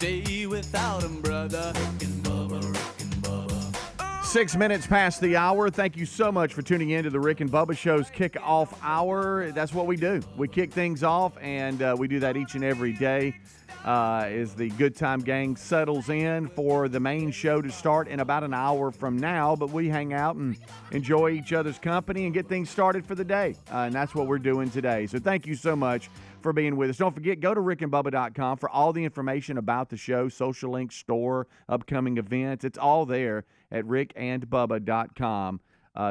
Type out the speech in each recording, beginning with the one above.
day without him, brother. Rick and Bubba, Rick and Bubba. 6 minutes past the hour. Thank you so much for tuning in to the Rick and Bubba Show's Kick-Off Hour. That's what we do. We kick things off, and we do that each and every day as the Good Time Gang settles in for the main show to start in about an hour from now. But we hang out and enjoy each other's company and get things started for the day. And that's what we're doing today. So thank you so much for being with us. Don't forget, go to rickandbubba.com for all the information about the show, social links, store, upcoming events. It's all there at rickandbubba.com.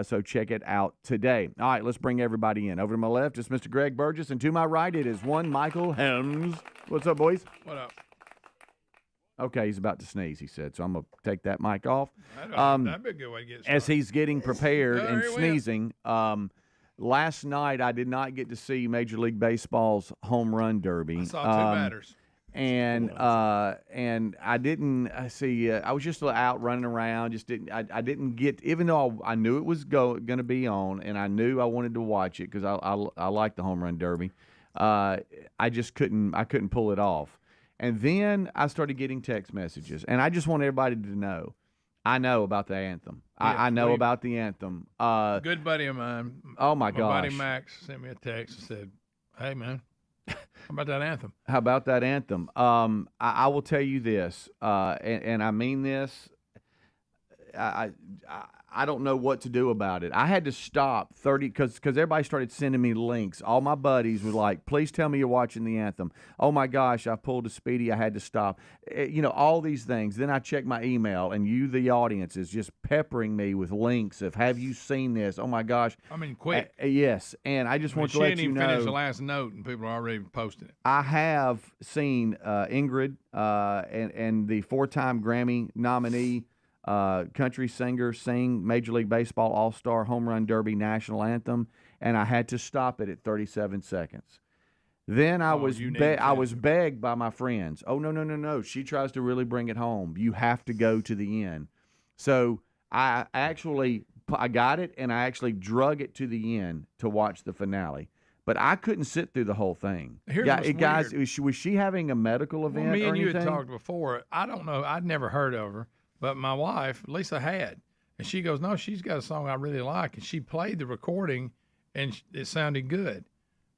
So check it out today. All right, let's bring everybody in. Over to my left is Mr. Greg Burgess, and to my right it is one Michael Helms. What's up, boys? What up? Okay, he's about to sneeze, he said, so I'm going to take that mic off. That'd be a good way to get started. As he's getting prepared Oh, and here we sneezing, last night I did not get to see Major League Baseball's home run derby. I saw two batters. And I didn't see. I was just out running around. Just didn't. I didn't get. Even though I knew it was going to be on, and I knew I wanted to watch it because I like the home run derby. I just couldn't. I couldn't pull it off. And then I started getting text messages, and I just want everybody to know. I know about the anthem. I know about the anthem. Good buddy of mine. Oh my gosh. My buddy Max sent me a text and said, "Hey man, how about that anthem?" How about that anthem? I will tell you this, and I mean this. I don't know what to do about it. I had to stop 30 because everybody started sending me links. All my buddies were like, "Please tell me you're watching the anthem." Oh my gosh, I pulled a Speedy. I had to stop. All these things. Then I checked my email, and you, the audience, is just peppering me with links of, "Have you seen this?" Oh my gosh. I mean, quick. Yes, and I just want to let you know. She didn't even finish the last note, and people are already posting it. I have seen Ingrid and the 4-time Grammy nominee country singer sing Major League Baseball All-Star Home Run Derby National Anthem, and I had to stop it at 37 seconds. Then I was begged by my friends. Oh, no. She tries to really bring it home. You have to go to the end. So I got it, and I actually drug it to the end to watch the finale. But I couldn't sit through the whole thing. Guys, was she having a medical event me or and anything? you had talked before. I don't know. I'd never heard of her. But my wife, Lisa, had. And she goes, "No, she's got a song I really like." And she played the recording, and it sounded good.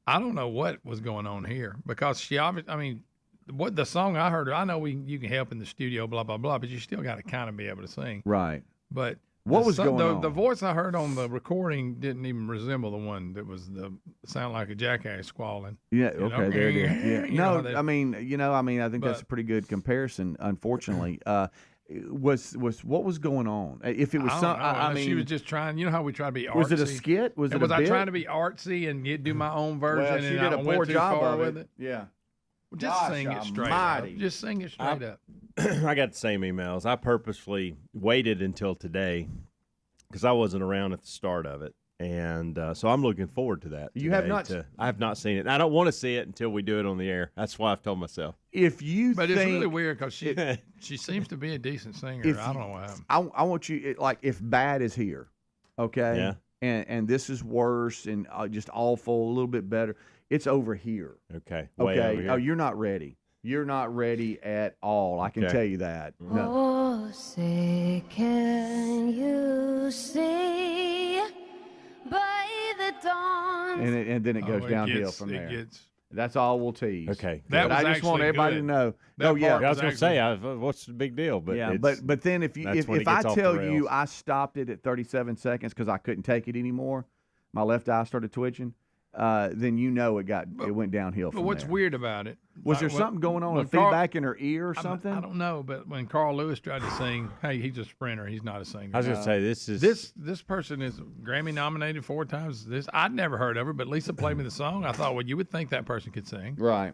I don't know what was going on here because she obviously, what the song I heard, I know you can help in the studio, blah, blah, blah, but you still got to kind of be able to sing. Right. But what was going on? The voice I heard on the recording didn't even resemble the one that was sound like a jackass squalling. Yeah, okay, there it is. Yeah. No, I think but, that's a pretty good comparison, unfortunately. Was what was going on? If it was she was just trying. You know how we try to be artsy. Was it a skit? Was I trying to be artsy and do my own version? Well, she did a poor job of it. With it. Yeah. Well, just sing it straight up. Just sing it straight up. I got the same emails. I purposefully waited until today because I wasn't around at the start of it. And so I'm looking forward to that. You have not? I have not seen it. I don't want to see it until we do it on the air. That's why I've told myself. But it's really weird because she seems to be a decent singer. I don't know what happened. I want you if Bad is here, okay? Yeah. And this is worse and just awful, a little bit better. It's over here. Okay. Okay. Over here. Oh, you're not ready. You're not ready at all. I can tell you that. No. Oh, say can you see by the dawn? And then it goes downhill from there. That's all we'll tease. Okay. I just want everybody to know. I was going to say, what's the big deal? But but then if I tell you I stopped it at 37 seconds because I couldn't take it anymore, my left eye started twitching. Then it went downhill from there. But what's weird about it? Was there something going on, a feedback in her ear or something? I don't know, but when Carl Lewis tried to sing, hey, he's a sprinter, he's not a singer. I was going to say, this person is Grammy nominated 4 times. I'd never heard of her, but Lisa played me the song. I thought, well, you would think that person could sing. Right.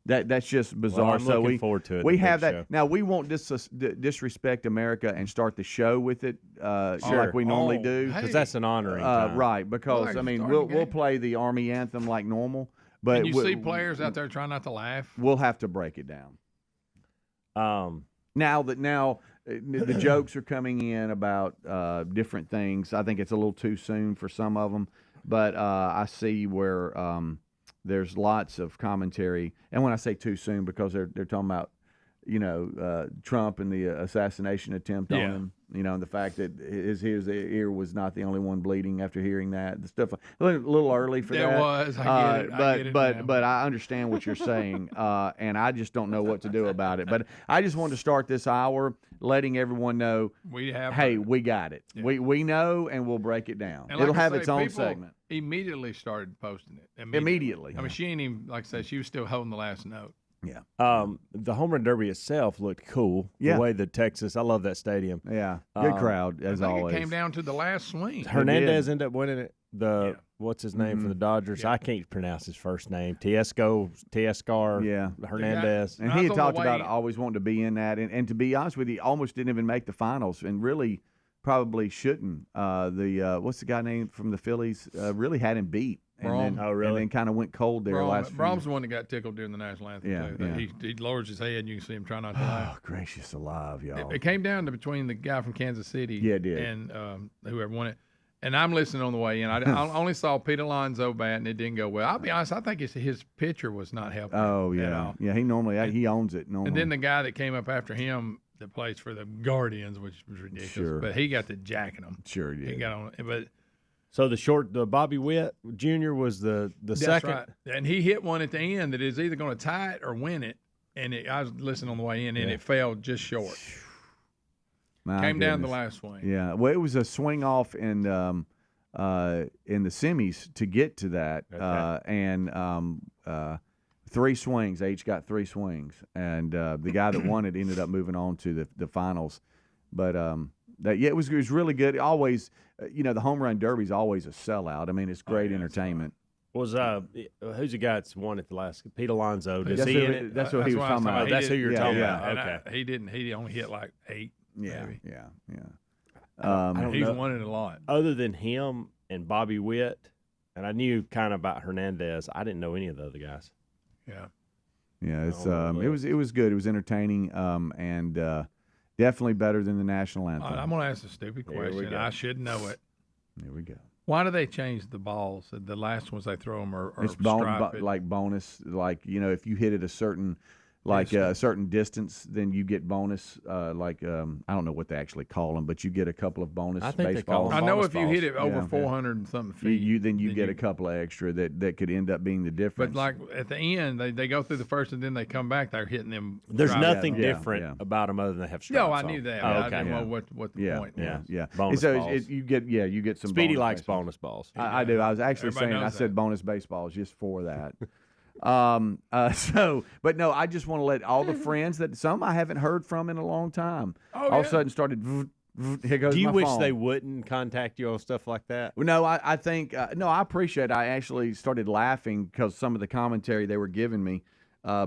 That's just bizarre. Well, I'm looking forward to it. We have that show. Now. We won't disrespect America and start the show with it like we normally do, because that's an honoring time. Right? Because we'll play the Army anthem like normal. But and you see players out there trying not to laugh. We'll have to break it down. Now the jokes are coming in about different things. I think it's a little too soon for some of them, but I see where there's lots of commentary. And when I say too soon, because they're talking about Trump and the assassination attempt on Yeah. him. And the fact that his ear was not the only one bleeding after hearing that. The stuff a little early for that. It was. I get it. I get it now. But I understand what you're saying, and I just don't know what to do about it. But I just wanted to start this hour letting everyone know, we got it. Yeah. We know, and we'll break it down. And it'll have its own segment. Immediately started posting it. Immediately. I mean, she ain't even, like I said, she was still holding the last note. Yeah. The home run derby itself looked cool. Yeah. The way the Texas, I love that stadium. Yeah. Good crowd as always. It came down to the last swing. Hernandez ended up winning it. What's his name for the Dodgers? Yeah. I can't pronounce his first name. Teoscar. Yeah. Hernandez. And he had talked about always wanting to be in that. And to be honest with you, almost didn't even make the finals, and really probably shouldn't. What's the guy named from the Phillies? Really had him beat. And then kind of went cold there last year. Brahms the one that got tickled during the national anthem. Too. He lowers his head, and you can see him try not to laugh. Oh, gracious alive, y'all. It came down to between the guy from Kansas City and whoever won it. And I'm listening on the way in. I only saw Pete Alonso bat, and it didn't go well. I'll be honest, I think his pitcher was not helping at all. Yeah, he owns it. Normally. And then the guy that came up after him that plays for the Guardians, which was ridiculous. Sure. But he got to jacking him. Sure he did. He got on but so the Bobby Witt Jr. was the second. Right. And he hit one at the end that is either going to tie it or win it. And I was listening on the way in, and it fell just short. Came down the last swing. Yeah, well, it was a swing off in the semis to get to that, and 3 swings. They each got 3 swings, and the guy that won it ended up moving on to the finals. But it was really good. Always, the home run derby is always a sellout. I mean, it's great entertainment. Was who's the guy that's won it the last? Pete Alonso. That's what he was talking about. That's who you're talking about. Okay. He didn't. He only hit like 8. Yeah. Maybe. Yeah. He's won it a lot. Other than him and Bobby Witt, and I knew kind of about Hernandez. I didn't know any of the other guys. Yeah. Yeah. It's it was good. It was entertaining. And definitely better than the national anthem. I'm going to ask a stupid question. I should know it. Here we go. Why do they change the balls? The last ones they throw them are it's like bonus. Like if you hit it a certain certain distance, then you get bonus. I don't know what they actually call them, but you get a couple of bonus baseballs. I know if you hit it over 400 and something feet, you get a couple of extra that could end up being the difference. But like at the end, they go through the first and then they come back. They're hitting them. There's nothing different about them other than they have stripes. No, I knew that. I didn't know what the point was. Yeah. Bonus balls. You get some. Speedy likes bonus balls. I do. I was actually saying I said bonus baseballs just for that. But no, I just want to let all the friends that some I haven't heard from in a long time all of a sudden started. Here goes Do you my wish phone. they wouldn't contact you on stuff like that? Well, no, I think no, I appreciate it. I actually started laughing because some of the commentary they were giving me.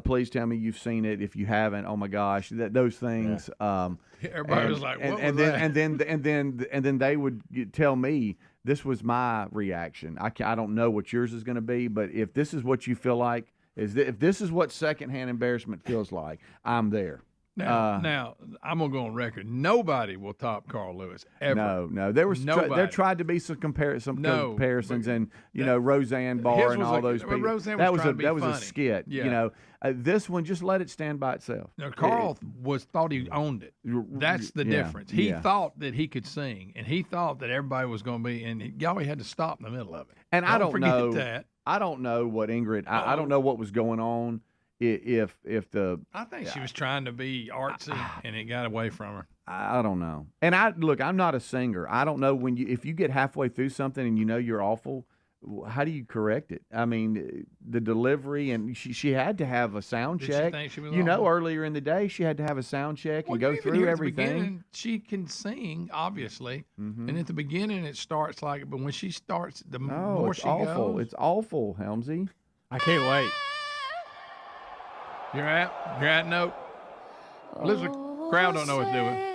Please tell me you've seen it. If you haven't, oh my gosh, those things. Everybody was like, "What was that?" And then they would tell me this was my reaction. I don't know what yours is going to be, but if this is what you feel like, if this is what secondhand embarrassment feels like, I'm there. Now I'm gonna go on record. Nobody will top Carl Lewis ever. No. There tried to be some comparisons, and Roseanne Barr and all those people. Roseanne that was a skit. Yeah. This one, just let it stand by itself. Now, Carl thought he owned it. That's the difference. He thought that he could sing, and he thought that everybody was going to be, and y'all had to stop in the middle of it. And I don't know that. I don't know what Ingrid. I don't know what was going on. I think she was trying to be artsy, and it got away from her. I don't know. And I'm not a singer. I don't know if you get halfway through something and you're awful. How do you correct it? I mean, the delivery, and she had to have a sound check. She think she was earlier in the day she had to have a sound check and go through everything. She can sing, obviously, and at the beginning it starts but when she starts, the more she goes. It's awful, Helmsy. I can't wait. You're at note. Listen, the crowd don't know what to do with.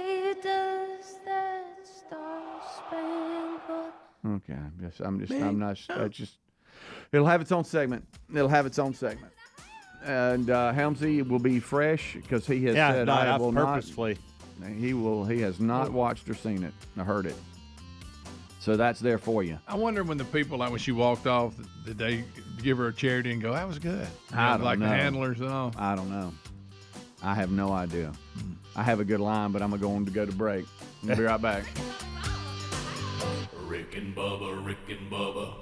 Okay, it'll have its own segment. And Helmsy will be fresh because he has said I will purposefully. He has not watched or seen it or heard it. So that's there for you. I wonder when the people, when she walked off, did they give her a charity and go, that was good? I don't know. The handlers and all. I don't know. I have no idea. I have a good line, but I'm going to go to break. We'll be right back. Rick and Bubba, Rick and Bubba.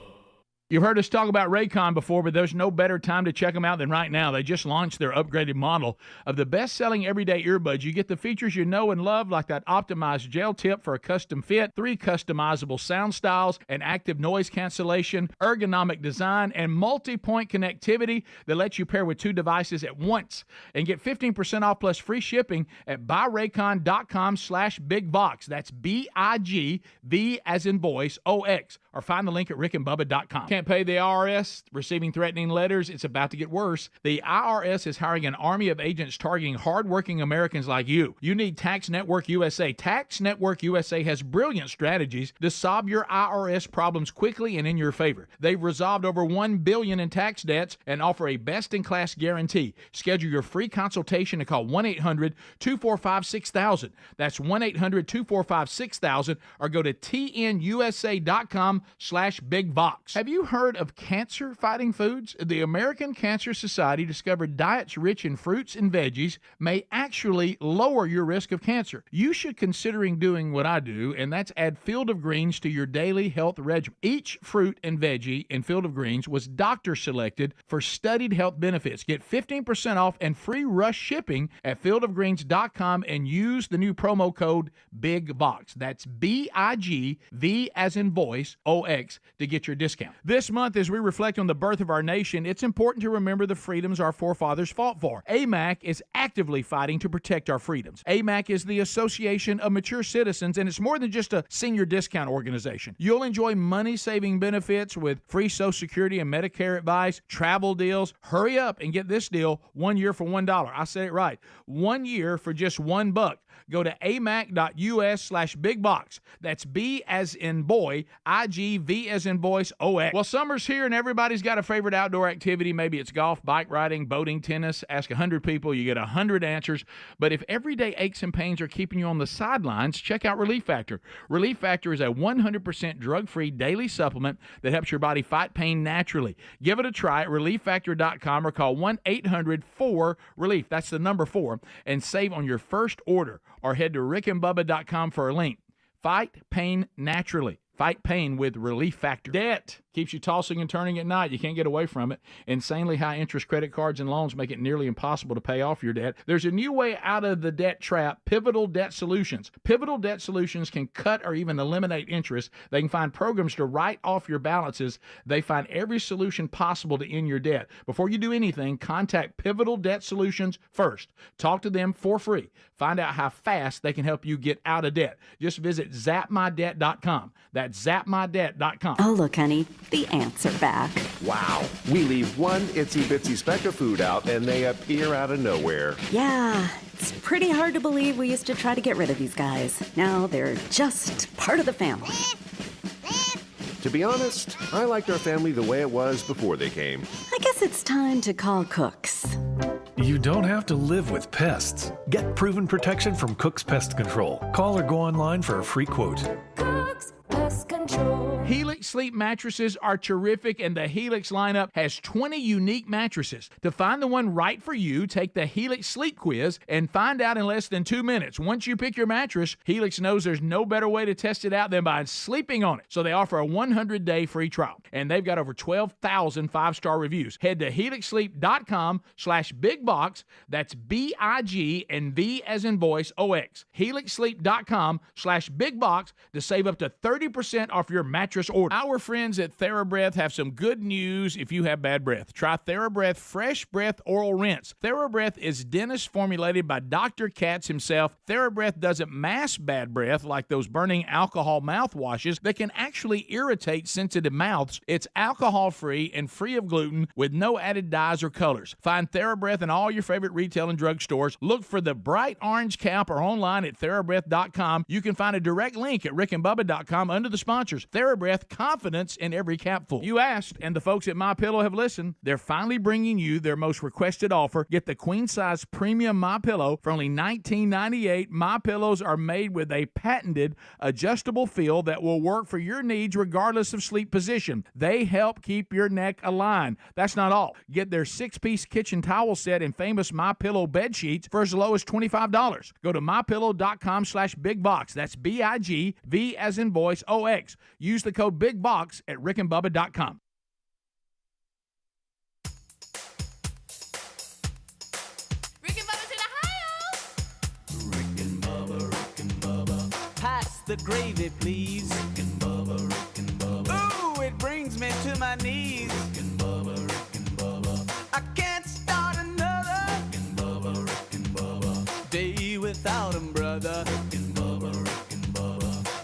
You've heard us talk about Raycon before, but there's no better time to check them out than right now. They just launched their upgraded model of the best-selling everyday earbuds. You get the features you know and love, like that optimized gel tip for a custom fit, 3 customizable sound styles, and active noise cancellation, ergonomic design, and multi-point connectivity that lets you pair with 2 devices at once. And get 15% off plus free shipping at buyraycon.com/bigbox. That's B-I-G, V as in voice, O-X. Or find the link at rickandbubba.com. Can't pay the IRS, receiving threatening letters, it's about to get worse. The IRS is hiring an army of agents targeting hardworking Americans like you. You need Tax Network USA. Tax Network USA has brilliant strategies to solve your IRS problems quickly and in your favor. They've resolved over $1 billion in tax debts and offer a best-in-class guarantee. Schedule your free consultation and call 1-800-245-6000. That's 1-800-245-6000 or go to tnusa.com/bigbox. Have you heard of cancer-fighting foods? The American Cancer Society discovered diets rich in fruits and veggies may actually lower your risk of cancer. You should considering doing what I do, and that's add Field of Greens to your daily health regimen. Each fruit and veggie in Field of Greens was doctor-selected for studied health benefits. Get 15% off and free rush shipping at fieldofgreens.com and use the new promo code BIGBOX. That's B-I-G, V as in voice, O-X, to get your discount. This month, as we reflect on the birth of our nation, it's important to remember the freedoms our forefathers fought for. AMAC is actively fighting to protect our freedoms. AMAC is the Association of Mature Citizens, and it's more than just a senior discount organization. You'll enjoy money-saving benefits with free Social Security and Medicare advice, travel deals. Hurry up and get this deal 1 year for $1. I said it right. 1 year for just $1. Go to amac.us/bigbox. That's B as in boy, I-G, V as in voice, O-X. Well, summer's here and everybody's got a favorite outdoor activity. Maybe it's golf, bike riding, boating, tennis. Ask 100 people, you get 100 answers. But if everyday aches and pains are keeping you on the sidelines, check out Relief Factor. Relief Factor is a 100% drug-free daily supplement that helps your body fight pain naturally. Give it a try at relieffactor.com or call 1-800-4-RELIEF. That's the number 4, and save on your first order. Or head to rickandbubba.com for a link. Fight pain naturally. Fight pain with Relief Factor. Debt keeps you tossing and turning at night. You can't get away from it. Insanely high interest credit cards and loans make it nearly impossible to pay off your debt. There's a new way out of the debt trap, Pivotal Debt Solutions. Pivotal Debt Solutions can cut or even eliminate interest. They can find programs to write off your balances. They find every solution possible to end your debt. Before you do anything, contact Pivotal Debt Solutions first. Talk to them for free. Find out how fast they can help you get out of debt. Just visit zapmydebt.com. That's zapmydebt.com. Oh, look, honey, the ants are back. Wow. We leave one itsy-bitsy speck of food out, and they appear out of nowhere. Yeah, it's pretty hard to believe we used to try to get rid of these guys. Now they're just part of the family. To be honest, I liked our family the way it was before they came. I guess it's time to call Cooks. You don't have to live with pests. Get proven protection from Cook's Pest Control. Call or go online for a free quote. Cook's Pest Control. Helix Sleep mattresses are terrific, and the Helix lineup has 20 unique mattresses. To find the one right for you, take the Helix Sleep Quiz and find out in less than 2 minutes. Once you pick your mattress, Helix knows there's no better way to test it out than by sleeping on it. So they offer a 100-day free trial, and they've got over 12,000 five-star reviews. Head to helixsleep.com/bigbox. That's B-I-G and V as in voice, O-X. helixsleep.com/bigbox to save up to 30% off your mattress order. Our friends at TheraBreath have some good news if you have bad breath. Try TheraBreath Fresh Breath Oral Rinse. TheraBreath is dentist formulated by Dr. Katz himself. TheraBreath doesn't mask bad breath like those burning alcohol mouthwashes that can actually irritate sensitive mouths. It's alcohol-free and free of gluten with no added dyes or colors. Find TheraBreath in all your favorite retail and drug stores. Look for the bright orange cap or online at TheraBreath.com. You can find a direct link at rickandbubba.com under the sponsors. TheraBreath breath, confidence in every capful. You asked, and the folks at MyPillow have listened. They're finally bringing you their most requested offer. Get the queen-size premium MyPillow for only $19.98. MyPillows are made with a patented adjustable feel that will work for your needs regardless of sleep position. They help keep your neck aligned. That's not all. Get their 6-piece kitchen towel set and famous MyPillow bed sheets for as low as $25. Go to mypillow.com/bigbox. That's BIGV as in voice OX. Use the code BIGBOX at rickandbubba.com. Rick and Bubba's in Ohio. Rick and Bubba. Pass the gravy, please. Rick and Bubba. Ooh, it brings me to my knees. Rick and Bubba. I can't start another. Rick and Bubba. Day without 'em, brother. Rick and Bubba.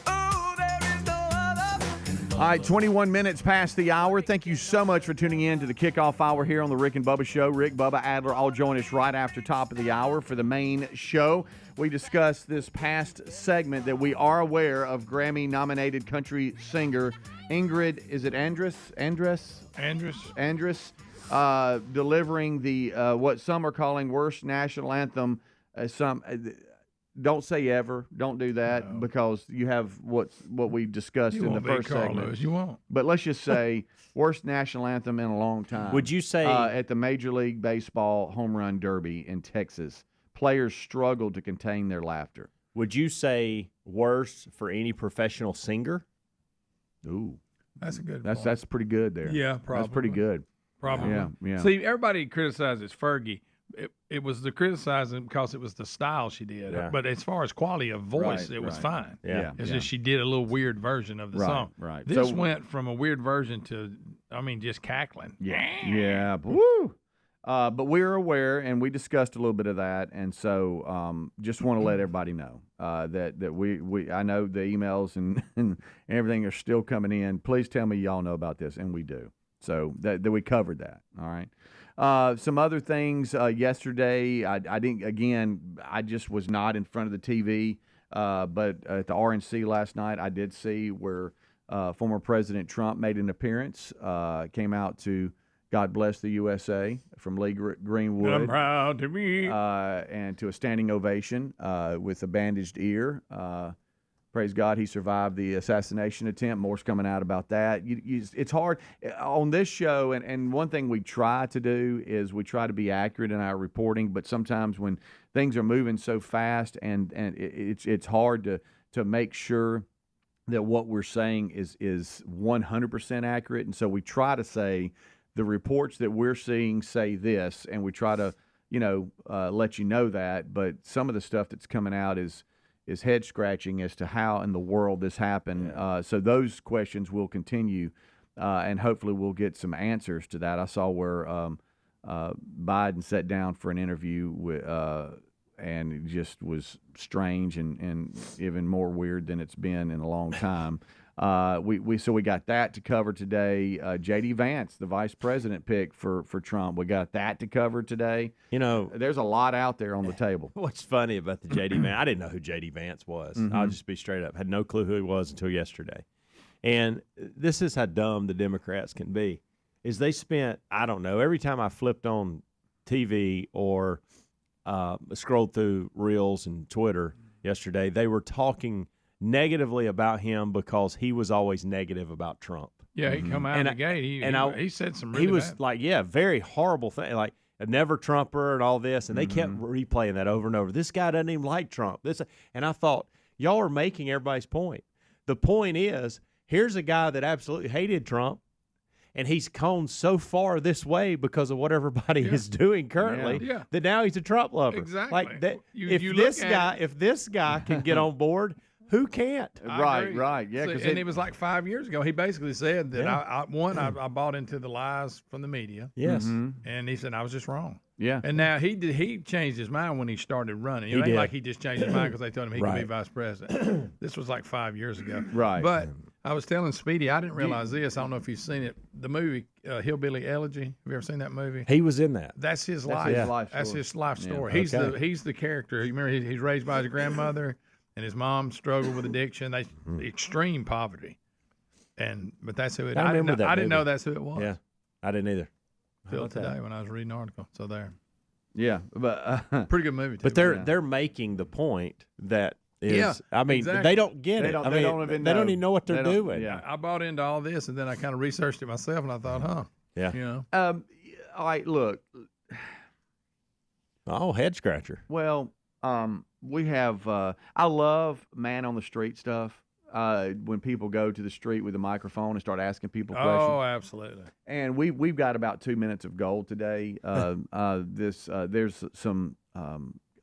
Ooh, there is no other. All right, 21 minutes past the hour. Thank you so much for tuning in to the kickoff hour here on the Rick and Bubba Show. Rick, Bubba, Adler all join us right after top of the hour for the main show. We discussed this past segment that we are aware of Grammy-nominated country singer Ingrid, is it Andress, delivering the what some are calling worst national anthem. Don't say ever. Don't do that because you have what we discussed in the first segment. You won't. But let's just say worst national anthem in a long time. Would you say at the Major League Baseball Home Run Derby in Texas, players struggled to contain their laughter? Would you say worst for any professional singer? Ooh, That's a good. that's pretty good there. Yeah, probably. That's pretty good. Probably. Yeah. See, everybody criticizes Fergie. It was the criticizing because it was the style she did. Yeah. But as far as quality of voice, Right, it was right. fine. Yeah. It's just she did a little weird version of the Right, song. right. This So- went from a weird version to, just cackling. Yeah. Woo. But we're aware, and we discussed a little bit of that, and so just want to let everybody know that we I know the emails and everything are still coming in. Please tell me y'all know about this, and we do. So that we covered that. All right. Some other things yesterday. I didn't. Again, I just was not in front of the TV. But at the RNC last night, I did see where former President Trump made an appearance. Came out to God Bless the USA from Lee Greenwood. I'm proud to be. And to a standing ovation with a bandaged ear. Praise God, he survived the assassination attempt. More's coming out about that. It's hard on this show, and one thing we try to do is we try to be accurate in our reporting, but sometimes when things are moving so fast and it's hard to make sure that what we're saying is 100% accurate, and so we try to say the reports that we're seeing say this, and we try to let you know that, but some of the stuff that's coming out is head scratching as to how in the world this happened. Yeah. So those questions will continue, and hopefully we'll get some answers to that. I saw where Biden sat down for an interview with, and it just was strange and even more weird than it's been in a long time. We got that to cover today. J.D. Vance, the vice president pick for Trump, we got that to cover today. There's a lot out there on the table. What's funny about the J.D. Vance, I didn't know who J.D. Vance was. Mm-hmm. I'll just be straight up. Had no clue who he was until yesterday. And this is how dumb the Democrats can be, is they spent, I don't know, every time I flipped on TV or scrolled through Reels and Twitter yesterday, they were talking negatively about him because he was always negative about Trump. Yeah, he come out of the gate. He said some really he was bad. like, very horrible thing, like a never Trumper and all this, and they kept replaying that over and over. This guy doesn't even like Trump. And I thought, y'all are making everybody's point. The point is, here's a guy that absolutely hated Trump, and he's gone so far this way because of what everybody is doing currently that now he's a Trump lover. Exactly. Like that, You if this guy can get on board, who can't? Right. Yeah. And it was like 5 years ago. He basically said that I bought into the lies from the media. Yes. And he said I was just wrong. Yeah. And now he changed his mind when he started running. It ain't like he just changed his mind because they told him he could be vice president. This was like 5 years ago. Right. But I was telling Speedy, I didn't realize this. I don't know if you've seen it. The movie Hillbilly Elegy. Have you ever seen that movie? He was in that. That's his life. That's his life story. Yeah. He's the character. You remember he's raised by his grandmother, and his mom struggled with addiction. Extreme poverty. But that's who it. I remember that I didn't know movie. that's who it was. Yeah, I didn't either. Till today when I was reading an article. So there. Yeah, but Pretty good movie too. But they're making the point that is. Yeah, I mean, exactly. they don't get it. They don't even know what they're doing. Yeah. I bought into all this, and then I kind of researched it myself, and I thought, Yeah. you know, All right, look. Oh, head scratcher. Well, we have. I love man on the street stuff. When people go to the street with a microphone and start asking people questions. oh, absolutely. And we've got about 2 minutes of gold today. There's some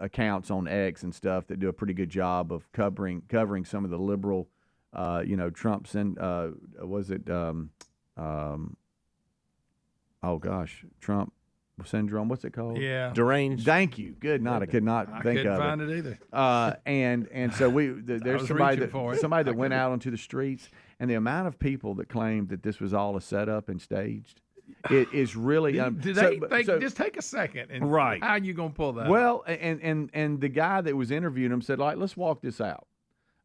accounts on X and stuff that do a pretty good job of covering some of the liberal, Trump's and was it? Oh gosh, Trump syndrome. What's it called? Yeah. Deranged. Thank you. Good night. I could not I think couldn't of find it. it either. And so there's was somebody reaching for it. that went out onto the streets, and the amount of people that claimed that this was all a setup and staged, it is really. Just take a second. And Right. How you gonna pull that? Well, and the guy that was interviewing him said, like, let's walk this out.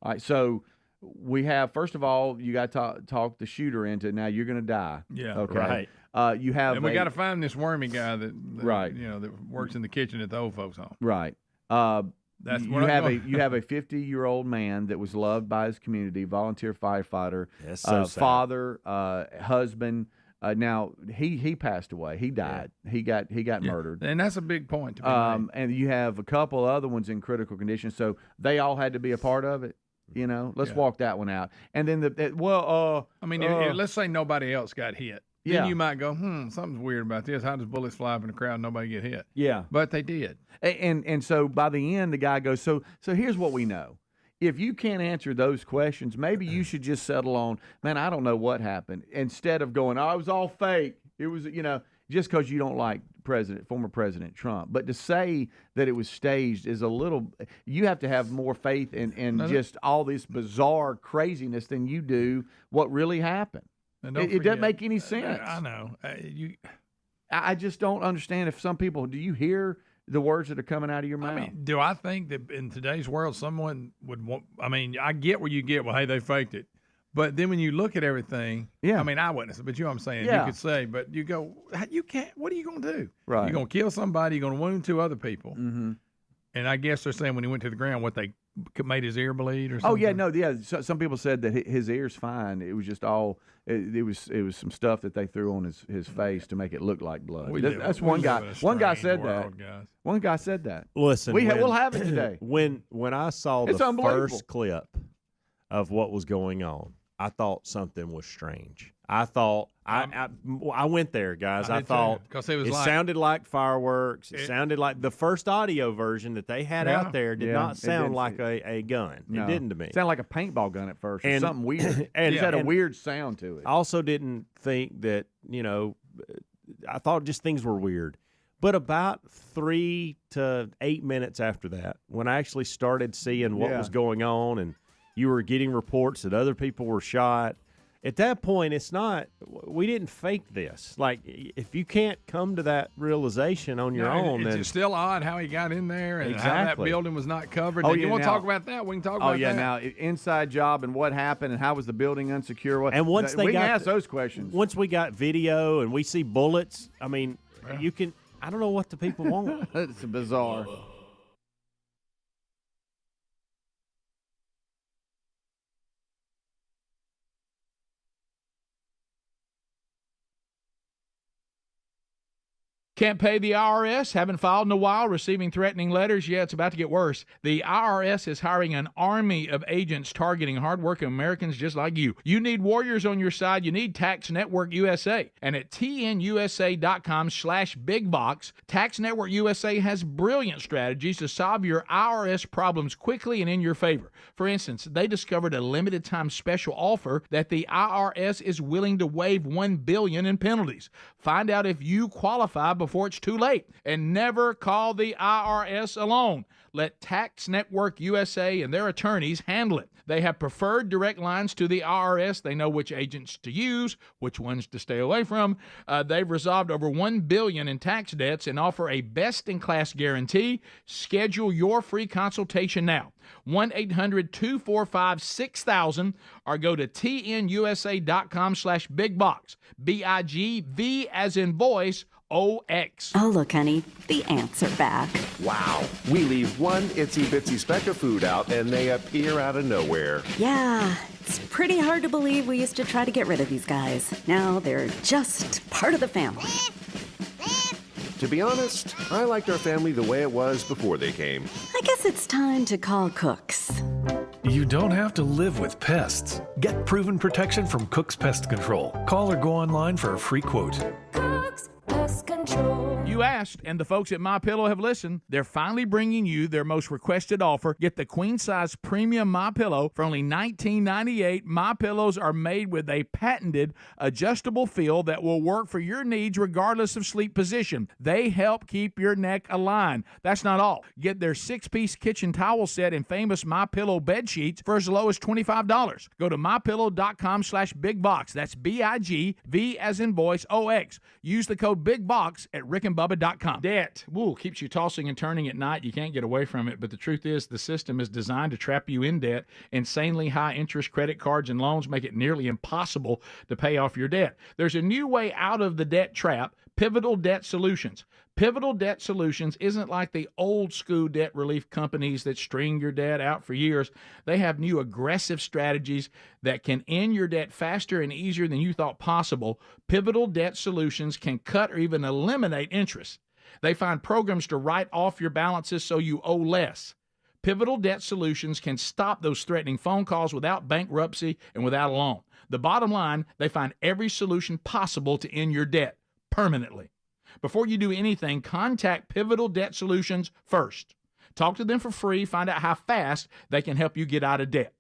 All right, so we have, first of all, you got to talk the shooter into, now you're going to die. Yeah. Okay. Right. You have and we got to find this wormy guy that Right. that works in the kitchen at the old folks' home. Right. That's you what I'm have going- you have a 50-year-old man that was loved by his community, volunteer firefighter, That's so sad. father, husband. Now he passed away. He died. He got murdered. And that's a big point to be made. And you have a couple other ones in critical condition, so they all had to be a part of it. Let's walk that one out. And then I mean, let's say nobody else got hit. Yeah. Then you might go, something's weird about this. How does bullets fly up in the crowd and nobody get hit? Yeah. But they did. And so by the end, the guy goes, so here's what we know. If you can't answer those questions, maybe you should just settle on, man, I don't know what happened, instead of going, oh, it was all fake. It was, just because you don't like former President Trump. But to say that it was staged is a little, you have to have more faith in just all this bizarre craziness than you do what really happened. It doesn't make any sense. I know. I just don't understand if some people, do you hear the words that are coming out of your mouth? I mean, do I think that in today's world someone would want, I get where you get, well, hey, they faked it. But then when you look at everything, yeah. I mean, eyewitness, but you know what I'm saying? Yeah. You could say, but you go, you can't, what are you going to do? Right. You're going to kill somebody, you're going to wound two other people. Mm-hmm. And I guess they're saying when he went to the ground, what they made his ear bleed or something? Oh, yeah, no, yeah. So, some people said that his ear's fine. It was just all, it was some stuff that they threw on his face to make it look like blood. That's one guy. One guy said that. One guy said that. Listen, we'll have it today. When I saw It's the first clip of what was going on, I thought something was strange. I thought I went there, guys. I thought because it sounded like fireworks. It sounded like the first audio version that they had out there did not sound like a gun. No. It didn't to me. It sounded like a paintball gun at first, or And- something weird. and- it had a and- weird sound to it. I also didn't think that, I thought just things were weird. But about 3 to 8 minutes after that, when I actually started seeing what was going on and you were getting reports that other people were shot, at that point, we didn't fake this. Like, if you can't come to that realization on your own, then it's still odd how he got in there and how that Exactly. building was not covered. Oh, And you yeah, want to now- talk about that? We can talk about that. Oh yeah, now inside job and what happened and how was the building unsecure? And once they we can got ask those questions. once we got video and we see bullets, I mean, you can. I don't know what the people want. It's bizarre. Can't pay the IRS? Haven't filed in a while? Receiving threatening letters? Yeah, it's about to get worse. The IRS is hiring an army of agents targeting hardworking Americans just like you. You need warriors on your side. You need Tax Network USA. And at tnusa.com/bigbox, Tax Network USA has brilliant strategies to solve your IRS problems quickly and in your favor. For instance, they discovered a limited time special offer that the IRS is willing to waive $1 billion in penalties. Find out if you qualify before before it's too late. And never call the IRS alone. Let Tax Network USA and their attorneys handle it. They have preferred direct lines to the IRS. They know which agents to use, which ones to stay away from. They've resolved over $1 billion in tax debts and offer a best-in-class guarantee. Schedule your free consultation now. 1-800-245-6000 or go to tnusa.com/bigbox. BIGV as in voice, OX. Oh, look, honey, the ants are back. Wow. We leave one itsy bitsy speck of food out and they appear out of nowhere. Yeah, it's pretty hard to believe we used to try to get rid of these guys. Now they're just part of the family. To be honest, I liked our family the way it was before they came. I guess it's time to call Cooks. You don't have to live with pests. Get proven protection from Cook's Pest Control. Call or go online for a free quote. Cook's Pest Control. You asked, and the folks at MyPillow have listened. They're finally bringing you their most requested offer. Get the queen-size premium MyPillow for only $19.98. MyPillows are made with a patented adjustable feel that will work for your needs regardless of sleep position. They help keep your neck aligned. That's not all. Get their 6-piece kitchen towel set and famous MyPillow bed sheets for as low as $25. Go to MyPillow.com/bigbox. That's BIGV as in voice, OX. Use the code BIGBOX at rickandbubba.com. Debt, keeps you tossing and turning at night. You can't get away from it. But the truth is, the system is designed to trap you in debt. Insanely high interest credit cards and loans make it nearly impossible to pay off your debt. There's a new way out of the debt trap. Pivotal Debt Solutions. Pivotal Debt Solutions isn't like the old school debt relief companies that string your debt out for years. They have new aggressive strategies that can end your debt faster and easier than you thought possible. Pivotal Debt Solutions can cut or even eliminate interest. They find programs to write off your balances so you owe less. Pivotal Debt Solutions can stop those threatening phone calls without bankruptcy and without a loan. The bottom line, they find every solution possible to end your debt permanently. Before you do anything, contact Pivotal Debt Solutions first. Talk to them for free. Find out how fast they can help you get out of debt.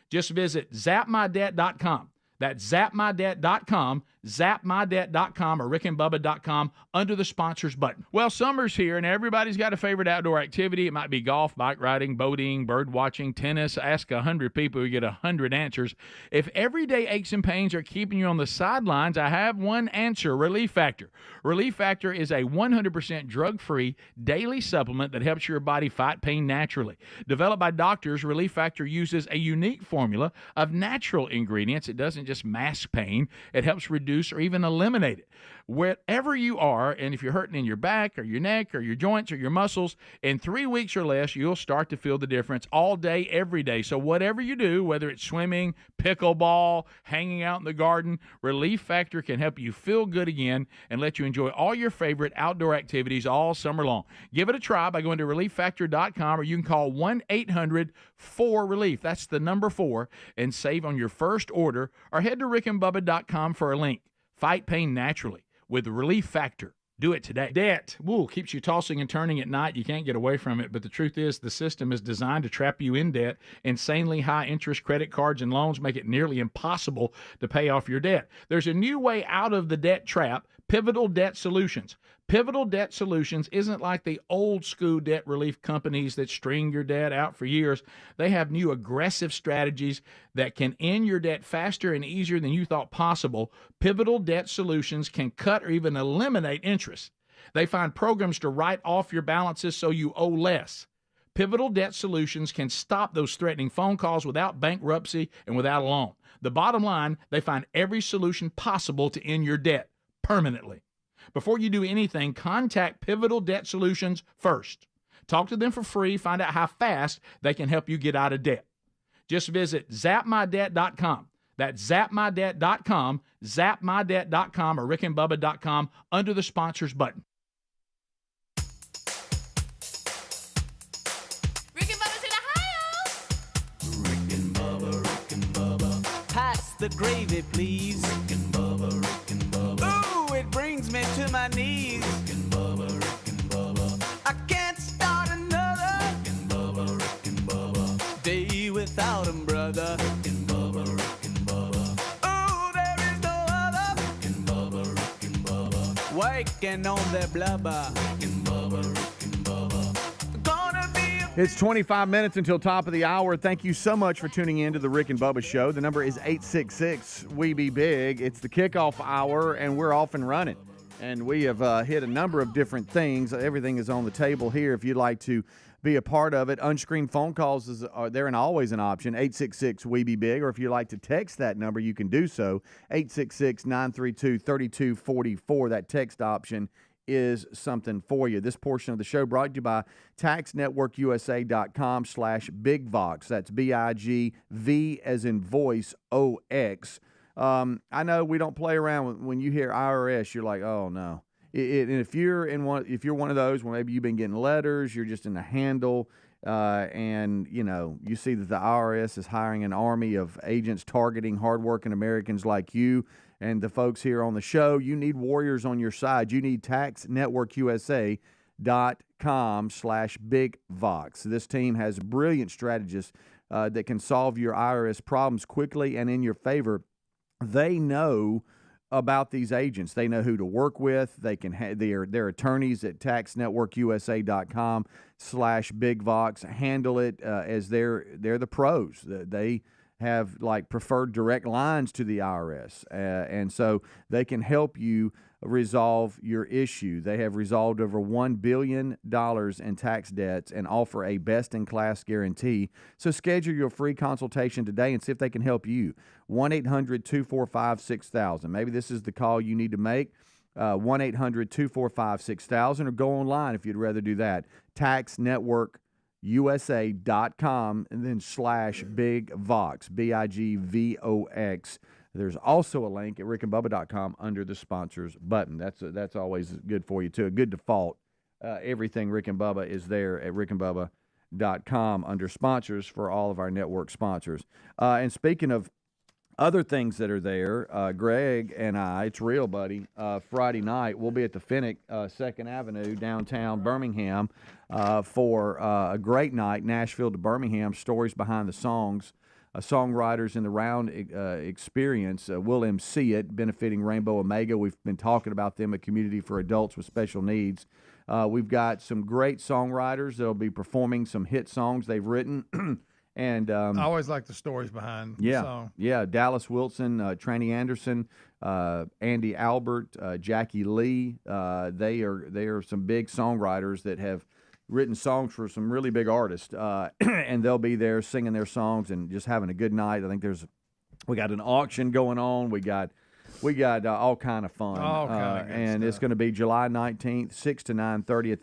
Just visit zapmydebt.com. That's zapmydebt.com, zapmydebt.com, or rickandbubba.com under the sponsors button. Well, summer's here, and everybody's got a favorite outdoor activity. It might be golf, bike riding, boating, bird watching, tennis. Ask 100 people, you get 100 answers. If everyday aches and pains are keeping you on the sidelines, I have one answer: Relief Factor. Relief Factor is a 100% drug-free daily supplement that helps your body fight pain naturally. Developed by doctors, Relief Factor uses a unique formula of natural ingredients. It doesn't just mask pain. It helps reduce or even eliminate it. Wherever you are, and if you're hurting in your back or your neck or your joints or your muscles, in 3 weeks or less, you'll start to feel the difference all day, every day. So whatever you do, whether it's swimming, pickleball, hanging out in the garden, Relief Factor can help you feel good again and let you enjoy all your favorite outdoor activities all summer long. Give it a try by going to ReliefFactor.com, or you can call 1-800-4RELIEF. That's the number 4, and save on your first order, or head to rickandbubba.com for a link. Fight pain naturally with Relief Factor. Do it today. Debt, keeps you tossing and turning at night. You can't get away from it. But the truth is, the system is designed to trap you in debt. Insanely high interest credit cards and loans make it nearly impossible to pay off your debt. There's a new way out of the debt trap. Pivotal Debt Solutions. Pivotal Debt Solutions isn't like the old school debt relief companies that string your debt out for years. They have new aggressive strategies that can end your debt faster and easier than you thought possible. Pivotal Debt Solutions can cut or even eliminate interest. They find programs to write off your balances so you owe less. Pivotal Debt Solutions can stop those threatening phone calls without bankruptcy and without a loan. The bottom line, they find every solution possible to end your debt permanently. Before you do anything, contact Pivotal Debt Solutions first. Talk to them for free. Find out how fast they can help you get out of debt. Just visit zapmydebt.com. That's zapmydebt.com, zapmydebt.com, or rickandbubba.com under the sponsors button. Rick and Bubba's in Ohio. Rick and Bubba. Pass the gravy, please. Rick and Bubba. Ooh, it brings me to my knees. Rick and Bubba. I can't start another Rick and Bubba day without him, brother. Rick and Bubba. Ooh, there is no other Rick and Bubba. Wake working on their blubber. Rick and Bubba. Gonna be It's 25 minutes until top of the hour. Thank you so much for tuning in to the Rick and Bubba Show. The number is 866-WE-BE-BIG. It's the kickoff hour, and we're off and running. And we have hit a number of different things. Everything is on the table here if you'd like to be a part of it. Unscreened phone calls they're always an option, 866-WE-BE-BIG. Or if you'd like to text that number, you can do so, 866-932-3244. That text option is something for you. This portion of the show brought to you by taxnetworkusa.com/BigVox. That's BIGV as in voice OX. I know we don't play around when you hear IRS. You're like, oh no. And if you're one of those where maybe you've been getting letters, you're just in the handle, and you see that the IRS is hiring an army of agents targeting hardworking Americans like you and the folks here on the show. You need warriors on your side. You need taxnetworkusa.com/BigVox. This team has brilliant strategists that can solve your IRS problems quickly and in your favor. They know about these agents. They know who to work with. They can their attorneys at taxnetworkusa.com/BigVox handle it as they're the pros. They have like preferred direct lines to the IRS, and so they can help you resolve your issue. They have resolved over $1 billion in tax debts and offer a best-in-class guarantee. So schedule your free consultation today and see if they can help you. 1-800-245-6000. Maybe this is the call you need to make. 1-800-245-6000, or go online if you'd rather do that. taxnetworkusa.com and then /BigVox, BIGVOX. There's also a link at rickandbubba.com under the sponsors button. That's always good for you, too. A good default. Everything Rick and Bubba is there at rickandbubba.com under sponsors for all of our network sponsors. And speaking of other things that are there, Greg and I, it's real, buddy, Friday night, we'll be at the Finnick, 2nd Avenue, downtown Birmingham, for a great night, Nashville to Birmingham, stories behind the songs. Songwriters in the Round experience. We'll MC it, benefiting Rainbow Omega. We've been talking about them, a community for adults with special needs. We've got some great songwriters that'll be performing some hit songs they've written. And I always like the stories behind the song. Yeah, Dallas Wilson, Tranny Anderson, Andy Albert, Jackie Lee. They are some big songwriters that have written songs for some really big artists, and they'll be there singing their songs and just having a good night. I think we got an auction going on. We got all kind of fun, and it's going to be July 19th, 6 to 9:30 at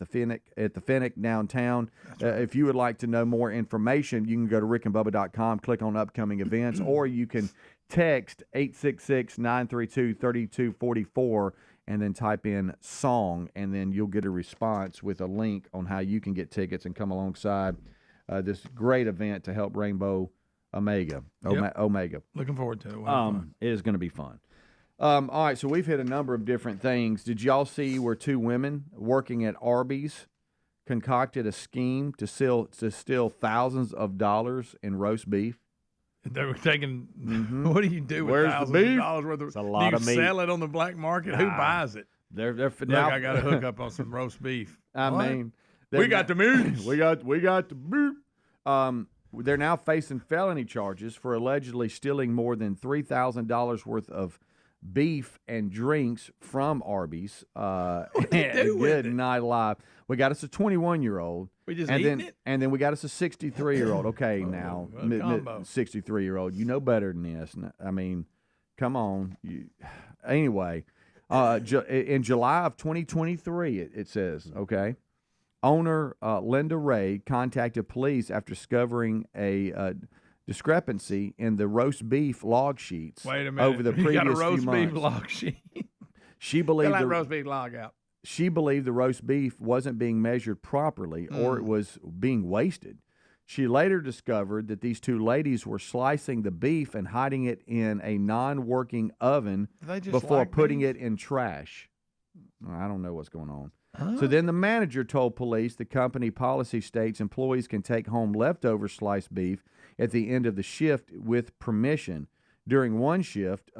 the Finnick downtown. If you would like to know more information, you can go to rickandbubba.com, click on upcoming events, or you can text 866-932-3244. And then type in song, and then you'll get a response with a link on how you can get tickets and come alongside this great event to help Rainbow Omega. Omega. Looking forward to it. It is going to be fun. All right, so we've hit a number of different things. Did y'all see where two women working at Arby's concocted a scheme to steal thousands of dollars in roast beef? They were taking. What do you do with Where's thousands the beef? of dollars worth of? It's a lot of meat. Do you sell it on the black market? Who buys it? They're Look, now. I got to hook up on some roast beef. I mean, we got the meat. we got the beef. They're now facing felony charges for allegedly stealing more than $3,000 worth of beef and drinks from Arby's. Good night live. We got us a 21-year-old. We just eating it? And then we got us a 63-year-old. Okay, now, 63-year-old. You know better than this. I mean, come on. Anyway, in July of 2023, it says, okay, owner Linda Ray contacted police after discovering a discrepancy in the roast beef log sheets. Wait a minute. Over the You previous got a roast few beef months. log sheet. She believed Fill that roast beef log out. She believed the roast beef wasn't being measured properly or it was being wasted. She later discovered that these two ladies were slicing the beef and hiding it in a non-working oven before putting it in trash. I don't know what's going on. So then the manager told police the company policy states employees can take home leftover sliced beef at the end of the shift with permission. During one shift,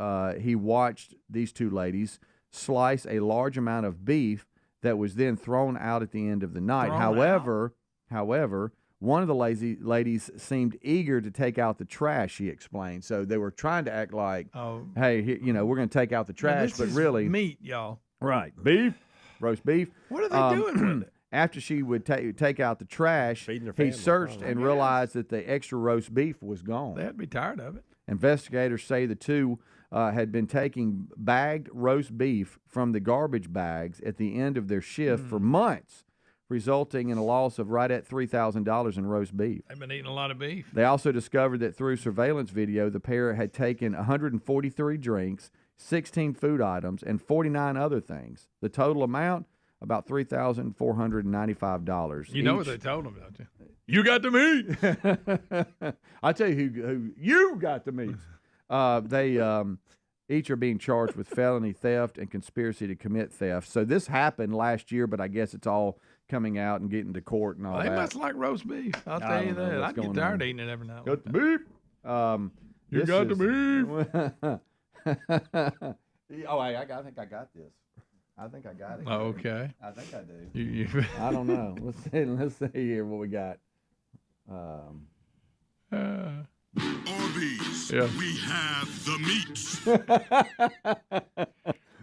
he watched these two ladies slice a large amount of beef that was then thrown out at the end of the night. Thrown However, one of the ladies seemed eager to take out the trash, she explained. So they were trying to act like, hey, we're going to take out the trash, but really meat, y'all. Right. Beef, roast beef. What are they doing with it? After she would take out the trash, Feeding their he family. searched and realized that the extra roast beef was gone. They'd be tired of it. Investigators say the two had been taking bagged roast beef from the garbage bags at the end of their shift for months, resulting in a loss of right at $3,000 in roast beef. They've been eating a lot of beef. They also discovered that through surveillance video, the pair had taken 143 drinks, 16 food items, and 49 other things. The total amount, about $3,495. You know what they told them, don't you? You got the meat. I tell you who you got the meats. They each are being charged with felony theft and conspiracy to commit theft. So this happened last year, but I guess it's all coming out and getting to court and all They that. must like roast beef. I'll tell you that. I get tired of eating it every now and then. Got the beef. You got the beef. I think I got this. I think I got it. Oh, okay. I think I do. You I don't know. Let's see here what we got. Arby's. Yeah. We have the meats.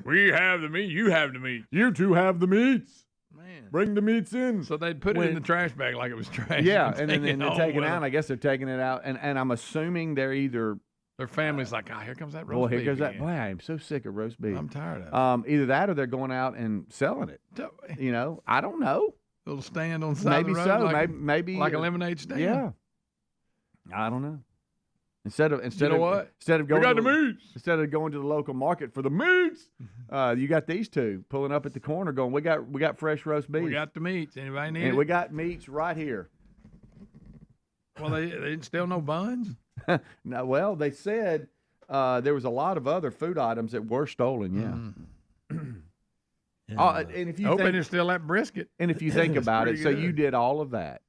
We have the meat. You have the meat. You two have the meats. Man. Bring the meats in. So they'd put it in the trash bag like it was trash. Yeah, and then they're taking it out. out. I guess they're taking it out, and I'm assuming they're either. Their family's like, here comes that roast Well, beef. here goes that. again." Boy, I am so sick of roast beef. I'm tired of it. Either that or they're going out and selling it. I don't know. Little stand on the side Maybe of the road. so. Like, maybe like a lemonade stand. Yeah. I don't know. Instead of You know what? Instead of going We got to the meats. Instead of going to the local market for the meats, you got these two pulling up at the corner, going, "We got fresh roast beef. We got the meats. Anybody need and it? we got meats right here." Well, they didn't steal no buns. No, well, they said there was a lot of other food items that were stolen. Yeah. And if you Hope they think, didn't steal that brisket. and if you think That's about it, pretty so good. you did all of that,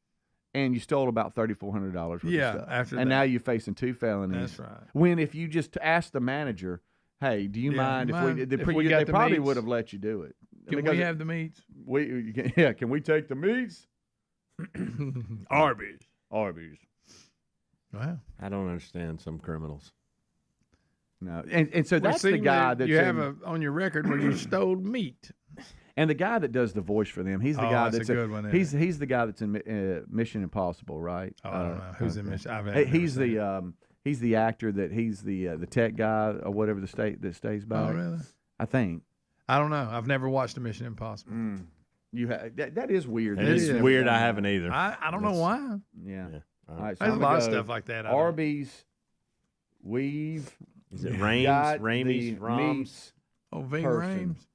and you stole about $3,400 worth Yeah, of stuff. after and that. now you're facing 2 felonies. That's right. When if you just ask the manager, "Hey, do you mind if we?" if we got They the probably meats? would have let you do it. Can Because we have the meats? Can we take the meats? Arby's. Arby's. Wow. I don't understand some criminals. No, and so that's the seen guy that that's you have in- on your record where you stole meat. and the guy that does the voice for them. He's the Oh, guy that's a that's good one, isn't he's the guy that's in Mission Impossible, right? Oh, I don't know. Who's in Mission? I've Hey, never he's seen it. he's the actor that he's the tech guy or whatever that stays back. Oh, really? I think I don't know. I've never watched a Mission Impossible. you that is weird. It is weird. I haven't either. I don't know why. Yeah. Yeah. All right. So There's a I'm lot gonna of go stuff like that. I don't- Arby's. We've Is it got Rames? the Rames? Roms? meats. Oh, Ving person. Rhames.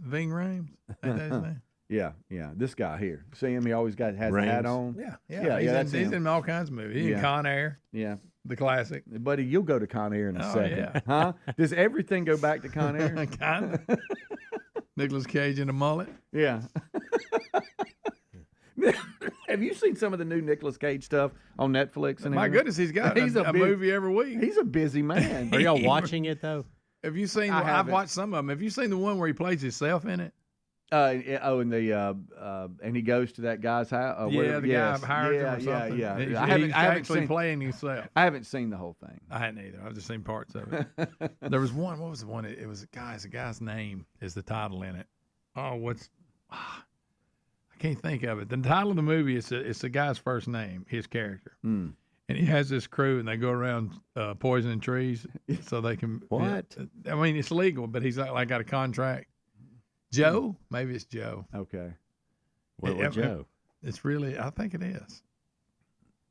Ving Rhames. Ain't that his name? Yeah. This guy here. See him? He always has a hat Rames. on. Yeah. That's He's him. in all kinds of movies. He's Yeah. in Con Air, Yeah. the classic. Buddy, you'll go to Con Air in a Oh, second. yeah. Huh? Does everything go back to Con Air? Kind of. Nicolas Cage in a mullet. Yeah. Have you seen some of the new Nicolas Cage stuff on Netflix? And My everything? goodness, he's got He's a a big- movie every week. He's a busy man. Are y'all watching it though? Have you seen? I I've haven't. watched some of them. Have you seen the one where he plays himself in it? And he goes to that guy's house. Yeah, the guy hired him or something. Yeah. He's I haven't actually seen. playing himself. I haven't seen the whole thing. I hadn't either. I've just seen parts of it. There was one. What was the one? It was a guy's. The guy's name is the title in it. Oh, I can't think of it. The title of the movie is it's the guy's first name, his character, and he has this crew, and they go around poisoning trees so they can. What? I mean, it's legal, but he's like got a contract. Joe, maybe it's Joe. Okay. What Joe? It's really. I think it is.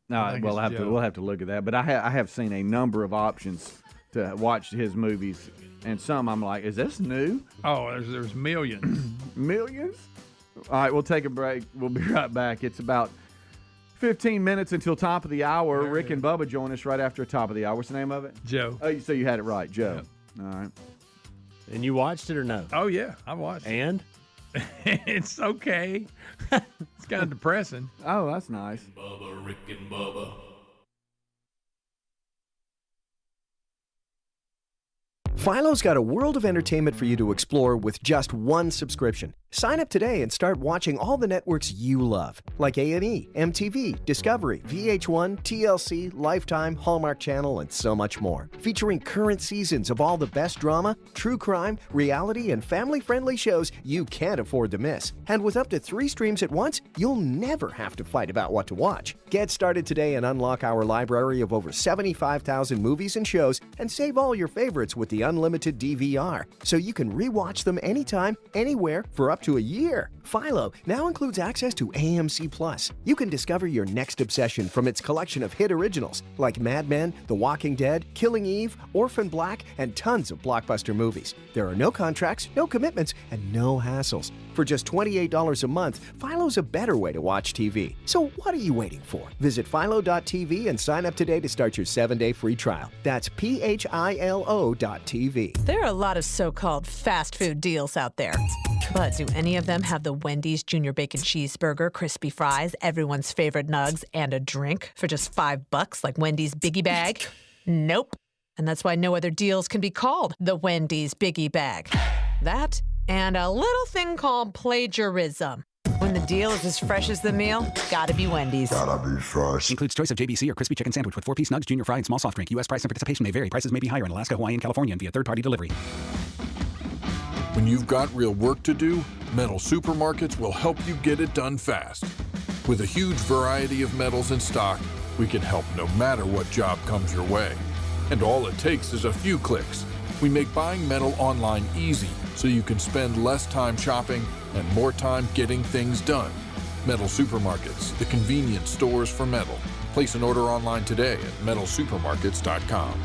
No, I think we'll it's have Joe. to look at that. But I have seen a number of options to watch his movies, and some I'm like, is this new? Oh, there's millions. Millions? All right, we'll take a break. We'll be right back. It's about 15 minutes until top of the hour. Rick and Bubba join us right after top of the hour. What's the name of it? Joe. Oh, so you had it right, Joe. Yep. All right. And you watched it or no? Oh yeah, I watched. And It's okay. It's kind of depressing. Oh, that's nice. Bubba, Rick and Bubba. Philo's got a world of entertainment for you to explore with just one subscription. Sign up today and start watching all the networks you love, like A&E, MTV, Discovery, VH1, TLC, Lifetime, Hallmark Channel, and so much more. Featuring current seasons of all the best drama, true crime, reality, and family-friendly shows you can't afford to miss. And with up to 3 streams at once, you'll never have to fight about what to watch. Get started today and unlock our library of over 75,000 movies and shows, and save all your favorites with the unlimited DVR, so you can rewatch them anytime, anywhere, for up to a year. Philo now includes access to AMC Plus. You can discover your next obsession from its collection of hit originals like Mad Men, The Walking Dead, Killing Eve, Orphan Black, and tons of blockbuster movies. There are no contracts, no commitments, and no hassles. For just $28 a month, Philo's a better way to watch TV. So what are you waiting for? Visit philo.tv and sign up today to start your 7-day free trial. That's philo.tv. There are a lot of so-called fast food deals out there. But do any of them have the Wendy's Junior Bacon Cheeseburger, crispy fries, everyone's favorite nugs, and a drink for just $5 like Wendy's Biggie Bag? Nope. And that's why no other deals can be called the Wendy's Biggie Bag. That and a little thing called plagiarism. When the deal is as fresh as the meal, gotta be Wendy's. Gotta be fresh. Includes choice of JBC or crispy chicken sandwich with 4-piece nugs, junior fry, and small soft drink. U.S. price and participation may vary. Prices may be higher in Alaska, Hawaii, and California and via third-party delivery. When you've got real work to do, Metal Supermarkets will help you get it done fast. With a huge variety of metals in stock, we can help no matter what job comes your way. And all it takes is a few clicks. We make buying metal online easy, so you can spend less time shopping and more time getting things done. Metal Supermarkets, the convenience stores for metal. Place an order online today at metalsupermarkets.com.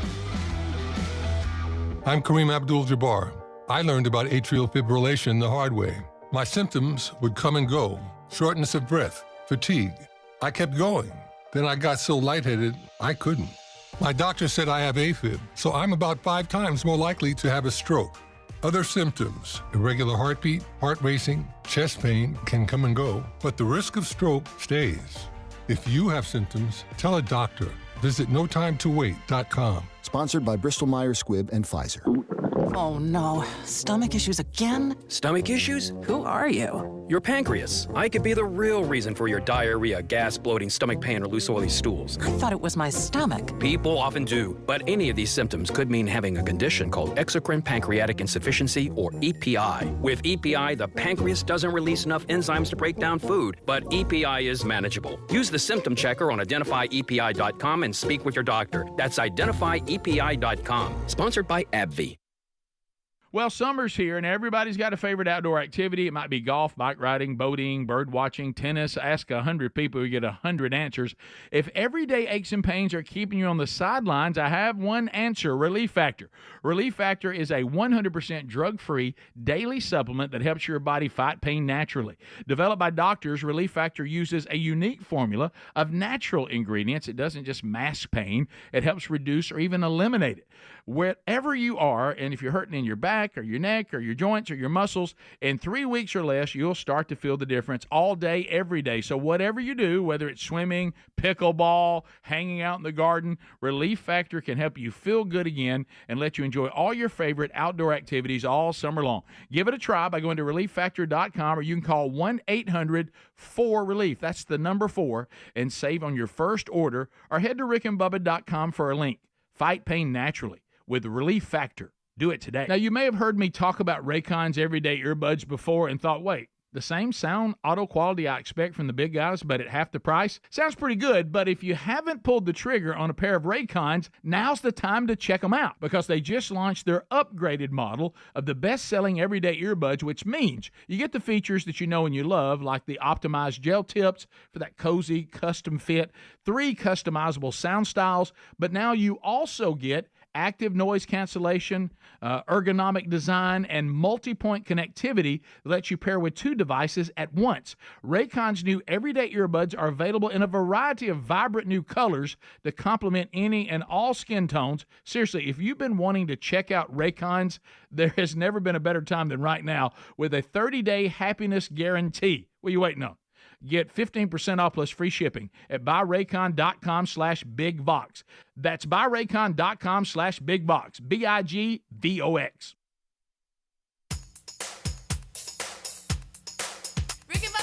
I'm Kareem Abdul-Jabbar. I learned about atrial fibrillation the hard way. My symptoms would come and go: shortness of breath, fatigue. I kept going. Then I got so lightheaded, I couldn't. My doctor said I have AFib, so I'm about 5 times more likely to have a stroke. Other symptoms, irregular heartbeat, heart racing, chest pain can come and go, but the risk of stroke stays. If you have symptoms, tell a doctor. Visit notimetowait.com. Sponsored by Bristol-Myers Squibb and Pfizer. Oh no, stomach issues again? Stomach issues? Who are you? Your pancreas. I could be the real reason for your diarrhea, gas, bloating, stomach pain, or loose oily stools. I thought it was my stomach. People often do, but any of these symptoms could mean having a condition called exocrine pancreatic insufficiency, or EPI. With EPI, the pancreas doesn't release enough enzymes to break down food, but EPI is manageable. Use the symptom checker on identifyepi.com and speak with your doctor. That's identifyepi.com. Sponsored by AbbVie. Well, summer's here, and everybody's got a favorite outdoor activity. It might be golf, bike riding, boating, bird watching, tennis. Ask 100 people, you get 100 answers. If everyday aches and pains are keeping you on the sidelines, I have one answer: Relief Factor. Relief Factor is a 100% drug-free daily supplement that helps your body fight pain naturally. Developed by doctors, Relief Factor uses a unique formula of natural ingredients. It doesn't just mask pain. It helps reduce or even eliminate it. Wherever you are, and if you're hurting in your back or your neck or your joints or your muscles, in 3 weeks or less, you'll start to feel the difference all day, every day. So whatever you do, whether it's swimming, pickleball, hanging out in the garden, Relief Factor can help you feel good again and let you enjoy all your favorite outdoor activities all summer long. Give it a try by going to ReliefFactor.com, or you can call 1-800-4RELIEF. That's the number 4, and save on your first order, or head to rickandbubba.com for a link. Fight pain naturally with Relief Factor. Do it today. Now, you may have heard me talk about Raycon's everyday earbuds before and thought, wait, the same sound auto quality I expect from the big guys, but at half the price? Sounds pretty good, but if you haven't pulled the trigger on a pair of Raycons, now's the time to check them out, because they just launched their upgraded model of the best-selling everyday earbuds, which means you get the features that you know and you love, like the optimized gel tips for that cozy custom fit, 3 customizable sound styles, but now you also get active noise cancellation, ergonomic design, and multi-point connectivity that lets you pair with 2 devices at once. Raycon's new everyday earbuds are available in a variety of vibrant new colors to complement any and all skin tones. Seriously, if you've been wanting to check out Raycon's, there has never been a better time than right now with a 30-day happiness guarantee. What are you waiting on? Get 15% off plus free shipping at buyraycon.com/bigvox. That's buyraycon.com/bigvox. BIGVOX. Rick and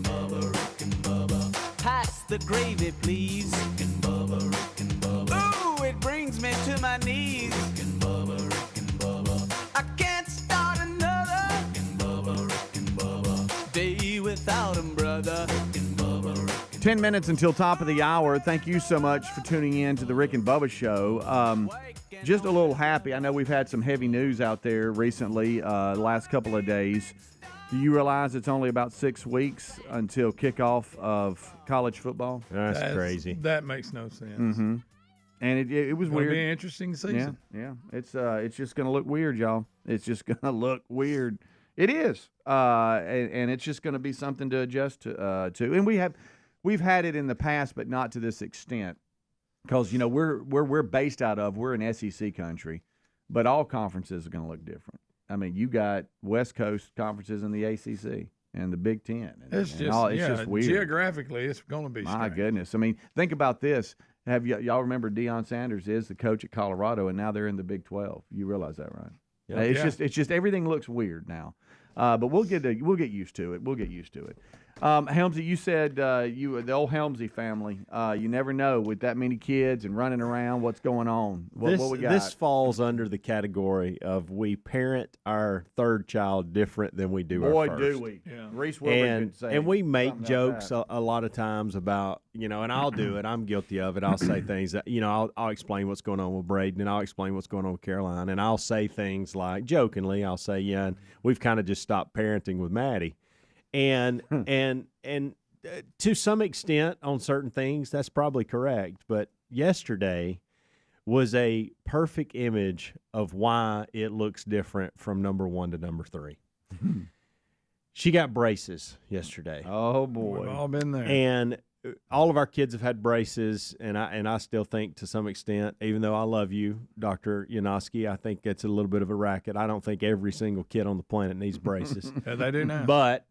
Bubba's in Ohio. Pass the gravy, please. Rick and Bubba, Rick and Bubba. Ooh, it brings me to my knees. Rick and Bubba, Rick and Bubba. I can't start another. Rick and Bubba, Rick and Bubba. Day without 'em, brother. Rick and Bubba, Rick and 10 minutes until top of the hour. Thank you so much for tuning in to the Rick and Bubba Show. Just a little happy. I know we've had some heavy news out there recently, the last couple of days. Do you realize it's only about 6 weeks until kickoff of college football? That's crazy. That makes no sense. Mm-hmm. And it was It'll weird. be an interesting season. Yeah. It's just going to look weird, y'all. It's just going to look weird. It is, and it's just going to be something to adjust to. And we've had it in the past, but not to this extent, because we're based out of. We're an SEC country, but all conferences are going to look different. I mean, you got West Coast conferences in the ACC and the Big Ten. It's just weird. Geographically, it's going to be My strange. goodness. I mean, think about this. Y'all remember Deion Sanders is the coach at Colorado, and now they're in the Big 12. You realize that, right? Yep. It's just everything looks weird now. But we'll get used to it. We'll get used to it. Helmsy, you said the old Helmsy family. You never know with that many kids and running around what's going on. What we got? This falls under the category of we parent our third child different than we do Boy, our first. do we. Yeah. Reese Wilbur could say and we make something jokes about a lot of times about, and I'll do it. I'm guilty of it. I'll say things that, I'll explain what's going on with Braden, and I'll explain what's going on with Caroline, and I'll say things like, jokingly, I'll say, and we've kind of just stopped parenting with Maddie. And to some extent on certain things, that's probably correct. But yesterday was a perfect image of why it looks different from number 1 to number 3. She got braces yesterday. Oh, boy. We've all been there. And all of our kids have had braces, and I still think to some extent, even though I love you, Dr. Yanoski, I think it's a little bit of a racket. I don't think every single kid on the planet needs braces. Yeah, they do now. But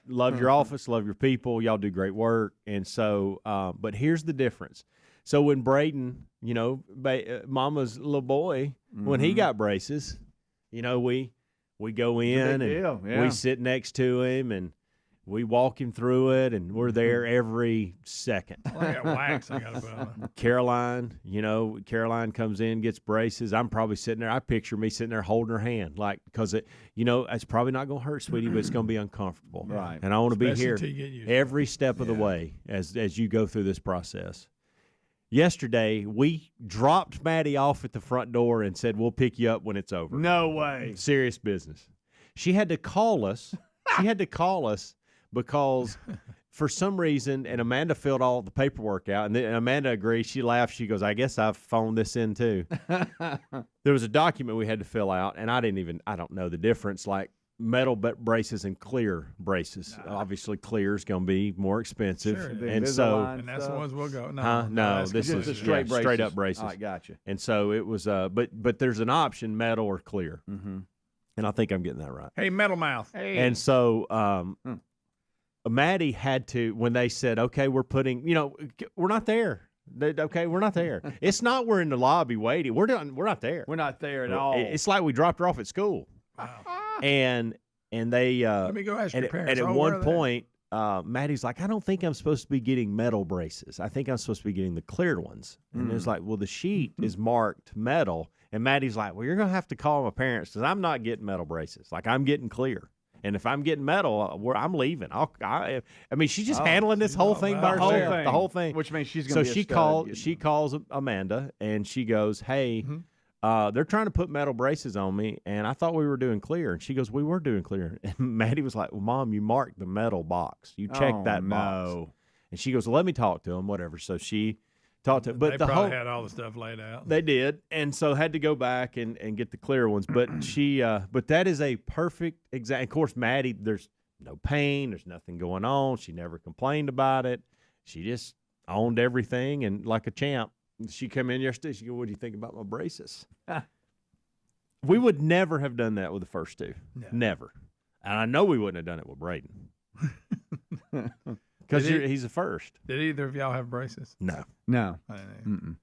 love your office, love your people. Y'all do great work. And so, but here's the difference. So when Braden, Mama's little boy, when he got braces, we go in and we sit next to him and we walk him through it, and we're there every second. I got wax I got to put on. Caroline comes in, gets braces. I'm probably sitting there. I picture me sitting there holding her hand, because it's probably not going to hurt, sweetie, but it's going to be uncomfortable. Right. And I want to be Especially here till you get used to every step of the way as you go through this process. Yesterday, we dropped Maddie off at the front door and said, we'll pick you up when it's over. No way. Serious business. She had to call us. Because for some reason, and Amanda filled all the paperwork out, and then Amanda agreed. She laughed. She goes, I guess I've phoned this in too. There was a document we had to fill out, and I don't know the difference, like metal braces and clear braces. Obviously, clear is going to be more expensive. Sure, and so, and that's the ones we'll go. No, this is straight up braces. All right, gotcha. And so it was, but there's an option, metal or clear. Mm-hmm. And I think I'm getting that right. Hey, metal mouth. Hey. And so Maddie had to, when they said, okay, we're putting, we're not there. Okay, we're not there. It's not we're in the lobby waiting. We're not there. We're not there at all. It's like we dropped her off at school. Wow. And they let me go ask your parents. And at one point, Maddie's like, I don't think I'm supposed to be getting metal braces. I think I'm supposed to be getting the cleared ones. And it's like, well, the sheet is marked metal. And Maddie's like, well, you're going to have to call my parents because I'm not getting metal braces. Like, I'm getting clear. And if I'm getting metal, I'm leaving. I mean, she's just handling this whole thing by herself. The whole thing. Which means she's going to be she calls Amanda, and she goes, hey, they're trying to put metal braces on me, and I thought we were doing clear. And she goes, we were doing clear. And Maddie was like, well, Mom, you marked the metal box. You checked that box. And she goes, well, let me talk to him, whatever. So she talked to him. But they probably had all the stuff laid out. They did. And so had to go back and get the clear ones. But but that is a perfect example. Of course, Maddie, there's no pain. There's nothing going on. She never complained about it. She just owned everything and like a champ. She came in yesterday. She goes, what do you think about my braces? We would never have done that with the first two. No. Never. And I know we wouldn't have done it with Braden. Because he's the first. Did either of y'all have braces? No. I didn't. Mm-mm.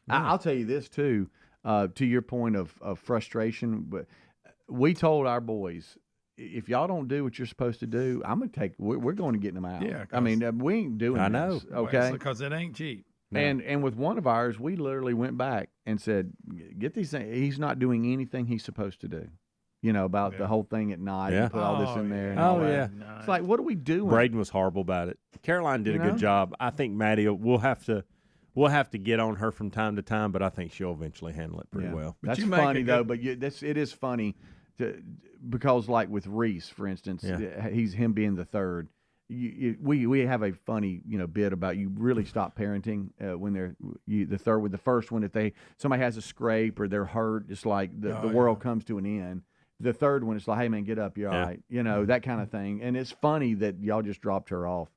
I'll tell you this too, to your point of frustration. But we told our boys, if y'all don't do what you're supposed to do, I'm gonna we're going to get them out. Yeah, I mean, we ain't doing. I know. This, okay, Because it ain't cheap. No. And with one of ours, we literally went back and said, get these things. He's not doing anything he's supposed to do. You know, about the whole thing at night and put all this in there. And all that. It's like, what are we doing? Braden was horrible about it. Caroline did a good job. I think Maddie, we'll have to get on her from time to time, but I think she'll eventually handle it pretty well. That's funny though. But it is funny because like with Reese, for instance, he's him being the third. We have a funny bit about you really stop parenting when they're the third with the first one. If somebody has a scrape or they're hurt, it's like the world comes to an end. The third one, it's like, hey man, get up, you're all right, that kind of thing. And it's funny that y'all just dropped her off,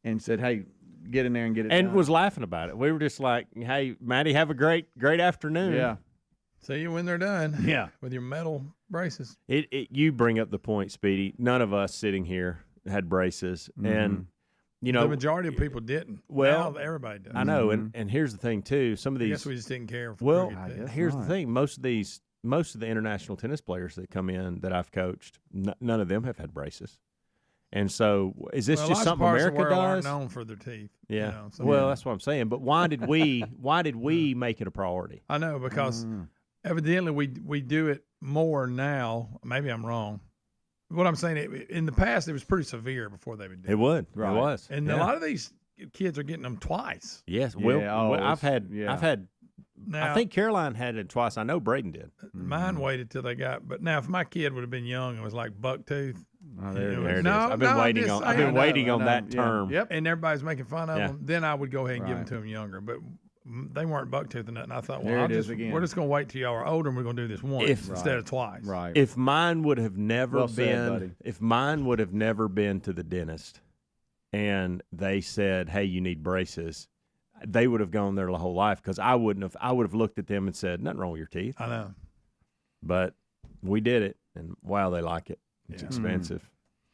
and said, hey, get in there and get it and done. Was laughing about it. We were just like, hey, Maddie, have a great afternoon. Yeah. See you when they're done. Yeah. With your metal braces. You bring up the point, Speedy. None of us sitting here had braces, and the majority of people didn't. Well, now everybody does. I know, and here's the thing too. Some of these, I guess we just didn't care. Here's the thing. Most of the international tennis players that come in that I've coached, none of them have had braces. And so, is this just something America does? Aren't known for their teeth. Yeah. That's what I'm saying. But why did we make it a priority? I know, because evidently we do it more now. Maybe I'm wrong. What I'm saying, in the past, it was pretty severe before they would do it. It would. Right. It was. And a lot of these kids are getting them twice. Yes. I've had. Now, I think Caroline had it twice. I know Braden did. Mine waited till they got. But now, if my kid would have been young and was like buck tooth, there it is. I've been waiting on that term. Yep. And everybody's making fun of them. Then I would go ahead and give them to them younger. But they weren't buck tooth or nothing. I thought, well, we're just going to wait till y'all are older and we're going to do this once instead of twice. Right. If mine would have never been to the dentist, and they said, "Hey, you need braces," they would have gone there the whole life, because I would have looked at them and said, nothing wrong with your teeth. I know. But we did it, and wow, they like it. It's expensive.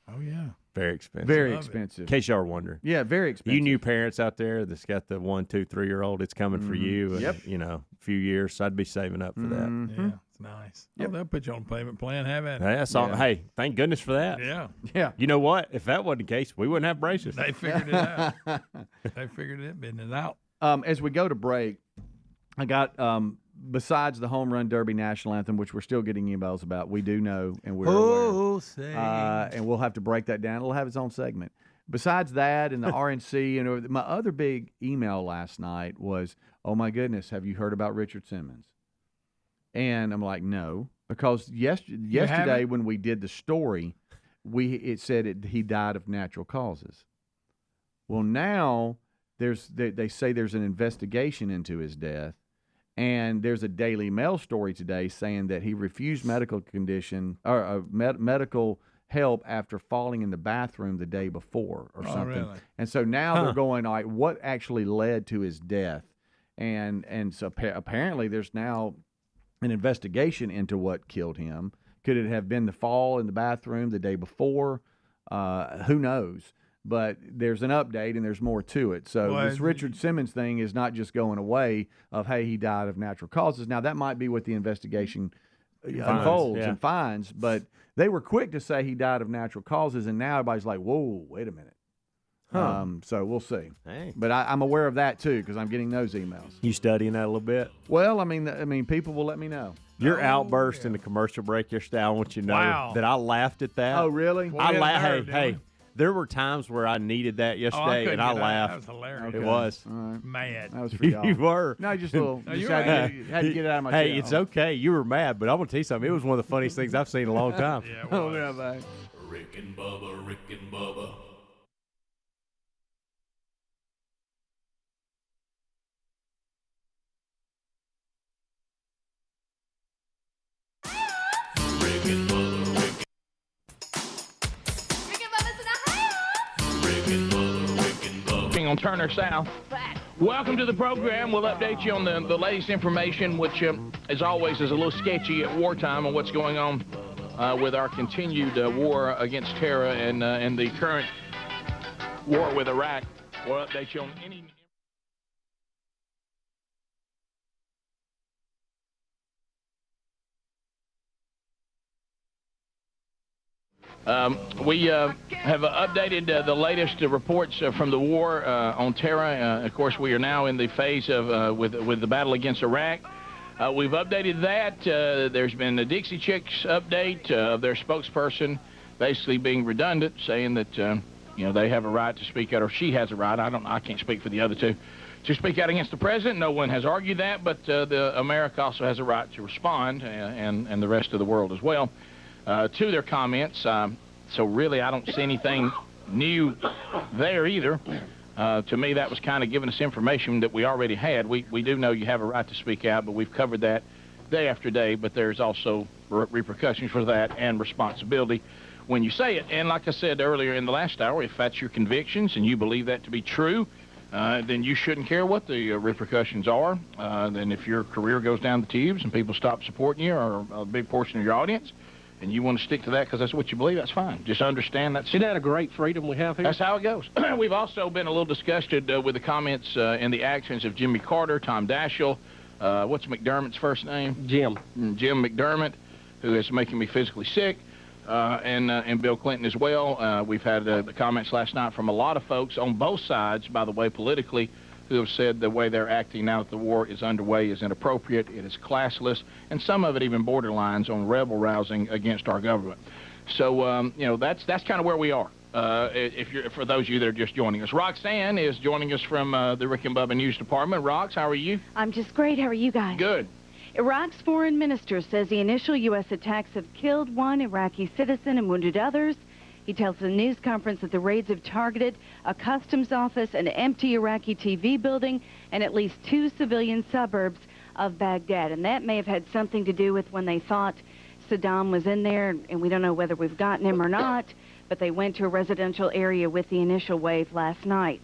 Oh, yeah. Very expensive. Very expensive. In case y'all were wondering. Yeah, very expensive. You new parents out there that's got the 1, 2, 3-year-old, it's coming for you in a few years, so I'd be saving up for that. Yeah, it's nice. Yep. Oh, they'll put you on a payment plan, have at it. That's all. Hey, thank goodness for that. Yeah. Yeah. You know what? If that wasn't the case, we wouldn't have braces. They figured it out. They figured it business out. As we go to break, I got besides the Home Run Derby National Anthem, which we're still getting emails about, we do know and we're aware. And we'll have to break that down. It'll have its own segment. Besides that and the RNC, and my other big email last night was, oh my goodness, have you heard about Richard Simmons? And I'm like, no, because yesterday when we did the story, it said he died of natural causes. Well, now they say there's an investigation into his death, and there's a Daily Mail story today saying that he refused medical help after falling in the bathroom the day before or something. Really? And so now they're going, all right, what actually led to his death? And so apparently there's now an investigation into what killed him. Could it have been the fall in the bathroom the day before? Who knows? But there's an update and there's more to it. So this Richard Simmons thing is not just going away of, hey, he died of natural causes. Now, that might be what the investigation unfolds and finds, but they were quick to say he died of natural causes, and now everybody's like, whoa, wait a minute. So we'll see. Hey. But I'm aware of that, too, because I'm getting those emails. You studying that a little bit? Well, I mean, people will let me know. Your outburst in the commercial break yesterday, I want you to know that I laughed at that. Oh, really? Hey. There were times where I needed that yesterday, and I laughed. That was hilarious. It was. Right. Mad. That was for y'all. You were. No, just a little. Just had to get it out of my chest. Hey, it's okay. You were mad, but I'm going to tell you something. It was one of the funniest things I've seen in a long time. Yeah, it was. Man. Rick and Bubba, Rick and Bubba. On Turner South. Welcome to the program. We'll update you on the latest information, which, as always, is a little sketchy at wartime on what's going on with our continued war against terror and the current war with Iraq. We'll update you on any... We have updated the latest reports from the war on terror. Of course, we are now in the phase of with the battle against Iraq. We've updated that. There's been a Dixie Chicks update of their spokesperson basically being redundant, saying that you know, they have a right to speak out, or she has a right. I can't speak for the other two, to speak out against the president. No one has argued that, but America also has a right to respond, and the rest of the world as well, to their comments. So really, I don't see anything new there either. To me, that was kind of giving us information that we already had. We do know you have a right to speak out, but we've covered that day after day, but there's also repercussions for that and responsibility when you say it. And like I said earlier in the last hour, if that's your convictions and you believe that to be true, then you shouldn't care what the repercussions are. Then if your career goes down the tubes and people stop supporting you, or a big portion of your audience, and you want to stick to that because that's what you believe, that's fine. Just understand that's... Isn't that a great freedom we have here? That's how it goes. We've also been a little disgusted with the comments and the actions of Jimmy Carter, Tom Daschle, what's McDermott's first name? Jim. Jim McDermott, who is making me physically sick, and Bill Clinton as well. We've had the comments last night from a lot of folks on both sides, by the way, politically, who have said the way they're acting now that the war is underway is inappropriate, it is classless, and some of it even borderlines on rebel-rousing against our government. So, you know, that's kind of where we are. For those of you that are just joining us. Roxanne is joining us from the Rick and Bubba News Department. Rox, how are you? I'm just great. How are you guys? Good. Iraq's foreign minister says the initial U.S. attacks have killed one Iraqi citizen and wounded others. He tells the news conference that the raids have targeted a customs office, an empty Iraqi TV building, and at least 2 civilian suburbs of Baghdad. And that may have had something to do with when they thought Saddam was in there, and we don't know whether we've gotten him or not, but they went to a residential area with the initial wave last night.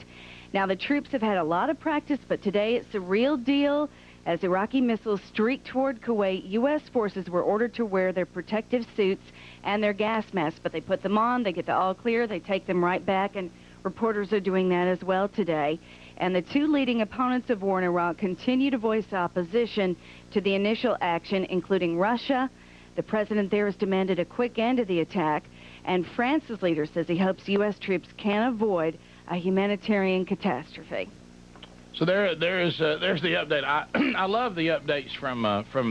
Now, the troops have had a lot of practice, but today it's the real deal. As Iraqi missiles streaked toward Kuwait, U.S. forces were ordered to wear their protective suits and their gas masks, but they put them on, they get the all clear, they take them right back, and reporters are doing that as well today. And the two leading opponents of war in Iraq continue to voice opposition to the initial action, including Russia. The president there has demanded a quick end to the attack, and France's leader says he hopes U.S. troops can avoid a humanitarian catastrophe. So there's the update. I love the updates from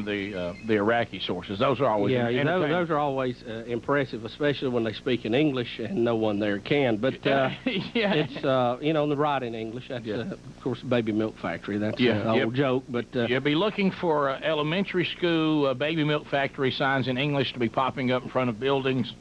the Iraqi sources. Those are always those are always impressive, especially when they speak in English and no one there can. But it's you know, the writing English. That's of course Baby Milk Factory. That's an old joke. But you'll be looking for elementary school Baby Milk Factory signs in English to be popping up in front of buildings.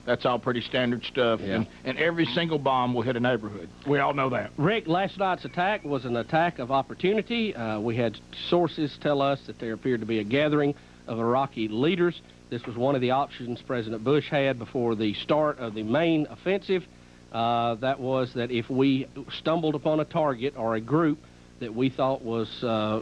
That's all pretty standard stuff, and every single bomb will hit a neighborhood. We all know that. Rick, last night's attack was an attack of opportunity. We had sources tell us that there appeared to be a gathering of Iraqi leaders. This was one of the options President Bush had before the start of the main offensive. That was that if we stumbled upon a target or a group that we thought was,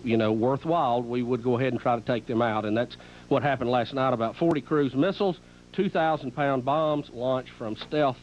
you know, worthwhile, we would go ahead and try to take them out. And that's what happened last night. About 40 cruise missiles, 2,000-pound bombs launched from stealth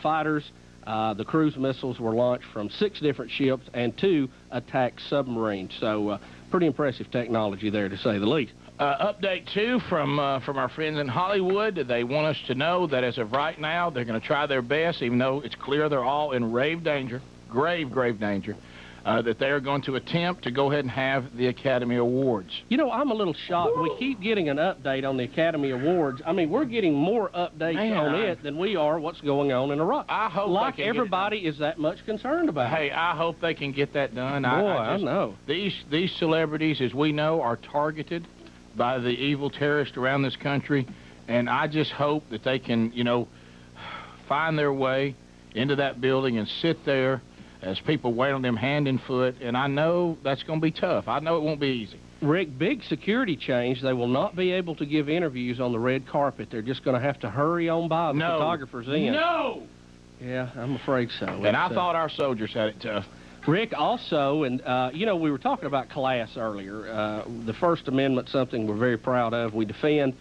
fighters. The cruise missiles were launched from 6 different ships and 2 attack submarines. So pretty impressive technology there, to say the least. Update, too, from our friends in Hollywood. They want us to know that as of right now, they're going to try their best, even though it's clear they're all in grave danger, grave danger, that they are going to attempt to go ahead and have the Academy Awards. You know, I'm a little shocked. We keep getting an update on the Academy Awards. I mean, we're getting more updates on it than we are what's going on in Iraq. I hope like everybody is that much concerned about it. Hey, I hope they can get that done. Boy, I know. These celebrities, as we know, are targeted by the evil terrorists around this country, and I just hope that they can, you know, find their way into that building and sit there as people wait on them hand and foot, and I know that's going to be tough. I know it won't be easy. Rick, big security change. They will not be able to give interviews on the red carpet. They're just going to have to hurry on by the photographers in. No! Yeah, I'm afraid so. And I thought our soldiers had it tough. Rick, also, and, you know, we were talking about class earlier. The First Amendment, something we're very proud of. We defend.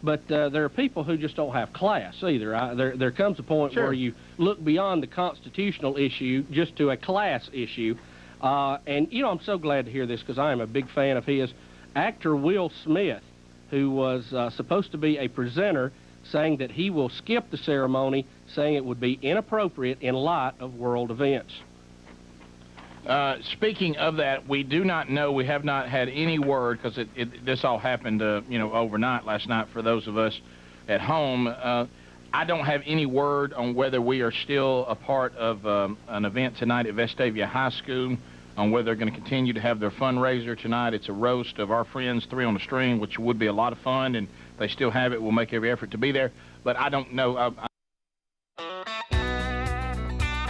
But there are people who just don't have class either. There comes a point where you look beyond the constitutional issue just to a class issue. And, you know, I'm so glad to hear this because I am a big fan of his. Actor Will Smith, who was supposed to be a presenter, saying that he will skip the ceremony, saying it would be inappropriate in light of world events. Speaking of that, we do not know, we have not had any word, because this all happened, you know, overnight last night for those of us at home. I don't have any word on whether we are still a part of an event tonight at Vestavia High School, on whether they're going to continue to have their fundraiser tonight. It's a roast of our friends, Three on the String, which would be a lot of fun, and they still have it. We'll make every effort to be there, but I don't know.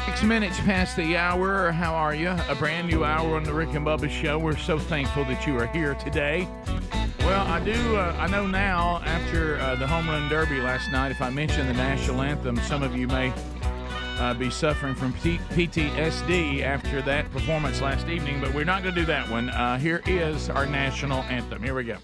6 minutes past the hour. How are you? A brand new hour on the Rick and Bubba Show. We're so thankful that you are here today. Well, I know now, after the Home Run Derby last night, if I mention the national anthem, some of you may be suffering from PTSD after that performance last evening, but we're not going to do that one. Here is our national anthem. Here we go.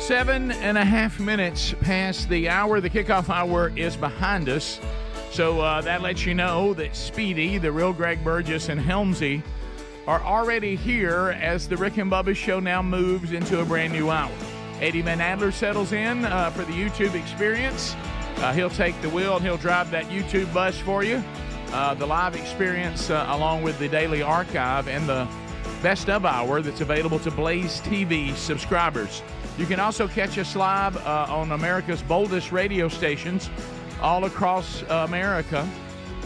Seven and a half minutes past the hour. The kickoff hour is behind us. So that lets you know that Speedy, the real Greg Burgess, and Helmsy are already here as the Rick and Bubba Show now moves into a brand new hour. Eddie Van Adler settles in for the YouTube experience. He'll take the wheel and he'll drive that YouTube bus for you. The live experience along with the daily archive and the best of hour that's available to Blaze TV subscribers. You can also catch us live on America's boldest radio stations all across America.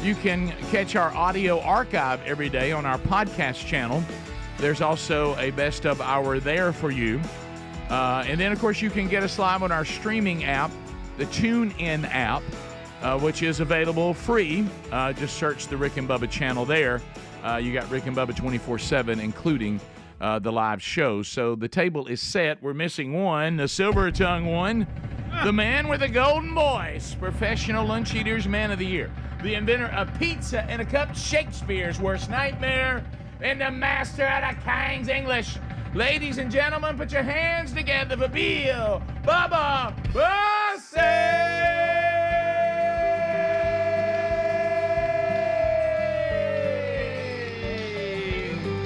You can catch our audio archive every day on our podcast channel. There's also a best of hour there for you. And then, of course, you can get us live on our streaming app, the TuneIn app, which is available free. Just search the Rick and Bubba channel there. You got Rick and Bubba 24/7, including the live shows. So the table is set. We're missing one, the silver-tongued one, the man with a golden voice, Professional Lunch Eaters Man of the Year, the inventor of pizza and a cup, Shakespeare's worst nightmare, and the master of the King's English. Ladies and gentlemen, put your hands together for Bill Bubba Bussey!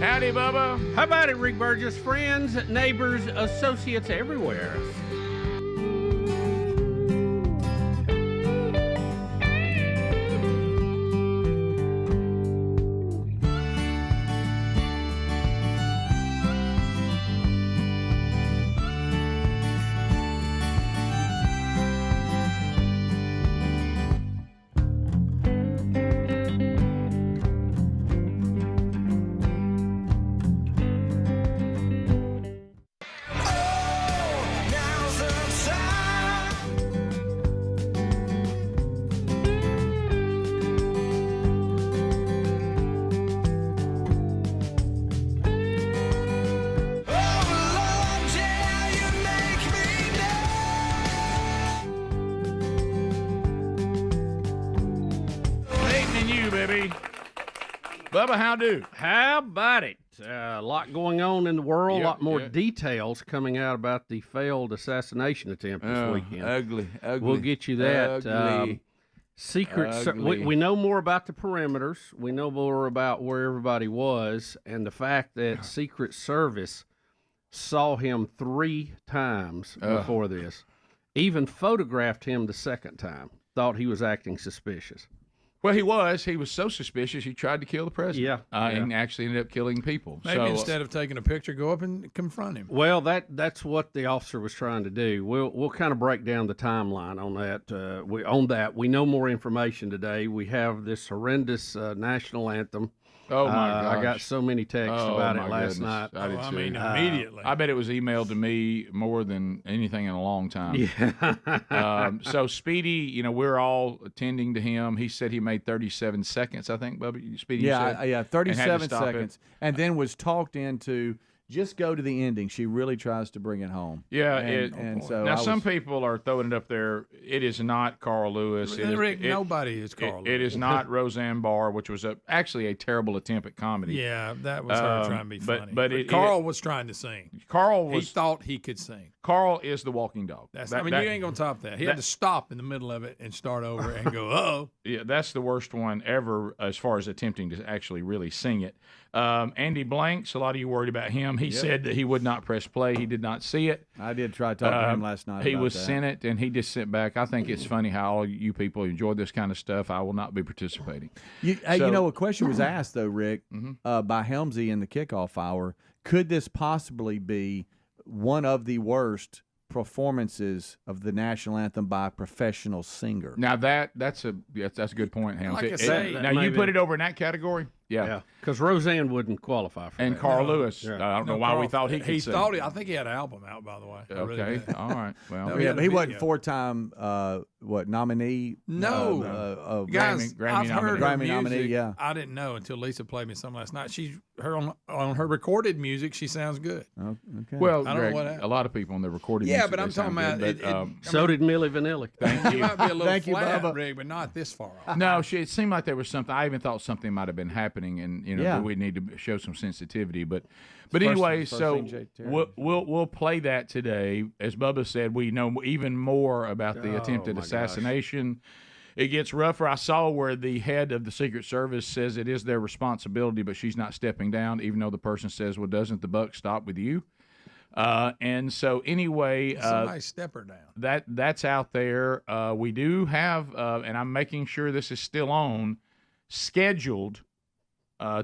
Howdy, Bubba. How about it, Rick Burgess? Friends, neighbors, associates everywhere. Bubba, how do? How about it? A lot going on in the world, a lot more details coming out about the failed assassination attempt this weekend. Ugly. We'll get you that. We know more about the perimeters. We know more about where everybody was, and the fact that Secret Service saw him 3 times before this, even photographed him the second time, thought he was acting suspicious. Well, he was. He was so suspicious he tried to kill the president. Yeah. And actually ended up killing people. Maybe instead of taking a picture, go up and confront him. Well, that's what the officer was trying to do. We'll kind of break down the timeline on that. We know more information today. We have this horrendous national anthem. Oh, my gosh. I got so many texts about it last night. I did too. Immediately. I bet it was emailed to me more than anything in a long time. Yeah. So Speedy, we're all attending to him. He said he made 37 seconds, I think, Bubba. Speedy, Yeah, 37 seconds. It. And then was talked into just go to the ending. She really tries to bring it home. Yeah. So now, some people are throwing it up there. It is not Carl Lewis. Nobody is Carl Lewis. It is not Roseanne Barr, which was actually a terrible attempt at comedy. Yeah, that was her trying to be funny. But Carl was trying to sing. He thought he could sing. Carl is the walking dog. You ain't going to top that. He had to stop in the middle of it and start over and go, uh-oh. Yeah, that's the worst one ever as far as attempting to actually really sing it. Andy Blanks, a lot of you worried about him. He said that he would not press play. He did not see it. I did try to talk to him last night. He was sent it, and he just sent back. I think it's funny how all you people enjoy this kind of stuff. I will not be participating. A question was asked, though, Rick, by Helmsy in the kickoff hour. Could this possibly be one of the worst performances of the national anthem by a professional singer? Now that's a good point, Helms. Like I say, now you put it over in that category. Yeah, because Roseanne wouldn't qualify for and that. Carl Lewis. I don't know why we thought he could sing. I think he had an album out, by the way. Okay, all right. Well, but he wasn't 4-time nominee. No, guys, I've heard her music. Nominee. Yeah, I didn't know until Lisa played me some last night. On her recorded music, she sounds good. Okay. Well, I don't know what happened. A lot of people on the recorded Yeah, music. but I'm talking about so did Milli Vanilli. Thank you. Might be a little Thank you, flat, Bubba. Rig, but not this far off. No, it seemed like there was something. I even thought something might have been happening, and we need to show some sensitivity. But anyway, so we'll play that today. As Bubba said, we know even more about the attempted assassination. It gets rougher. I saw where the head of the Secret Service says it is their responsibility, but she's not stepping down, even though the person says, well, doesn't the buck stop with you? And so anyway, somebody step her down. That's out there. We do have, and I'm making sure this is still on, scheduled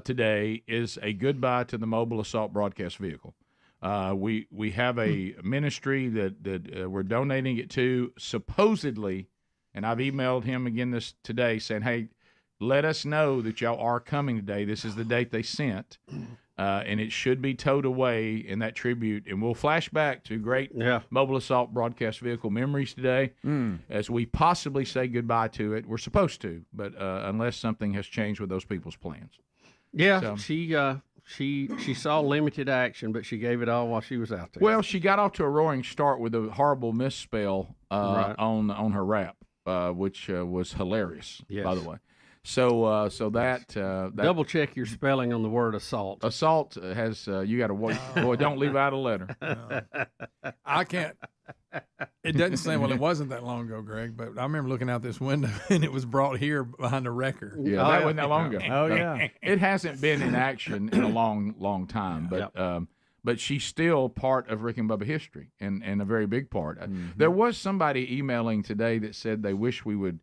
today is a goodbye to the mobile assault broadcast vehicle. We have a ministry that we're donating it to, supposedly, and I've emailed him again today saying, hey, let us know that y'all are coming today. This is the date they sent. And it should be towed away in that tribute. And we'll flash back to great mobile assault broadcast vehicle memories today as we possibly say goodbye to it. We're supposed to, but unless something has changed with those people's plans. Yeah, so. She saw limited action, but she gave it all while she was out there. Well, she got off to a roaring start with a horrible misspell on her rap, which was hilarious, by the way. So that double check your spelling on the word assault. Assault has you got to boy. Don't leave out a letter. I can't. It doesn't say. Well, it wasn't that long ago, Greg. But I remember looking out this window and it was brought here behind a wrecker. Yeah, that wasn't that long ago. Oh yeah, it hasn't been in action in a long time. But she's still part of Rick and Bubba history and a very big part. There was somebody emailing today that said they wish we would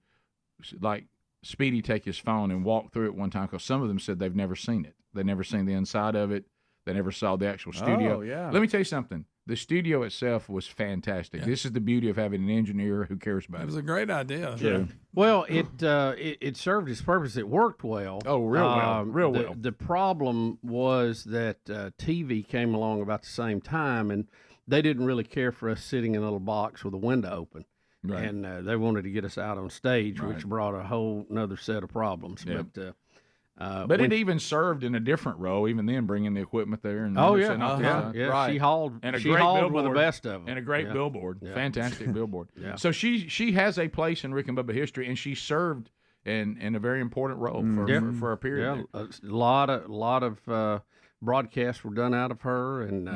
Speedy take his phone and walk through it one time, because some of them said they've never seen it. They've never seen the inside of it. They never saw the actual studio. Oh, yeah. Let me tell you something. The studio itself was fantastic. Yeah. This is the beauty of having an engineer who cares about it. It was a great idea. Yeah. Well, it served its purpose. It worked well. Oh, real well. The problem was that TV came along about the same time, and they didn't really care for us sitting in a little box with a window open. Right. And they wanted to get us out on stage, which brought a whole another set of problems. Yeah. But it even served in a different role, even then, bringing the equipment there. And yeah. Right. She hauled with the best of them. And a great billboard, fantastic billboard. Yeah. So she has a place in Rick and Bubba history, and she served in a very important role for a period. Yeah, a lot of broadcasts were done out of her, and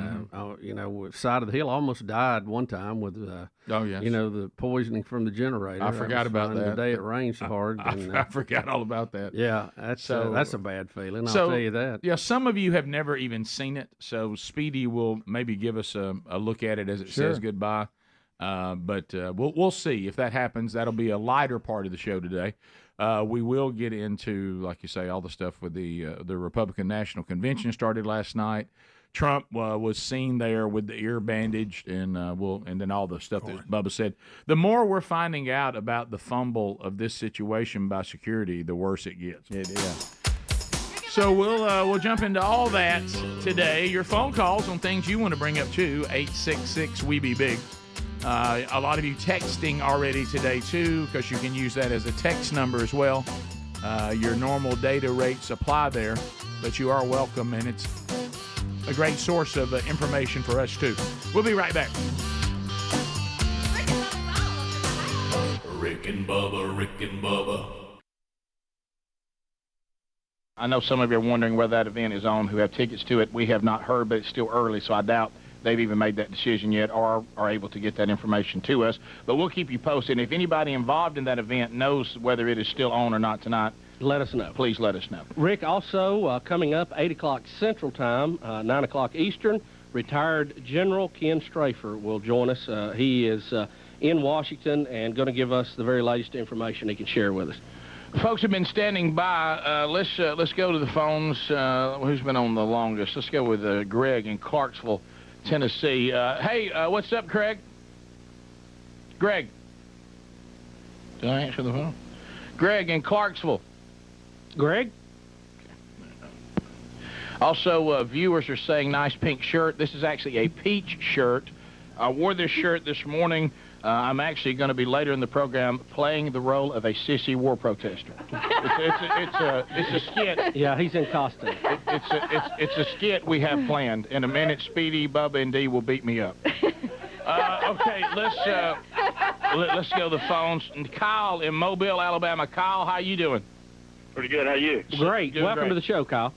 side of the hill, almost died one time with the poisoning from the generator. I forgot about that. The day it rained so hard. I forgot all about that. Yeah, that's a bad feeling. I'll tell you that. Yeah, some of you have never even seen it, so Speedy will maybe give us a look at it as it says goodbye. But we'll see if that happens. That'll be a lighter part of the show today. We will get into, like you say, all the stuff with the Republican National Convention started last night. Trump was seen there with the ear bandaged, and then all the stuff that Bubba said. The more we're finding out about the fumble of this situation by security, the worse it gets. So we'll jump into all that today. Your phone calls on things you want to bring up too. 866-WE-BE-BIG. A lot of you texting already today, too, because you can use that as a text number as well. Your normal data rates apply there, but you are welcome, and it's a great source of information for us, too. We'll be right back. Rick and Bubba, Rick and Bubba. I know some of you are wondering whether that event is on who have tickets to it. We have not heard, but it's still early, so I doubt they've even made that decision yet or are able to get that information to us. But we'll keep you posted. And if anybody involved in that event knows whether it is still on or not tonight, let us know. Please let us know. Rick, also coming up 8 o'clock Central Time, 9 o'clock Eastern, retired General Ken Strafer will join us. He is in Washington and going to give us the very latest information he can share with us. Folks have been standing by. Let's go to the phones. Who's been on the longest? Let's go with Greg in Clarksville, Tennessee. Hey, what's up, Craig? Greg. Did I answer the phone? Greg in Clarksville. Greg? Also, viewers are saying nice pink shirt. This is actually a peach shirt. I wore this shirt this morning. I'm actually going to be later in the program playing the role of a sissy war protester. It's a skit. Yeah, he's in costume. It's a skit we have planned. In a minute, Speedy, Bubba, and D will beat me up. Okay, let's go to the phones. And Kyle in Mobile, Alabama. Kyle, how you doing? Pretty good. How you? Great. Welcome to the show, Kyle.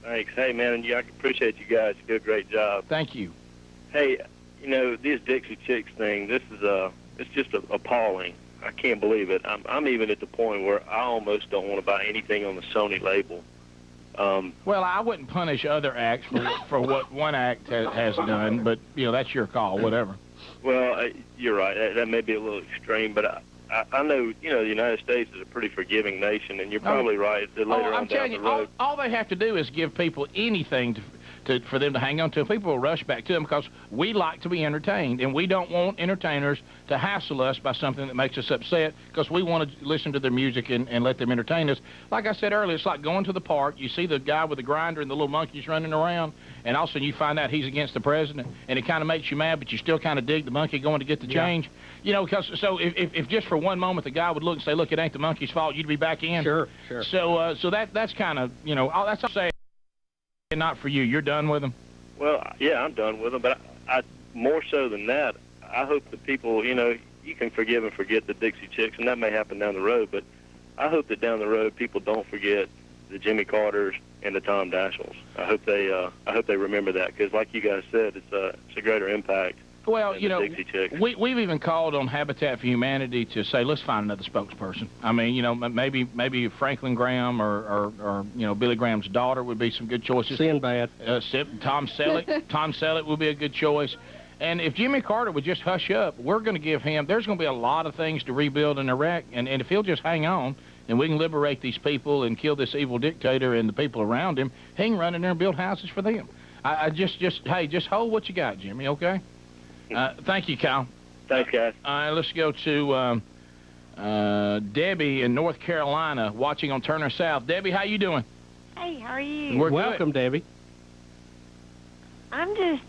Thanks. Hey, man, I appreciate you guys. You do a great job. Thank you. Hey, this Dixie Chicks thing, it's just appalling. I can't believe it. I'm even at the point where I almost don't want to buy anything on the Sony label. Well, I wouldn't punish other acts for what one act has done, but, that's your call, whatever. Well, you're right. That may be a little extreme, but I know, the United States is a pretty forgiving nation, and you're probably right that later on down the road. All they have to do is give people anything for them to hang on to. People will rush back to them because we like to be entertained, and we don't want entertainers to hassle us by something that makes us upset because we want to listen to their music and let them entertain us. Like I said earlier, it's like going to the park. You see the guy with the grinder and the little monkeys running around, and all of a sudden you find out he's against the president, and it kind of makes you mad, but you still kind of dig the monkey going to get the change. Because if just for one moment the guy would look and say, look, it ain't the monkey's fault, you'd be back in. Sure. So that's kind of, that's all I'm saying. Not for you. You're done with them? Well, yeah, I'm done with them, but I more so than that, I hope that people, you can forgive and forget the Dixie Chicks, and that may happen down the road, but I hope that down the road people don't forget the Jimmy Carters and the Tom Dashells. I hope they remember that, because like you guys said, it's a greater impact. Well, Dixie Chicks. We've even called on Habitat for Humanity to say, let's find another spokesperson. I mean, maybe Franklin Graham or Billy Graham's daughter would be some good choices. Sinbad. Tom Selleck. Tom Selleck would be a good choice. And if Jimmy Carter would just hush up, we're going to give him, there's going to be a lot of things to rebuild in Iraq, and if he'll just hang on, and we can liberate these people and kill this evil dictator and the people around him, he can run in there and build houses for them. Just hold what you got, Jimmy, okay? Thank you, Kyle. Thanks, guys. Let's go to Debbie in North Carolina, watching on Turner South. Debbie, how you doing? Hey, how are you? We're welcome, good. Debbie. I'm just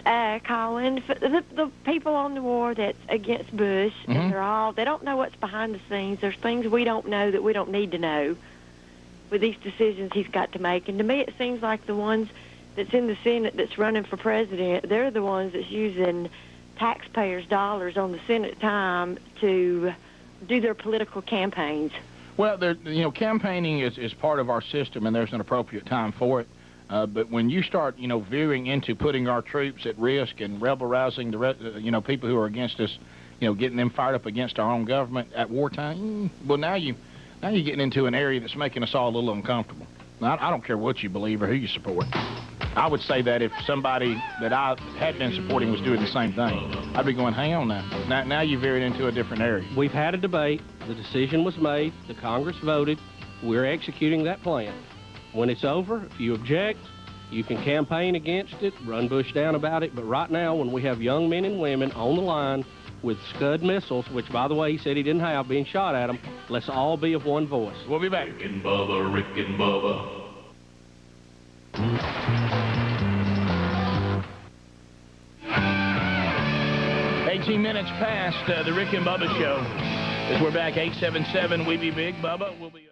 calling for the people on the war that's against Bush, and they don't know what's behind the scenes. There's things we don't know that we don't need to know with these decisions he's got to make. And to me, it seems like the ones that's in the Senate that's running for president, they're the ones that's using taxpayers' dollars on the Senate time to do their political campaigns. Well, campaigning is part of our system, and there's an appropriate time for it. But when you start, veering into putting our troops at risk and rebel-rousing the people who are against us, getting them fired up against our own government at wartime, well, now you're getting into an area that's making us all a little uncomfortable. I don't care what you believe or who you support. I would say that if somebody that I had been supporting was doing the same thing, I'd be going, hang on now. Now you veered into a different area. We've had a debate. The decision was made. The Congress voted. We're executing that plan. When it's over, if you object, you can campaign against it, run Bush down about it. But right now, when we have young men and women on the line with Scud missiles, which, by the way, he said he didn't have, being shot at them, let's all be of one voice. We'll be back. Rick and Bubba. 18 minutes past the Rick and Bubba show. As we're back, 877 We Be Big. Bubba will be...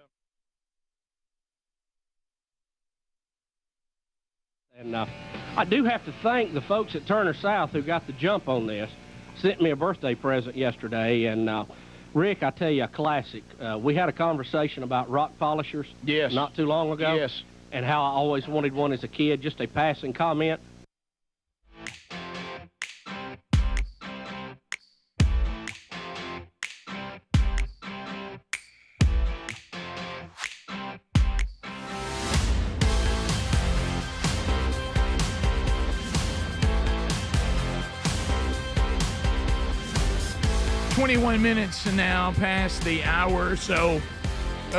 And I do have to thank the folks at Turner South who got the jump on this. Sent me a birthday present yesterday, and Rick, I tell you, a classic. We had a conversation about rock polishers not too long ago. Yes. And how I always wanted one as a kid, just a passing comment. .21 minutes now past the hour, so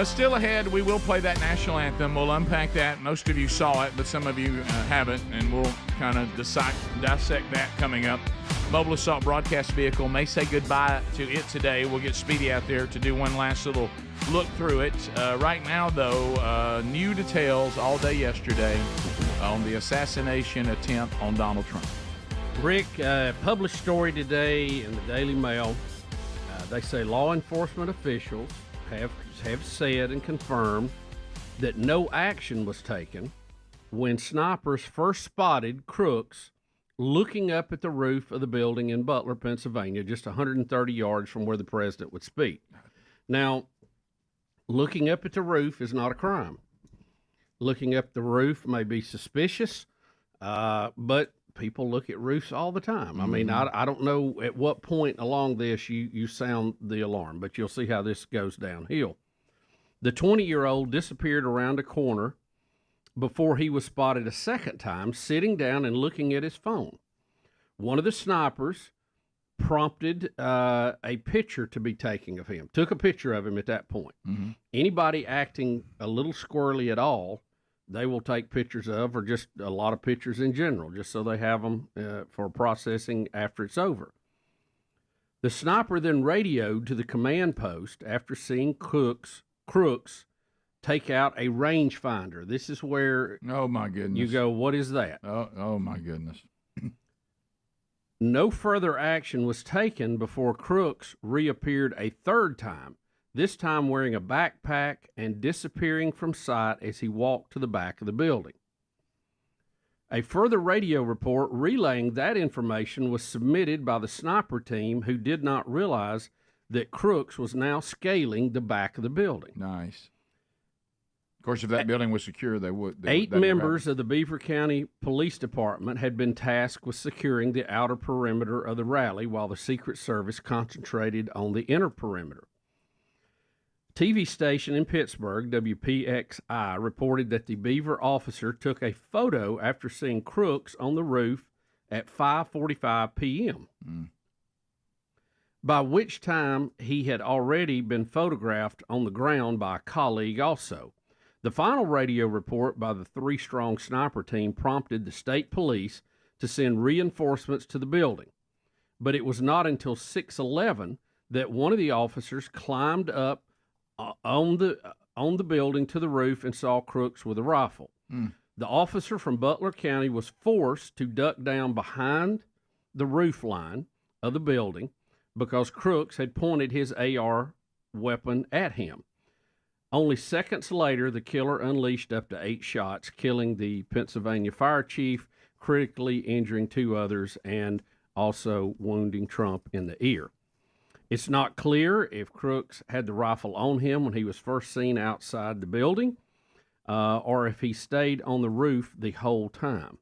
still ahead. We will play that national anthem. We'll unpack that. Most of you saw it, but some of you haven't, and we'll kind of dissect that coming up. Mobile Assault Broadcast Vehicle may say goodbye to it today. We'll get Speedy out there to do one last little look through it. Right now, though, new details all day yesterday on the assassination attempt on Donald Trump. Rick, published story today in the Daily Mail. They say law enforcement officials have said and confirmed that no action was taken when snipers first spotted crooks looking up at the roof of the building in Butler, Pennsylvania, just 130 yards from where the president would speak. Now, looking up at the roof is not a crime. Looking up the roof may be suspicious, but people look at roofs all the time. I mean, I don't know at what point along this you sound the alarm, but you'll see how this goes downhill. The 20-year-old disappeared around a corner before he was spotted a second time sitting down and looking at his phone. One of the snipers prompted a picture to be taken of him, took a picture of him at that point. Anybody acting a little squirrely at all, they will take pictures of, or just a lot of pictures in general, just so they have them for processing after it's over. The sniper then radioed to the command post after seeing crooks take out a rangefinder. This is where oh my goodness, you go, what is that? Oh my goodness. No further action was taken before crooks reappeared a third time, this time wearing a backpack and disappearing from sight as he walked to the back of the building. A further radio report relaying that information was submitted by the sniper team, who did not realize that Crooks was now scaling the back of the building. Nice. Of course, if that building was secure, they would. Eight members of the Beaver County Police Department had been tasked with securing the outer perimeter of the rally, while the Secret Service concentrated on the inner perimeter. TV station in Pittsburgh, WPXI, reported that the Beaver officer took a photo after seeing Crooks on the roof at 5:45 p.m., by which time he had already been photographed on the ground by a colleague also. The final radio report by the three-strong sniper team prompted the state police to send reinforcements to the building, but it was not until 6:11 that one of the officers climbed up on the building to the roof and saw Crooks with a rifle. The officer from Butler County was forced to duck down behind the roof line of the building because Crooks had pointed his AR weapon at him. Only seconds later, the killer unleashed up to 8 shots, killing the Pennsylvania fire chief, critically injuring 2 others, and also wounding Trump in the ear. It's not clear if Crooks had the rifle on him when he was first seen outside the building. or if he stayed on the roof the whole time.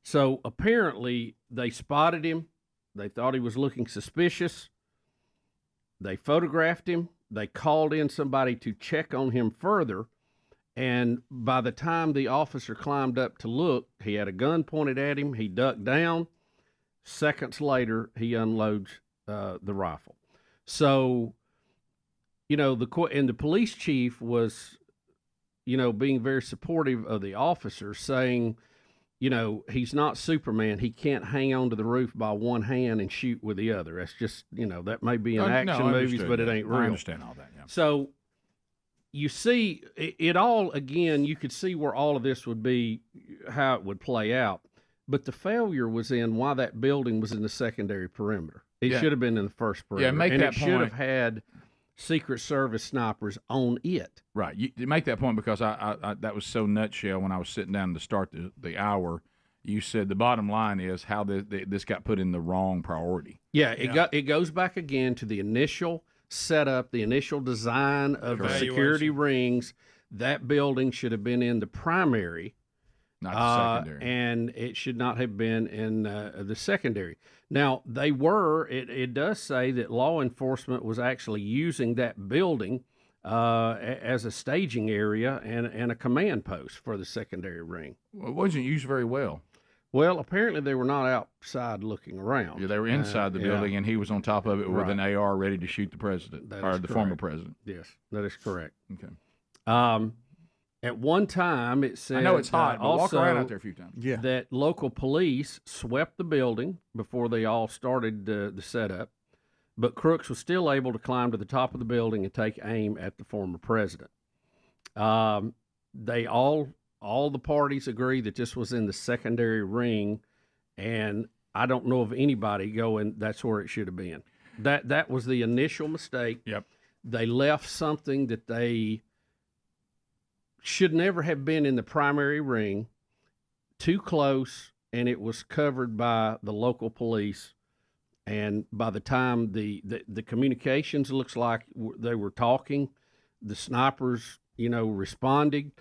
So apparently they spotted him. They thought he was looking suspicious. They photographed him. They called in somebody to check on him further. And by the time the officer climbed up to look, he had a gun pointed at him. He ducked down. Seconds later, he unloads the rifle. So, the police chief was, being very supportive of the officer, saying, he's not Superman. He can't hang on to the roof by one hand and shoot with the other. That's just, that may be in action movies, but it ain't real. I understand all that, yeah. So you see it all, again, you could see where all of this would be, how it would play out. But the failure was in why that building was in the secondary perimeter. It should have been in the first perimeter. Yeah, make and that it should have had Secret Service snipers on it. Right. You make that point because I that was so nutshell when I was sitting down to start the hour. You said the bottom line is how this got put in the wrong priority. Yeah, it goes back again to the initial setup, the initial design of the security rings. That building should have been in the primary, not the secondary. And it should not have been in the secondary. Now, they were, it does say that law enforcement was actually using that building as a staging area and a command post for the secondary ring. Well, it wasn't used very well. Well, apparently they were not outside looking around. Yeah, they were inside the building, and he was on top of it with an AR ready to shoot the president, or the former president. Yes, that is correct. Okay. At one time, it said, I know it's hot, but also walk around out there a few times. Yeah. That local police swept the building before they all started the setup, but Crooks was still able to climb to the top of the building and take aim at the former president. They all the parties agree that this was in the secondary ring, and I don't know of anybody going, that's where it should have been. That was the initial mistake. Yep. They left something that they should never have been in the primary ring, too close, and it was covered by the local police. And by the time the communications looks like they were talking, the snipers, responded.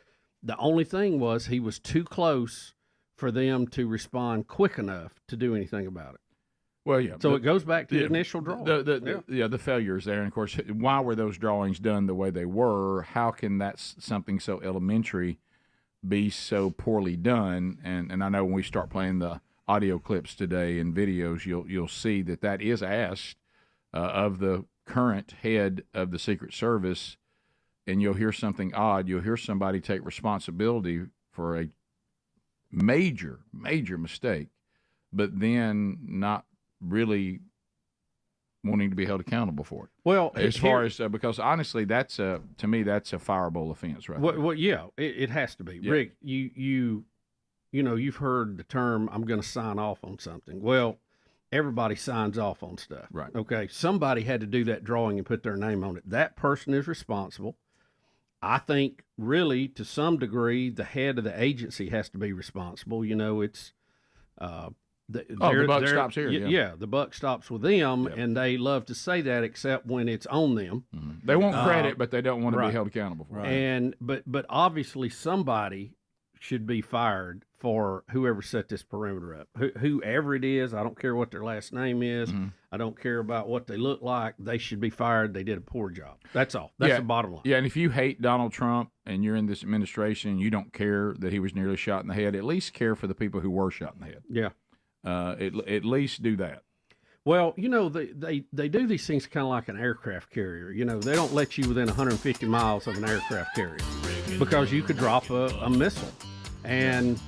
The only thing was he was too close for them to respond quick enough to do anything about it. Well, yeah. So it goes back to the initial drawing. The failures there. And, of course, why were those drawings done the way they were? How can that something so elementary be so poorly done? And I know when we start playing the audio clips today and videos, you'll see that is asked of the current head of the Secret Service, and you'll hear something odd. You'll hear somebody take responsibility for a major, major mistake, but then not really wanting to be held accountable for it. Well, as far as because honestly, that's to me that's a fireable offense, right? Well, yeah, it has to be. Yeah. Rick, you've heard the term "I'm going to sign off on something." Well, everybody signs off on stuff, right? Okay, somebody had to do that drawing and put their name on it. That person is responsible. I think, really, to some degree, the head of the agency has to be responsible. It's. The buck stops here. Yeah, the buck stops with them, and they love to say that, except when it's on them. Mm-hmm. They want credit, but they don't want to be held accountable for it. But obviously somebody should be fired for whoever set this perimeter up. Whoever it is, I don't care what their last name is. Mm-hmm. I don't care about what they look like. They should be fired. They did a poor job. That's all. That's the bottom line. Yeah, and if you hate Donald Trump and you're in this administration and you don't care that he was nearly shot in the head, at least care for the people who were shot in the head. Yeah. At least do that. Well, they do these things kind of like an aircraft carrier. They don't let you within 150 miles of an aircraft carrier because you could drop a missile. And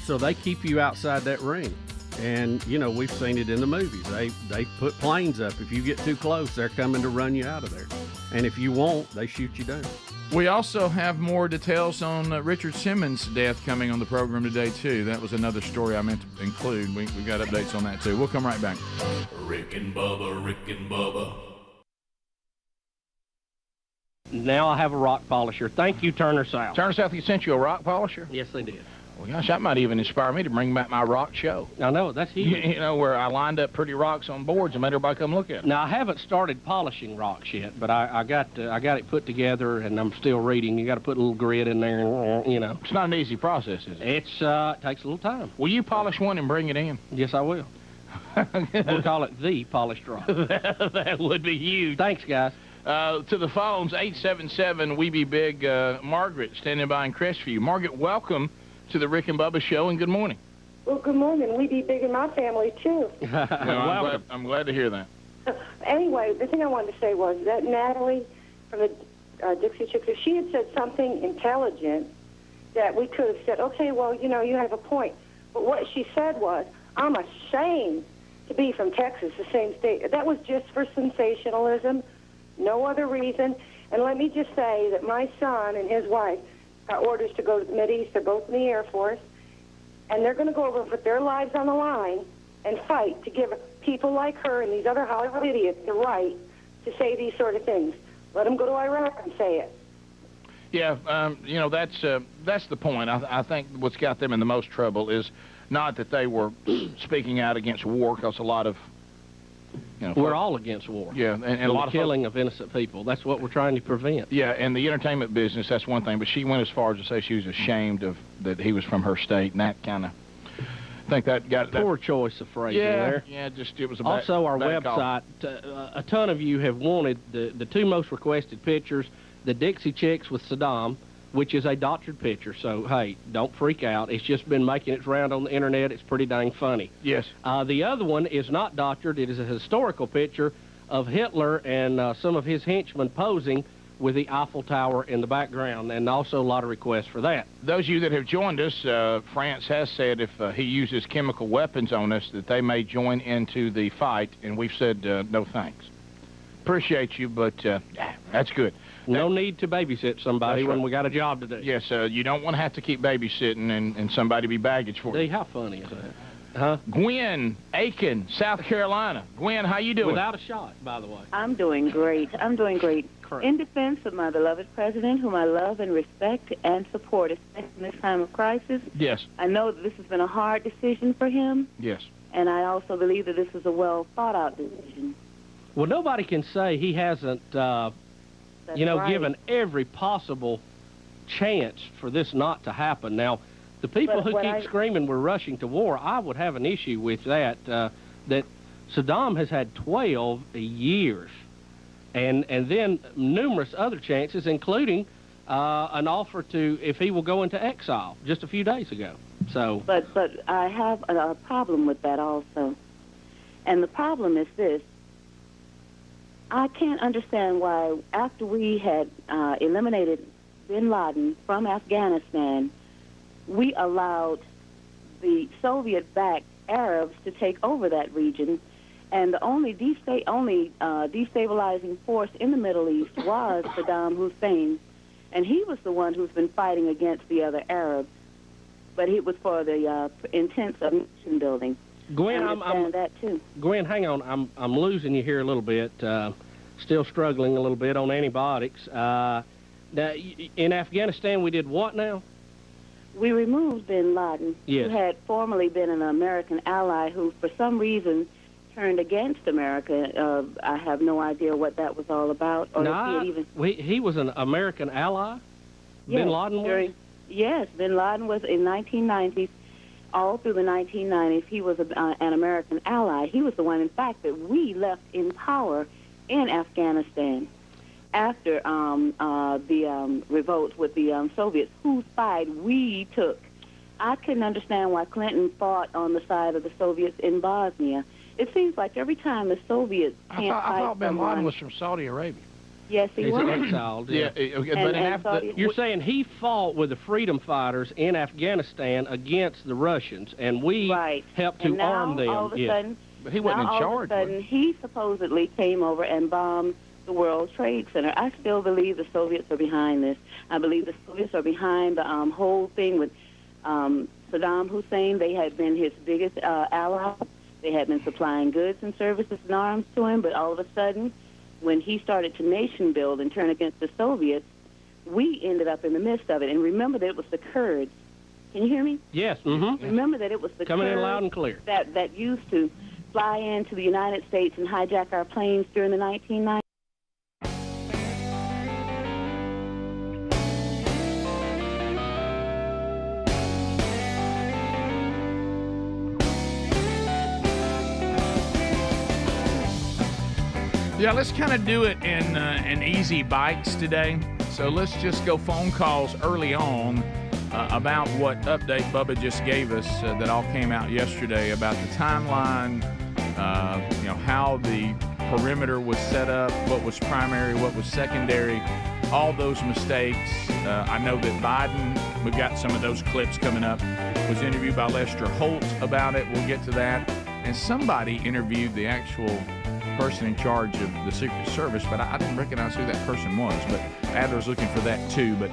so they keep you outside that ring. And, we've seen it in the movies. They put planes up. If you get too close, they're coming to run you out of there. And if you won't, they shoot you down. We also have more details on Richard Simmons' death coming on the program today, too. That was another story I meant to include. We got updates on that, too. We'll come right back. Rick and Bubba, Rick and Bubba. Now I have a rock polisher. Thank you, Turner South. Turner South, he sent you a rock polisher? Yes, they did. Well, gosh, that might even inspire me to bring back my rock show. I know, that's huge. You know, where I lined up pretty rocks on boards and made everybody come look at them. Now, I haven't started polishing rocks yet, but I got it put together, and I'm still reading. You got to put a little grit in there, you know. It's not an easy process, is it? It takes a little time. Will you polish one and bring it in? Yes, I will. We'll call it the polished rock. That would be huge. Thanks, guys. To the phones, 877 We Be Big. Margaret standing by in Crestview. Margaret, welcome to the Rick and Bubba Show, and good morning. Well, good morning. We be big in my family, too. Well, I'm glad to hear that. Anyway, the thing I wanted to say was that Natalie from the Dixie Chicks, if she had said something intelligent, that we could have said, okay, well, you know, you have a point. But what she said was, I'm ashamed to be from Texas, the same state. That was just for sensationalism, no other reason. And let me just say that my son and his wife got orders to go to the Mideast. They're both in the Air Force. And they're going to go over and put their lives on the line and fight to give people like her and these other Hollywood idiots the right to say these sort of things. Let them go to Iraq and say it. Yeah, you know, that's the point. I think what's got them in the most trouble is not that they were speaking out against war, because a lot of, you know, we're all against war. Yeah, and a lot of killing of innocent people. That's what we're trying to prevent. Yeah, and the entertainment business, that's one thing. But she went as far as to say she was ashamed of that he was from her state, and that kind of, I think that got poor choice of phrasing there. Yeah, just it was a also our bad website. A ton of you have wanted the two most requested pictures: the Dixie Chicks with Saddam, which is a doctored picture. So hey, don't freak out. It's just been making its round on the internet. It's pretty dang funny. Yes. The other one is not doctored. It is a historical picture of Hitler and some of his henchmen posing with the Eiffel Tower in the background, and also a lot of requests for that. Those of you that have joined us, France has said if he uses chemical weapons on us, that they may join into the fight, and we've said no thanks. Appreciate you, but that's good. No need to babysit somebody when we got a job to do. Yes, you don't want to have to keep babysitting and somebody be baggage for you. How funny is that? Huh? Gwen, Aiken, South Carolina. Gwen, how you doing? Without a shot, by the way. I'm doing great. I'm doing great. In defense of my beloved president, whom I love and respect and support, especially in this time of crisis. Yes. I know that this has been a hard decision for him. Yes. And I also believe that this is a well-thought-out decision. Well, nobody can say he hasn't, given every possible chance for this not to happen. Now, the people who keep screaming we're rushing to war, I would have an issue with that, that Saddam has had 12 years. And then numerous other chances, including an offer to, if he will go into exile, just a few days ago. So. But I have a problem with that also. And the problem is this. I can't understand why, after we had eliminated bin Laden from Afghanistan, we allowed the Soviet-backed Arabs to take over that region. And the only destabilizing force in the Middle East was Saddam Hussein. And he was the one who's been fighting against the other Arabs. But it was for the intents of nation building. Gwen, Gwen, hang on. I'm losing you here a little bit. Still struggling a little bit on antibiotics. Now, in Afghanistan, we did what now? We removed bin Laden, yes, who had formerly been an American ally who, for some reason, turned against America. I have no idea what that was all about. Or he was an American ally? Yes, bin Laden was? Yes, bin Laden was in 1990s. All through the 1990s, he was an American ally. He was the one, in fact, that we left in power in Afghanistan after the revolt with the Soviets, whose side we took. I couldn't understand why Clinton fought on the side of the Soviets in Bosnia. It seems like every time the Soviets I thought bin Laden was from Saudi Arabia. Yes, he was. He's exiled. Yeah, but you're saying he fought with the freedom fighters in Afghanistan against the Russians, and we helped to arm them. All of a sudden, but he wasn't in charge. All of a sudden, he supposedly came over and bombed the World Trade Center. I still believe the Soviets are behind this. I believe the Soviets are behind the whole thing with Saddam Hussein. They had been his biggest ally. They had been supplying goods and services and arms to him, but all of a sudden, when he started to nation build and turn against the Soviets, we ended up in the midst of it. And remember that it was the Kurds Can you hear me? Yes. Mm-hmm. Remember that it was the Coming in Kurds loud and clear. that used to fly into the United States and hijack our planes during the 1990s. Yeah, let's kind of do it in easy bites today. So let's just go phone calls early on about what update Bubba just gave us that all came out yesterday about the timeline, how the perimeter was set up, what was primary, what was secondary, all those mistakes. I know that Biden, we've got some of those clips coming up, was interviewed by Lester Holt about it. We'll get to that. And somebody interviewed the actual person in charge of the Secret Service, but I didn't recognize who that person was. But Adler's looking for that too. But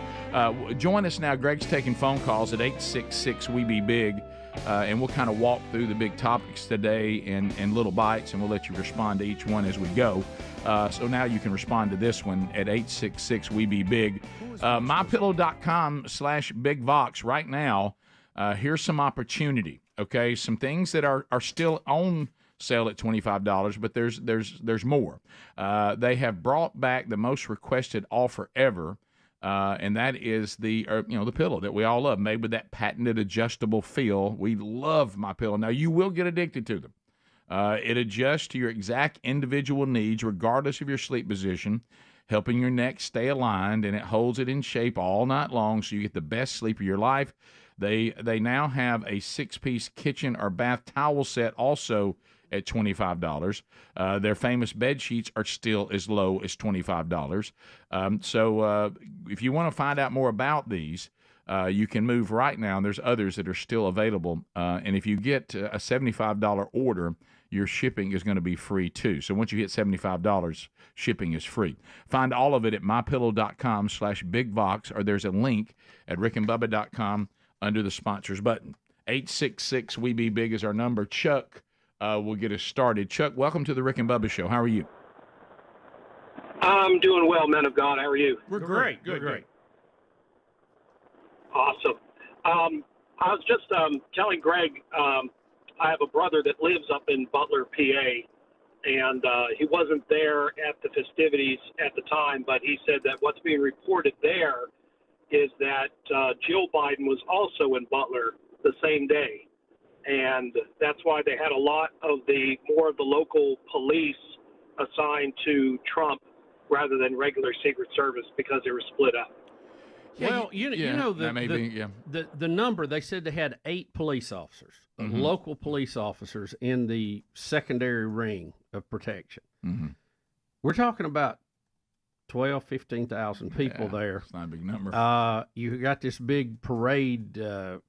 join us now. Greg's taking phone calls at 866-WE-BE-BIG, and we'll kind of walk through the big topics today in little bites, and we'll let you respond to each one as we go. So now you can respond to this one at 866-WE-BE-BIG. MyPillow.com/BigVox right now. Here's some opportunity. Okay, some things that are still on sale at $25, but there's more. They have brought back the most requested offer ever, and that is the pillow that we all love, made with that patented adjustable feel. We love My Pillow. Now you will get addicted to them. It adjusts to your exact individual needs, regardless of your sleep position, helping your neck stay aligned, and it holds it in shape all night long, so you get the best sleep of your life. They now have a 6-piece kitchen or bath towel set also at $25. Their famous bed sheets are still as low as $25. So if you want to find out more about these, you can move right now. And there's others that are still available. And if you get a $75 order, your shipping is going to be free too. So once you hit $75, shipping is free. Find all of it at mypillow.com/BigVox, or there's a link at rickandbubba.com under the sponsors button. 866-WE-BE-BIG is our number. Chuck will get us started. Chuck, welcome to the Rick and Bubba Show. How are you? I'm doing well, men of God. How are you? We're great. Good. Awesome. I was just telling Greg, I have a brother that lives up in Butler, PA, and he wasn't there at the festivities at the time, but he said that what's being reported there is that Jill Biden was also in Butler the same day. And that's why they had a lot of more of the local police assigned to Trump rather than regular Secret Service, because they were split up. Well, you know the number, they said they had 8 police officers, local police officers in the secondary ring of protection. Mm-hmm. We're talking about 12, 15,000 people there. It's not a big number. You got this big parade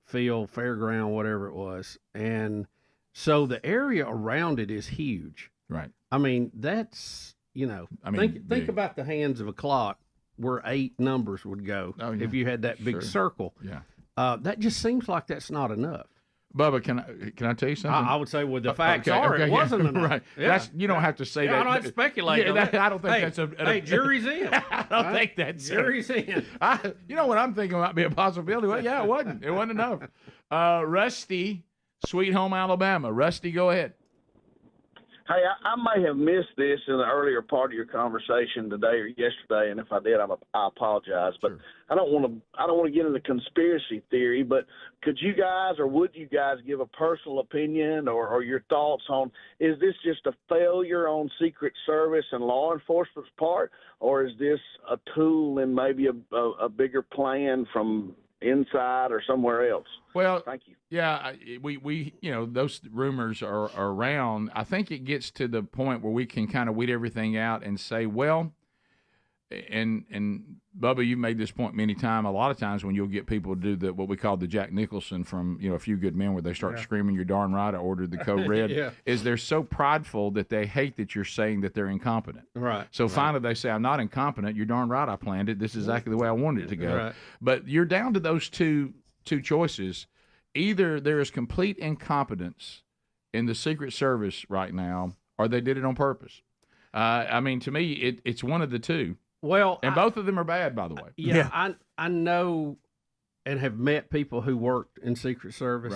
field, fairground, whatever it was. And so the area around it is huge. Right. I mean, that's, think about the hands of a clock where 8 numbers would go if you had that big circle. Yeah. That just seems like that's not enough. Bubba, can I tell you something? I would say, well, the facts it wasn't enough. Right. Yeah. You don't have to say that. I don't have to speculate on that. I don't think that's a... Hey, jury's in. I don't think that's... Jury's in. You know what I'm thinking might be a possibility? Well, yeah, it wasn't. It wasn't enough. Rusty, Sweet Home, Alabama. Rusty, go ahead. Hey, I may have missed this in the earlier part of your conversation today or yesterday, and if I did, I apologize. But sure. I don't want to get into conspiracy theory. But could you guys, or would you guys, give a personal opinion or your thoughts on, is this just a failure on Secret Service and law enforcement's part, or is this a tool in maybe a bigger plan from inside or somewhere else? Well, thank you. Yeah, we those rumors are around. I think it gets to the point where we can kind of weed everything out and say, well, and Bubba, you've made this point many times. A lot of times when you'll get people to do what we call the Jack Nicholson from A Few Good Men, where they start screaming, "You're darn right, I ordered the code red." Is they're so prideful that they hate that you're saying that they're incompetent. Right. So finally they say, "I'm not incompetent. You're darn right, I planned it. This is exactly the way I wanted it to go." Right. But you're down to those two choices. Either there is complete incompetence in the Secret Service right now, or they did it on purpose. To me, it's one of the two. Well, and both of them are bad, by the way. Yeah. I know and have met people who worked in Secret Service.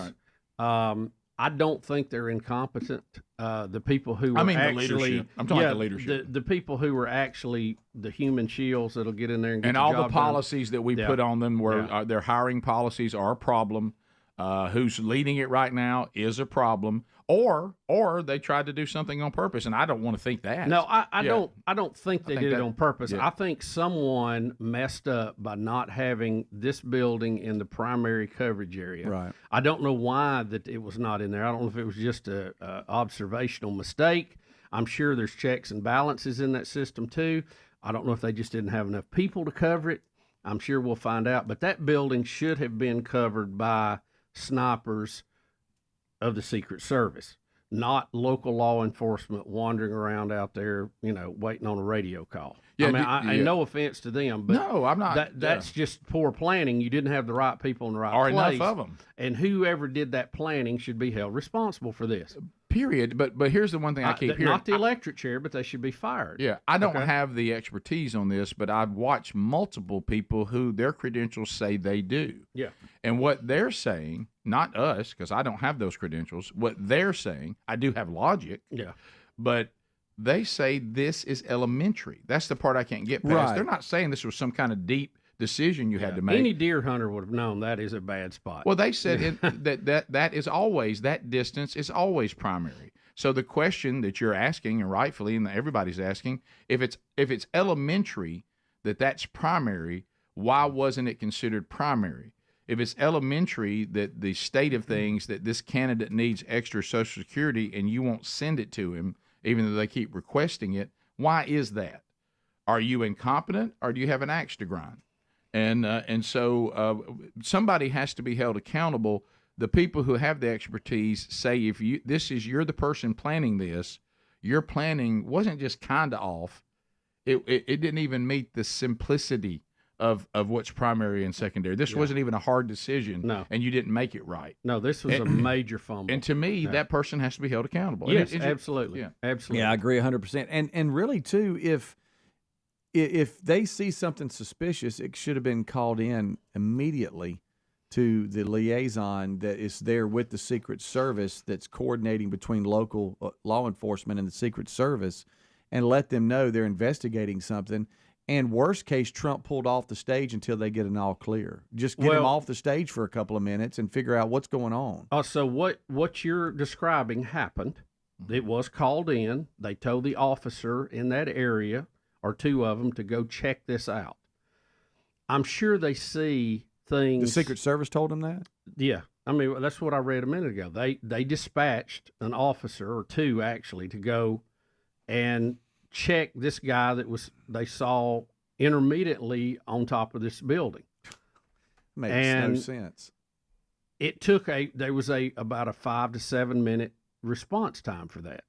Right. I don't think they're incompetent. The people who I mean, actually, the leadership. I'm talking about the leadership. The people who were actually the human shields that'll get in there and get and the all job the policies done. that we put on them were their hiring policies are a problem. Who's leading it right now is a problem, or they tried to do something on purpose, and I don't want to think that. No, I don't think they did it on purpose. Yeah. I think someone messed up by not having this building in the primary coverage area. Right. I don't know why that it was not in there. I don't know if it was just a observational mistake. I'm sure there's checks and balances in that system too. I don't know if they just didn't have enough people to cover it. I'm sure we'll find out. But that building should have been covered by snipers of the Secret Service, not local law enforcement wandering around out there, waiting on a radio call. Yeah, and no offense to them, but no, I'm not. That's just poor planning. You didn't have the right people in the right or place, enough of them. And whoever did that planning should be held responsible for this. Period. But here's the one thing I keep hearing. Not the electric chair, but they should be fired. Yeah, I don't have the expertise on this, but I've watched multiple people who their credentials say they do. Yeah. And what they're saying, not us, because I don't have those credentials, what they're saying, I do have logic. Yeah. But they say this is elementary. That's the part I can't get past. Right. They're not saying this was some kind of deep decision you had to make. Any deer hunter would have known that is a bad spot. Well, they said that is always, that distance is always primary. So the question that you're asking, and rightfully, and everybody's asking, if it's elementary that's primary, why wasn't it considered primary? If it's elementary that the state of things that this candidate needs extra Social Security and you won't send it to him, even though they keep requesting it, why is that? Are you incompetent or do you have an axe to grind? And so somebody has to be held accountable. The people who have the expertise say if you're the person planning this, your planning wasn't just kind of off. It didn't even meet the simplicity of what's primary and secondary. This wasn't even a hard decision. No. And you didn't make it right. No, this was a major fumble. And to me, that person has to be held accountable. Yes, absolutely. Yeah. Absolutely. Yeah, I agree 100%. And really, too, if they see something suspicious, it should have been called in immediately to the liaison that is there with the Secret Service that's coordinating between local law enforcement and the Secret Service, and let them know they're investigating something. And worst case, Trump pulled off the stage until they get an all clear. Just get him off the stage for a couple of minutes and figure out what's going on. So what you're describing happened. It was called in. They told the officer in that area, or two of them, to go check this out. I'm sure they see things. The Secret Service told them that? Yeah. I mean, that's what I read a minute ago. They dispatched an officer, or two actually, to go and check this guy that they saw intermittently on top of this building. Makes no sense. It took there was about a 5 to 7 minute response time for that.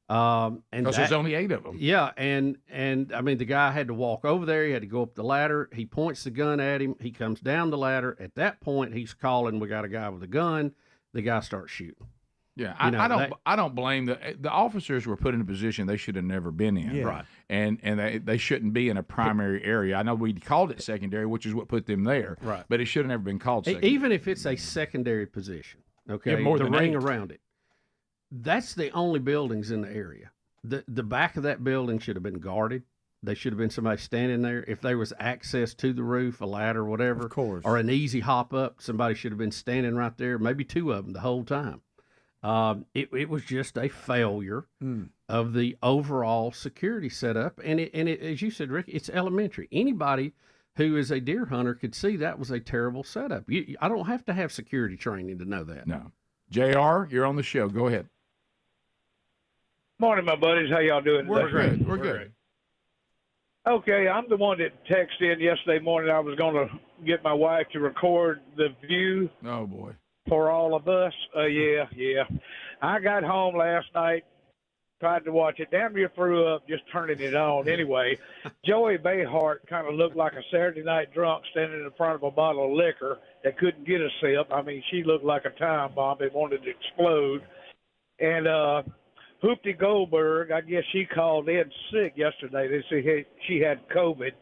And because there's only 8 of them. Yeah, and I mean, the guy had to walk over there. He had to go up the ladder. He points the gun at him. He comes down the ladder. At that point, he's calling, "We got a guy with a gun." The guy starts shooting. Yeah, I don't blame the officers were put in a position they should have never been in. Yeah. Right. And they shouldn't be in a primary area. I know we called it secondary, which is what put them there. Right. But it should have never been called secondary. Even if it's a secondary position, okay, Yeah, more the than ring 8. around it. That's the only buildings in the area. The back of that building should have been guarded. There should have been somebody standing there. If there was access to the roof, a ladder, whatever, Of course. or an easy hop up, somebody should have been standing right there, maybe 2 of them the whole time. It was just a failure of the overall security setup. And it, as you said, Rick, it's elementary. Anybody who is a deer hunter could see that was a terrible setup. I don't have to have security training to know that. No. JR, you're on the show. Go ahead. Morning, my buddies. How y'all doing today? We're good. We're good. Okay, I'm the one that texted in yesterday morning. I was going to get my wife to record the view. Oh, boy. For all of us. Yeah. I got home last night, tried to watch it. Damn near threw up just turning it on. Anyway, Joey Behart kind of looked like a Saturday night drunk standing in front of a bottle of liquor that couldn't get a sip. I mean, she looked like a time bomb. It wanted to explode. And Hoopty Goldberg, I guess she called in sick yesterday. They said she had COVID.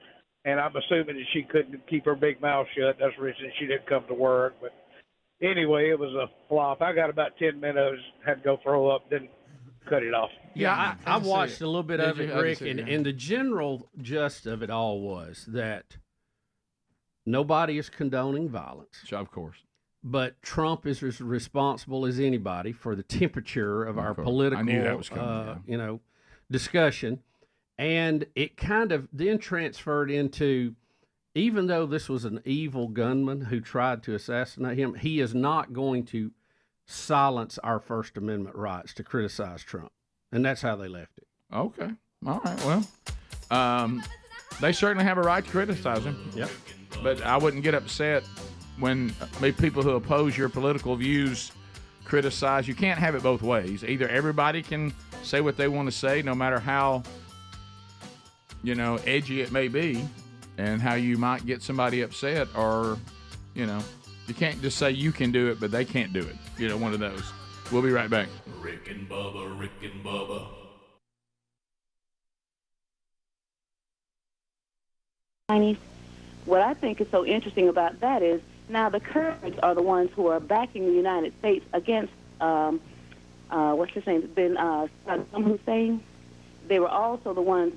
and I'm assuming that she couldn't keep her big mouth shut. That's the reason she didn't come to work. But anyway, it was a flop. I got about 10 minutes, had to go throw up, then cut it off. Yeah, I watched a little bit of Did it, you? Rick, and the general gist of it all was that nobody is condoning violence. Sure, of course. But Trump is as responsible as anybody for the temperature of our course. political, I knew that was coming, discussion. And it kind of then transferred into, even though this was an evil gunman who tried to assassinate him, he is not going to silence our First Amendment rights to criticize Trump. And that's how they left it. Okay. All right. Well, they certainly have a right to criticize him. Yep. But I wouldn't get upset when people who oppose your political views criticize. You can't have it both ways. Either everybody can say what they want to say, no matter how, edgy it may be, and how you might get somebody upset, or, you can't just say you can do it, but they can't do it. One of those. We'll be right back. Rick and Bubba, Rick and Bubba. What I think is so interesting about that is now the Kurds are the ones who are backing the United States against, what's his name, Saddam Hussein. They were also the ones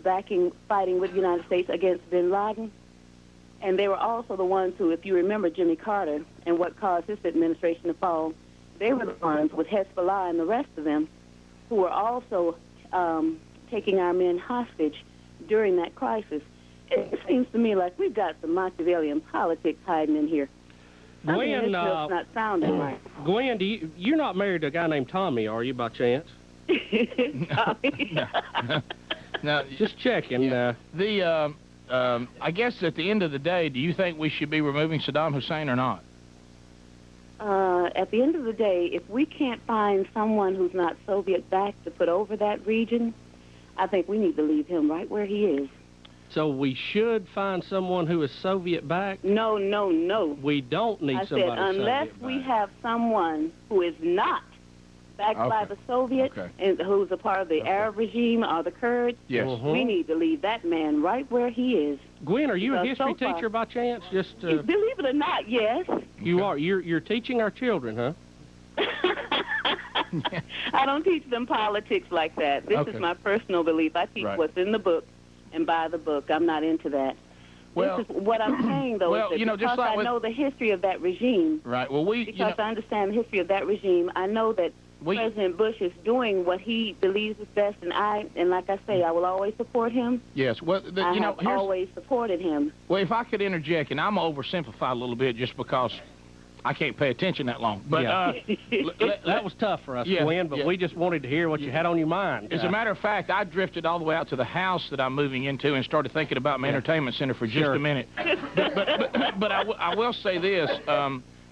fighting with the United States against bin Laden. And they were also the ones who, if you remember Jimmy Carter and what caused his administration to fall, they were the ones with Hezbollah and the rest of them who were also taking our men hostage during that crisis. It seems to me like we've got some Machiavellian politics hiding in here. Gwen, it's not sounding right. Gwen, you're not married to a guy named Tommy, are you, by chance? No, just checking. Yeah. I guess at the end of the day, do you think we should be removing Saddam Hussein or not? At the end of the day, if we can't find someone who's not Soviet-backed to put over that region, I think we need to leave him right where he is. So we should find someone who is Soviet-backed? No. We don't need somebody Soviet-backed. I said unless we have someone who is not backed by the Soviets and who's a part of the Arab regime or the Kurds, we need to leave that man right where he is. Gwen, are you a history teacher by chance? Just believe it or not, yes. You are. You're teaching our children, huh? I don't teach them politics like that. This is my personal belief. I teach what's in the book and by the book. I'm not into that. Well, this is what I'm saying, though, is that because I know the history of that regime. Right. Well, because I understand the history of that regime, I know that President Bush is doing what he believes is best, and like I say, I will always support him. Yes. Well, I have always supported him. Well, if I could interject, and I'm oversimplify a little bit just because I can't pay attention that long. But that was tough for us, Gwen, but we just wanted to hear what you had on your mind. As a matter of fact, I drifted all the way out to the house that I'm moving into and started thinking about my entertainment center for just a minute. But I will say this.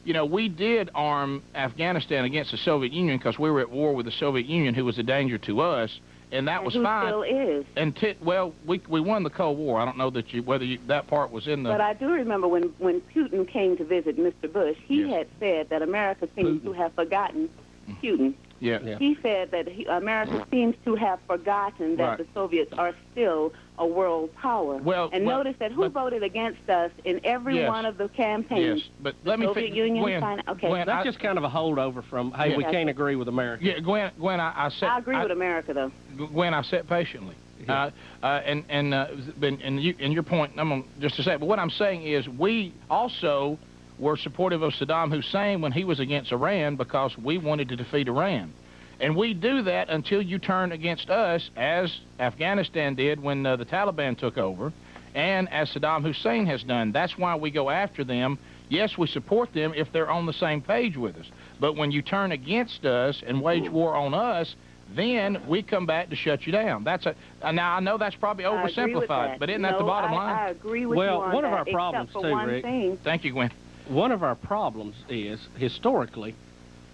We did arm Afghanistan against the Soviet Union because we were at war with the Soviet Union, who was a danger to us, and that was fine. Still is. And we won the Cold War. I don't know that that part was in the. But I do remember when Putin came to visit Mr. Bush, he had said that America seems to have forgotten Putin. Yeah. He said that America seems to have forgotten that the Soviets are still a world power. Notice that who voted against us in every one of the campaigns? Yes, but the let me Soviet Union. Gwen, that's just kind of a holdover from, hey, we can't agree with America. Yeah, Gwen, I agree with America, though. Gwen, I sat patiently. And your point, I'm going just to say, but what I'm saying is we also were supportive of Saddam Hussein when he was against Iran because we wanted to defeat Iran. And we do that until you turn against us, as Afghanistan did when the Taliban took over, and as Saddam Hussein has done. That's why we go after them. Yes, we support them if they're on the same page with us. But when you turn against us and wage war on us, then we come back to shut you down. Now, I know that's probably oversimplified, but isn't that the bottom line? I agree with you on one of our that, problems, too, Rick. Thank you, Gwen. One of our problems is, historically,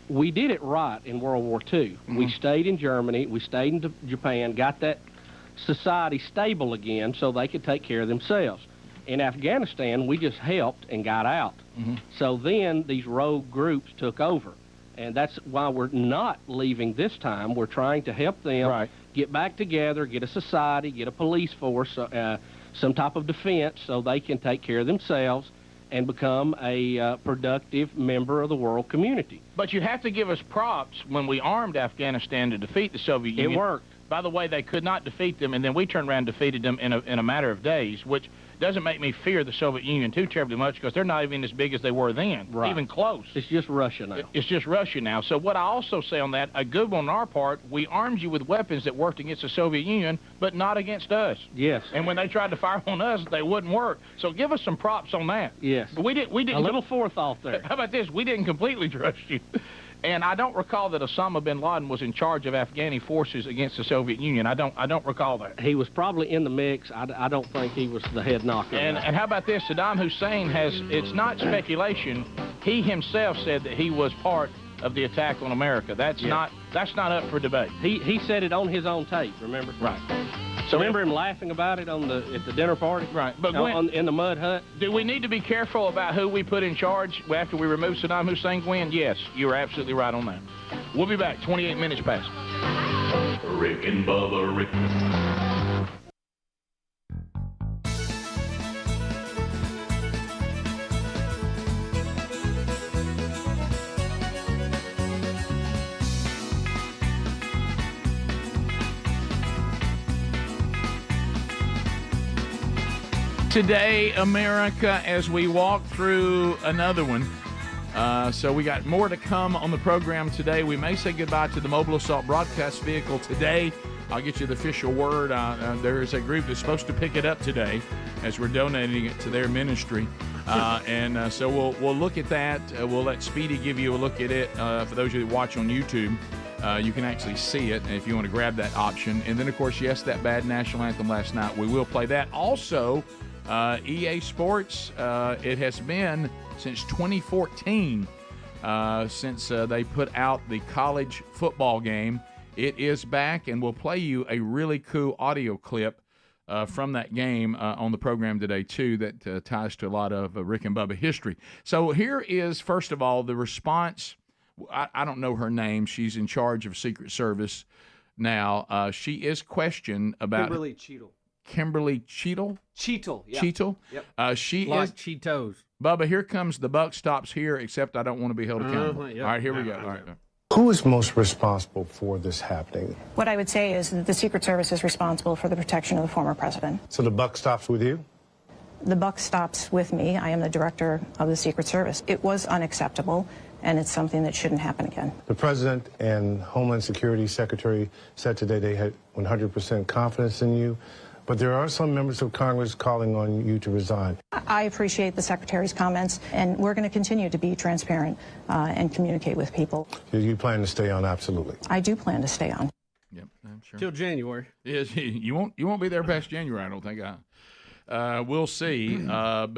we did it right in World War II. We stayed in Germany, we stayed in Japan, got that society stable again so they could take care of themselves. In Afghanistan, we just helped and got out. So then these rogue groups took over. And that's why we're not leaving this time. We're trying to help them get back together, get a society, get a police force, some type of defense so they can take care of themselves and become a productive member of the world community. But you have to give us props when we armed Afghanistan to defeat the Soviet Union. It worked. By the way, they could not defeat them, and then we turned around and defeated them in a matter of days, which doesn't make me fear the Soviet Union too terribly much because they're not even as big as they were then, Right. even close. It's just Russia now. It's just Russia now. So what I also say on that, a good one on our part, we armed you with weapons that worked against the Soviet Union, but not against us. Yes. And when they tried to fire on us, they wouldn't work. So give us some props on that. Yes. But we didn't. A little forethought there. How about this? We didn't completely trust you. And I don't recall that Osama bin Laden was in charge of Afghani forces against the Soviet Union. I don't recall that. He was probably in the mix. I don't think he was the head knocker. And how about this? Saddam Hussein it's not speculation. He himself said that he was part of the attack on America. That's not up for debate. He said it on his own tape, remember? Right. So remember him laughing about it at the dinner party? Right. But in the mud hut? Do we need to be careful about who we put in charge after we remove Saddam Hussein, Gwen? Yes, you are absolutely right on that. We'll be back. 28 minutes past. Rick and Bubba, Rick. Today, America, as we walk through another one. So we got more to come on the program today. We may say goodbye to the Mobile Assault Broadcast Vehicle today. I'll get you the official word. There is a group that's supposed to pick it up today as we're donating it to their ministry. So we'll look at that. We'll let Speedy give you a look at it. For those of you that watch on YouTube, you can actually see it if you want to grab that option. And then, of course, yes, that bad national anthem last night. We will play that. Also, EA Sports, it has been since 2014 since they put out the college football game. It is back, and we'll play you a really cool audio clip from that game on the program today, too, that ties to a lot of Rick and Bubba history. So here is, first of all, the response. I don't know her name. She's in charge of Secret Service now. She is questioned about... Kimberly Cheetle? Cheetle, yeah. Cheetle? Yep. She like is... Cheetos. Bubba, here comes the buck stops here, except I don't want to be held accountable. Yep. All right, here we go. All right. Who is most responsible for this happening? What I would say is that the Secret Service is responsible for the protection of the former president. So the buck stops with you? The buck stops with me. I am the director of the Secret Service. It was unacceptable, and it's something that shouldn't happen again. The President and Homeland Security Secretary said today they had 100% confidence in you, but there are some members of Congress calling on you to resign. I appreciate the Secretary's comments, and we're going to continue to be transparent and communicate with people. Do you plan to stay on? Absolutely. I do plan to stay on. Yep, I'm sure. Till January. Yes, you won't be there past January, I don't think. We'll see. So,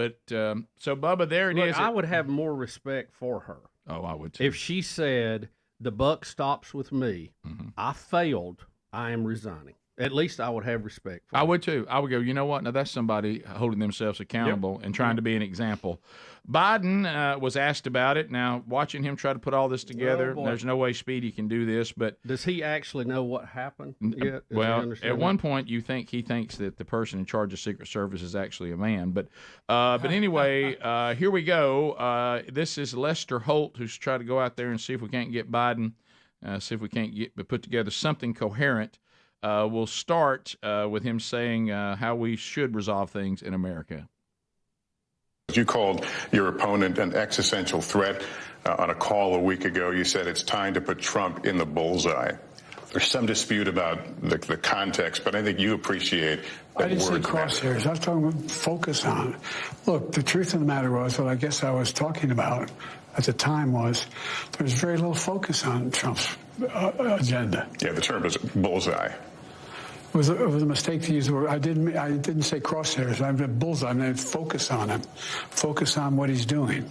Bubba, there it is. I would have more respect for her. Oh, I would too. If she said, the buck stops with me, I failed, I am resigning. At least I would have respect for her. I would too. I would go, you know what? Now that's somebody holding themselves accountable and trying to be an example. Biden was asked about it. Now, watching him try to put all this together, there's no way Speedy can do this. But does he actually know what happened yet? Well, at one point, he thinks that the person in charge of Secret Service is actually a man. But anyway, here we go. This is Lester Holt, who's trying to go out there and see if we can't get Biden, see if we can't put together something coherent. We'll start with him saying how we should resolve things in America. You called your opponent an existential threat on a call a week ago. You said it's time to put Trump in the bullseye. There's some dispute about the context, but I think you appreciate that I didn't say words crosshairs. I was talking about focus on. Look, the truth of the matter was, what I guess I was talking about at the time was there was very little focus on Trump's agenda. Yeah, the term is bullseye. It was a mistake to use the word. I didn't say crosshairs. I meant bullseye. I meant focus on him. Focus on what he's doing.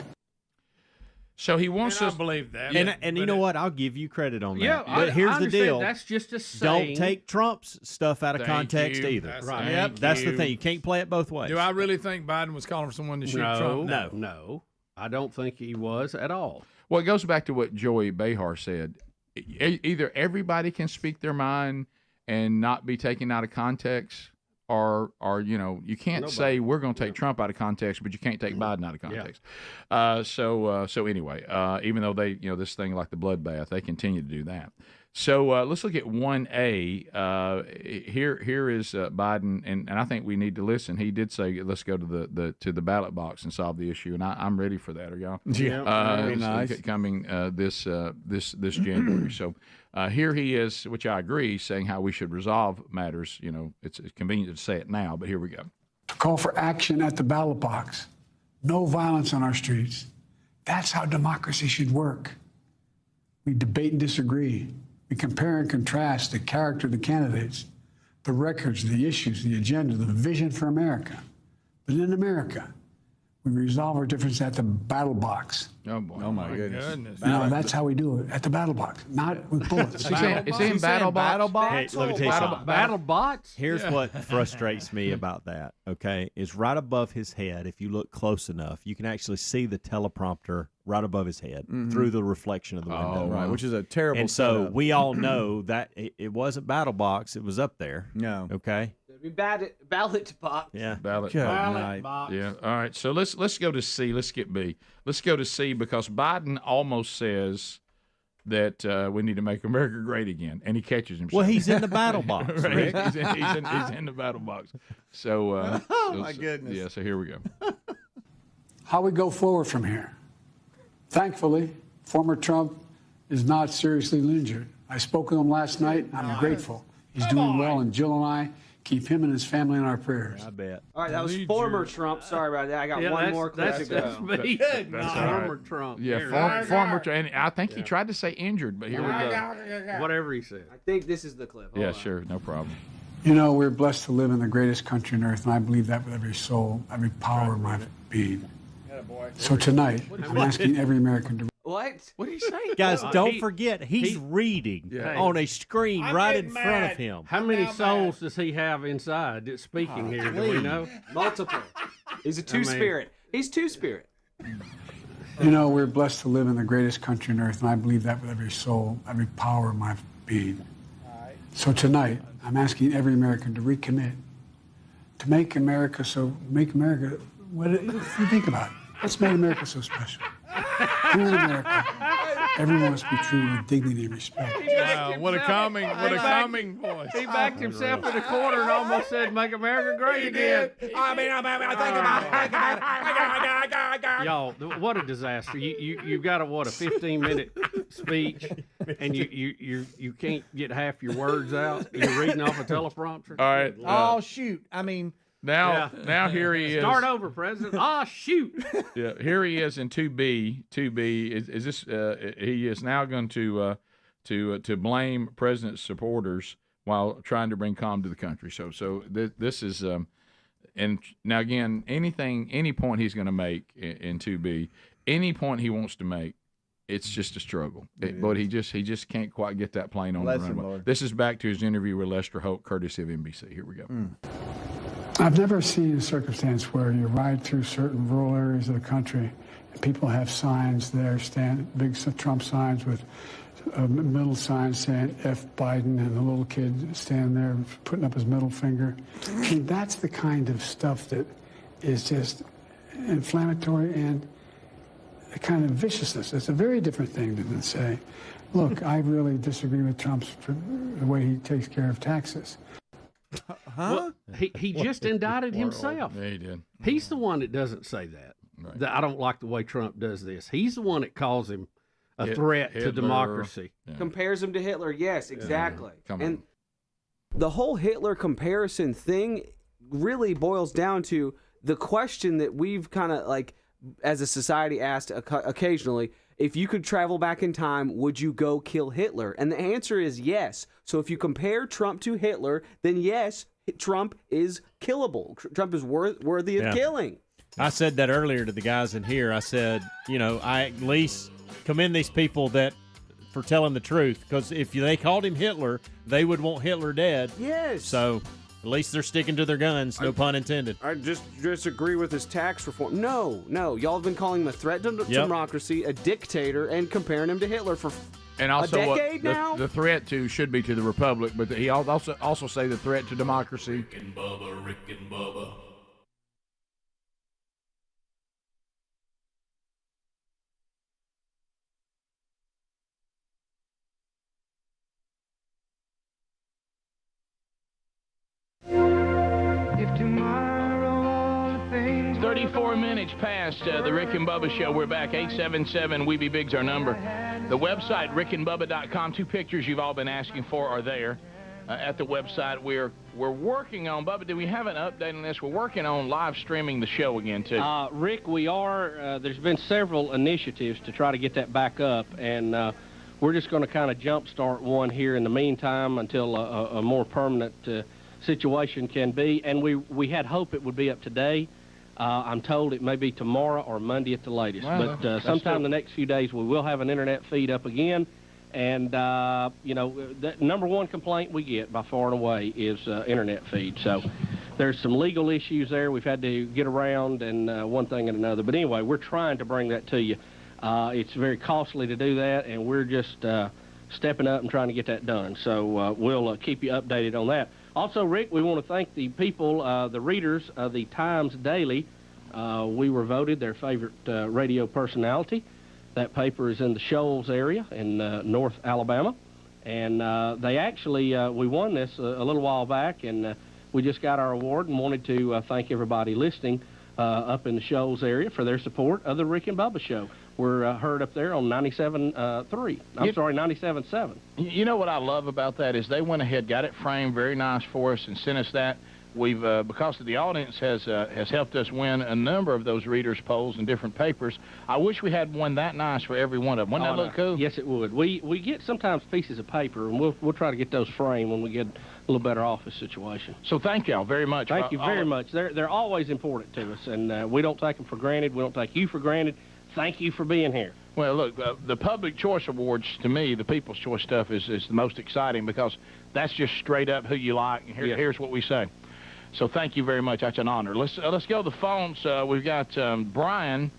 So he wants to believe that. And you know what? I'll give you credit on that. Yeah, but here's the deal. That's just a saying. Don't take Trump's stuff out of context either. That's right. Yep. That's the thing. You can't play it both ways. Do I really think Biden was calling for someone to shoot Trump? No. I don't think he was at all. Well, it goes back to what Joey Behar said. Either everybody can speak their mind and not be taken out of context, are you can't say we're going to take Trump out of context, but you can't take Biden out of context. So anyway, even though they this thing like the bloodbath, they continue to do that. So let's look at 1A. Here is Biden, and I think we need to listen. He did say let's go to the ballot box and solve the issue, and I'm ready for that. Are y'all? Yeah, very nice. Coming this January. So here he is, which I agree, saying how we should resolve matters. It's convenient to say it now, but here we go. To call for action at the ballot box. No violence on our streets. That's how democracy should work. We debate and disagree. We compare and contrast the character of the candidates, the records, the issues, the agenda, the vision for America. But in America, we resolve our differences at the battle box. Oh, boy. Oh, my goodness. That's how we do it, at the battle box, not with bullets. Is he in battle box? Hey, let me tell you something. Battle bots? Here's what frustrates me about that, okay, is right above his head, if you look close enough, you can actually see the teleprompter right above his head through the reflection of the window. Oh, right, which is a terrible And so setup. we all know that it wasn't battle box, it was up there. No. Okay? Ballot box. Yeah. Ballot box. Yeah. All right. So let's go to C. Let's skip B. Let's go to C because Biden almost says that we need to make America great again, and he catches himself. Well, he's in the battle box. Right. He's in the battle box. So. My goodness. Yeah. So here we go. How we go forward from here. Thankfully, former Trump is not seriously injured. I spoke with him last night. I'm grateful. He's doing well, and Jill and I keep him and his family in our prayers. I bet. All right, that was former Trump. Sorry about that. I got one more clip to go. That's me. Former Trump. Yeah, former Trump. And I think he tried to say injured, but here we go. Whatever he said. I think this is the clip. Hold Yeah, on. sure, no problem. We're blessed to live in the greatest country on earth, and I believe that with every soul, every power of my being. So tonight, I'm asking every American to. What? What did he say? Guys, don't forget, he's reading on a screen right in front of him. How many souls does he have inside that's speaking here? Do we know? Multiple. He's a two-spirit. He's two-spirit. We're blessed to live in the greatest country on earth, and I believe that with every soul, every power of my being. So tonight, I'm asking every American to recommit to make America. What if you think about it, what's made America so special? Here in America, everyone must be treated with dignity and respect. Wow, what a calming voice. He backed himself in the corner and almost said, "Make America great again." I think about it. Y'all, what a disaster! You've got a 15-minute speech, and you can't get half your words out. You're reading off a teleprompter. All right. Oh, shoot. I mean... Now here he is. Start over, President. Shoot. Yeah, here he is in 2B. 2B is this? He is now going to blame President's supporters while trying to bring calm to the country. So this is and now again, any point he's going to make in 2B, any point he wants to make, it's just a struggle. But he just can't quite get that plane on the runway. This is back to his interview with Lester Holt, courtesy of NBC. Here we go. I've never seen a circumstance where you ride through certain rural areas of the country and people have signs there, big Trump signs with middle signs saying F Biden, and the little kid standing there putting up his middle finger. I mean, that's the kind of stuff that is just inflammatory and a kind of viciousness. It's a very different thing than say, look, I really disagree with Trump's the way he takes care of taxes. Well, he just indicted himself. Yeah, he did. He's the one that doesn't say that. Right. That I don't like the way Trump does this. He's the one that calls him a threat to democracy. Compares him to Hitler. Yes, exactly. Come and the whole Hitler comparison thing really boils down to the question that we've kind of like, as a society, asked occasionally. If you could travel back in time, would you go kill Hitler? And the answer is yes. So if you compare Trump to Hitler, then yes, Trump is killable. Trump is worthy of killing. I said that earlier to the guys in here. I said, I at least commend these people for telling the truth, because if they called him Hitler, they would want Hitler dead. Yes. So at least they're sticking to their guns, no pun intended. I just disagree with his tax reform. No. Y'all have been calling him a threat to democracy, a dictator, and comparing him to Hitler for And a also, decade now. the threat to should be to the republic, but he also say the threat to democracy. Rick and Bubba. 34 minutes past the Rick and Bubba show. We're back. 877 We Be Big's our number. The website, rickandbubba.com. 2 pictures you've all been asking for are there at the website. We're working on, Bubba, do we have an update on this? We're working on live streaming the show again, too. Rick, we are. There's been several initiatives to try to get that back up, and we're just going to kind of jumpstart one here in the meantime until a more permanent situation can be. And we had hope it would be up today. I'm told it may be tomorrow or Monday at the latest. Wow, but sometime in the next few days, we will have an internet feed up again. And, you know, the number one complaint we get by far and away is internet feed. So there's some legal issues there we've had to get around, and one thing and another. But anyway, we're trying to bring that to you. It's very costly to do that, and we're just stepping up and trying to get that done. So we'll keep you updated on that. Also, Rick, we want to thank the people, the readers of the Times Daily. We were voted their favorite radio personality. That paper is in the Shoals area in North Alabama. And they actually, we won this a little while back, and we just got our award and wanted to thank everybody listening up in the Shoals area for their support of the Rick and Bubba Show. We're heard up there on 97.3. I'm sorry, 97.7. You know what I love about that is they went ahead, got it framed very nice for us, and sent us that. We've because the audience has helped us win a number of those readers' polls in different papers. I wish we had one that nice for every one of them. Wouldn't that look cool? Yes, it would. We get sometimes pieces of paper, and we'll try to get those framed when we get a little better office situation. So thank y'all very much. Thank you very much. They're always important to us, and we don't take them for granted. We don't take you for granted. Thank you for being here. Well, look, the Public Choice Awards, to me, the People's Choice stuff is the most exciting because that's just straight up who you like. And here's what we say. So thank you very much. That's an honor. Let's go to the phones. We've got Brian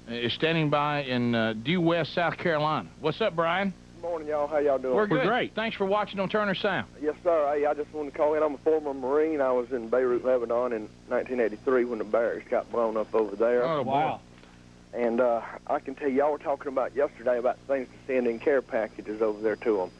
is standing by in due west, South Carolina. What's up, Brian? Good morning, y'all. How y'all doing? We're great. Thanks for watching on Turner Sound. Yes, sir. Hey, I just wanted to call in. I'm a former Marine. I was in Beirut, Lebanon in 1983 when the barracks got blown up over there. Oh, wow. And I can tell you, y'all were talking about yesterday about things to send in care packages over there to them.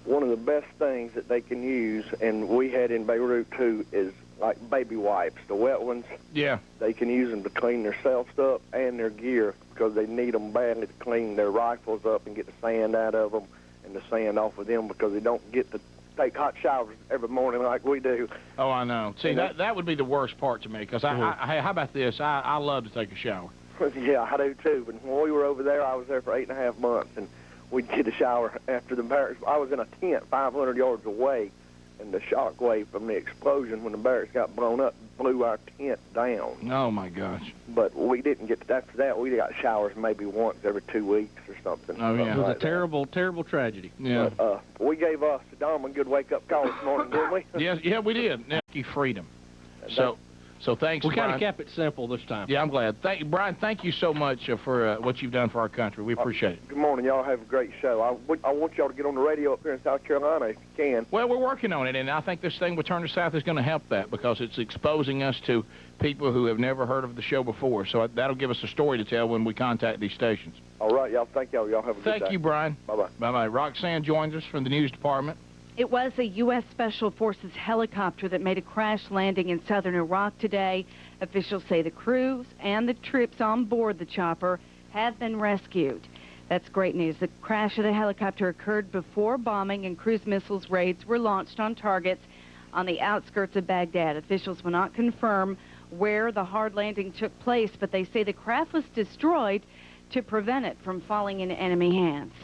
One of the best things that they can use, and we had in Beirut too, is like baby wipes, the wet ones. Yeah. They can use them to clean themselves up and their gear because they need them badly to clean their rifles up and get the sand out of them and the sand off of them because they don't get to take hot showers every morning like we do. Oh, I know. See, that would be the worst part to me because, hey, how about this? I love to take a shower. Yeah, I do too. But when we were over there, I was there for 8.5 months, and we'd get a shower after the barracks. I was in a tent 500 yards away, and the shock wave from the explosion when the barracks got blown up blew our tent down. Oh, my gosh. But we didn't get to, after that, we got showers maybe once every 2 weeks or something. Oh, yeah. It was a terrible, terrible tragedy. Yeah. But, we gave Saddam a good wake-up call this morning, didn't we? Yeah, we did. Now, freedom. So thanks, We kind Brian. of kept it simple this time. Yeah, I'm glad. Brian, thank you so much for what you've done for our country. We appreciate it. Good morning, y'all. Have a great show. I want y'all to get on the radio up here in South Carolina if you can. Well, we're working on it, and I think this thing with Turner South is going to help that because it's exposing us to people who have never heard of the show before. So that'll give us a story to tell when we contact these stations. All right, y'all. Thank y'all. Y'all have a good day. Thank you, Brian. Bye-bye. Bye-bye. Roxanne joins us from the news department. It was a U.S. Special Forces helicopter that made a crash landing in southern Iraq today. Officials say the crews and the troops on board the chopper have been rescued. That's great news. The crash of the helicopter occurred before bombing and cruise missiles raids were launched on targets on the outskirts of Baghdad. Officials will not confirm where the hard landing took place, but they say the craft was destroyed to prevent it from falling into enemy hands.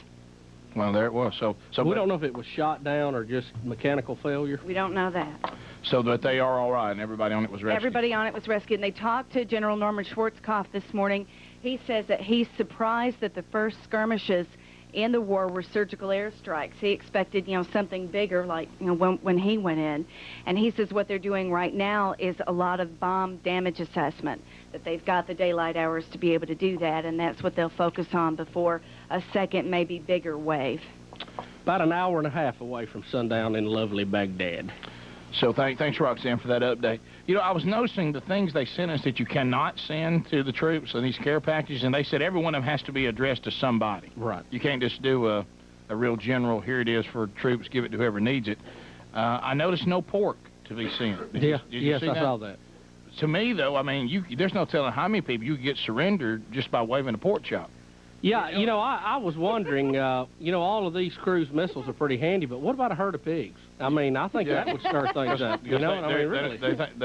Well, there it was. So we don't know if it was shot down or just mechanical failure. We don't know that. So that they are all right, and everybody on it was rescued. Everybody on it was rescued, and they talked to General Norman Schwarzkopf this morning. He says that he's surprised that the first skirmishes in the war were surgical airstrikes. He expected, something bigger, like, when he went in. And he says what they're doing right now is a lot of bomb damage assessment, that they've got the daylight hours to be able to do that, and that's what they'll focus on before a second, maybe bigger wave. About an hour and a half away from sundown in lovely Baghdad. So thanks, Roxanne, for that update. You know, I was noticing the things they sent us that you cannot send to the troops and these care packages, and they said every one of them has to be addressed to somebody. Right. You can't just do a real general, here it is for troops, give it to whoever needs it. I noticed no pork to be sent. Did you yes, see I that? saw that. To me, though, I mean, there's no telling how many people you could get surrendered just by waving a pork chop. Yeah, you know, I was wondering, you know, all of these cruise missiles are pretty handy, but what about a herd of pigs? I mean, I think that would stir things up. You know, I mean, really. They think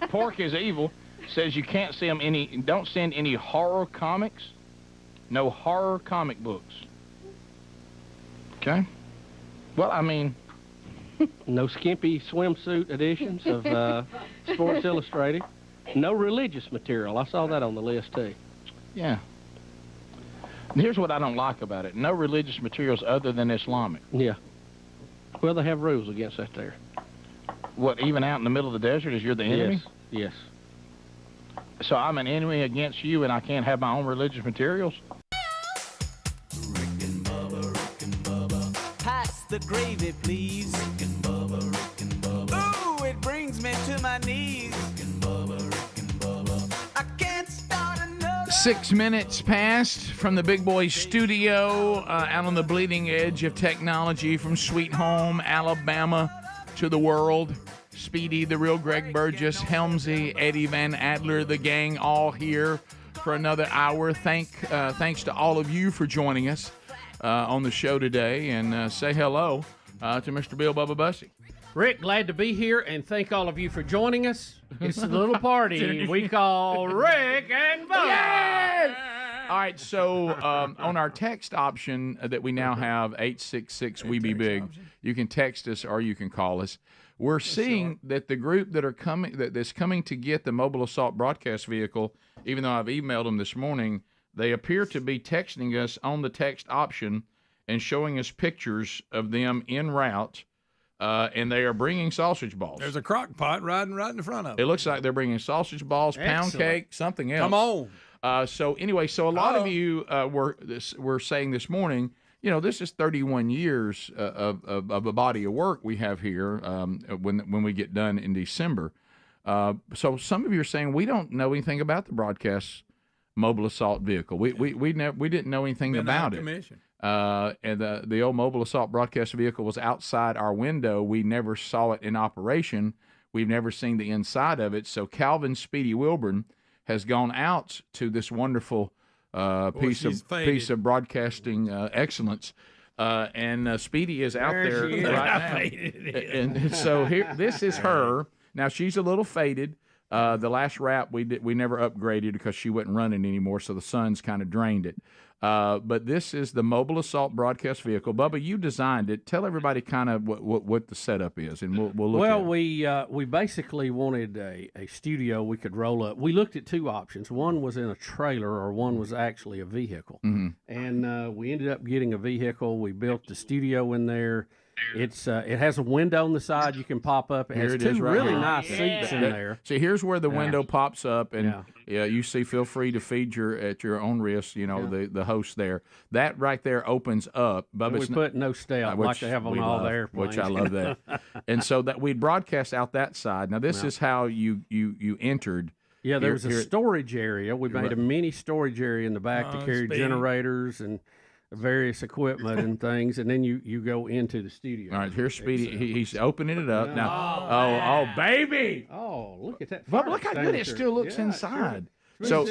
pork is evil. Says you can't send don't send any horror comics. No horror comic books. Okay. Well, I mean, no skimpy swimsuit editions of Sports Illustrated. No religious material. I saw that on the list too. Yeah. And here's what I don't like about it. No religious materials other than Islamic. Yeah. Well, they have rules against that there. What, even out in the middle of the desert, as you're the enemy? Yes. So I'm an enemy against you and I can't have my own religious materials? Rick and Bubba. Pass the gravy, please. Rick and Bubba. Ooh, it brings me to my knees. Rick and Bubba. I can't start another. 6 minutes passed from the Big Boy studio out on the bleeding edge of technology from Sweet Home, Alabama to the world. Speedy, the real Greg Burgess, Helmsy, Eddie Van Adler, the gang all here for another hour. Thanks to all of you for joining us on the show today, and say hello to Mr. Bill Bubba Bussey. Rick, glad to be here, and thank all of you for joining us. It's a little party we call Rick and Bubba. Yay! All right, so on our text option that we now have, 866-WE-BE-BIG, you can text us or you can call us. We're seeing that the group that's coming to get the mobile assault broadcast vehicle, even though I've emailed them this morning, they appear to be texting us on the text option and showing us pictures of them en route. And they are bringing sausage balls. There's a crock pot riding right in front of it. It looks like they're bringing sausage balls, pound cake, something else. Come on. So a lot of you were saying this morning, you know, this is 31 years of a body of work we have here when we get done in December. So some of you are saying we don't know anything about the broadcast mobile assault vehicle. We didn't know anything about it. And the old mobile assault broadcast vehicle was outside our window. We never saw it in operation. We've never seen the inside of it. So Calvin Speedy Wilburn has gone out to this wonderful piece of broadcasting excellence. And Speedy is out there right now. And so this is her. Now she's a little faded. The last wrap we never upgraded because she wasn't running anymore, so the sun's kind of drained it. But this is the mobile assault broadcast vehicle. Bubba, you designed it. Tell everybody kind of what the setup is, and we'll look at it. We basically wanted a studio we could roll up. We looked at two options. One was in a trailer, or one was actually a vehicle. Mm-hmm. And we ended up getting a vehicle. We built the studio in there. It has a window on the side you can pop up. It has two really nice seats in there. See, here's where the window pops up, and you see. Feel free to feed at your own risk. You know the host there. That right there opens up. We put no step like they have on all the airplanes, which I love that. And so that we'd broadcast out that side. Now this is how you entered. Yeah, there was a storage area. We made a mini storage area in the back to carry generators and various equipment and things, and then you go into the studio. All right, here's Speedy. He's opening it up now. Oh, baby! Oh, look at that! Bubba, look how good it still looks inside. So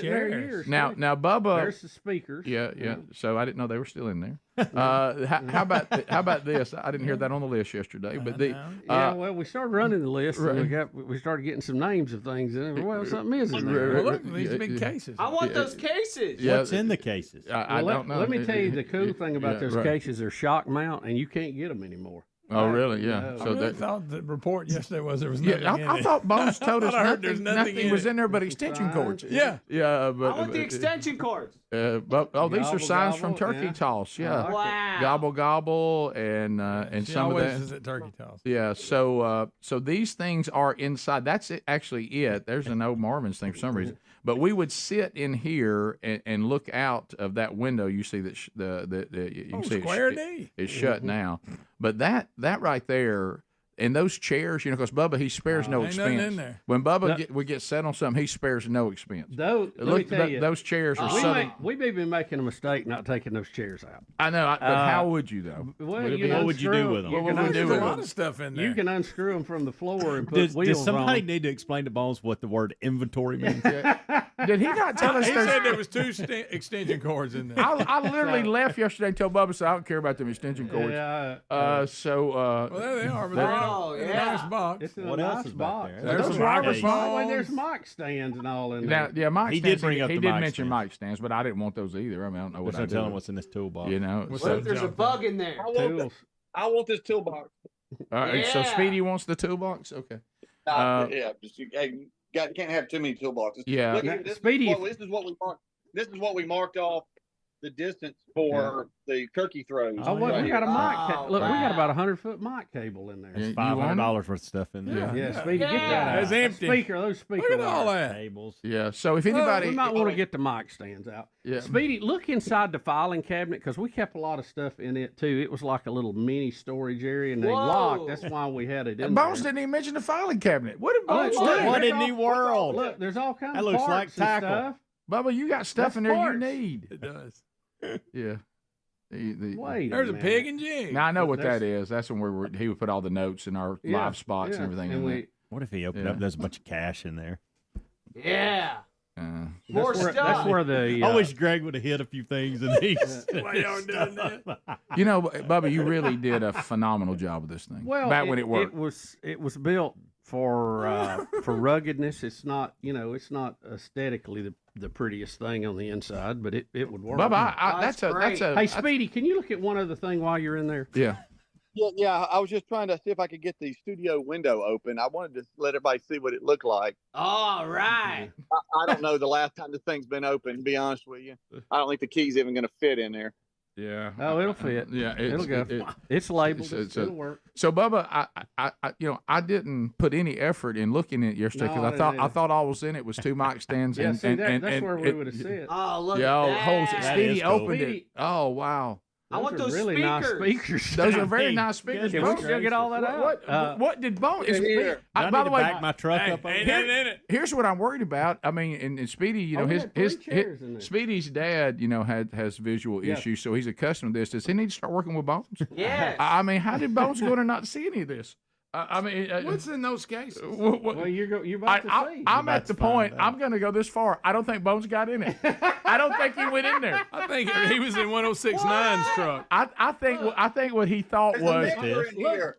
now, Bubba. There's the speakers. Yeah. So I didn't know they were still in there. How about this? I didn't hear that on the list yesterday. But well, we started running the list, and we started getting some names of things in it. Well, something is in there. Well, look, these big cases. I want those cases. Yeah, what's in the cases? I don't know. Let me tell you the cool thing about those cases. They're shock mount, and you can't get them anymore. Oh, really? Yeah. So I thought the report yesterday was there was nothing in it. I thought Bones told us nothing was in there but extension cords. Yeah. Yeah. But, I want the extension cords. These are signs from Turkey Toss. Yeah. Wow. Gobble gobble and some of that. Is at Turkey Toss. Yeah. So these things are inside. That's actually it. There's an old Marvin's thing for some reason. But we would sit in here and look out of that window. You see that you can see it's shut now. But that right there. And those chairs, because Bubba, he spares no expense. Ain't nothing in there. When Bubba we get set on something, he spares no expense. Let me tell you, those chairs are we've been making a mistake not taking those chairs out. I know, but how would you, though? Well, what would you do with them? There's a lot of stuff in there. You can unscrew them from the floor and put wheels Does somebody on. need to explain to Bones what the word inventory means? Did he not tell us? He said there was 2 extension cords in there. I literally left yesterday and told Bubba, so I don't care about them extension cords. Well, there they are, but they're in a nice box. It's in What a else nice is back box. there? There's some microphones. There's mic stands and all in Now, there. yeah, mic He stands. did bring up he the did mic mention stands. mic stands, but I didn't want those either. I mean, I don't know what Just I not do. telling what's in this toolbox. What if there's a bug in there? I want this toolbox. So Speedy wants the toolbox. Okay. Just can't have too many toolboxes. Yeah. Look, Now, this Speedy, is what we marked. This is what we marked off the distance for the turkey throws. Oh, well, we got a mic. Look, we got about 100-foot mic cable in there. There's $500 worth of stuff in there. Yeah, Speedy, get that out. That's empty. Those speaker Look at all wires. that. Tables. Yeah. So if anybody, we might want to get the mic stands out. Yeah. Speedy, look inside the filing cabinet because we kept a lot of stuff in it too. It was like a little mini storage area, and they locked. That's why we had it in Bones there. didn't even mention the filing cabinet. What did Bones do? What in the world? Look, there's all kinds That of looks parts like and tackle. stuff. Bubba, you got stuff That's in there parts. you need. It does. Yeah. Wait, There's a pig and jig. Now I know what that is. That's when he would put all the notes in our live spots and everything. in there. What if he opened up? There's a bunch of cash in there. Yeah. More stuff. That's where the. I wish Greg would have hit a few things in these. Why y'all doing that? Bubba, you really did a phenomenal job with this thing. Well, back when it worked. It was built for ruggedness. It's not it's not aesthetically the prettiest thing on the inside, but it would work. Bubba, that's a. Hey, Speedy, can you look at one other thing while you're in there? Yeah. Yeah, I was just trying to see if I could get the studio window open. I wanted to let everybody see what it looked like. All right. I don't know the last time this thing's been open, to be honest with you. I don't think the key's even going to fit in there. Yeah. Oh, it'll fit. Yeah, it'll go. It's labeled. It'll work. So, Bubba, I didn't put any effort in looking at it yesterday because I thought all was in it was 2 mic stands. Yeah, and that's where we would have said. Oh, look at that. Speedy opened it. Oh, wow. I want those really speakers. nice speakers. Those are very nice speakers. Can we still get all that out? What did Bones? By the way, back my truck up. Here's what I'm worried about. I mean, and Speedy, his Speedy's dad, has visual issues, so he's accustomed to this. Does he need to start working with Bones? Yes. I mean, how did Bones go to not see any of this? What's in those cases? Well, you're about to see. I'm at the point. I'm going to go this far. I don't think Bones got in it. I don't think he went in there. I think he was in 106.9's truck. I think what he thought was.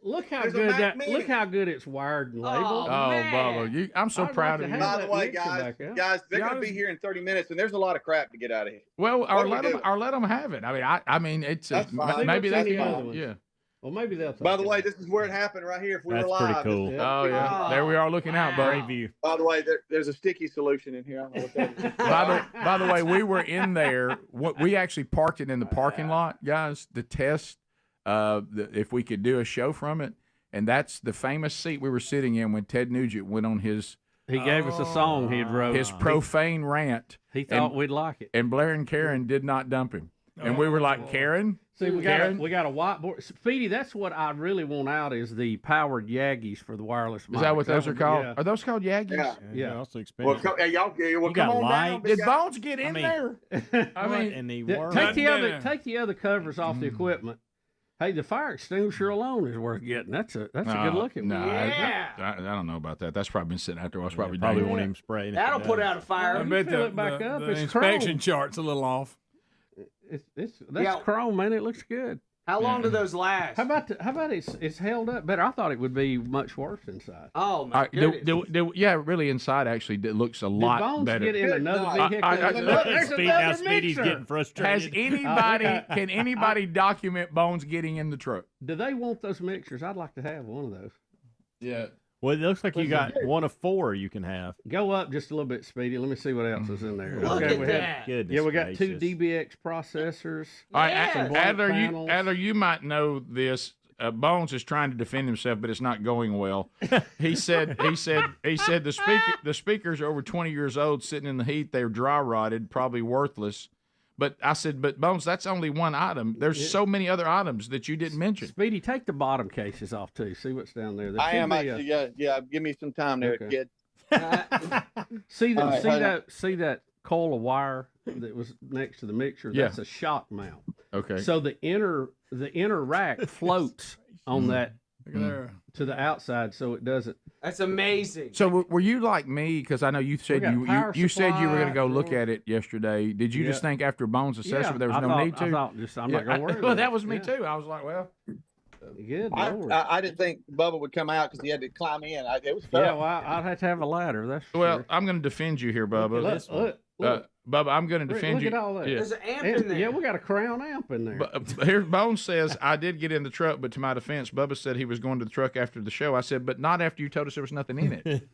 Look how good look how good it's wired and labeled. Bubba, I'm so proud of you. By the way, guys, they're going to be here in 30 minutes, and there's a lot of crap to get out of here. Well, or let them have it. I mean, it's maybe they can. Yeah. Well, maybe they'll. By the way, this is where it happened right here. If we were live, pretty cool. Oh yeah, there we are looking out, buddy. By the way, there's a sticky solution in here. I don't know what that is. By the way, we were in there. We actually parked it in the parking lot, guys, to test if we could do a show from it. And that's the famous seat we were sitting in when Ted Nugent went on his. He gave us a song he'd wrote. His profane rant. He thought we'd like it. And Blair and Karen did not dump him. And we were like, Karen? See, we got a whiteboard. Speedy, that's what I really want out is the powered Yaggies for the wireless mic. Is that what those are called? Yeah. Are those called Yaggies? Yeah. Also expensive. Well, got come on light? down. Did Bones get in there? I mean, in the world. Take the other covers off the equipment. Hey, the fire extinguisher alone is worth getting. That's a good looking one. I don't know about that. That's probably been sitting out there. It's probably won't even spray. That'll put out a fire. I bet fill it back up. the It's inspection chrome. chart's a little off. That's chrome, man. It looks good. How long do those last? How about it's held up better? I thought it would be much worse inside. Oh my goodness. Really inside actually it looks a lot Bones better. Get in another vehicle. Now Speedy's getting frustrated. Can anybody document Bones getting in the truck? Do they want those mixers? I'd like to have one of those. Yeah. Well, it looks like you got one of 4 you can have. Go up just a little bit, Speedy. Let me see what else is in there. Look at that. We got 2 DBX processors. All right, Adler, you might know this. Bones is trying to defend himself, but it's not going well. He said the speakers are over 20 years old, sitting in the heat. They're dry rotted, probably worthless. But I said, but Bones, that's only one item. There's so many other items that you didn't mention. Speedy, take the bottom cases off too. See what's down there. I am actually. Yeah. Give me some time there, kid. See that coil of wire that was next to the mixer? Yeah. That's a shock mount. Okay. So the inner rack floats on that to the outside, so it doesn't. That's amazing. So were you like me? Because I know you said you said you were going to go look at it yesterday. Did you just think after Bones' assessment there was no need to? I thought I'm not going to worry. Well, that was me too. I was like, well. Good Lord. I didn't think Bubba would come out because he had to climb in. It was tough. Yeah, well, I'd have to have a ladder. That's sure. I'm going to defend you here, Bubba. Look. Bubba, I'm going to defend you. Look at all that. Yeah. There's an amp in there. Yeah, we got a Crown amp in there. Here's Bones says, I did get in the truck, but to my defense, Bubba said he was going to the truck after the show. I said, but not after you told us there was nothing in it.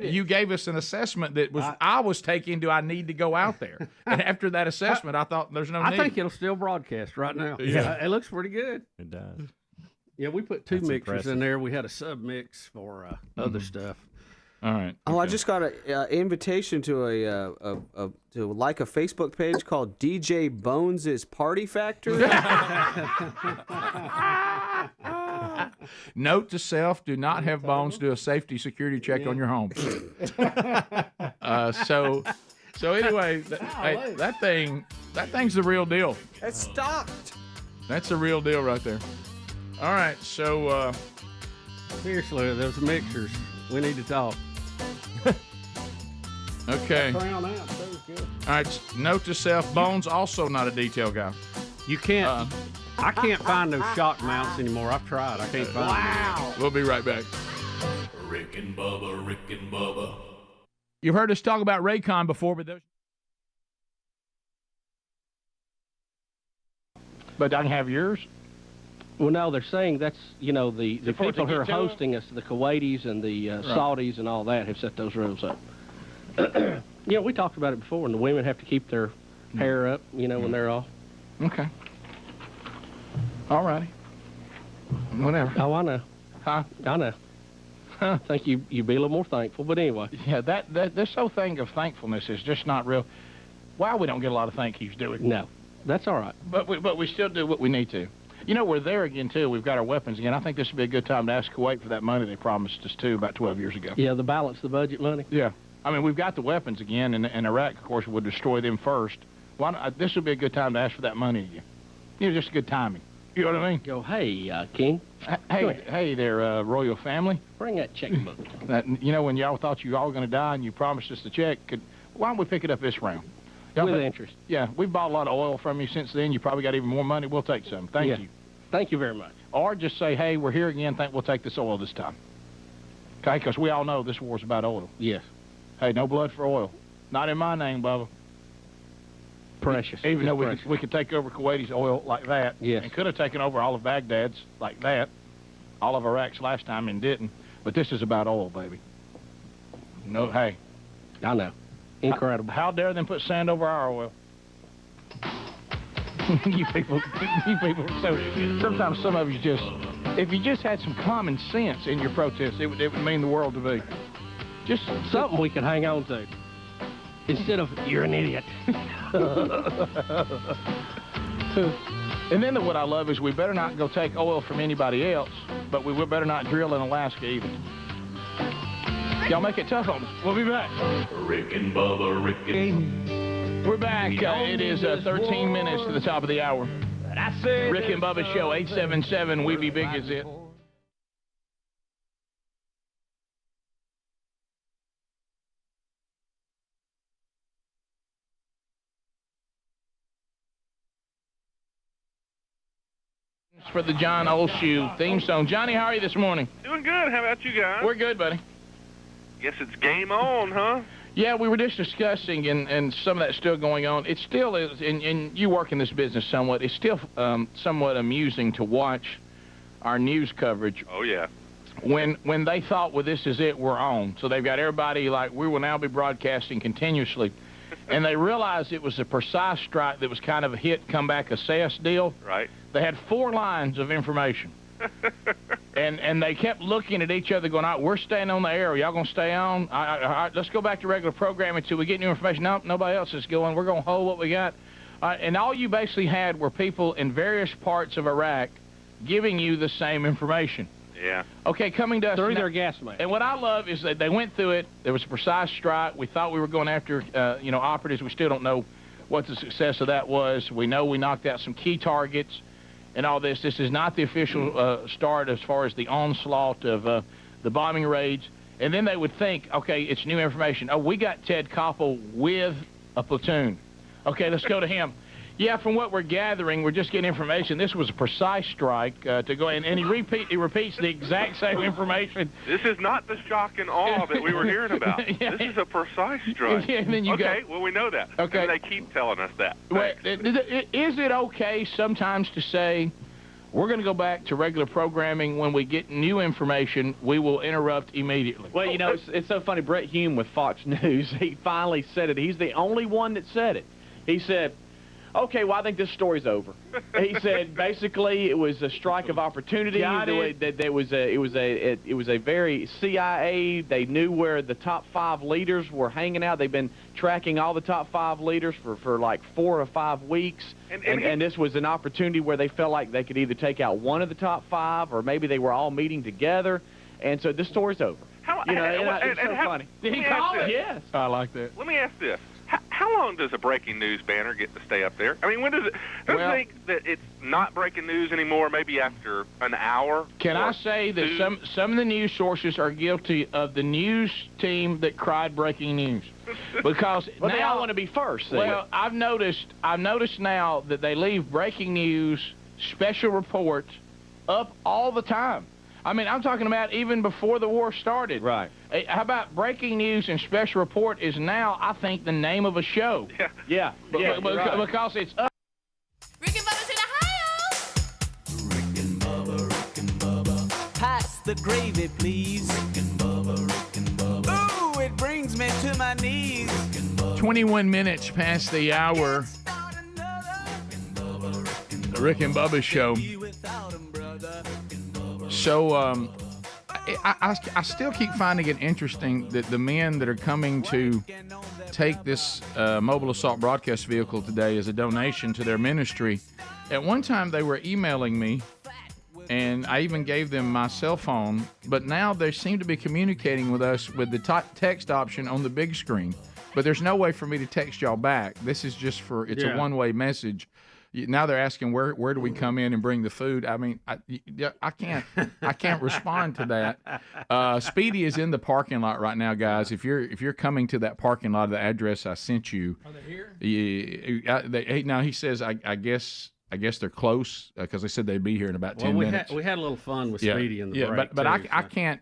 You gave us an assessment that was I was taking, do I need to go out there? And after that assessment, I thought there's no need. I think it'll still broadcast right now. Yeah. It looks pretty good. It does. Yeah, we put two mixers in there. We had a sub mix for other stuff. All right. Oh, I just got an invitation to a Facebook page called DJ Bones' Party Factory. Note to self: do not have Bones do a safety security check on your home. So anyway, that thing's the real deal. It's stocked. That's the real deal right there. All right, so seriously, those mixers. We need to talk. Okay. Crown out. That was good. All right. Note to self: Bones also not a detail guy. You can't. I can't find those shock mounts anymore. I've tried. I can't find them. Wow. We'll be right back. Rick and Bubba. You've heard us talk about Raycon before, but those. But I can have yours. Well, no, they're saying that's, the people who are hosting us, the Kuwaitis and the Saudis and all that, have set those rules up. We talked about it before, and the women have to keep their hair up, when they're off. Okay. All righty. Whatever. Oh, I know. Huh? I know. I think you'd be a little more thankful, but anyway. Yeah, this whole thing of thankfulness is just not real. Why we don't get a lot of thank yous, do we? No, that's all right. But we still do what we need to. We're there again, too. We've got our weapons again. I think this would be a good time to ask Kuwait for that money they promised us, too, about 12 years ago. Yeah, the balance, the budget money? Yeah. I mean, we've got the weapons again, and Iraq, of course, would destroy them first. This would be a good time to ask for that money again. Just good timing. You know what I mean? Go, hey, King. Hey there, royal family. Bring that checkbook. When y'all thought you all were going to die and you promised us the check, why don't we pick it up this round? With interest. Yeah, we've bought a lot of oil from you since then. You probably got even more money. We'll take some. Thank you. Thank you very much. Or just say, hey, we're here again. Think we'll take this oil this time. Okay? Because we all know this war's about oil. Yes. Hey, no blood for oil. Not in my name, Bubba. Precious. Even though we could take over Kuwaiti's oil like that. Yes. And could have taken over all of Baghdad's like that. All of Iraq's last time and didn't. But this is about oil, baby. No, hey. I know. Incredible. How dare them put sand over our oil? you people are so. Sometimes some of you just, if you just had some common sense in your protest, it would mean the world to me. Just something we can hang on to instead of you're an idiot. And then what I love is we better not go take oil from anybody else, but we better not drill in Alaska either. Y'all make it tough on us. We'll be back. Rick and Bubba, We're back. It is 13 minutes to the top of the hour. Rick and Bubba Show, 877 We Be Big Is It. For the John Olshoe theme song. Johnny, how are you this morning? Doing good. How about you guys? We're good, buddy. Guess it's game on, huh? Yeah, we were just discussing, and some of that's still going on. It still is, and you work in this business somewhat, it's still somewhat amusing to watch our news coverage. Oh, yeah. When they thought, well, this is it, we're on. So they've got everybody like, we will now be broadcasting continuously. and they realized it was a precise strike that was kind of a hit, come back, assess deal. Right. They had 4 lines of information. and they kept looking at each other going, all right, we're staying on the air. Y'all going to stay on? All right, let's go back to regular programming until we get new information. No, nobody else is going. We're going to hold what we got. And all you basically had were people in various parts of Iraq giving you the same information. Yeah. Okay, coming to us. Through their gas mask. And what I love is that they went through it. There was a precise strike. We thought we were going after, operatives. We still don't know what the success of that was. We know we knocked out some key targets and all this. This is not the official start as far as the onslaught of the bombing raids. And then they would think, okay, it's new information. Oh, we got Ted Koppel with a platoon. Okay, let's go to him. Yeah, from what we're gathering, we're just getting information. This was a precise strike to go in, and he repeats the exact same information. This is not the shock and awe that we were hearing about. Yeah. This is a precise strike. Yeah, and then you well, we know that. Okay. And they keep telling us that. Well, is it okay sometimes to say, we're going to go back to regular programming. When we get new information, we will interrupt immediately? Well, it's so funny. Brett Hume with Fox News, he finally said it. He's the only one that said it. He said, okay, well, I think this story's over. He said basically it was a strike of opportunity. It was a very CIA. They knew where the top 5 leaders were hanging out. They've been tracking all the top 5 leaders for like 4 or 5 weeks. And this was an opportunity where they felt like they could either take out one of the top 5 or maybe they were all meeting together. And so this story's over. It's so funny. Did he call it? Yes. I like that. Let me ask this. How long does a breaking news banner get to stay up there? I mean, when does it? Don't you think that it's not breaking news anymore? Maybe after an hour. Can I say that some of the news sources are guilty of the news team that cried breaking news? Because now they all want to be first. Well, I've noticed now that they leave breaking news, special reports up all the time. I mean, I'm talking about even before the war started. Right. How about breaking news and special report is now, I think, the name of a show. Yeah. Because it's up. Rick and Bubba's in Ohio. Rick and Bubba. Pass the gravy, please. Rick and Bubba. Ooh, it brings me to my knees. 21 minutes past the hour. The Rick and Bubba show. So, I still keep finding it interesting that the men that are coming to take this mobile assault broadcast vehicle today as a donation to their ministry, at one time they were emailing me, and I even gave them my cell phone, but now they seem to be communicating with us with the text option on the big screen. But there's no way for me to text y'all back. This is just it's a one-way message. Now they're asking where do we come in and bring the food. I mean, I can't respond to that. Speedy is in the parking lot right now, guys. If you're coming to that parking lot, the address I sent you. Are they here? Yeah. He says I guess they're close because they said they'd be here in about 10 minutes. We had a little fun with Speedy in the break. But I can't.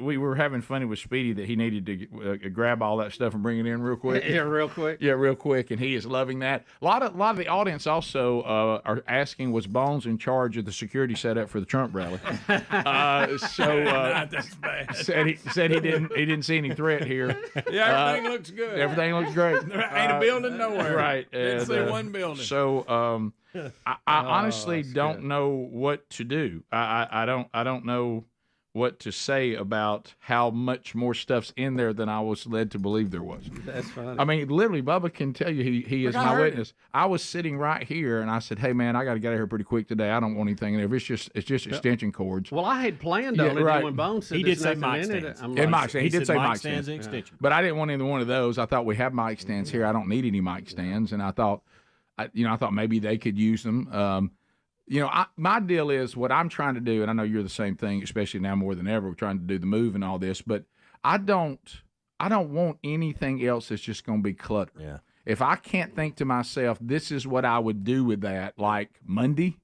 We were having fun with Speedy that he needed to grab all that stuff and bring it in real quick. real quick. Yeah, real quick, and he is loving that. A lot of the audience also are asking, was Bones in charge of the security setup for the Trump rally? That's bad. Said he didn't see any threat here. Yeah, everything looks good. Everything looks great. There ain't a building nowhere. Right. Didn't see one building. So. I honestly don't know what to do. I don't know what to say about how much more stuff's in there than I was led to believe there was. That's funny. I mean, literally, Bubba can tell you he is my witness. I was sitting right here, and I said, "Hey, man, I got to get out of here pretty quick today. I don't want anything in there. It's just extension cords." Well, I had planned on it when Bones said he did say mic stands. He did say mic stands and extension. But I didn't want either one of those. I thought we have mic stands here. I don't need any mic stands, and I thought maybe they could use them. My deal is what I'm trying to do, and I know you're the same thing, especially now more than ever. We're trying to do the move and all this, but I don't want anything else that's just going to be clutter. Yeah. If I can't think to myself, this is what I would do with that, like Monday,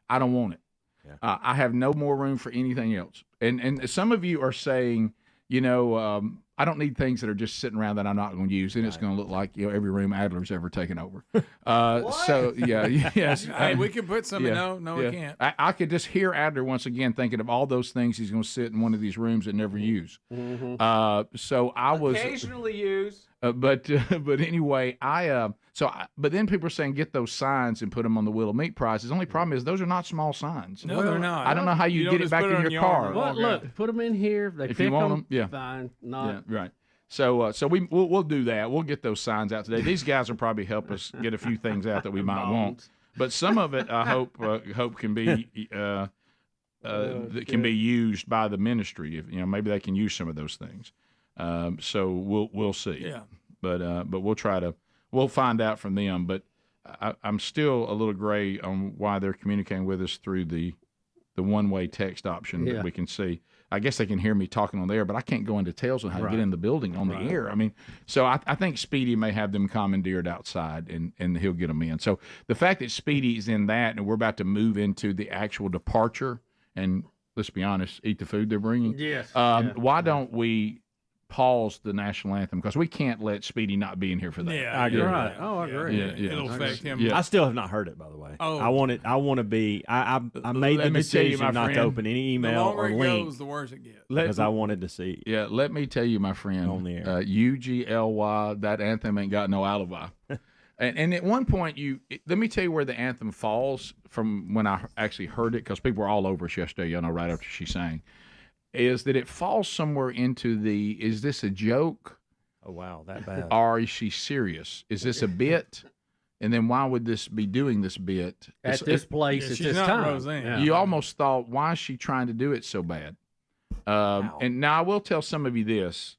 I don't want it. Yeah. I have no more room for anything else. And some of you are saying, I don't need things that are just sitting around that I'm not going to use. Then it's going to look like every room Adler's ever taken over. So yes. Hey, we can put some. No, we can't. I could just hear Adler once again thinking of all those things he's going to sit in one of these rooms and never use. Mm-hmm. So I was occasionally use. But anyway, but then people are saying get those signs and put them on the Wheel of Meat prizes. The only problem is those are not small signs. No, they're not. I don't know how you get it back in your car. Well, look, put them in here. If they If pick you want them, yeah. fine. Not Yeah, right. So we'll do that. We'll get those signs out today. These guys will probably help us get a few things out that we might want. But some of it, I hope can be that can be used by the ministry. If maybe they can use some of those things. So we'll see. Yeah. But we'll find out from them. But I'm still a little gray on why they're communicating with us through the one-way text option that we can see. I guess they can hear me talking on the air, but I can't go into details on how to get in the building on the air. I mean, so I think Speedy may have them commandeered outside, and he'll get them in. So the fact that Speedy's in that, and we're about to move into the actual departure, and let's be honest, eat the food they're bringing. Yes. Why don't we pause the national anthem, because we can't let Speedy not be in here for that. Yeah, I agree. Right. Oh, I agree. Yeah. It'll affect him. Yeah. I still have not heard it, by the way. Oh. I want to be. I made the Let me tell you, decision my not to friend, open any The email longer or it link goes, the worse it gets. because I wanted to see. Yeah, let me tell you, my friend, On the air. UGLY, that anthem ain't got no alibi. and at one point, let me tell you where the anthem falls from when I actually heard it, because people were all over us yesterday, right after she sang, is that it falls somewhere into is this a joke? Oh, wow, that bad. Or is she serious? Is this a bit? And then why would this be doing this bit? At this place, at she's this not time. Roseanne. Yeah. You almost thought, why is she trying to do it so bad? And now I will tell some of you this,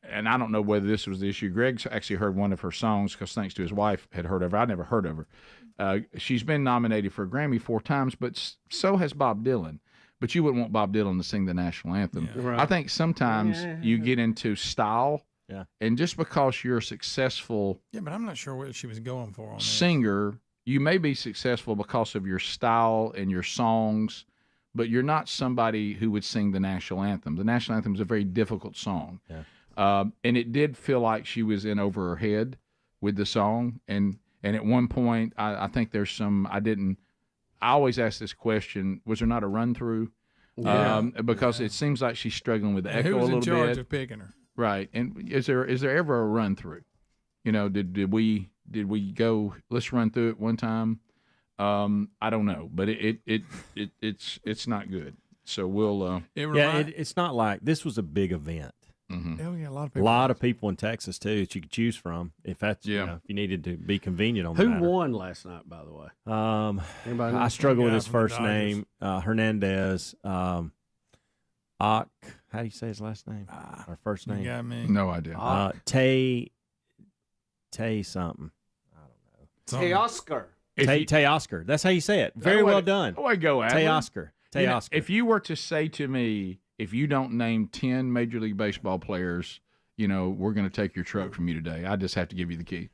and I don't know whether this was the issue. Greg's actually heard one of her songs, because thanks to his wife had heard of her. I never heard of her. She's been nominated for a Grammy 4 times, but so has Bob Dylan. But you wouldn't want Bob Dylan to sing the national anthem. Yeah. Right. I think sometimes you get into style, and just because you're a successful Yeah, but I'm not sure what she was going for on this. singer, you may be successful because of your style and your songs, but you're not somebody who would sing the national anthem. The national anthem is a very difficult song. Yeah. And it did feel like she was in over her head with the song. And at one point, I think there's I always ask this question, was there not a run through? Yeah. Because it seems like she's struggling with the And echo who was a little in charge bit. of picking her? Right. And is there ever a run through? Did we go, let's run through it one time? I don't know, but it's not good. So we'll it's not like this was a big event. Oh, yeah, a lot of A people. lot of people in Texas too that you could choose from if that's if you needed to be convenient on Who that. won last night, by the way? Anybody know? I struggle with guy his from the first Dodgers. name, Hernandez. How do you say his last name? Or first You name? got me. no idea. Tay something. Hey, Oscar. Tay Oscar. That's how you say it. Very well done. Oh, I go at Tay Oscar. Tay Oscar. If you were to say to me, if you don't name 10 Major League Baseball players, we're going to take your truck from you today. I just have to give you the key.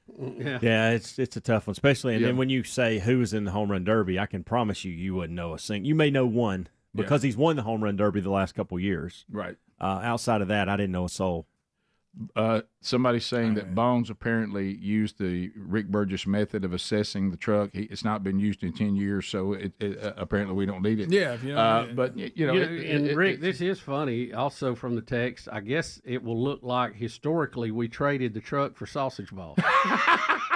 Yeah, it's a tough one, especially. And Yeah. then when you say who was in the home run derby, I can promise you wouldn't know a single. You may know one because he's won the home run derby the last couple of years. Right. Outside of that, I didn't know a soul. Somebody's saying that Bones apparently used the Rick Burgess method of assessing the truck. It's not been used in 10 years, so apparently we don't need it. Yeah, if you don't need it. But, Rick, this is funny. Also from the text, I guess it will look like historically we traded the truck for sausage balls.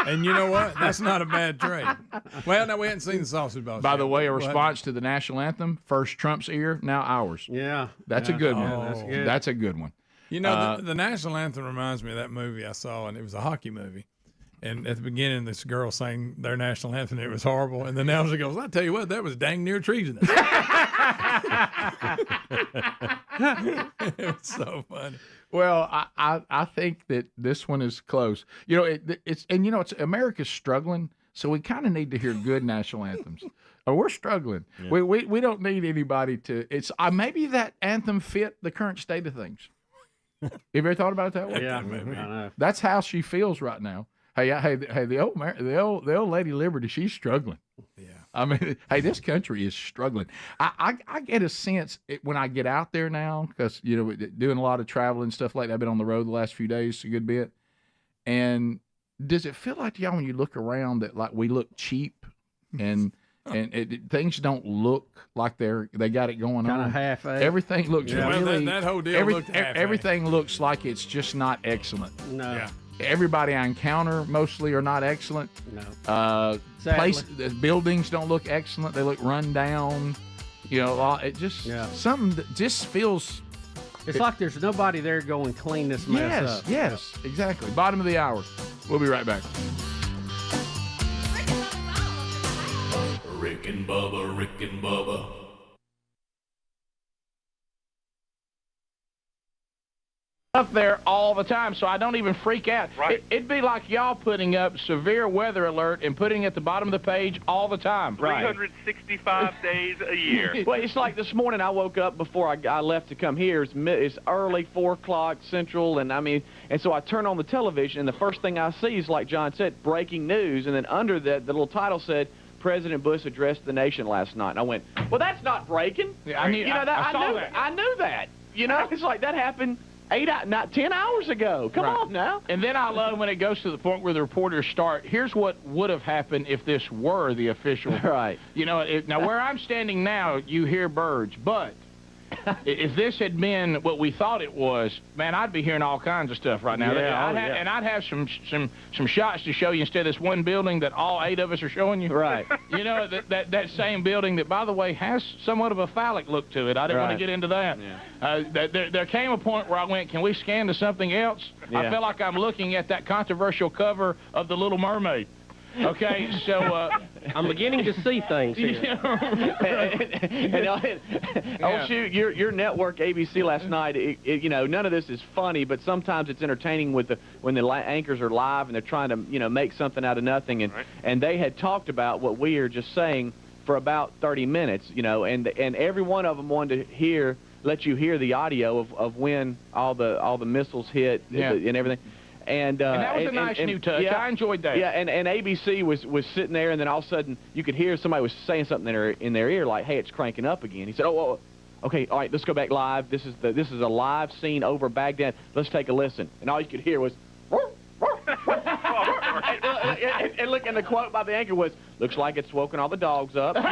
And you know what? That's not a bad trade. Well, no, we hadn't seen the sausage balls. By the yet. way, a We'll have- response to the national anthem, first Trump's ear, now ours. Yeah. That's a good one. That's good. That's a good one. You know, the national anthem reminds me of that movie I saw, and it was a hockey movie. And at the beginning, this girl sang their national anthem, and it was horrible. And the announcer goes, I tell you what, that was dang near treasonous. It was so funny. Well, I think that this one is close. It's America's struggling, so we kind of need to hear good national anthems. We're struggling. Yeah. We don't need anybody to. It's maybe that anthem fit the current state of things. Have you ever thought about it that way? Yeah, I know. That's how she feels right now. Hey, the old lady Liberty, she's struggling. Yeah. I mean, hey, this country is struggling. I get a sense when I get out there now, because doing a lot of traveling and stuff like that. I've been on the road the last few days a good bit. And does it feel like to y'all when you look around that like we look cheap and things don't look like they got it going Kind on? of half-assed. Everything looks Yeah, really. that whole deal looked half-assed. Everything looks like it's just not excellent. No. Yeah. Everybody I encounter mostly are not excellent. No. The buildings don't look excellent. They look run down. You know, it just something that just feels. It's like there's nobody there going clean this mess up. Yes, exactly. Bottom of the hour. We'll be right back. Rick and Bubba, Rick and Bubba. Up there all the time, so I don't even freak out. Right. It'd be like y'all putting up severe weather alert and putting it at the bottom of the page all the time. 365 days a year. Well, it's like this morning I woke up before I left to come here. It's early, 4 o'clock Central, and so I turn on the television, and the first thing I see is, like John said, breaking news, and then under that, the little title said, President Bush addressed the nation last night. And I went, well, that's not breaking. Yeah, I saw that. I knew that. You know, it's like that happened 10 hours ago. Come on now. And then I love when it goes to the point where the reporters start, here's what would have happened if this were the official. Right. You know, now where I'm standing now, you hear birds, but if this had been what we thought it was, man, I'd be hearing all kinds of stuff right now. And I'd have some shots to show you instead of this one building that all 8 of us are showing you. Right. You know, that same building that, by the way, has somewhat of a phallic look to it. I didn't want to get into that. Yeah. There came a point where I went, can we scan to something else? Yeah. I felt like I'm looking at that controversial cover of The Little Mermaid. Okay, so I'm beginning to see things here. Oh shoot, your network ABC last night. You know, none of this is funny, but sometimes it's entertaining when the anchors are live and they're trying to make something out of nothing. And they had talked about what we are just saying for about 30 minutes. You know, and every one of them wanted to let you hear the audio of when all the missiles hit and everything. And that was a nice new touch. Yeah, I enjoyed that. Yeah, and ABC was sitting there, and then all of a sudden you could hear somebody was saying something in their ear, like, "Hey, it's cranking up again." He said, "Oh, okay, all right, let's go back live. This is a live scene over Baghdad. Let's take a listen." And all you could hear was. And look, and the quote by the anchor was, "Looks like it's woken all the dogs up." You know,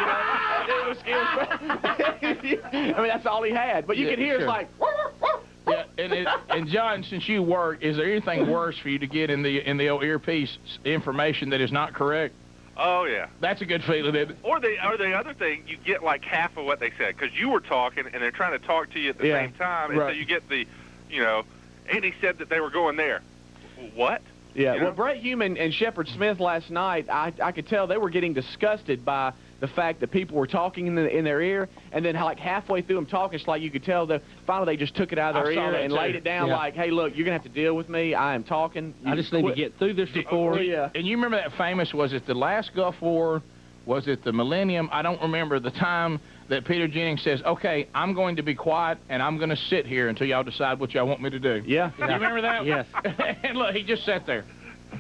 I mean, that's all he had. But you could hear it's like. Yeah, and John, since you work, is there anything worse for you to get in the old earpiece information that is not correct? Oh yeah, that's a good feeling, isn't it? Or the other thing, you get like half of what they said because you were talking and they're trying to talk to you at the same time, and so you get the, and he said that they were going there. What? Yeah. Well, Brett Hume and Shepard Smith last night, I could tell they were getting disgusted by the fact that people were talking in their ear, and then like halfway through them talking, it's like you could tell that finally they just took it out of their ear and laid it down like, "Hey, look, you're gonna have to deal with me. I am talking. I just need to get through this report." Yeah. And you remember that famous? Was it the last Gulf War? Was it the millennium? I don't remember the time that Peter Jennings says, "Okay, I'm going to be quiet and I'm going to sit here until y'all decide what y'all want me to do." Yeah. You remember that? Yes. And look, he just sat there.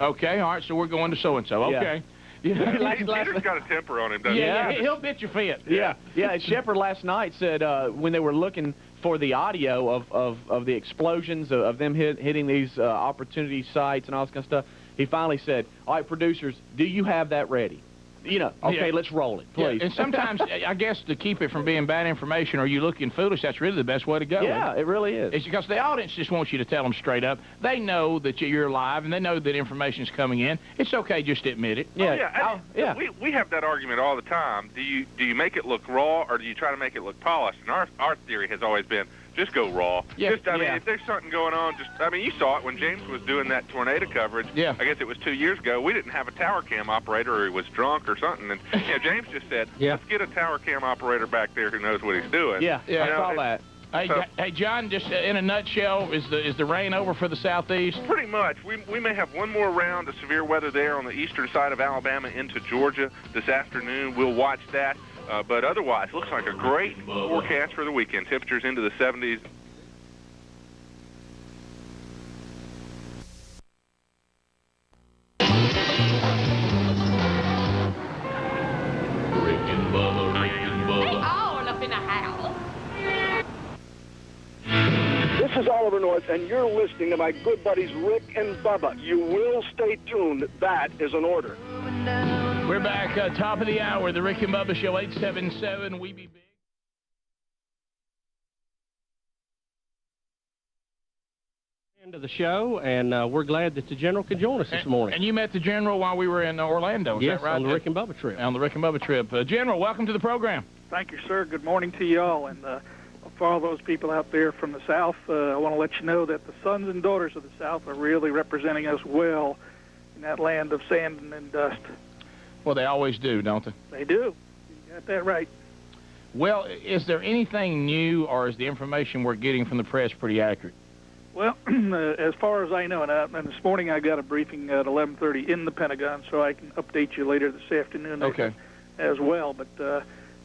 Okay, all right, so we're going to so and so. Okay. Yeah. Peter's got a temper on him, doesn't he? Yeah, he'll bit your fit. Yeah. And Shepard last night said when they were looking for the audio of the explosions of them hitting these opportunity sites and all this kind of stuff, he finally said, "All right, producers, do you have that ready? Okay, let's roll it, please." Yeah. And sometimes, I guess, to keep it from being bad information or you looking foolish, that's really the best way to go. Yeah, it really is. It's because the audience just wants you to tell them straight up. They know that you're live, and they know that information's coming in. It's okay just to admit it. Yeah. We have that argument all the time. Do you make it look raw, or do you try to make it look polished? And our theory has always been, just go raw. Yeah, I mean, if there's something going on, you saw it when James was doing that tornado coverage. Yeah. I guess it was 2 years ago. We didn't have a tower cam operator, or he was drunk or something. And James just said, "Let's get a tower cam operator back there who knows what he's doing." Yeah, I saw that. Hey, John, just in a nutshell, is the rain over for the southeast? Pretty much. We may have one more round of severe weather there on the eastern side of Alabama into Georgia this afternoon. We'll watch that. But otherwise, looks like a great forecast for the weekend. Temperatures into the 70s. Rick and Bubba. They all up in the house. This is Oliver North, and you're listening to my good buddies Rick and Bubba. You will stay tuned. That is an order. We're back, top of the hour, the Rick and Bubba Show, 877 We Be Big. End of the show, and we're glad that the General could join us this morning. And you met the General while we were in Orlando, is Yes, that right? on the Rick and Bubba trip. On the Rick and Bubba trip. General, welcome to the program. Thank you, sir. Good morning to you all. And for all those people out there from the South, I want to let you know that the sons and daughters of the South are really representing us well in that land of sand and dust. Well, they always do, don't they? They do. You got that right. Well, is there anything new, or is the information we're getting from the press pretty accurate? Well, as far as I know, and this morning I got a briefing at 11:30 in the Pentagon, so I can update you later this afternoon as well. But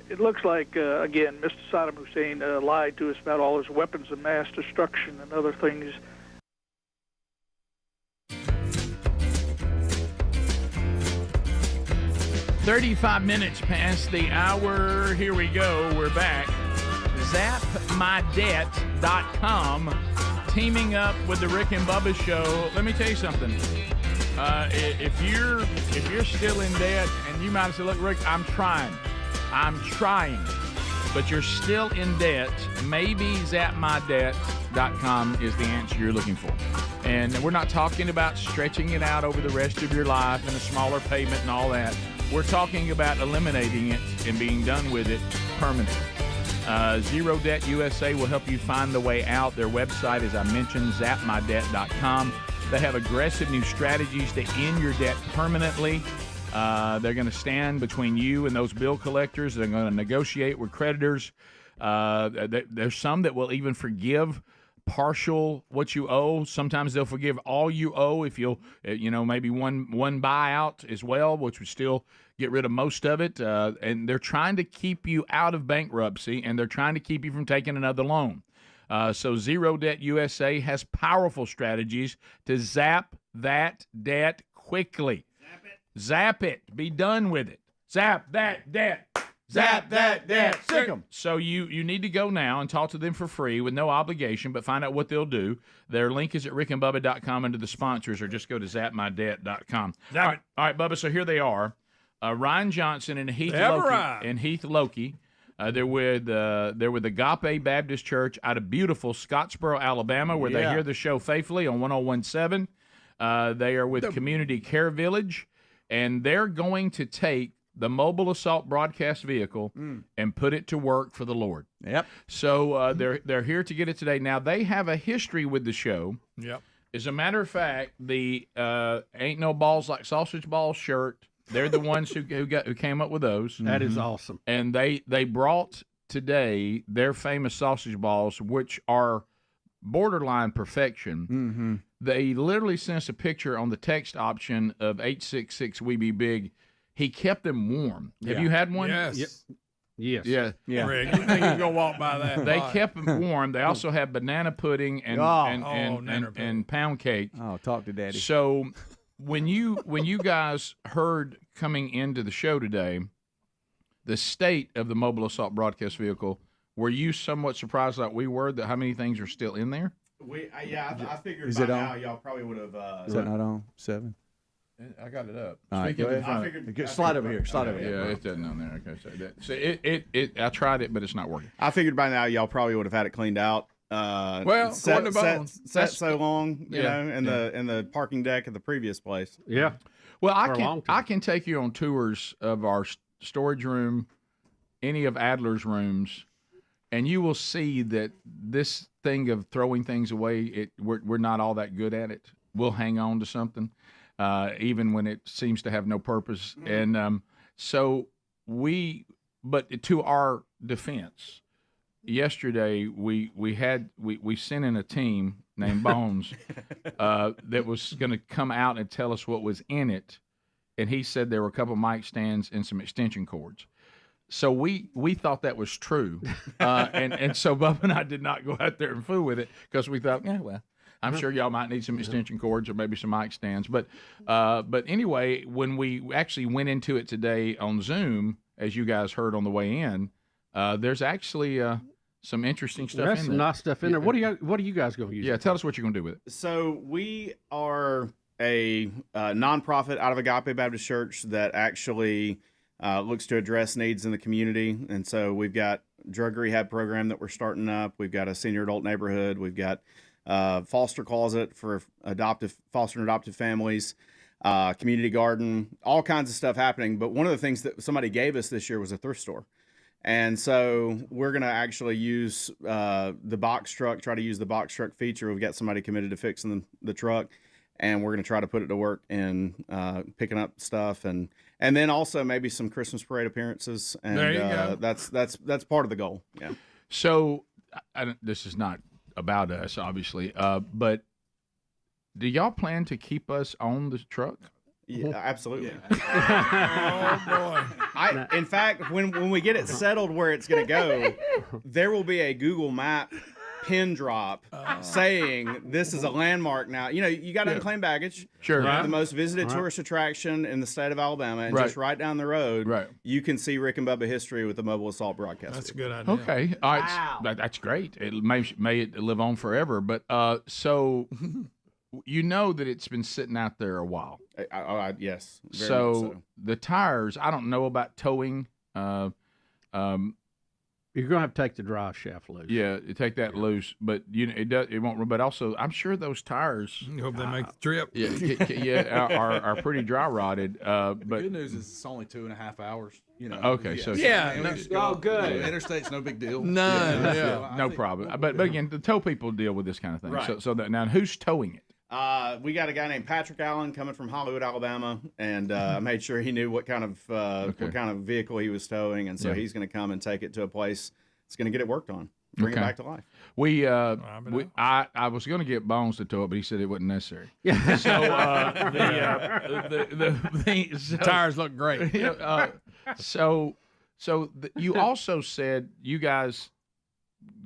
it looks like, again, Mr. Saddam Hussein lied to us about all his weapons of mass destruction and other things. $35 past the hour. Here we go. We're back. ZapMyDebt.com teaming up with the Rick and Bubba Show. Let me tell you something. If you're still in debt, and you might say, look, Rick, I'm trying, but you're still in debt, maybe ZapMyDebt.com is the answer you're looking for. And we're not talking about stretching it out over the rest of your life and a smaller payment and all that. We're talking about eliminating it and being done with it permanently. Zero Debt USA will help you find the way out. Their website, as I mentioned, zapmydebt.com. They have aggressive new strategies to end your debt permanently. They're going to stand between you and those bill collectors. They're going to negotiate with creditors. There's some that will even forgive partial what you owe. Sometimes they'll forgive all you owe if you'll, maybe one buyout as well, which would still get rid of most of it. And they're trying to keep you out of bankruptcy, and they're trying to keep you from taking another loan. So Zero Debt USA has powerful strategies to zap that debt quickly. Zap it. Be done with it. Zap that debt. Zap that debt. Sick 'em. So you need to go now and talk to them for free with no obligation, but find out what they'll do. Their link is at rickandbubba.com under the sponsors, or just go to zapmydebt.com. All right, Bubba, so here they are. Ryan Johnson and Heath Loki. They're with Agape Baptist Church out of beautiful Scottsboro, Alabama, where they hear the show faithfully on 101.7. They are with Community Care Village, and they're going to take the mobile assault broadcast vehicle and put it to work for the Lord. Yep. So they're here to get it today. Now, they have a history with the show. Yep. As a matter of fact, the Ain't No Balls Like Sausage Balls shirt, they're the ones who came up with those. That is awesome. And they brought today their famous sausage balls, which are borderline perfection. Mm-hmm. They literally sent us a picture on the text option of 866 We Be Big. He kept them warm. Have you had one? Yes. Yes. Yeah. Rick, you think he's gonna walk by that? They kept them warm. They also have banana pudding and pound cake. Oh, talk to Daddy. So when you guys heard coming into the show today the state of the mobile assault broadcast vehicle, were you somewhat surprised like we were that how many things are still in there? I figured Is it by on? now y'all probably would have. Is that not on? 7? I got it up. All right, go ahead. Slide over here. Slide over here. Yeah, it doesn't on there. Okay, so it. I tried it, but it's not working. I figured by now y'all probably would have had it cleaned out. According to Bones, set so long, in the parking deck of the previous place. Yeah. Well, I can take you on tours of our storage room, any of Adler's rooms, and you will see that this thing of throwing things away, we're not all that good at it. We'll hang on to something. Even when it seems to have no purpose. And but to our defense, yesterday we sent in a team named Bones that was going to come out and tell us what was in it, and he said there were a couple mic stands and some extension cords. So we thought that was true, and so Bubba and I did not go out there and fool with it because we thought, I'm sure y'all might need some extension cords or maybe some mic stands. But anyway, when we actually went into it today on Zoom, as you guys heard on the way in, there's actually some interesting stuff in there. Some nice stuff in there. What are you guys going to use? Yeah, tell us what you're going to do with it. So we are a nonprofit out of Agape Baptist Church that actually looks to address needs in the community. And so we've got drug rehab program that we're starting up. We've got a senior adult neighborhood. We've got foster closet for foster and adoptive families, community garden, all kinds of stuff happening. But one of the things that somebody gave us this year was a thrift store. And so we're going to actually use the box truck, try to use the box truck feature. We've got somebody committed to fixing the truck, and we're going to try to put it to work in picking up stuff, and then also maybe some Christmas parade appearances. And there you go. That's part of the goal. Yeah. So this is not about us, obviously, but do y'all plan to keep us on the truck? Yeah, absolutely. Oh boy! In fact, when we get it settled where it's going to go, there will be a Google Map pin drop saying this is a landmark now. You know, you got unclaimed baggage. Sure. Right. Right. The most visited tourist attraction in the state of Alabama, and just right down the road, you can see Rick and Bubba history with the mobile assault broadcast. That's a good idea. Okay. All right. That's great. It may it live on forever. But so you know that it's been sitting out there a while. Yes. Very So, much so the tires, I don't know about towing. You're gonna have to take the drive shaft loose. Yeah, you take that loose, but it won't. But also, I'm sure those tires. You hope they make the trip. Yeah, are pretty dry rotted. The good news is it's only 2.5 hours. You know. Okay, so good. Interstate's no big deal. No problem. But again, the tow people deal with this kind of thing. Right. So that now, who's towing it? We got a guy named Patrick Allen coming from Hollywood, Alabama, and I made sure he knew what kind of vehicle he was towing, and so he's going to come and take it to a place that's going to get it worked on, bring it back to life. I was going to get Bones to tow it, but he said it wasn't necessary. So the tires look great. You also said you guys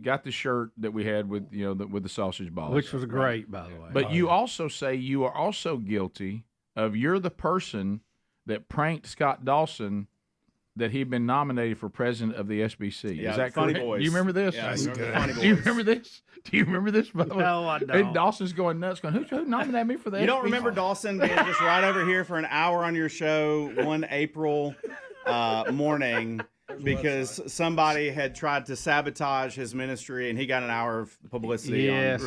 got the shirt that we had with with the sausage balls, which was great, by the way. But you also say you are also guilty of you're the person that pranked Scott Dawson that he'd been nominated for president of the SBC. Yeah, is that Funny correct? Boys. Do you remember this? Yeah, Funny Boys. Do you remember this? Do you remember this? No, I don't. And Dawson's going nuts, going, who nominated me for the SBC? You don't remember Dawson being just right over here for an hour on your show one April morning because somebody had tried to sabotage his ministry and he got an hour of publicity. Yes,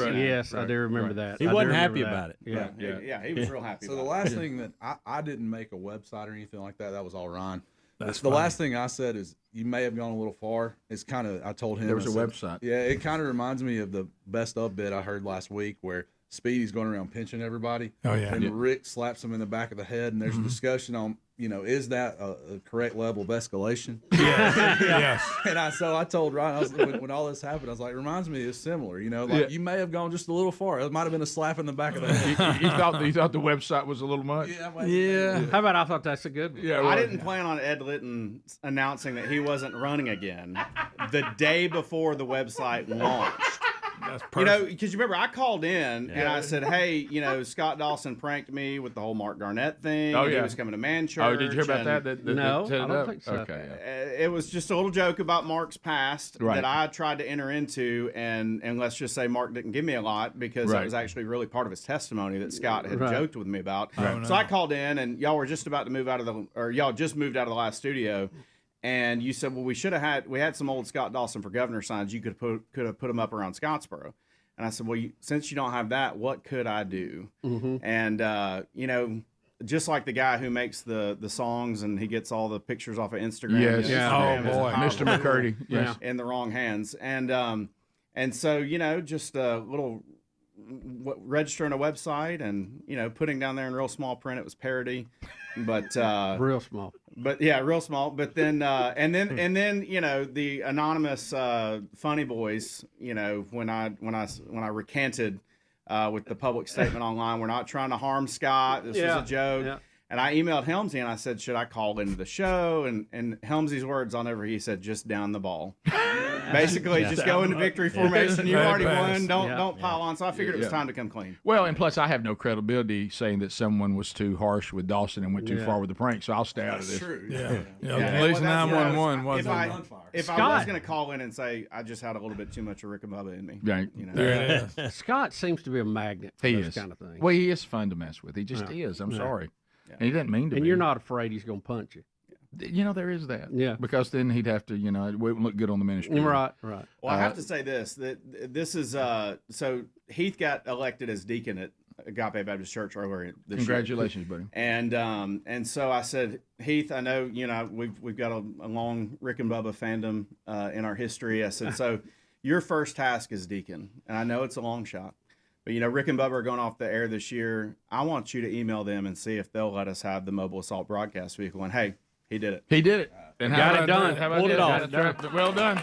I do remember that. He wasn't happy about it. Yeah, he was real happy. So the last thing that I didn't make a website or anything like that. That was all Ryan. That's the last thing I said is you may have gone a little far. It's kind of I told him there was a website. Yeah, it kind of reminds me of the best of bit I heard last week where Speedy's going around pinching everybody. Oh yeah. And Rick slaps him in the back of the head, and there's a discussion on is that a correct level of escalation? Yes. And I told Ryan when all this happened, I was like, it reminds me it's similar. You may have gone just a little far. It might have been a slap in the back of the head. You thought the website was a little much? Yeah. How about I thought that's a good one? Yeah. I didn't plan on Ed Litton announcing that he wasn't running again the day before the website launched. That's perfect. Because you remember I called in and I said, hey, Scott Dawson pranked me with the whole Mark Garnett thing. Oh, He yeah. was coming to man church. Oh, did you hear about that? No, I don't think so. Okay. It was just a little joke about Mark's past that I tried to enter into, and let's just say Mark didn't give me a lot because that was actually really part of his testimony that Scott had joked with me about. Right. So I called in, and y'all were just about to move y'all just moved out of the last studio. And you said, well, we had some old Scott Dawson for governor signs. You could have put them up around Scottsboro. And I said, well, since you don't have that, what could I do? Mm-hmm. And, just like the guy who makes the songs and he gets all the pictures off of Instagram. Yes. Instagram Oh, boy. Mr. McCurdy. Yes. In the wrong hands. And so, just a little registering a went and, putting down there in real small print, it was parody. But real small. But yeah, real small. But then and then the anonymous funny boys. When I recanted with the public statement online, we're not trying to harm Scott. This was a joke. Yeah. And I emailed Helmsy and I said, should I call into the show? And Helmsy's words on over, he said, just down the ball. Basically, just go into victory formation. You already won. Don't pile on. So I figured it was time to come clean. Well, and plus I have no credibility saying that someone was too harsh with Dawson and went too far with the prank. So I'll stay out of this. True. At least 911 wasn't. If I was going to call in and say I just had a little bit too much of Rick and Bubba in me, right? There it is. Scott seems to be a magnet for this kind of thing. Well, he is fun to mess with. He just is. I'm sorry. And he didn't mean to. And you're not afraid he's going to punch you. There is that. Yeah. Because then he'd have to, it wouldn't look good on the ministry. Right. Well, I have to say this, that this is, so Heath got elected as deacon at Agape Baptist Church earlier this Congratulations, buddy. And so I said, Heath, I know, we've got a long Rick and Bubba fandom in our history. I said, so your first task is deacon, and I know it's a long shot. But, Rick and Bubba are going off the air this year. I want you to email them and see if they'll let us have the mobile assault broadcast vehicle. And, hey, he did it. He did it. And got it done. How about Pulled it that? off. Well done.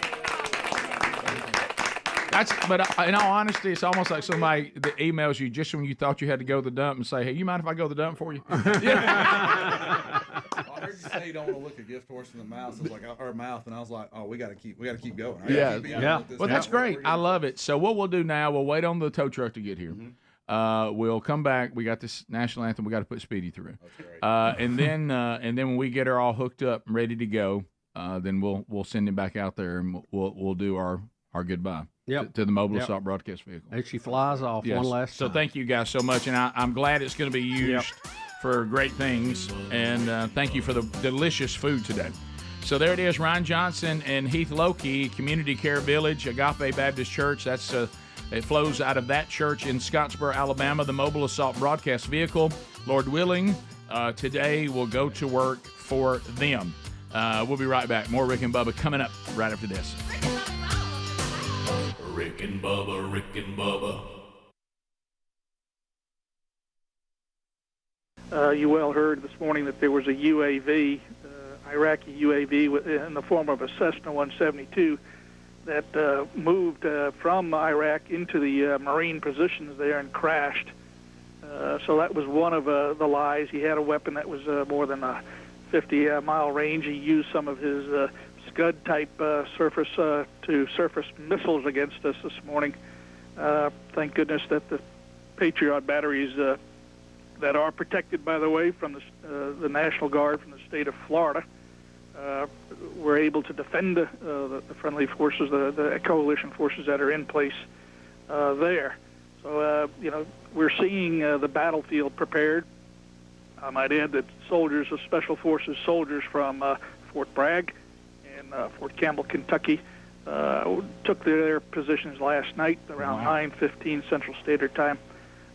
But in all honesty, it's almost like somebody that emails you just when you thought you had to go to the dump and say, hey, you mind if I go to the dump for you? I heard you say you don't want to look a gift horse in the mouth. It's like our mouth, and I was like, oh, we got to keep going. Well, that's great. I love it. So what we'll do now, we'll wait on the tow truck to get here. We'll come back. We got this national anthem. We got to put Speedy through. And then when we get her all hooked up and ready to go, then we'll send him back out there and we'll do our goodbye. Yep. To the mobile assault broadcast vehicle. And she flies off one last time. So thank you guys so much, and I'm glad it's going to be used for great things. And thank you for the delicious food today. So there it is, Ryan Johnson and Heath Loki, Community Care Village, Agape Baptist Church. That's it flows out of that church in Scottsboro, Alabama. The mobile assault broadcast vehicle, Lord willing, today will go to work for them. We'll be right back. More Rick and Bubba coming up right after this. Rick and Bubba, Rick and Bubba. You well heard this morning that there was a UAV, Iraqi UAV in the form of a Cessna 172 that moved from Iraq into the Marine positions there and crashed. So that was one of the lies. He had a weapon that was more than a 50-mile range. He used some of his Scud-type surface-to-surface missiles against us this morning. Thank goodness that the Patriot batteries that are protected, by the way, from the National Guard from the state of Florida were able to defend the friendly forces, the coalition forces that are in place there. So, we're seeing the battlefield prepared. I might add that soldiers of Special Forces soldiers from Fort Bragg and Fort Campbell, Kentucky, took their positions last night around 9:15 Central Standard Time.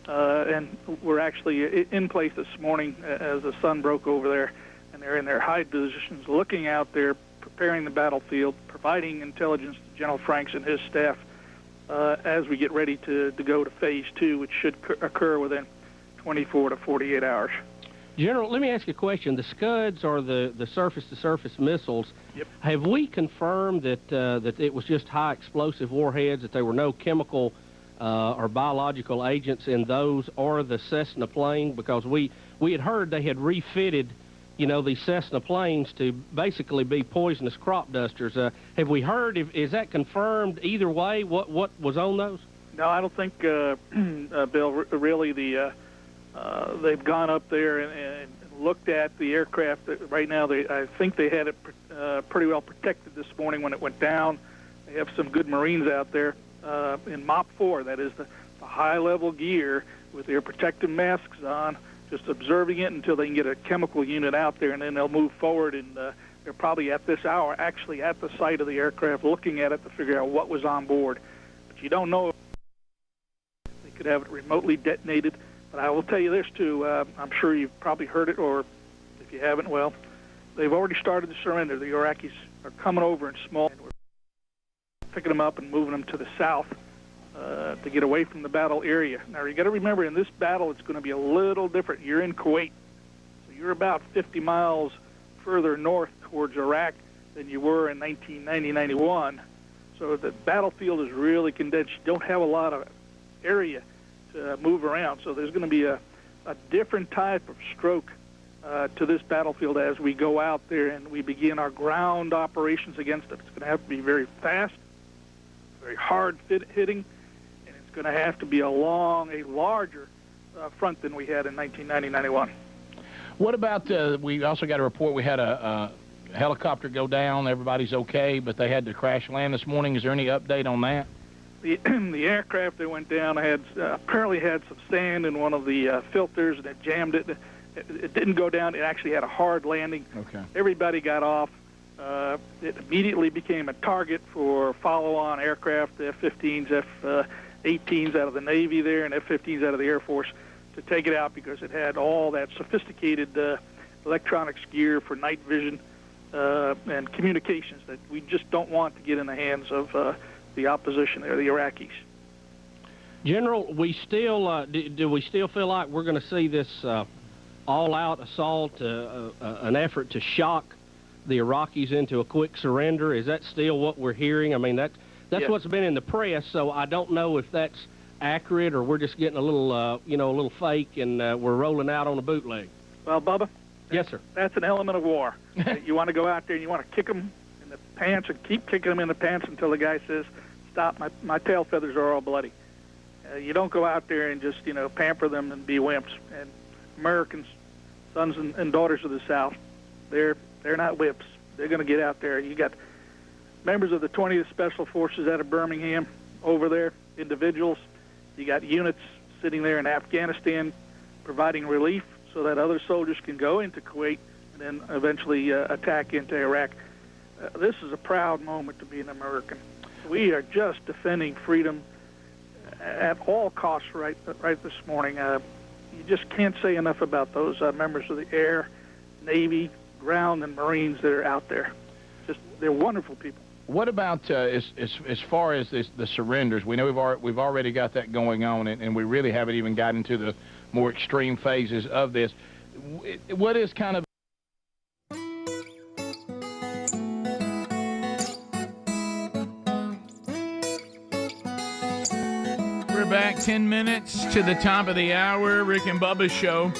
And we're actually in place this morning as the sun broke over there, and they're in their hide positions looking out there, preparing the battlefield, providing intelligence to General Franks and his staff as we get ready to go to Phase 2, which should occur within 24 to 48 hours. General, let me ask you a question. The Scuds or the surface-to-surface missiles, have we confirmed that it was just high explosive warheads, that there were no chemical or biological agents in those or the Cessna plane? Because we had heard they had refitted, these Cessna planes to basically be poisonous crop dusters. Have we heard, is that confirmed either way, what was on those? No, I don't think, Bill, really they've gone up there and looked at the aircraft. Right now, I think they had it pretty well protected this morning when it went down. They have some good Marines out there in MOP 4, that is the high-level gear with their protective masks on, just observing it until they can get a chemical unit out there, and then they'll move forward, and they're probably at this hour actually at the site of the aircraft looking at it to figure out what was on board. But you don't know if they could have it remotely detonated. But I will tell you this, too. I'm sure you've probably heard it, or if you haven't, well, they've already started to surrender. The Iraqis are coming over in small, and we're picking them up and moving them to the south to get away from the battle area. Now, you got to remember, in this battle, it's going to be a little different. You're in Kuwait, so you're about 50 miles further north towards Iraq than you were in 1990-91. So the battlefield is really condensed. You don't have a lot of area to move around. So there's going to be a different type of stroke to this battlefield as we go out there and we begin our ground operations against it. It's going to have to be very fast, very hard hitting, and it's going to have to be a larger front than we had in 1990-91. What about, we also got a report we had a helicopter go down. Everybody's okay, but they had to crash land this morning. Is there any update on that? The aircraft that went down apparently had some sand in one of the filters, and it jammed it. It didn't go down. It actually had a hard landing. Okay. Everybody got off. It immediately became a target for follow-on aircraft, the F-15s, F-18s out of the Navy there, and F-15s out of the Air Force, to take it out because it had all that sophisticated electronics gear for night vision and communications that we just don't want to get in the hands of the opposition there, the Iraqis. General, we still do we still feel like we're going to see this all-out assault, an effort to shock the Iraqis into a quick surrender? Is that still what we're hearing? I mean, that's Yes. what's been in the press, so I don't know if that's accurate or we're just getting a little fake and we're rolling out on a bootleg. Well, Bubba? Yes, sir. That's an element of war. You want to go out there and you want to kick them in the pants and keep kicking them in the pants until the guy says, stop, my tail feathers are all bloody. You don't go out there and just, pamper them and be wimps. And Americans, sons and daughters of the South, they're not whips. They're going to get out there. You got members of the 20th Special Forces out of Birmingham over there, individuals. You got units sitting there in Afghanistan providing relief so that other soldiers can go into Kuwait and then eventually attack into Iraq. This is a proud moment to be an American. We are just defending freedom at all costs right this morning. You just can't say enough about those members of the Air, Navy, Ground, and Marines that are out there. They're wonderful people. What about as far as the surrenders? We know we've already got that going on, and we really haven't even gotten to the more extreme phases of this. What is kind of We're back 10 minutes to the top of the hour. Rick and Bubba's show.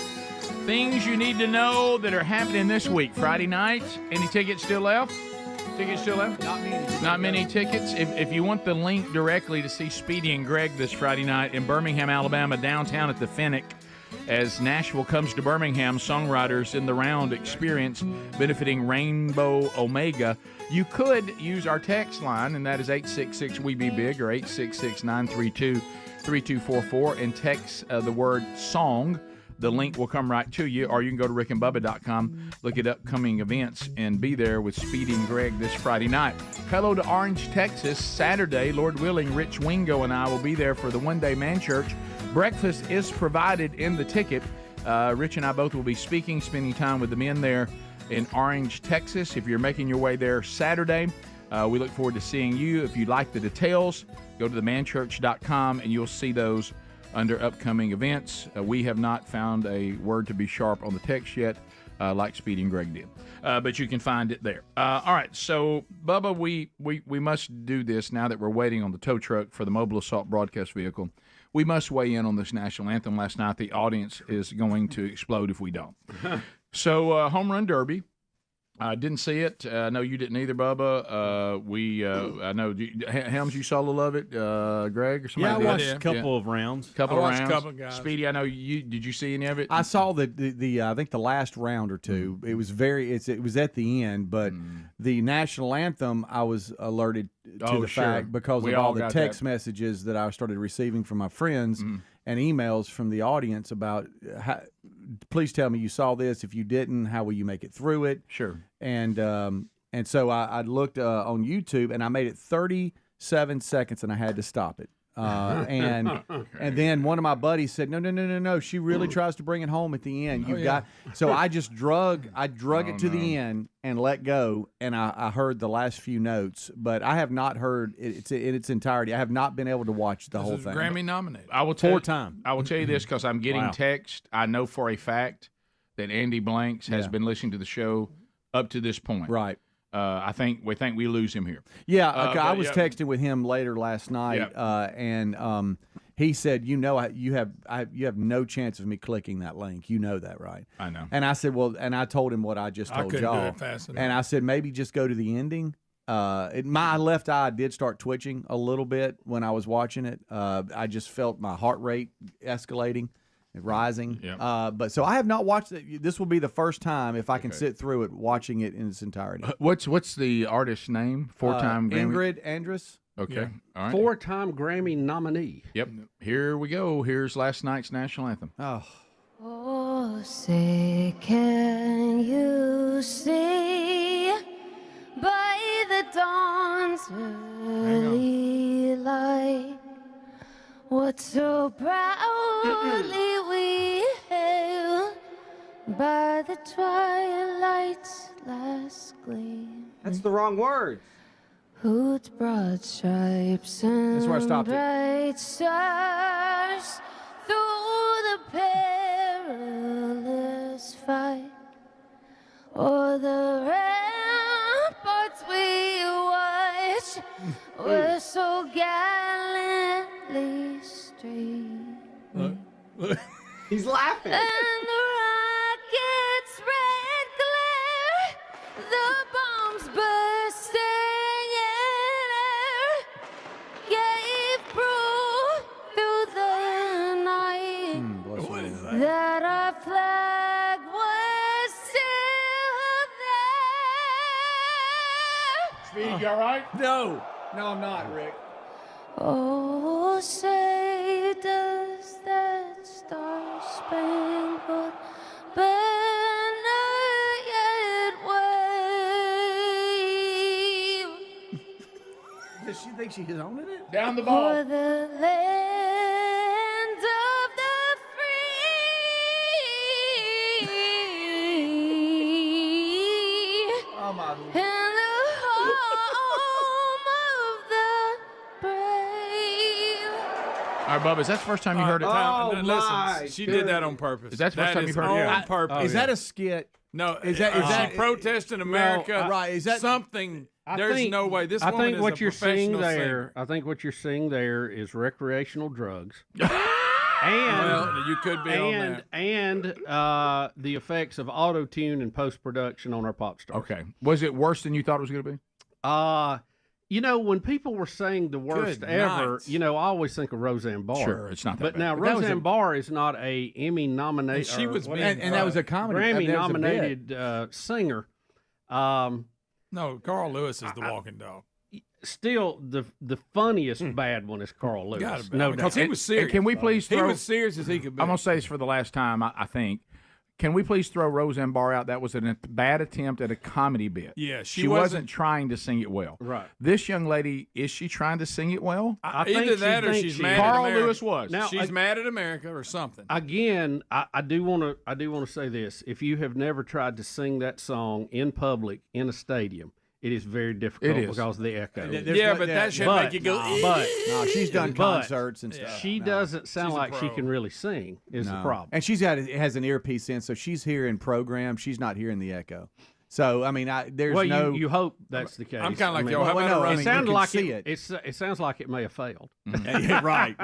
Things you need to know that are happening this week. Friday night. Any tickets still left? Tickets still left? Not many tickets. If you want the link directly to see Speedy and Greg this Friday night in Birmingham, Alabama, downtown at the Fennec, as Nashville comes to Birmingham, Songwriters in the Round experience benefiting Rainbow Omega, you could use our text line, and that is 866-WE-BE-BIG or 866-932-3244, and text the word song. The link will come right to you, or you can go to rickandbubba.com, look at upcoming events, and be there with Speedy and Greg this Friday night. Hello to Orange, Texas. Saturday, Lord willing, Rich Wingo and I will be there for the one-day man church. Breakfast is provided in the ticket. Rich and I both will be speaking, spending time with the men there in Orange, Texas. If you're making your way there Saturday, we look forward to seeing you. If you'd like the details, go to themanchurch.com, and you'll see those under upcoming events. We have not found a word to be sharp on the text yet, like Speedy and Greg did. But you can find it there. All right, so, Bubba, we must do this now that we're waiting on the tow truck for the mobile assault broadcast vehicle. We must weigh in on this national anthem last night. The audience is going to explode if we don't. So, Home Run Derby. I didn't see it. I know you didn't either, Bubba. I know Helms. You saw a little of it, Greg, or something. Yeah, I watched a couple of rounds. A couple of guys. Speedy, I know you. Did you see any of it? I saw the I think the last round or two. It was it was at the end, but the national anthem, I was alerted to the fact because of all the text messages that I started receiving from my friends and emails from the audience about please tell me you saw this. If you didn't, how will you make it through it? Sure. And so I looked on YouTube, and I made it 37 seconds, and I had to stop it. And then one of my buddies said, no, she really tries to bring it home at the end. So I just drug it to the end and let go, and I heard the last few notes, but I have not heard it in its entirety. I have not been able to watch the whole thing. Grammy nominated. I will tell you this because I'm getting text. I know for a fact that Andy Blanks has been listening to the show up to this point. Right. I think we lose him here. Yeah, I was texting with him later last night, and he said, you have no chance of me clicking that link. You know that, right? I know. And I said, well, and I told him what I just told y'all. Do it fast enough. And I said, maybe just go to the ending. My left eye did start twitching a little bit when I was watching it. I just felt my heart rate escalating. Rising, but so I have not watched it. This will be the first time if I can sit through it, watching it in its entirety. What's the artist's name? Four-time Grammy? Ingrid Andress. Okay, all right. 4-time Grammy nominee. Yep. Here we go. Here's last night's national anthem. Oh. Oh, say, can you see by the dawn's early light what so proudly we hailed by the twilight's last gleam? That's the wrong word. Whose broad stripes and That's where I stopped it. bright stars through the perilous fight, o'er the ramparts we watched were so gallantly streaming. He's laughing. And the rocket's red glare, the bombs bursting in air, gave proof through the night that our flag was still there. Speedy, you all right? No, I'm not, Rick. Oh, say does that star-spangled banner yet wave Does she think she's owning it? Down the ball. for the land of the free Oh my. and the home of the brave? All right, Bubba, is that the first time you heard it? Oh, Listen, my she did that on purpose. Is that the first time you've heard it? on Yeah. purpose. Is that a skit? No, Is that she protesting America? right, is that- something? I There's think- no way. This I woman think is what a you're seeing professional there. singer. I think what you're seeing there is recreational drugs. Well, you could be on that. and the effects of auto tune and post production on our pop stars. Okay. Was it worse than you thought it was going to be? You know, when people were saying the worst Good ever, night. you know, I always think of Roseanne Barr. Sure, it's not that But bad. now But that was Roseanne a- Barr is not a Emmy nominated. And she was being And that was a comedy. I mean, that was a bit. Grammy nominated singer. No, Carl Lewis is the walking dog. Still, the funniest bad one is Carl Lewis. Gotta be. No Because doubt. he was serious. And can we please He throw? was serious as he could be. I'm gonna say this for the last time. I think. Can we please throw Roseanne Barr out? That was a bad attempt at a comedy bit. Yeah, she wasn't trying to sing it well. Right. This young lady, is she trying to sing it well? I think Either she that or thinks she's she- mad at Carl America. Lewis was. Now, She's mad at America or something. Again, I do want to say this: if you have never tried to sing that song in public in a stadium, it is very difficult It is. because of the echo. Yeah, but that should make you go. But No, she's done But concerts and stuff. she doesn't sound She's a like she pro. can really sing. Is the problem? And she's has an earpiece in, so she's hearing program. She's not hearing the echo. So I mean, there's well, no. you hope that's the case. I'm kind of like, I mean, yo, how well, about no, a I it mean, run? sounded you can like see it sounds like it may have failed. Yeah, right.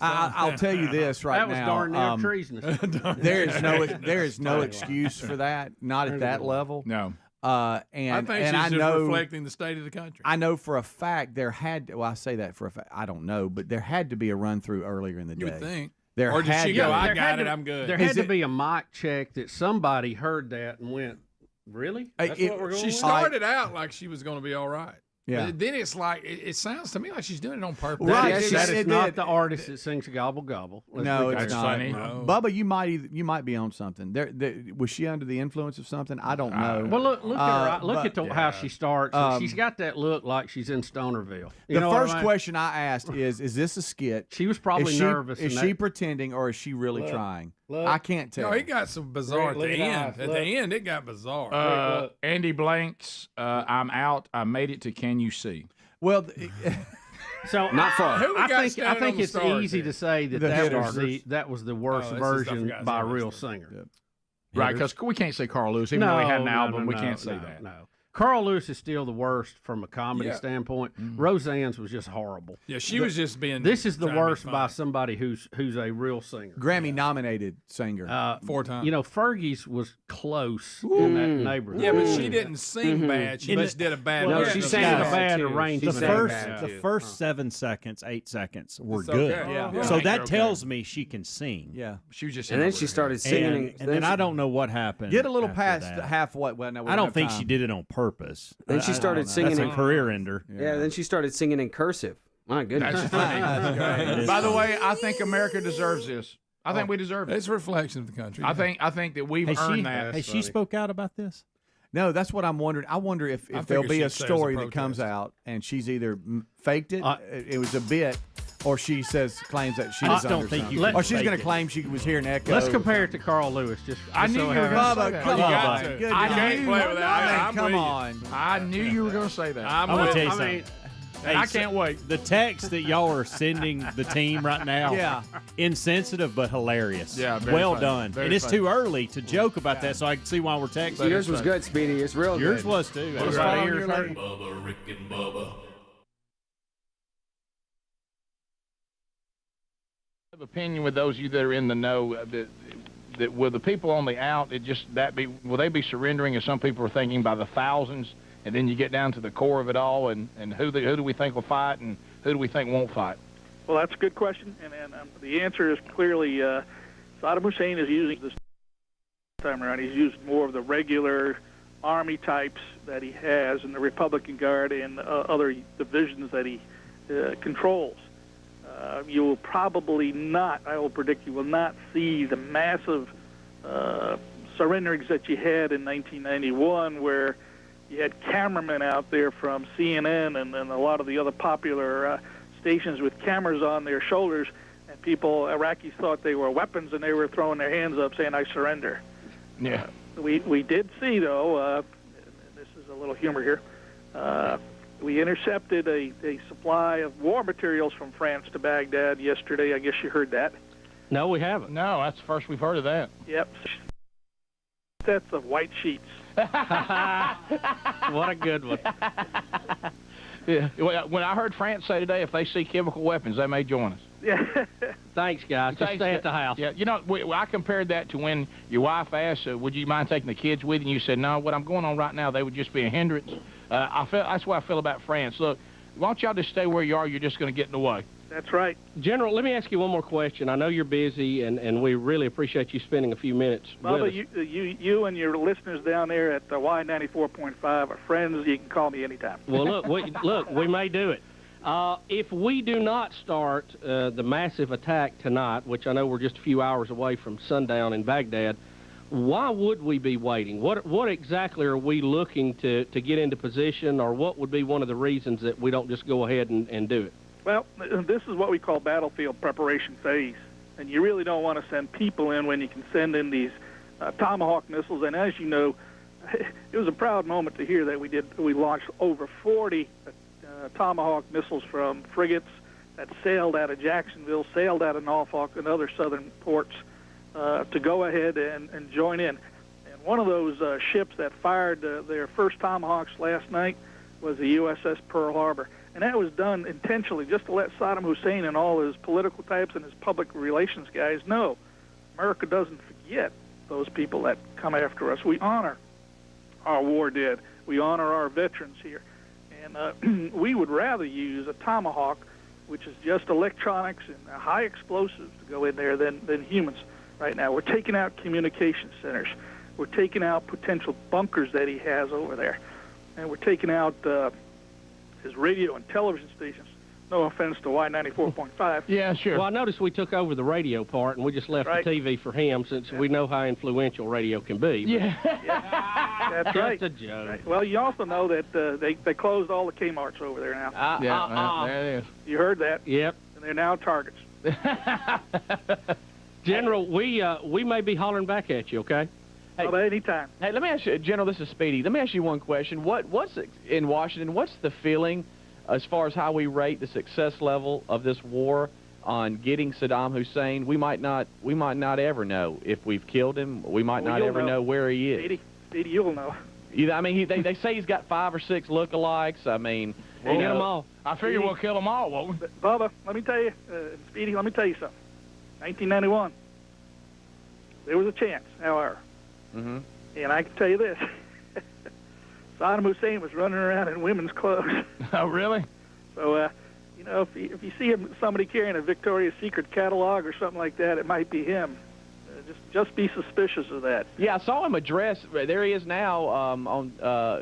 I'll tell you this right that was now. darn near treasonous. there is no excuse for that. Not at that level. No. And I think and she's I just know reflecting the state of the country. I know for a fact there had. Well, I say that for a fact. I don't know, but there had to be a run through earlier in the day. You would think. There Or did had she to go, be. I There got had it, to- I'm good. There Is had to it- be a mic check that somebody heard that and went, "Really? That's what we're going She with?" started out like she was going to be all right. Yeah. But then it's like, it sounds to me like she's doing it on purpose. Right. That It is not did. the artist that sings "Gobble Gobble." Let's No, be it's clear. not. funny. No. Bubba, you might be on something. Was she under the influence of something? I don't know. Well, look at her. Look but- at how she starts. She's got that look like she's in Stonerville. You The know what first I mean? question I asked is this a skit? She was probably Is she, nervous. Is and she that- pretending or is she really trying? look. I can't tell. No, it got some bizarre Look at the at end. eyes, At look. the end, it got bizarre. Andy Blanks, I'm out. I made it to Can You See? Well, So Not far. Who we got I standing on think the it's stars easy here? to say that The that was the worst Oh, that's just- I version forgot by a somebody's real name. singer. Right, because we can't say Carl Lewis. Even though he had an album, we can't say no, that. No. Carl Lewis is still the worst from a comedy Yeah. standpoint. Roseanne's was just horrible. Yeah, she was just being. This is the trying to be worst by funny. somebody who's a real singer. Grammy nominated singer. 4 times. You know, Fergie's was close in that neighborhood. Yeah, but she didn't sing bad. She just did a bad. No, version she of sang the a song. bad too. arrangement. She The sang first, bad, the too. first 7 seconds, 8 seconds were It's good. okay. Yeah. So Yeah. that Okay. tells me she can sing. Yeah. She was just. And then she started singing. And then I don't know what happened. Get a little after past that. halfway. Well, no, we I don't have think time. she did it on purpose. Then she started singing That's in a career ender. Yeah, then she started singing in cursive. My goodness. That's funny. By the way, I think America deserves this. I think we deserve it. It's a reflection of the country. I think that we've earned that. Has she spoke out about this? No, that's what I'm wondering. I wonder if there'll be a story that comes out and she's either faked it, it was a bit, or she claims that she was under something. Or she's going to claim she was hearing echo. Let's compare it to Carl Lewis. I knew you were going to say that. Come on. Good. I can't play with that. Come on. I knew you were going to say that. I'm going to tell you something. Hey, I can't wait. The text that y'all are sending the team right now, insensitive but hilarious. Yeah, very well funny. done. Very and it's funny. too early to joke about that, so I can see why we're texting. Yours was good, Speedy. It's real good. Yours was too. Bubba, Rick and Bubba. Opinion with those of you that are in the know that will the people on the out, will they be surrendering, as some people are thinking, by the thousands? And then you get down to the core of it all, and who do we think will fight, and who do we think won't fight? Well, that's a good question, and the answer is clearly Saddam Hussein is using this time around. He's used more of the regular Army types that he has in the Republican Guard and other divisions that he controls. You will probably not, I will predict you will not see the massive surrenderings that you had in 1991, where you had cameramen out there from CNN and a lot of the other popular stations with cameras on their shoulders, and Iraqis thought they were weapons, and they were throwing their hands up saying, "I surrender." Yeah. We did see, though, this is a little humor here, we intercepted a supply of war materials from France to Baghdad yesterday. I guess you heard that. No, we haven't. No, that's the first we've heard of that. Yep. Sets of white sheets. What a good one. Yeah. When I heard France say today, if they see chemical weapons, they may join us. Yeah. Thanks, guys. Just stay at the house. Yeah. You know, I compared that to when your wife asked, would you mind taking the kids with you? And you said, no, what I'm going on right now, they would just be a hindrance. That's what I feel about France. Look, why don't y'all just stay where you are? You're just going to get in the way. That's right. General, let me ask you one more question. I know you're busy, and we really appreciate you spending a few minutes with us. You and your listeners down there at Y94.5 are friends. You can call me anytime. Well, we may do it. If we do not start the massive attack tonight, which I know we're just a few hours away from sundown in Baghdad, why would we be waiting? What exactly are we looking to get into position, or what would be one of the reasons that we don't just go ahead and do it? Well, this is what we call battlefield preparation phase, and you really don't want to send people in when you can send in these Tomahawk missiles. And as you know, it was a proud moment to hear that we launched over 40 Tomahawk missiles from frigates that sailed out of Jacksonville, sailed out of Norfolk, and other southern ports to go ahead and join in. And one of those ships that fired their first Tomahawks last night was the USS Pearl Harbor. And that was done intentionally just to let Saddam Hussein and all his political types and his public relations guys know America doesn't forget those people that come after us. We honor our war dead. We honor our veterans here. And we would rather use a Tomahawk, which is just electronics and high explosives, to go in there than humans right now. We're taking out communication centers. We're taking out potential bunkers that he has over there. And we're taking out his radio and television stations. No offense to Y94.5. Yeah, sure. Well, I noticed we took over the radio part, and we just left the TV for him, since we know how influential radio can be. Yeah. That's right. Just a joke. Right. Well, you also know that they closed all the Kmarts over there now. There it is. You heard that? Yep. And they're now targets. General, we may be hollering back at you, okay? Hey, anytime. Hey, let me ask you, General, this is Speedy. Let me ask you one question. What's in Washington, what's the feeling as far as how we rate the success level of this war on getting Saddam Hussein? We might not ever know if we've killed him. We might not ever know where he is. Speedy, you'll know. I mean, they say he's got 5 or 6 lookalikes. I mean, we'll get them all. I figure we'll kill them all, won't we? Bubba, let me tell you, Speedy, let me tell you something. 1991, there was a chance, however. Mm-hmm. And I can tell you this. Saddam Hussein was running around in women's clothes. Oh, really? So, if you see somebody carrying a Victoria's Secret catalog or something like that, it might be him. Just be suspicious of that. Yeah, I saw him address. There he is now.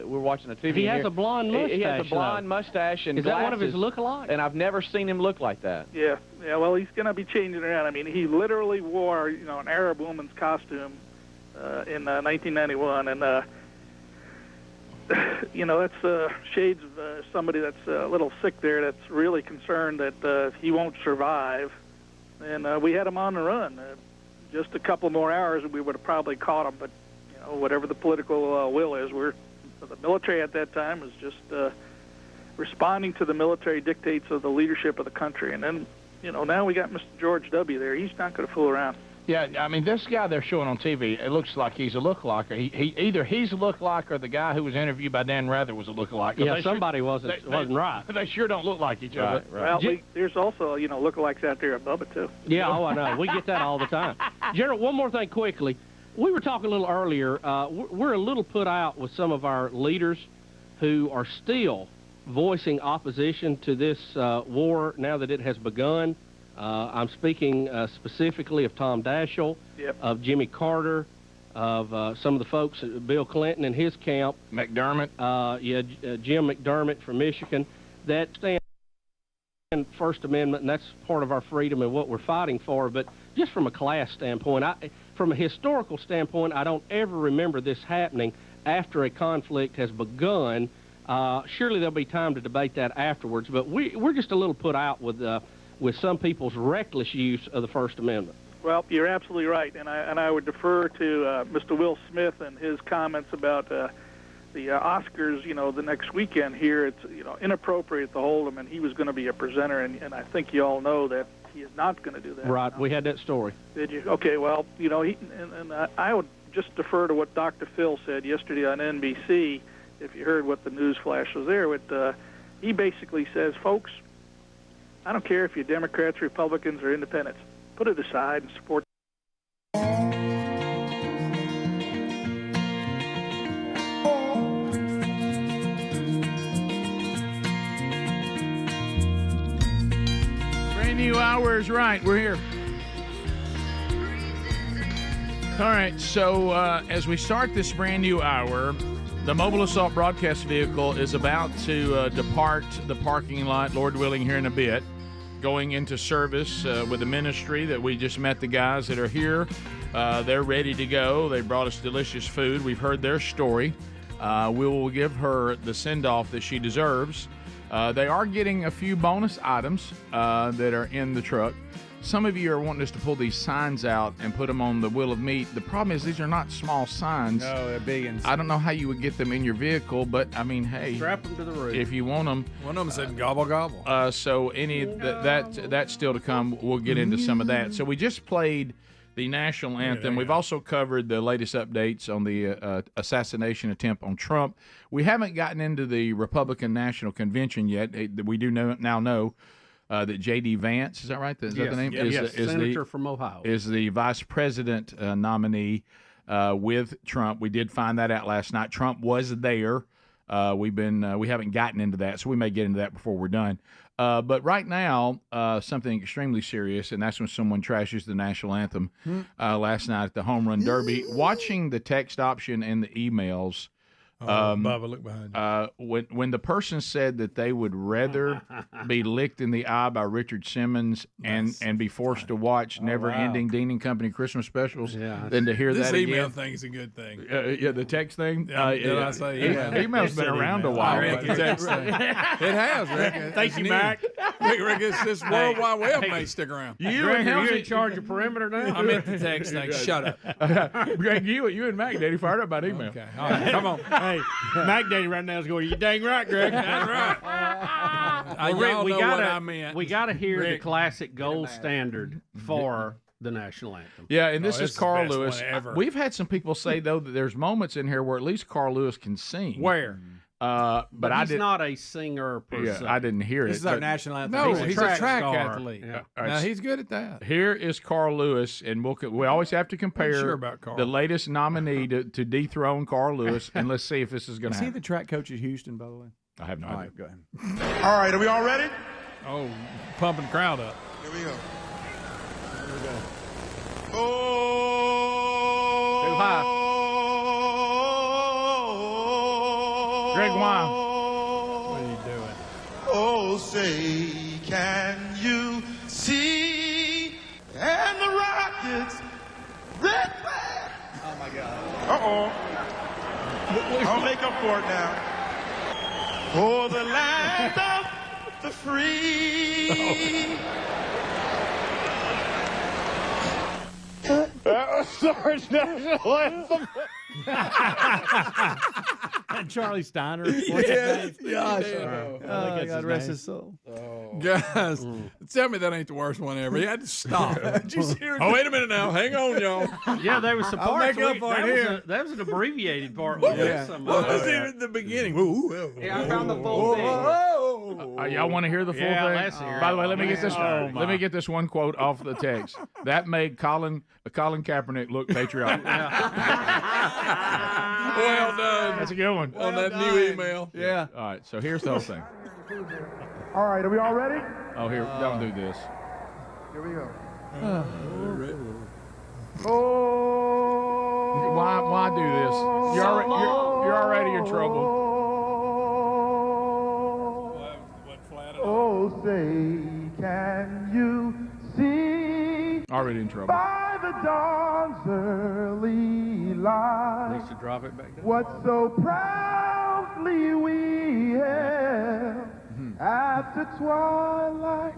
We're watching the TV. He has here. a blonde mustache. He has a blonde though. mustache and Is glasses. that one of his look-alikes? And I've never seen him look like that. Yeah. Well, he's going to be changing around. I mean, he literally wore, an Arab woman's costume in 1991, and that's shades of somebody that's a little sick there. That's really concerned that he won't survive. And we had him on the run. Just a couple more hours, and we would have probably caught him. But whatever the political will is, the military at that time was just responding to the military dictates of the leadership of the country. And then, now we got Mr. George W. there. He's not going to fool around. Yeah, I mean, this guy they're showing on TV, it looks like he's a lookalike. Either he's a lookalike or the guy who was interviewed by Dan Rather was a lookalike. Yeah, somebody wasn't right. They sure don't look like each other. Well, there's also, lookalikes out there at Bubba, too. Yeah, I know. We get that all the time. General, one more thing quickly. We were talking a little earlier. We're a little put out with some of our leaders who are still voicing opposition to this war now that it has begun. I'm speaking specifically of Tom Daschle, of Jimmy Carter, of some of the folks, Bill Clinton and his camp. McDermott. Jim McDermott from Michigan. That stand in First Amendment, and that's part of our freedom and what we're fighting for. But just from a class standpoint, from a historical standpoint, I don't ever remember this happening after a conflict has begun. Surely there'll be time to debate that afterwards, but we're just a little put out with some people's reckless use of the First Amendment. Well, you're absolutely right, and I would defer to Mr. Will Smith and his comments about the Oscars. The next weekend here, it's inappropriate to hold him, and he was going to be a presenter, and I think you all know that he is not going to do that. Right, we had that story. Did you? Okay, well, I would just defer to what Dr. Phil said yesterday on NBC. If you heard what the news flash was there, he basically says, folks, I don't care if you're Democrats, Republicans, or Independents. Put it aside and support. Brand new hour is right. We're here. All right, so as we start this brand new hour, the mobile assault broadcast vehicle is about to depart the parking lot, Lord willing, here in a bit, going into service with the ministry that we just met the guys that are here. They're ready to go. They brought us delicious food. We've heard their story. We will give her the send-off that she deserves. They are getting a few bonus items that are in the truck. Some of you are wanting us to pull these signs out and put them on the wheel of meat. The problem is these are not small signs. No, they're big ones. I don't know how you would get them in your vehicle, but I mean, hey, strap them to the roof if you want them. One of them said gobble gobble. So any that's still to come. We'll get into some of that. So we just played the national anthem. We've also covered the latest updates on the assassination attempt on Trump. We haven't gotten into the Republican National Convention yet. We do now know that J.D. Vance, is that right? Is that the name? Yes, Senator from Ohio. Is the vice president nominee with Trump. We did find that out last night. Trump was there. We haven't gotten into that, so we may get into that before we're done. But right now, something extremely serious, and that's when someone trashes the national anthem last night at the Home Run Derby. Watching the text option and the emails. Bubba, look behind you. When the person said that they would rather be licked in the eye by Richard Simmons and be forced to watch never-ending Dean and Company Christmas specials than to hear that again. This email thing is a good thing. The text thing? Did I say email? Email's been around a while. It has, Rick. Thank you, Mac. Rick, this World Wide Web may stick around. You in charge of perimeter now? I meant the text thing. Shut up. Greg, you and Mac Daddy fired up about email. Okay, all right, come on. Hey, Mac Daddy right now is going, you dang right, Greg. That's right. Rick, we gotta, we got to hear the classic gold standard for the national anthem. Yeah, and this is Carl Lewis. We've had some people say, though, that there's moments in here where at least Carl Lewis can sing. Where? But he's not a singer per se. I didn't hear This it. is our national anthem. No, he's a track star. athlete. Yeah. Right, now, he's good at that. Here is Carl Lewis, and we always have to compare sure about Carl. the latest nominee to dethrone Carl Lewis, and let's see if this is going to happen. Is he the track coach at Houston, by the way? I have no All idea. right, go ahead. All right, are we all ready? Oh, pumping the crowd up. Here we go. Too high. Greg, why? What are you doing? Oh, say, can you see? And the rockets, red flag. Oh my God. Uh-oh. I'll make up for it now. Oh, the land of the free. That was Sarge National Anthem. And Charlie Steiner. Yes, gosh. Oh, God rest his soul. Guys, tell me that ain't the worst one ever. You had to stop. Oh, wait a minute now. Hang on, y'all. Yeah, there was some I'll parts. make up for it here. That was an abbreviated part. What was it at the beginning? Yeah, I found the full thing. Y'all want to hear the full thing? Let's hear it. By the way, let me get this. Oh, let me get this one quote off the text. That made Colin Kaepernick look patriotic. Well done. That's a good one. On that new email. Yeah. All right, so here's the whole thing. All right, are we all ready? Oh, here, don't do this. Here we go. Why do this? You're already in trouble. Oh, say, can you see? Already in trouble. By the dawn's early light, Needs to drop it back down. what so proudly we hailed after twilight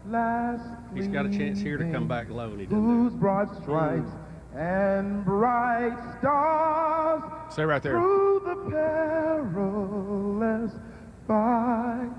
last He's got a chance here to come back low, and he doesn't. whose broad stripes and bright stars Stay right there. through the perilous fight.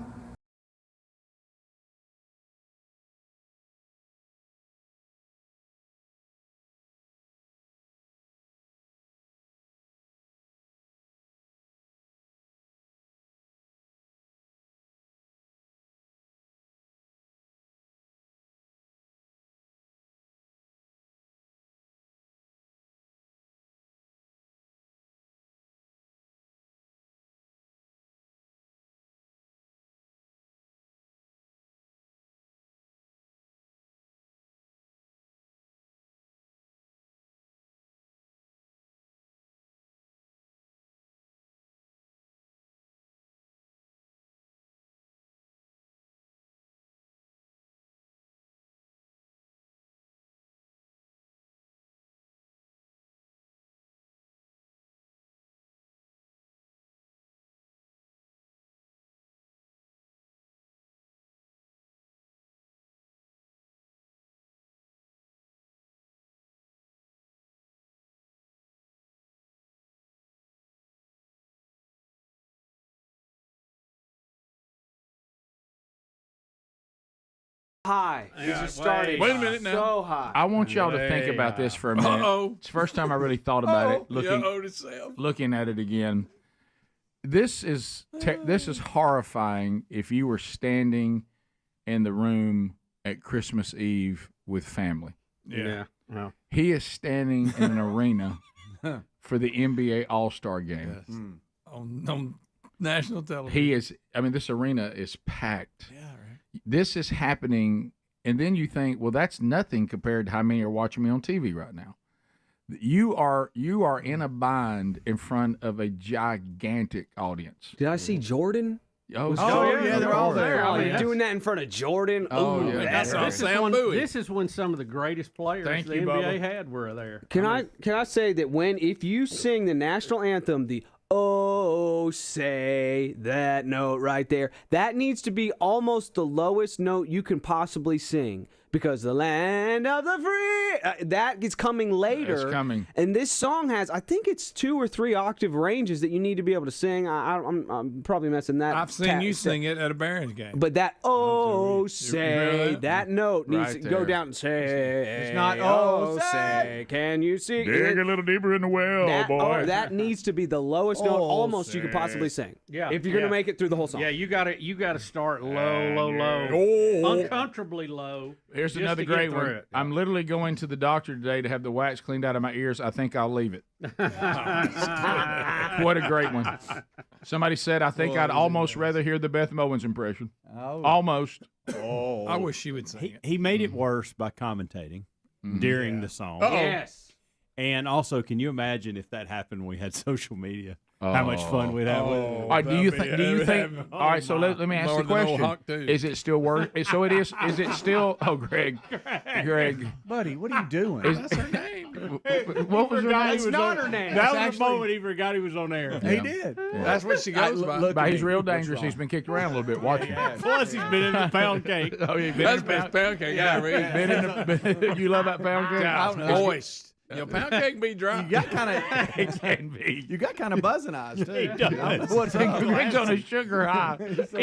High. Yeah, These are starting Wait a minute now. so high. I want y'all to think about this for a minute. Uh-oh. It's the first time I really thought about it. Yourself. Looking at it again. This is horrifying if you were standing in the room at Christmas Eve with family. Yeah. He is standing in an arena for the NBA All-Star game. Yes. On national television. He is. I mean, this arena is packed. Yeah, right. This is happening, and then you think, well, that's nothing compared to how many are watching me on TV right now. You are in a bind in front of a gigantic audience. Did I see Jordan? Oh, yeah, they're all there. Oh, I mean, you're doing that in front of Jordan? Oh, Ooh, yeah. This is when some of the greatest players Thank the you, NBA Bubba. had were there. Can I say that if you sing the national anthem, the oh say that note right there, that needs to be almost the lowest note you can possibly sing, because the land of the free that is coming later. It's coming. And this song has, I think it's 2 or 3 octave ranges that you need to be able to sing. I'm probably messing that. I've seen you sing it at a Barons game. But that say that note needs Right to go there. down and say. It's not, say. Can you see? Dig a little deeper in the well, boy. That needs to be the lowest note almost you could possibly sing. Yeah, If you're gonna make it through the whole song. Yeah, you got to start low, uncomfortably low. Here's just another to get great through one. it. I'm literally going to the doctor today to have the wax cleaned out of my ears. I think I'll leave it. What a great one. Somebody said, I think I'd almost rather hear the Beth Mowens impression. Oh. Almost. I wish she would sing it. He made it worse by commentating. during the song. Uh-oh. Yes. And also, can you imagine if that happened when we had social media? How much fun we'd have with it. All right, do you think? All right, so let me ask the question: is it still worth? So it is. Is it still? Oh, Greg, buddy, what are you doing? That's her name. What was her name? That's not her name. That was the moment he forgot he was on air. He did. That's what she goes by. But he's real dangerous. He's been kicked around a little bit. Watch him. Plus, he's been in the pound cake. Oh, he's been That's in best pound cake. Yeah, been in the, you love that pound cake? Moist. Pound cake can be dry. You got kind of It can be. you got kind of buzzing eyes too. He does. What's Greg's on a sugar high. It's a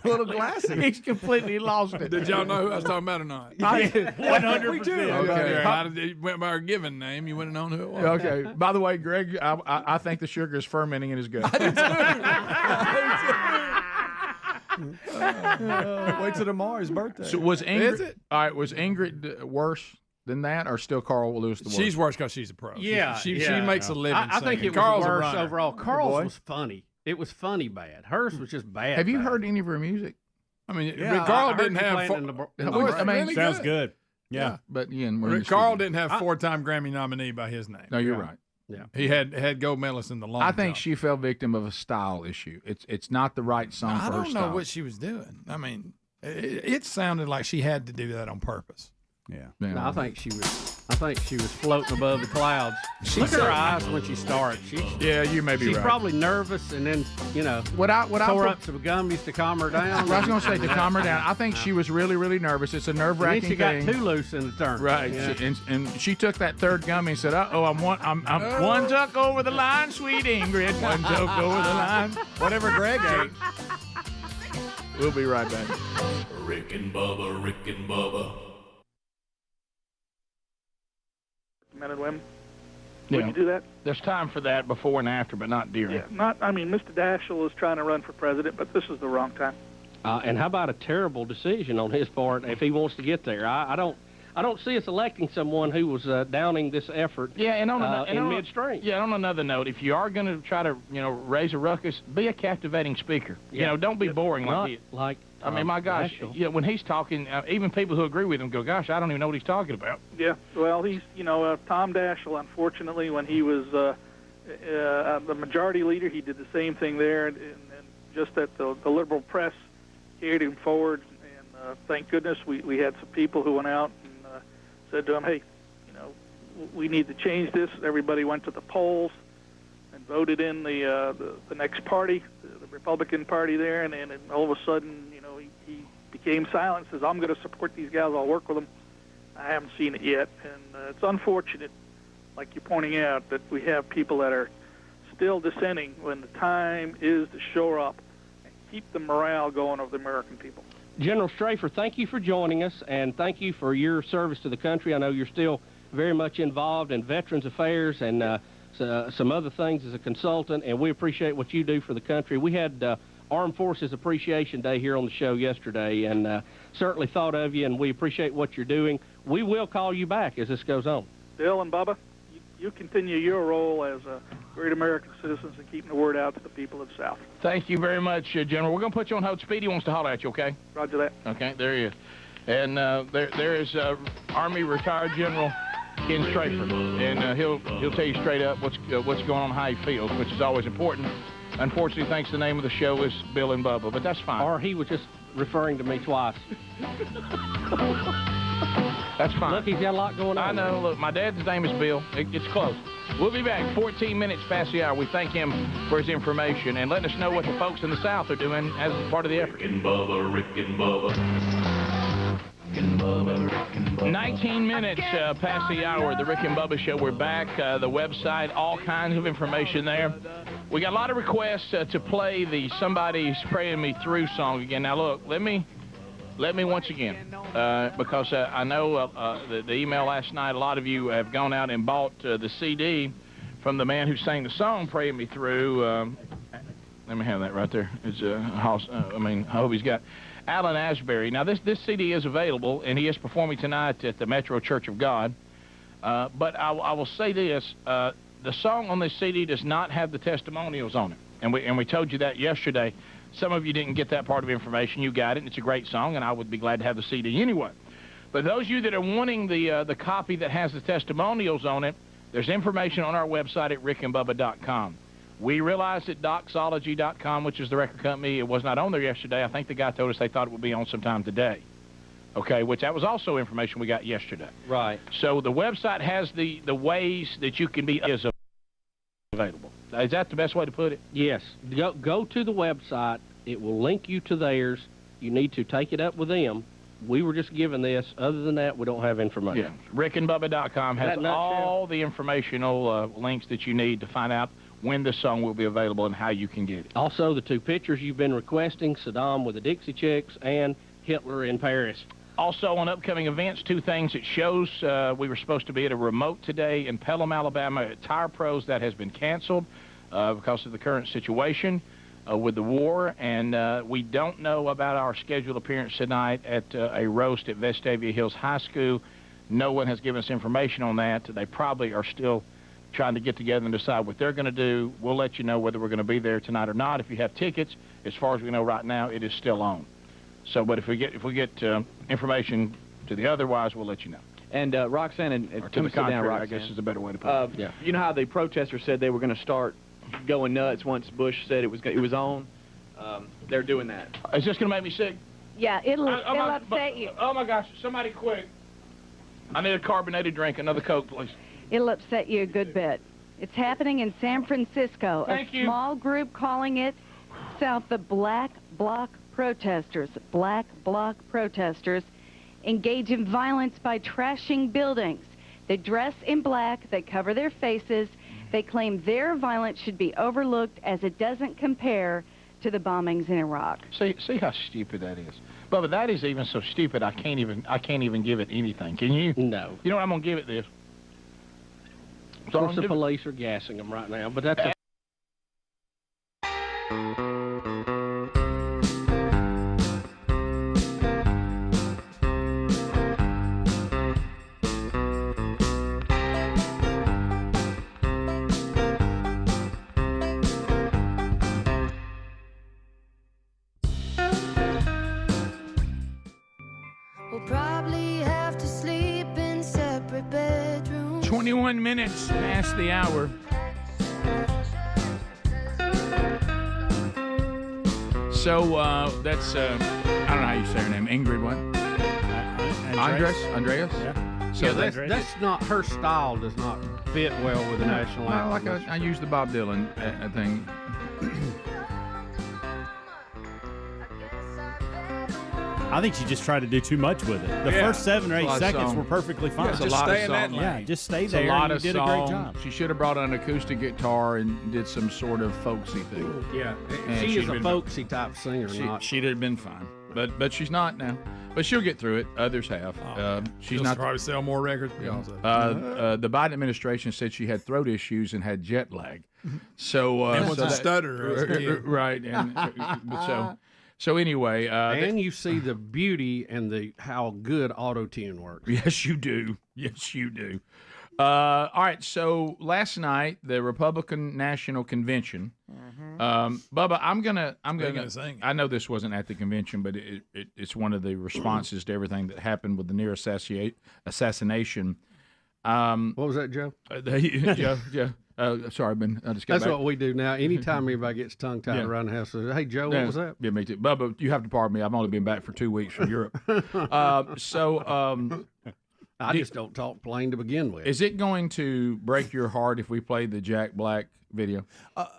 little glassy. He's completely lost it. Did y'all know who I was talking about or not? 100%. Okay. I went by her given name. You wouldn't have known who it was. Okay. By the way, Greg, I think the sugar is fermenting in his gut. Wait till tomorrow, his birthday. So was Ingrid? Is it? All right. Was Ingrid worse than that, or still Carl Lewis the worst? She's worse because she's a pro. Yeah, She yeah. makes a living. I think singing. it was Carl's a worse runner. overall. Carl's was funny. It was funny bad. Hers was just bad. Have you bad. heard any of her music? I mean, Yeah, Carl I heard didn't you have. playing in the I mean, really Sounds good. Yeah. But Ian, we're in the Carl studio. didn't have four-time Grammy nominee by his name. No, you're right. Yeah. He had gold medalists in the long. I think jump. she fell victim of a style issue. It's not the right song I for her don't style. know what she was doing. I mean, it sounded like she had to do that on purpose. Yeah. No, I think she was floating above the clouds. Look at her eyes when she starts. Yeah, you may be She's right. probably nervous, and then What I pour up some gummies to calm her down. I was going to say to calm her down. I think she was really, really nervous. It's a nerve-wracking And then thing. she got too loose in the turn. Right, Yeah. and she took that third gummy and said, "Uh-oh, I'm one tuck over the line, sweet Ingrid, one tuck over the line." Whatever Greg ate. We'll be right back. Rick and Bubba. Men and women. Yeah. Would you do that? There's time for that before and after, but not during. Yeah. I mean, Mr. Daschle is trying to run for president, but this is the wrong time. And how about a terrible decision on his part if he wants to get there? I don't see us electing someone who was downing this effort. Yeah, and on in midstream. Yeah, on another note, if you are going to try to raise a ruckus, be a captivating speaker. Yeah. Don't be boring Not like he. like. I mean, my gosh, Daschle. when he's talking, even people who agree with him go, "Gosh, I don't even know what he's talking about." Yeah, well, he's, Tom Daschle, unfortunately, when he was the majority leader, he did the same thing there, and just that the liberal press carried him forward, and thank goodness we had some people who went out and said to him, hey, we need to change this. Everybody went to the polls and voted in the next party, the Republican Party there, and all of a sudden, he became silent, says, I'm going to support these guys, I'll work with them. I haven't seen it yet, and it's unfortunate, like you're pointing out, that we have people that are still dissenting when the time is to shore up and keep the morale going of the American people. General Strafer, thank you for joining us, and thank you for your service to the country. I know you're still very much involved in Veterans Affairs and some other things as a consultant, and we appreciate what you do for the country. We had Armed Forces Appreciation Day here on the show yesterday, and certainly thought of you, and we appreciate what you're doing. We will call you back as this goes on. Bill and Bubba, you continue your role as great American citizens and keeping the word out to the people of the South. Thank you very much, General. We're going to put you on hold. Speedy wants to holler at you, okay? Roger that. Okay, there he is. And there is Army retired General Ken Strafer, and he'll tell you straight up what's going on, how he feels, which is always important. Unfortunately, thanks, the name of the show is Bill and Bubba, but that's fine. Or he was just referring to me twice. That's fine. Look, he's got a lot going on. I know. Look, my dad's name is Bill. It's close. We'll be back 14 minutes past the hour. We thank him for his information and letting us know what the folks in the South are doing as part of the effort. Rick and Bubba. 19 minutes past the hour, the Rick and Bubba Show. We're back. The website, all kinds of information there. We got a lot of requests to play the Somebody's Praying Me Through song again. Now, look, let me once again, because I know the email last night, a lot of you have gone out and bought the CD from the man who sang the song, Praying Me Through. Let me have that right there. It's I hope he's got Alan Asbury. Now, this CD is available, and he is performing tonight at the Metro Church of God. But I will say this, the song on this CD does not have the testimonials on it. And we told you that yesterday. Some of you didn't get that part of information. You got it, and it's a great song, and I would be glad to have the CD anyway. But those of you that are wanting the copy that has the testimonials on it, there's information on our website at rickandbubba.com. We realized that doxology.com, which is the record company, it was not on there yesterday. I think the guy told us they thought it would be on sometime today. Okay, which that was also information we got yesterday. Right. So the website has the ways that you can be available. Is that the best way to put it? Yes. Go to the website. It will link you to theirs. You need to take it up with them. We were just given this. Other than that, we don't have information. Yeah. rickandbubba.com has all the informational links that you need to find out when the song will be available and how you can get it. Also, the 2 pictures you've been requesting, Saddam with the Dixie Chicks and Hitler in Paris. Also, on upcoming events, 2 things. It shows we were supposed to be at a remote today in Pelham, Alabama at Tire Pros. That has been canceled because of the current situation with the war. And we don't know about our scheduled appearance tonight at a roast at Vestavia Hills High School. No one has given us information on that. They probably are still trying to get together and decide what they're going to do. We'll let you know whether we're going to be there tonight or not. If you have tickets, as far as we know right now, it is still on. So, but if we get information to the otherwise, we'll let you know. And Roxanne, and or to the contrary, I guess is a better way to put it. Yeah. You know how the protesters said they were going to start going nuts once Bush said it was on? They're doing that. Is this going to make me sick? Yeah, it'll upset you. Oh my gosh! Somebody quick! I need a carbonated drink. Another Coke, please. It'll upset you a good bit. It's happening in San Francisco. Thank you. A small group calling itself the Black Bloc Protesters. Black Bloc Protesters engage in violence by trashing buildings. They dress in black. They cover their faces. They claim their violence should be overlooked as it doesn't compare to the bombings in Iraq. See how stupid that is. Bubba, that is even so stupid I can't even give it anything. Can you? No. You know what I'm going to give it this? Of course, the police are gassing them right now, but that's We'll probably have to sleep in separate bedrooms. 21 minutes past the hour. So that's I don't know how you say her name. Ingrid what? Andreas? Yeah. So that's not her style. Does not fit well with the national anthem. Well, like I use the Bob Dylan thing. I think she just tried to do too much with it. The first 7 or 8 seconds were perfectly fine. Just stay in that lane. Yeah, just stay It's there. A lot and of you did a great job. She should have brought an acoustic guitar and did some sort of folksy thing. Yeah, And she she'd is a been- folksy type singer. She'd have been fine, but she's not now. But she'll get through it. Others have. She's She'll not. probably sell more records. The Biden administration said she had throat issues and had jet lag. So And was a stutterer as a kid. right? And so anyway, and you see the beauty and how good auto-tune works. Yes, you do. Yes, you do. All right. So last night, the Republican National Convention. Bubba, I'm gonna sing. I know this wasn't at the convention, but it's one of the responses to everything that happened with the near assassination. What was that, Joe? Joe. Sorry, Ben. I just got That's back. what we do now. Anytime anybody gets tongue-tied around the house, says, hey, Joe, what was that? Yeah, me too. Bubba, you have to pardon me. I've only been back for 2 weeks from Europe. I just don't talk plain to begin with. Is it going to break your heart if we play the Jack Black video?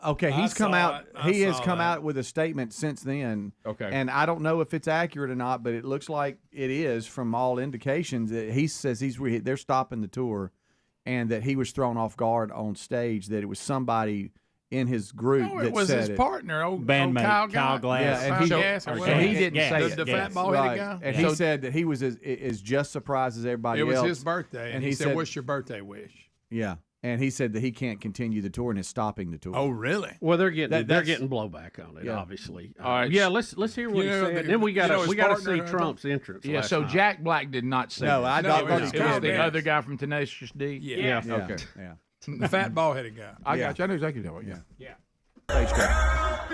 Okay, he's come out. He has come that. out with a statement since then. Okay, and I don't know if it's accurate or not, but it looks like it is from all indications. That he says they're stopping the tour, and that he was thrown off guard on stage. That it was somebody in his group that it was said his it. partner, old Bandmate, Kyle Glass. Yeah, and he didn't say it. The fat ball-headed guy. And he said that he was as just surprised as everybody else. It was his birthday, and he said, "What's your birthday wish?" Yeah, and he said that he can't continue the tour and is stopping the tour. Oh, really? Well, they're getting blowback on it, obviously. All right. Yeah, let's hear what he said. Then we got to see Trump's entrance. Yeah. So night. Jack Black did not say. No, that. I thought it was the other guy from Tenacious D. Yeah. Okay. Yeah. The fat ball-headed guy. I got you. I know exactly what you're talking about. Yeah. Thanks, Jack.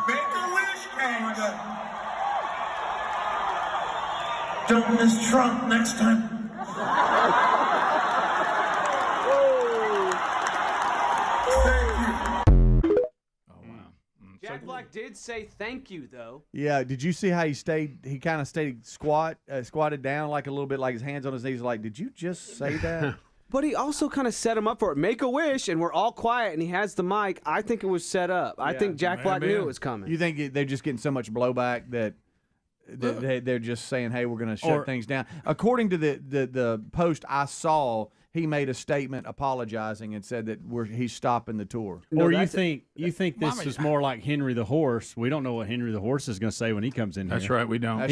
Make a wish, can film this trunk next time. Jack Black did say thank you, though. Yeah, did you see how he stayed? He kind of stayed squatted down like a little bit, like his hands on his knees. Like, did you just say that? But he also kind of set him up for it. Make a wish, and we're all quiet, and he has the mic. I think it was set up. I think Jack Black knew it was coming. You think they're just getting so much blowback that they're just saying, "Hey, we're going to shut things down"? According to the post I saw, he made a statement apologizing and said that he's stopping the tour. Or you think this is more like Henry the Horse? We don't know what Henry the Horse is going to say when he comes in here. That's right, we don't.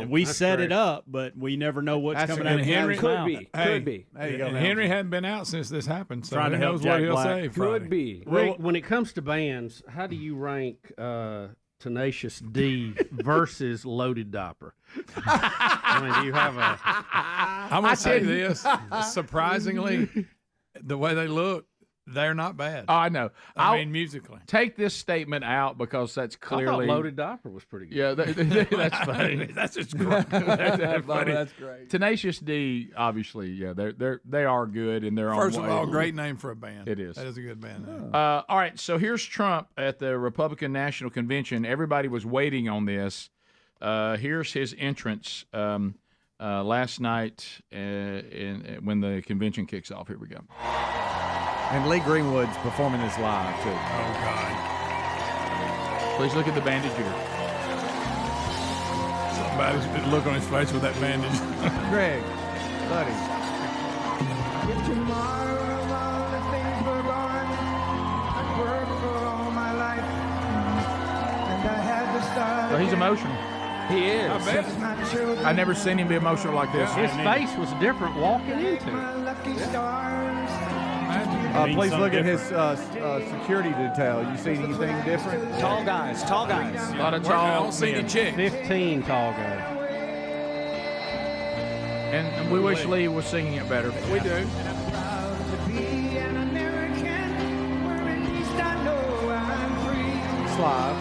We set it up, but we never know what's coming out of Henry. Could be. There you go. Henry hadn't been out since this happened, so Trying who to help knows Jack what he'll Black. say Friday. Could be. Rick, when it comes to bands, how do you rank Tenacious D versus Loaded Diaper? I mean, do you have a... I'm going to say this. Surprisingly, the way they look, they're not bad. Oh, I know. I mean, musically. Take this statement out because that's clearly... I thought Loaded Diaper was pretty good. Yeah, that's funny. That's just great. That's funny. That's great. Tenacious D, obviously, yeah, they are good in their own way. First of all, great name for a band. It is. That is a good band name. All right, so here's Trump at the Republican National Convention. Everybody was waiting on this. Here's his entrance last night when the convention kicks off. Here we go. And Lee Greenwood's performing this live, too. Oh, God. Please look at the bandage here. Somebody's look on his face with that bandage. Greg, buddy. If tomorrow all the things were gone, I'd worked for all my life, and I had to start. So he's emotional. He is. Since my children I've never seen him be emotional like this. His face was different walking into my it. lucky stars. Please look at his security detail. You see anything different? Tall guys. Tall guys. A lot of I tall don't see any chicks. 15 tall guys. And we wish Lee was singing it better. We do. Proud to be an American, where at least I know I'm free. It's live.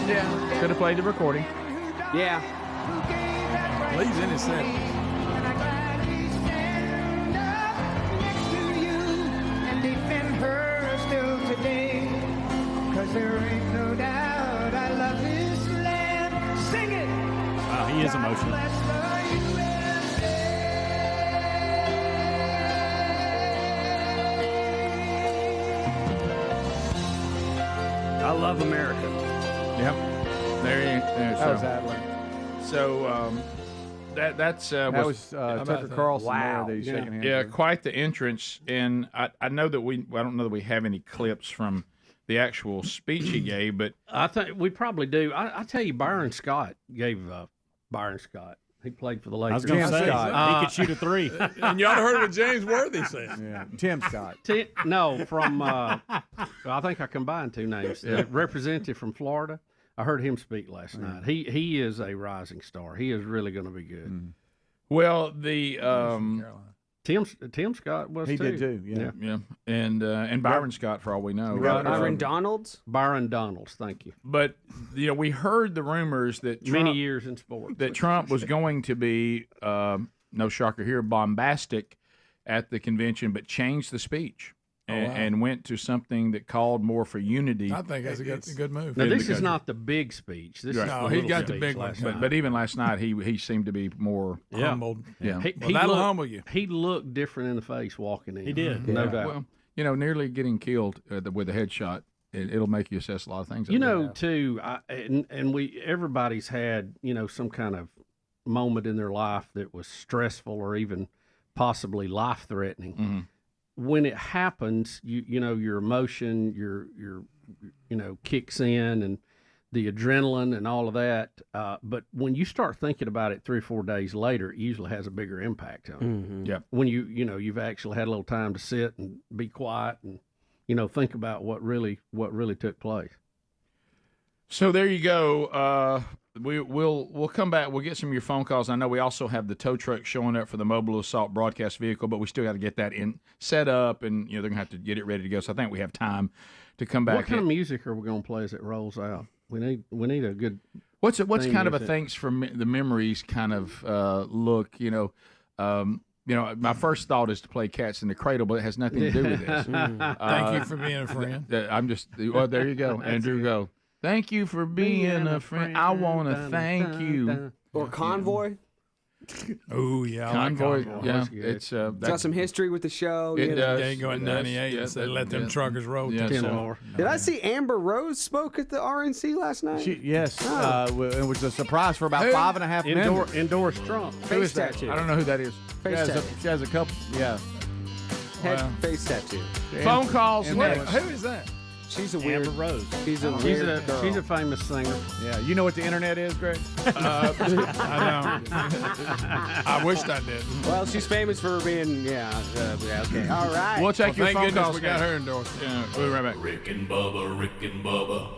Yeah. Could have played the recording. Yeah. Who gave that right Lee's in his to me? 70s. And I gladly stand up next to you and defend her still today. 'Cause there ain't no doubt I love this land. Sing it! Wow, he is emotional. Bless the USA. I love America. Yep. There That was Adler. So that's That was Tucker Carlson there that he's shaking hands yeah, with. quite the entrance. And I know that I don't know that we have any clips from the actual speech he gave, but I think we probably do. I tell you, Byron Scott gave Byron Scott. He played for the Lakers. I was going to say, Scott. he could shoot a three. And y'all heard what James Worthy said. Yeah, Tim Scott. No, from I think I combined two names. The representative from Florida. I heard him speak last night. He is a rising star. He is really going to be good. well, the Tim Scott was He too. did too. Yeah. yeah, and Byron Scott for all we know. Byron Donalds? Byron Donalds, thank you. But we heard the rumors that Many years in sports. that Trump was going to be no shocker here bombastic at the convention, but changed the speech. And went to something that called more for unity. I think that's a good move. Now, this is not the big speech. This is No, the he little got the speech big one. last night. But even last night, he seemed to be more Humbled. Yeah, Well, that'll humble you. He looked different in the face walking in. He did. No doubt. Well, nearly getting killed with a headshot. It'll make you assess a lot of things. You know, too, everybody's had some kind of moment in their life that was stressful or even possibly life threatening. Mm-hmm. When it happens, your emotion, your kicks in, and the adrenaline and all of that. But when you start thinking about it 3 or 4 days later, it usually has a bigger impact on you. Mm-hmm. Yeah. When you've actually had a little time to sit and be quiet and think about what really took place. So there you go. We'll come back. We'll get some of your phone calls. I know we also have the tow truck showing up for the mobile assault broadcast vehicle, but we still got to get that set up, and they're gonna have to get it ready to go. So I think we have time to come back. What kind of music are we gonna play as it rolls out? We need a good. What's thing kind of a is it- thanks for the memories kind of look? My first thought is to play Cats in the Cradle, but it has nothing to do with this. Thank you for being a friend. I'm just. Well, there you go, Andrew. Go. Thank you for being a friend. I want to thank you. Or Convoy. Oh yeah, Convoy. I like Yeah, Convoy. it's Got some history with the show. It you know. does. They go in '98 and say, "Let them truckers roll." Yeah, to so- Did I see Amber Rose spoke at the RNC last night? Yes, Oh. it was a surprise for about Who? 5.5 minutes. Endorsed Trump. Who is that? I don't know who that is. She has a couple. Yeah. Head face tattoo. Phone calls. And Wait, next. who is that? She's a weird. Amber Rose. She's a weird girl. She's a famous singer. Yeah. You know what the internet is, Greg? I don't. I wished I did. Well, she's famous for being, okay. All right. We'll take your Thank phone goodness calls. we got her endorsed. Yeah, we'll be right back. Rick and Bubba, Rick and Bubba.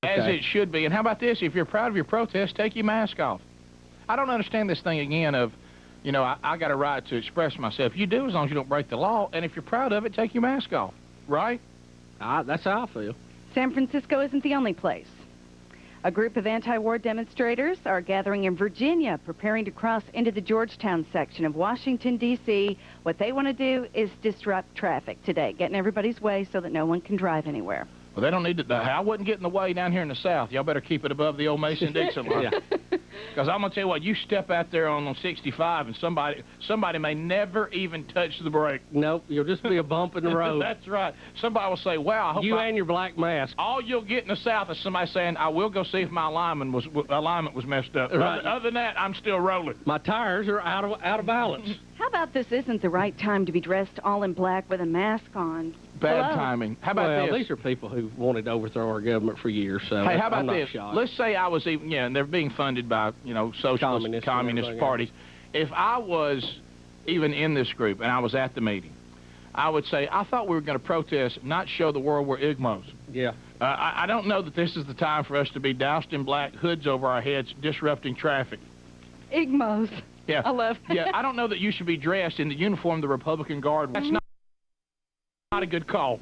As it should be. And how about this? If you're proud of your protest, take your mask off. I don't understand this thing again of, I got a right to express myself. You do as long as you don't break the law. And if you're proud of it, take your mask off. Right? That's how I feel. San Francisco isn't the only place. A group of anti-war demonstrators are gathering in Virginia, preparing to cross into the Georgetown section of Washington, D.C. What they want to do is disrupt traffic today, get in everybody's way so that no one can drive anywhere. Well, they don't need to. I wouldn't get in the way down here in the South. Y'all better keep it above the old Mason-Dixon line. Because I'm going to tell you what, you step out there on 65 and somebody may never even touch the brake. Nope, you'll just be a bump in the road. That's right. Somebody will say, wow, I hope and your black mask. All you'll get in the South is somebody saying, I will go see if my alignment was messed up. Right. Other than that, I'm still rolling. My tires are out of balance. How about this isn't the right time to be dressed all in black with a mask on? Bad Hello? timing. How about this? These are people who wanted to overthrow our government for years. So Hey, how I'm about not this? shocked. Let's say I was even, and they're being funded by, socialist, communist parties. If I was even in this group and I was at the meeting, I would say, I thought we were going to protest, not show the world we're Igmos. Yeah. I don't know that this is the time for us to be doused in black, hoods over our heads, disrupting traffic. Igmos. Yeah. I love that. Yeah, I don't know that you should be dressed in the uniform of the Republican Guard. That's not a good call.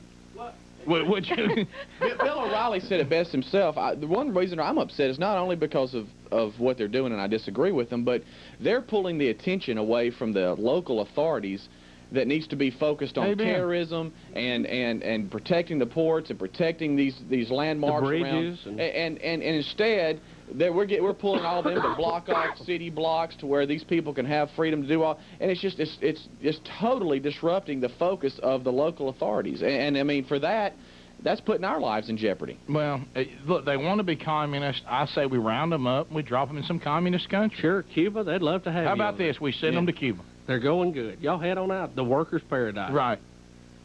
Would you? Bill O'Reilly said it best himself. The one reason I'm upset is not only because of what they're doing, and I disagree with them, but they're pulling the attention away from the local authorities that needs to be focused on Amen. terrorism and protecting the ports and protecting these landmarks The bridges around. And instead, we're pulling all them to block off city blocks to where these people can have freedom to do all. And it's just totally disrupting the focus of the local authorities. And I mean, for that's putting our lives in jeopardy. Well, look, they want to be communist. I say we round them up and we drop them in some communist country. Sure, Cuba, they'd love to have you. How about on this? We send them to Cuba. They're going good. Y'all head on out. The workers' paradise. Right.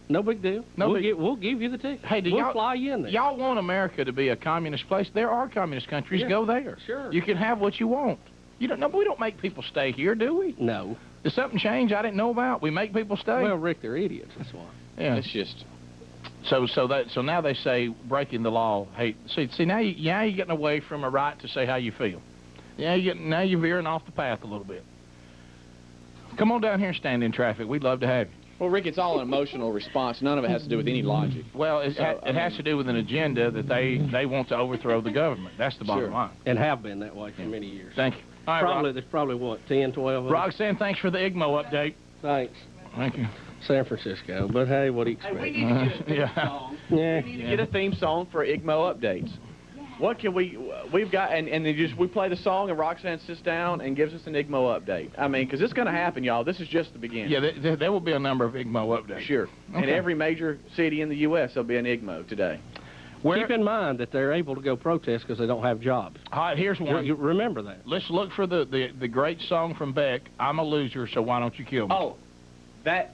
No big deal. No We'll give you the ticket. Hey, we'll fly you in there. Y'all want America to be a communist place? There are communist countries. Yeah, Go there. sure. You can have what you want. We don't make people stay here, do we? No. Did something change I didn't know about? We make people stay? Well, Rick, they're idiots. That's why. Yeah. It's just. So now they say breaking the law. Hey, see now you're getting away from a right to say how you feel. Now you're veering off the path a little bit. Come on down here and stand in traffic. We'd love to have you. Well, Rick, it's all an emotional response. None of it has to do with any logic. Well, it has to do with an agenda that they want to overthrow the government. That's the bottom line. And have been that way for many years. Thank you. All right, There's probably, what, 10, 12 of them? Roxanne, thanks for the IGMO update. Thanks. Thank you. San Francisco, but hey, what do you expect? We need to get a theme song. Yeah. We need to get a theme song for IGMO updates. What can we've got, and we play the song and Roxanne sits down and gives us an IGMO update. I mean, because it's going to happen, y'all. This is just the beginning. Yeah, there will be a number of IGMO updates. Sure. In every major city in the U.S., there'll be an IGMO today. Keep in mind that they're able to go protest because they don't have jobs. All right, here's one. You remember that. Let's look for the great song from Beck, I'm a Loser, so why don't you kill me? Oh, hey,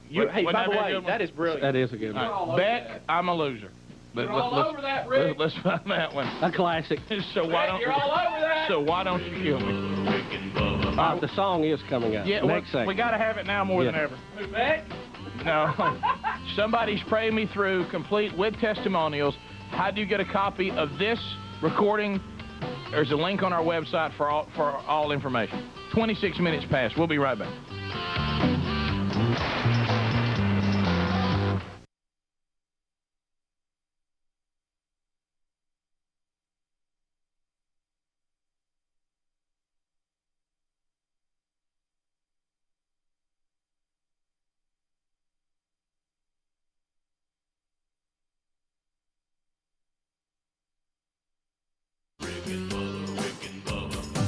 by the way, that is brilliant. That is a good one. Right. Beck, I'm a Loser. You're all over that, Rick. Let's find that one. A classic. So why don't you're all over that. So why don't you kill me? The song is coming up. Yeah, next segment. we got to have it now more than ever. Who, Beck? No. Somebody's praying me through, complete with testimonials. How do you get a copy of this recording? There's a link on our website for all information. 26 minutes past. We'll be right back.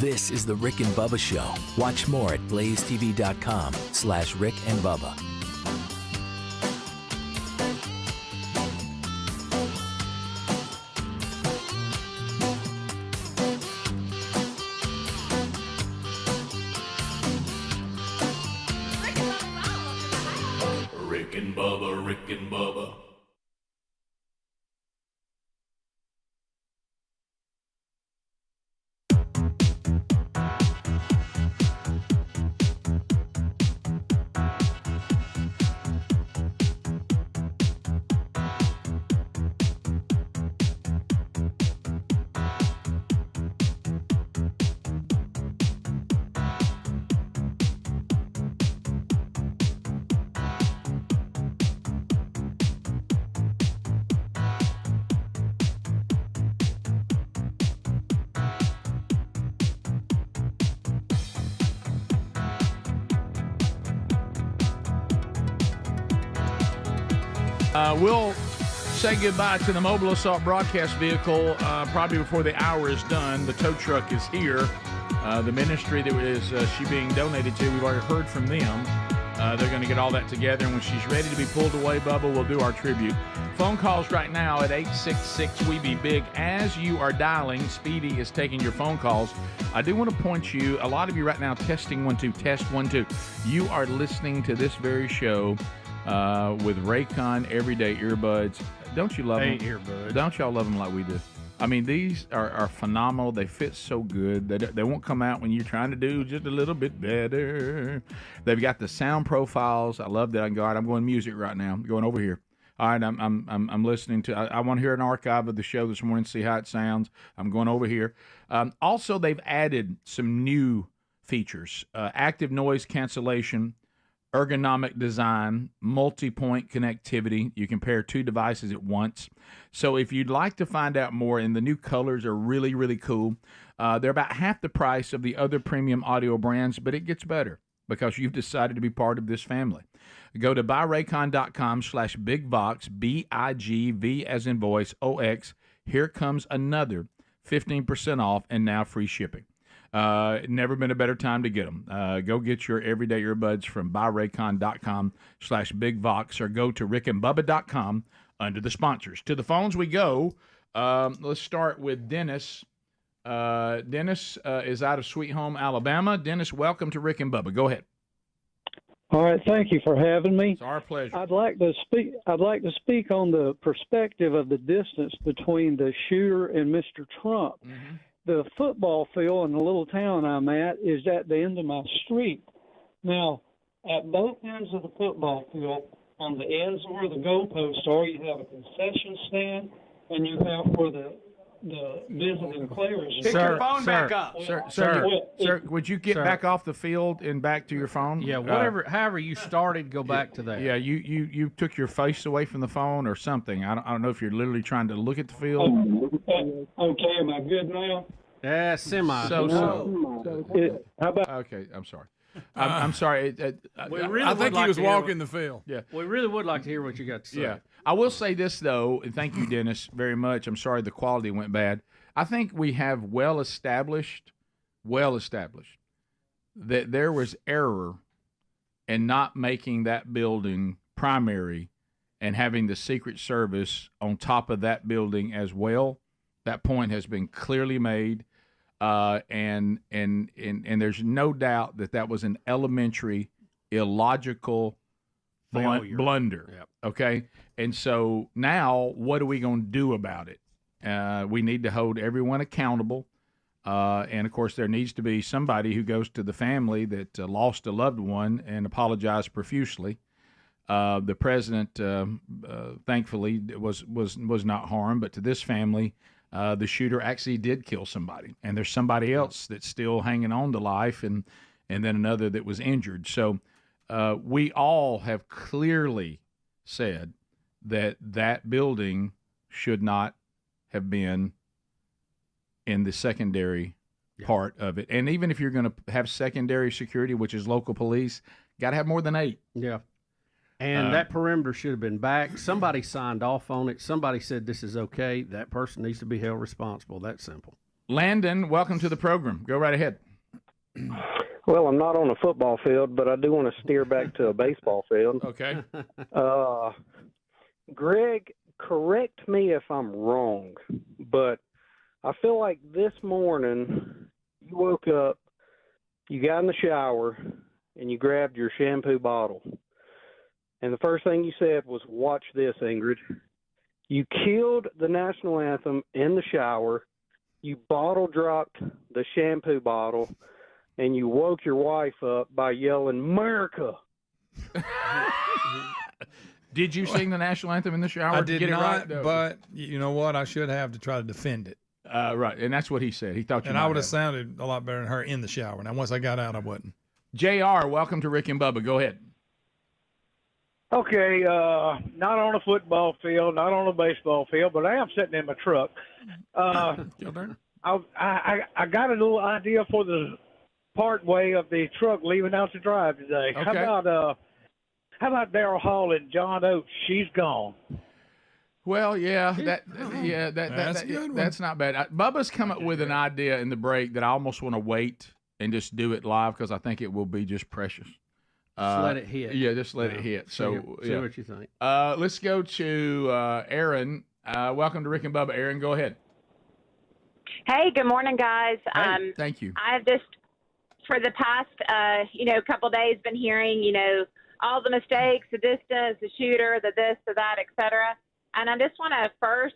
This is the Rick and Bubba Show. Watch more at blazetv.com/Rick and Bubba. Rick and Bubba, Rick and Bubba. We'll say goodbye to the mobile assault broadcast vehicle probably before the hour is done. The tow truck is here. The ministry that is she being donated to, we've already heard from them. They're going to get all that together, and when she's ready to be pulled away, Bubba, we'll do our tribute. Phone calls right now at 866-WE-BE-BIG. As you are dialing, Speedy is taking your phone calls. I do want to point you, a lot of you right now, testing 1 2, test 1 2. You are listening to this very show with Raycon everyday earbuds. Don't you love them? Earbuds. Don't y'all love them like we do? I mean, these are phenomenal. They fit so good. They won't come out when you're trying to do just a little bit better. They've got the sound profiles. I love that. I can go, all right, I'm going music right now. I'm going over here. All right, I'm listening to. I want to hear an archive of the show this morning, see how it sounds. I'm going over here. Also, they've added some new features: active noise cancellation, ergonomic design, multi-point connectivity. You can pair 2 devices at once. So if you'd like to find out more, and the new colors are really, really cool, they're about half the price of the other premium audio brands, but it gets better because you've decided to be part of this family. Go to buyraycon.com/bigvox, BIGV as in voice, OX. Here comes another 15% off and now free shipping. Never been a better time to get them. Go get your everyday earbuds from buyraycon.com/bigvox or go to rickandbubba.com under the sponsors. To the phones we go. Let's start with Dennis. Dennis is out of Sweet Home, Alabama. Dennis, welcome to Rick and Bubba. Go ahead. All right, thank you for having me. It's our pleasure. I'd like to speak on the perspective of the distance between the shooter and Mr. Trump. Mm-hmm. The football field in the little town I'm at is at the end of my street. Now, at both ends of the football field, on the ends where the goalposts are, you have a concession stand, and you have where the visiting players. Pick your phone back up. Sir, would you get back off the field and back to your phone? Yeah, however you started, go back to that. Yeah, you took your face away from the phone or something. I don't know if you're literally trying to look at the field. Okay, am I good now? Yeah, semi. How about? Okay, I'm sorry. I'm sorry. I think he was walking the field. Yeah. We really would like to hear what you got to say. Yeah. I will say this, though, and thank you, Dennis, very much. I'm sorry the quality went bad. I think we have well established that there was error in not making that building primary and having the Secret Service on top of that building as well. That point has been clearly made. And there's no doubt that was an elementary, illogical blunder. Yep. Okay, and so now what are we going to do about it? We need to hold everyone accountable, and of course there needs to be somebody who goes to the family that lost a loved one and apologize profusely. The president, thankfully, was not harmed, but to this family. The shooter actually did kill somebody, and there's somebody else that's still hanging on to life, and then another that was injured. So we all have clearly said that building should not have been in the secondary part of it. And even if you're going to have secondary security, which is local police, got to have more than 8. Yeah. And that perimeter should have been back. Somebody signed off on it. Somebody said this is okay. That person needs to be held responsible. That's simple. Landon, welcome to the program. Go right ahead. Well, I'm not on a football field, but I do want to steer back to a baseball field. Okay. Greg, correct me if I'm wrong, but I feel like this morning you woke up, you got in the shower, and you grabbed your shampoo bottle. And the first thing you said was, "Watch this, Ingrid." You killed the national anthem in the shower. You bottle dropped the shampoo bottle, and you woke your wife up by yelling, "America!" Did you sing the national anthem in the shower? I to did get not, it right? but you know what? I should have to try to defend it. Right, and that's what he said. He thought you And might I would have have. sounded a lot better than her in the shower. Now, once I got out, I wasn't. JR, welcome to Rick and Bubba. Go ahead. Okay, not on a football field, not on a baseball field, but I am sitting in my truck. I got a little idea for the part way of the truck leaving out to drive today. Okay. How about Daryl Hall and John Oates? She's gone. Well, that's That's a good one. that's not bad. Bubba's come up with an idea in the break that I almost want to wait and just do it live because I think it will be just precious. Just let it hit. Yeah, just let it hit. So See what you think. Let's go to Aaron. Welcome to Rick and Bubba. Aaron, go ahead. Hey, good morning, guys. Hey, thank you. I've just, for the past, couple days, been hearing, all the mistakes, the distance, the shooter, the this, the that, et cetera. And I just want to first,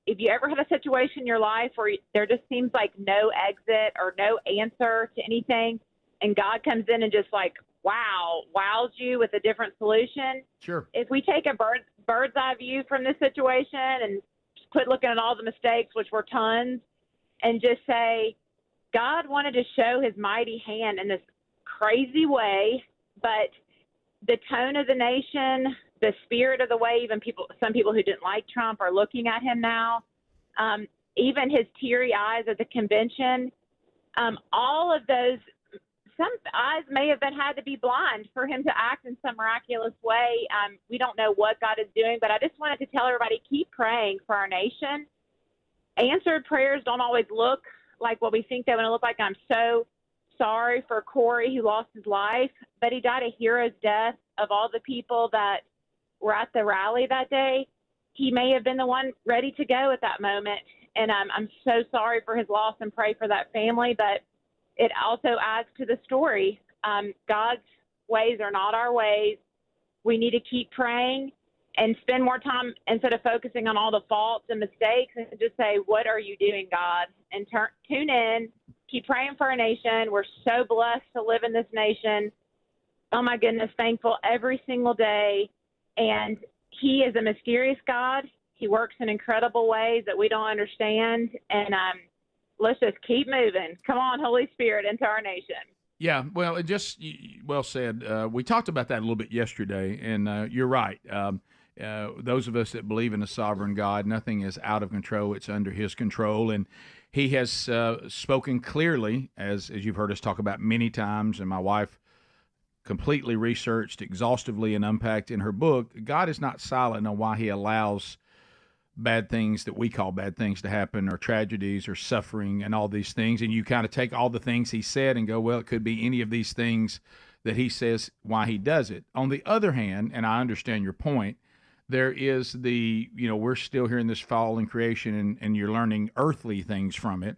if you ever had a situation in your life where there just seems like no exit or no answer to anything, and God comes in and just wows you with a different solution. Sure. If we take a bird's eye view from this situation and just quit looking at all the mistakes, which were tons, and just say, God wanted to show his mighty hand in this crazy way, but the tone of the nation, the spirit of the way, even some people who didn't like Trump are looking at him now, even his teary eyes at the convention, all of those, some eyes may have had to be blind for him to act in some miraculous way. We don't know what God is doing, but I just wanted to tell everybody, keep praying for our nation. Answered prayers don't always look like what we think they're going to look like. I'm so sorry for Corey, who lost his life, but he died a hero's death. Of all the people that were at the rally that day, he may have been the one ready to go at that moment. And I'm so sorry for his loss and pray for that family, but it also adds to the story. God's ways are not our ways. We need to keep praying and spend more time instead of focusing on all the faults and mistakes, and just say, what are you doing, God? And tune in, keep praying for our nation. We're so blessed to live in this nation. Oh my goodness, thankful every single day. And he is a mysterious God. He works in incredible ways that we don't understand. And let's just keep moving. Come on, Holy Spirit, into our nation. Yeah, well, it just well said. We talked about that a little bit yesterday, and you're right. Those of us that believe in a sovereign God, nothing is out of control. It's under his control, and he has spoken clearly, as you've heard us talk about many times, and my wife completely researched exhaustively and unpacked in her book. God is not silent on why he allows bad things that we call bad things to happen, or tragedies or suffering and all these things. And you kind of take all the things he said and go, well, it could be any of these things that he says why he does it. On the other hand, and I understand your point, there is we're still here in this fallen creation, and you're learning earthly things from it.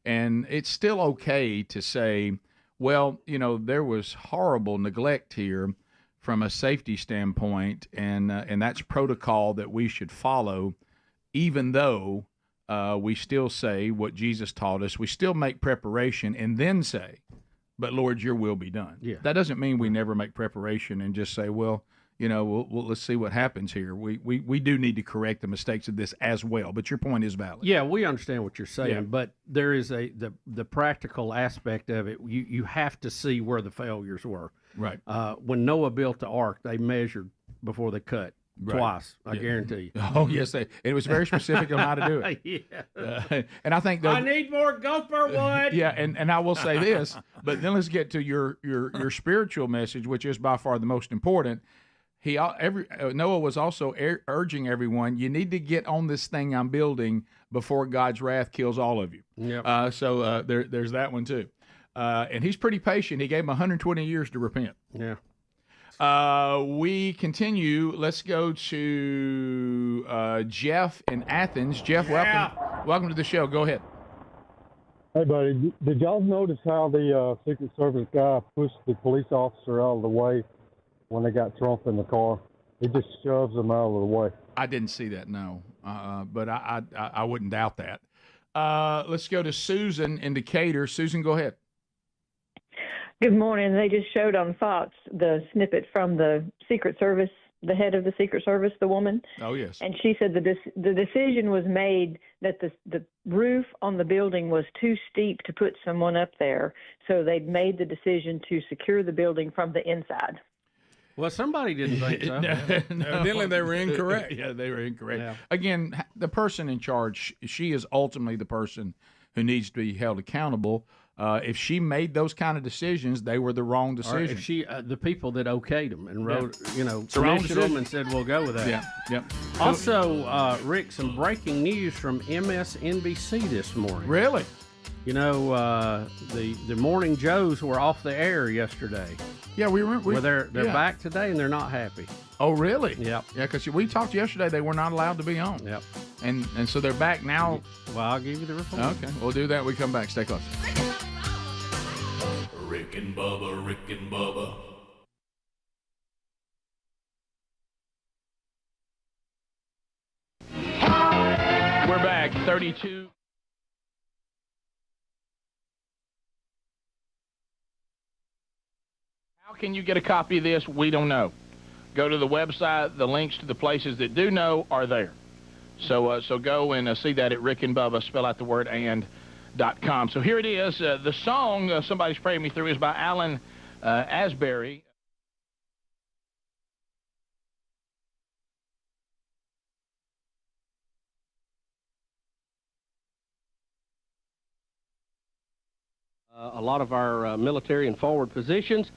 And it's still okay to say, well, there was horrible neglect here from a safety standpoint, and that's protocol that we should follow, even though we still say what Jesus taught us. We still make preparation and then say, but Lord, your will be done. Yeah. That doesn't mean we never make preparation and just say, well, let's see what happens here. We do need to correct the mistakes of this as well. But your point is valid. Yeah, we understand what you're saying, Yeah. but there is the practical aspect of it. You have to see where the failures were. Right. When Noah built the ark, they measured before they cut. Right. Twice, I Yeah. guarantee you. Oh, yes. It was very specific on how to do it. Yeah. And I think I need more gopher wood. Yeah, and I will say this, but then let's get to your spiritual message, which is by far the most important. Noah was also urging everyone, you need to get on this thing I'm building before God's wrath kills all of you. Yep. So there's that one too. And he's pretty patient. He gave him 120 years to repent. Yeah. We continue. Let's go to Jeff in Athens. Jeff, welcome to the show. Go ahead. Hey, buddy, did y'all notice how the Secret Service guy pushed the police officer out of the way when they got Trump in the car? He just shoves him out of the way. I didn't see that, no, but I wouldn't doubt that. Let's go to Susan in Decatur. Susan, go ahead. Good morning. They just showed on Fox the snippet from the Secret Service, the head of the Secret Service, the woman. Oh, yes. And she said the decision was made that the roof on the building was too steep to put someone up there, so they'd made the decision to secure the building from the inside. Well, somebody didn't think so. Evidently, they were incorrect. Yeah, they were incorrect. Yeah. Again, the person in charge, she is ultimately the person who needs to be held accountable. If she made those kind of decisions, they were the wrong Or decision. if she, the people that okayed them and wrote, It's the wrong commissioned them decision. and said, we'll go with that. Yeah. Also, Rick, some breaking news from MSNBC this morning. Really? You know, the Morning Joes were off the air yesterday. Yeah, well, they're yeah. back today and they're not happy. Oh, really? Yep. Yeah, because we talked yesterday, they were not allowed to be on. Yep. And so they're back now. Well, I'll give you the report. Okay, we'll do that. We come back. Stay close. Rick and Bubba, Rick and Bubba. We're back, 32. How can you get a copy of this? We don't know. Go to the website. The links to the places that do know are there. So go and see that at Rick and Bubba, spell out the word and.com. So here it is. The song somebody's praying me through is by Alan Asbury. A lot of our military and forward positions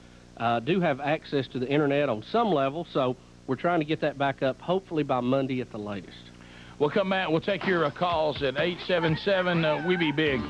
do have access to the internet on some level, so we're trying to get that back up, hopefully by Monday at the latest. We'll come back. We'll take your calls at 877 We Be Big.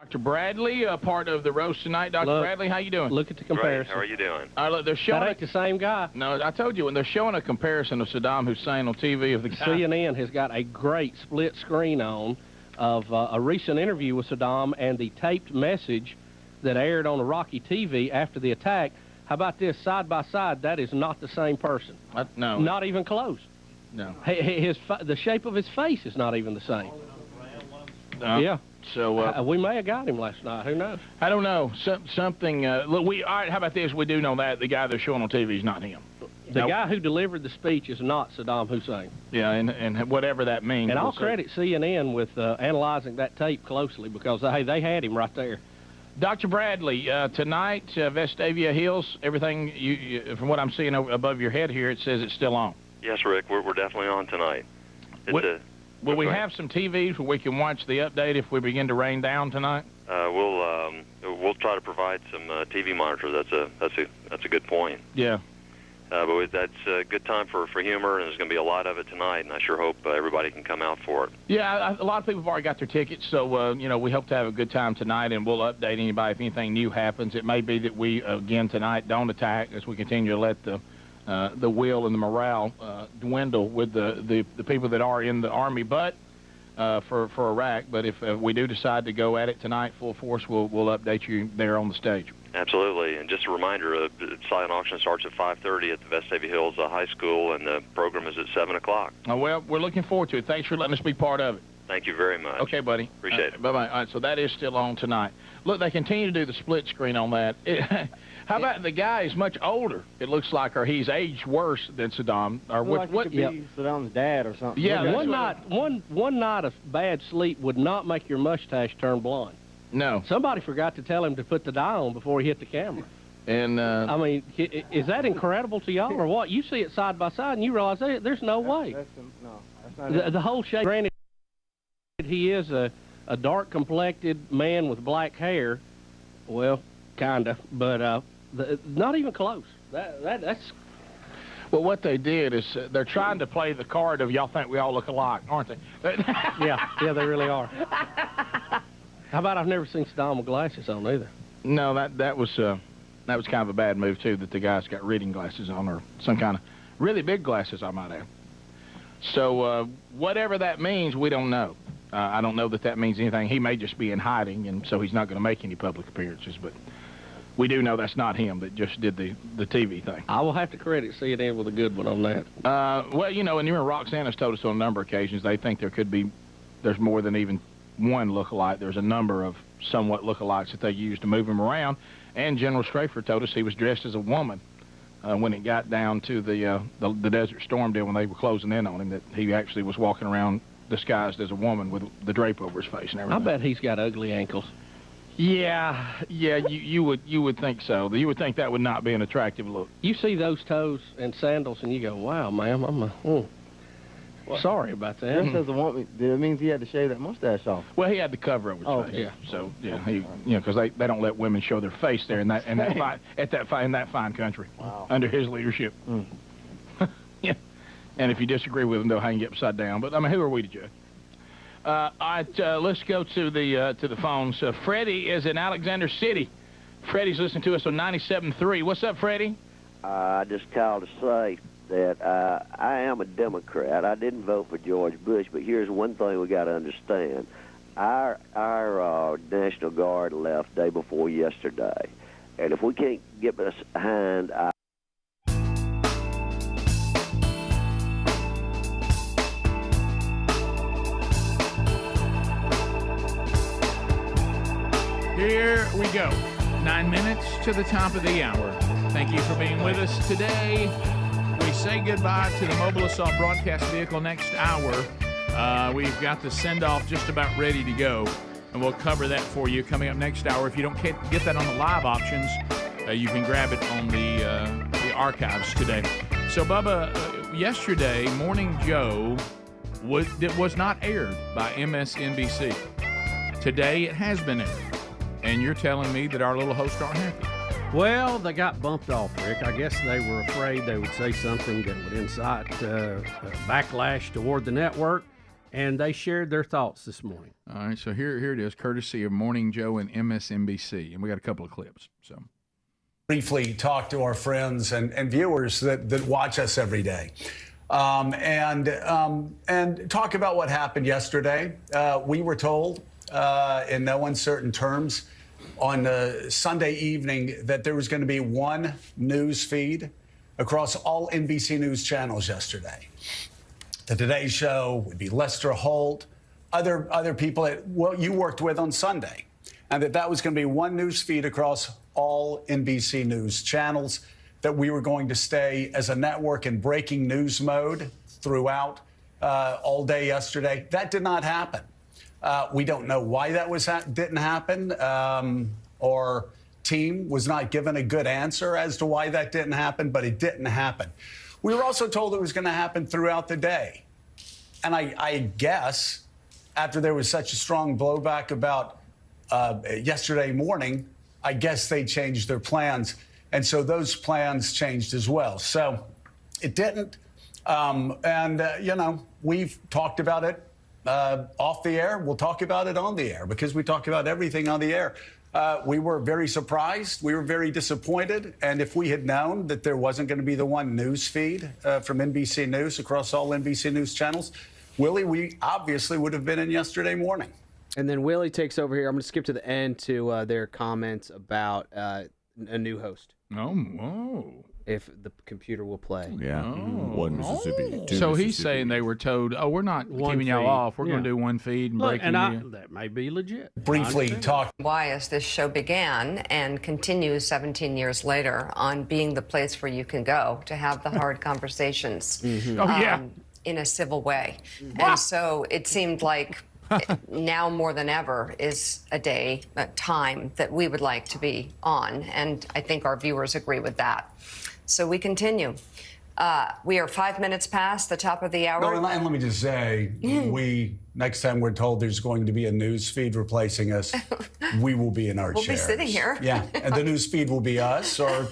Dr. Bradley, part of the roast tonight. Dr. Bradley, how you doing? Look at the comparison. How are you doing? Look, they're showing That ain't the same guy. No, I told you, when they're showing a comparison of Saddam Hussein on TV of the guy. CNN has got a great split screen on of a recent interview with Saddam and the taped message that aired on Iraqi TV after the attack. How about this? Side by side, that is not the same person. No. Not even close. No. The shape of his face is not even the same. Yeah. So we may have got him last night. Who knows? I don't know. Something. Look, all right. How about this? We do know that the guy they're showing on TV is not him. The guy who delivered the speech is not Saddam Hussein. Yeah, and whatever that means. And I'll credit CNN with analyzing that tape closely because they had him right there. Dr. Bradley, tonight, Vestavia Hills, everything you from what I'm seeing above your head here, it says it's still on. Yes, Rick, we're definitely on tonight. Will we have some TVs where we can watch the update if we begin to rain down tonight? We'll try to provide some TV monitors. That's a good point. Yeah. But that's a good time for humor, and there's going to be a lot of it tonight, and I sure hope everybody can come out for it. Yeah, a lot of people have already got their tickets, so we hope to have a good time tonight, and we'll update anybody if anything new happens. It may be that we again tonight don't attack as we continue to let the will and the morale dwindle with the people that are in the Army, but for Iraq. But if we do decide to go at it tonight full force, we'll update you there on the stage. Absolutely, and just a reminder, silent auction starts at 5:30 at the Vestavia Hills High School, and the program is at 7 o'clock. Oh, well, we're looking forward to it. Thanks for letting us be part of it. Thank you very much. Okay, buddy. Appreciate it. Bye-bye. All right, so that is still on tonight. Look, they continue to do the split screen on that. How about the guy is much older, it looks like, or he's aged worse than Saddam? Or what? Could be Saddam's dad or something. Yeah, one night of bad sleep would not make your mustache turn blonde. No. Somebody forgot to tell him to put the dye on before he hit the camera. And I mean, is that incredible to y'all or what? You see it side by side and you realize there's no way. That's not it. The whole shape. Granted, he is a dark-complected man with black hair. Well, kinda, but not even close. That's. Well, what they did is they're trying to play the card of y'all think we all look alike, aren't they? yeah, they really are. How about I've never seen Saddam with glasses on either? No, that was kind of a bad move too. That the guy's got reading glasses on, or some kind of really big glasses, I might add. So whatever that means, we don't know. I don't know that means anything. He may just be in hiding, and so he's not going to make any public appearances. But we do know that's not him that just did the TV thing. I will have to credit CNN with a good one on that. Well, you know, and Roxana's told us on a number of occasions they think there's more than even one lookalike. There's a number of somewhat lookalikes that they use to move him around. And General Strafer told us he was dressed as a woman when it got down to the Desert Storm deal when they were closing in on him, that he actually was walking around disguised as a woman with the drape over his face and everything. I bet he's got ugly ankles. Yeah, you would think so. You would think that would not be an attractive look. You see those toes and sandals, and you go, "Wow, ma'am, sorry about that." This doesn't want me. It means he had to shave that mustache off. Well, he had to cover over his face. Yeah. So because they don't let women show their face there in that fine country under his leadership. Yeah. And if you disagree with him, they'll hang you upside down. But I mean, who are we to judge? All right, let's go to the phones. Freddie is in Alexander City. Freddie's listening to us on 97.3. What's up, Freddie? I just called to say that I am a Democrat. I didn't vote for George Bush, but here's one thing we got to understand. Our National Guard left day before yesterday, and if we can't get behind Here we go. 9 minutes to the top of the hour. Thank you for being with us today. We say goodbye to the Mobile Assault Broadcast Vehicle next hour. We've got the send-off just about ready to go, and we'll cover that for you coming up next hour. If you don't get that on the live options, you can grab it on the archives today. So, Bubba, yesterday, Morning Joe was not aired by MSNBC. Today, it has been aired. And you're telling me that our little hosts aren't happy. Well, they got bumped off, Rick. I guess they were afraid they would say something that would incite backlash toward the network, and they shared their thoughts this morning. All right, so here it is, courtesy of Morning Joe and MSNBC, and we got a couple of clips. So, briefly talk to our friends and viewers that watch us every day, and talk about what happened yesterday. We were told, in no uncertain terms, on Sunday evening that there was going to be one news feed across all NBC News channels yesterday. The Today Show would be Lester Holt, other people that you worked with on Sunday, and that was going to be one news feed across all NBC News channels, that we were going to stay as a network in breaking news mode throughout all day yesterday. That did not happen. We don't know why that didn't happen. Our team was not given a good answer as to why that didn't happen, but it didn't happen. We were also told it was going to happen throughout the day. And I guess after there was such a strong blowback about yesterday morning, I guess they changed their plans. And so those plans changed as well. So it didn't. We've talked about it off the air. We'll talk about it on the air because we talk about everything on the air. We were very surprised. We were very disappointed. And if we had known that there wasn't going to be the one news feed from NBC News across all NBC News channels, Willie, we obviously would have been in yesterday morning. And then Willie takes over here. I'm going to skip to the end to their comments about a new host. Oh, whoa. If the computer will play. Yeah. One Mississippi. Two so he's Mississippi. saying they were told, we're not One keeping y'all feed. off. We're going to do one feed and break you. That may be legit. Briefly talk. Why, as this show began and continues 17 years later on being the place where you can go to have the hard conversations Oh, yeah. in a civil way. And so it seemed like now more than ever is a time that we would like to be on, and I think our viewers agree with that. So we continue. We are 5 minutes past the top of the hour. No, and let me just say, next time we're told there's going to be a news feed replacing us, we will be in our We'll be chairs. sitting here. Yeah, and the news feed will be us, or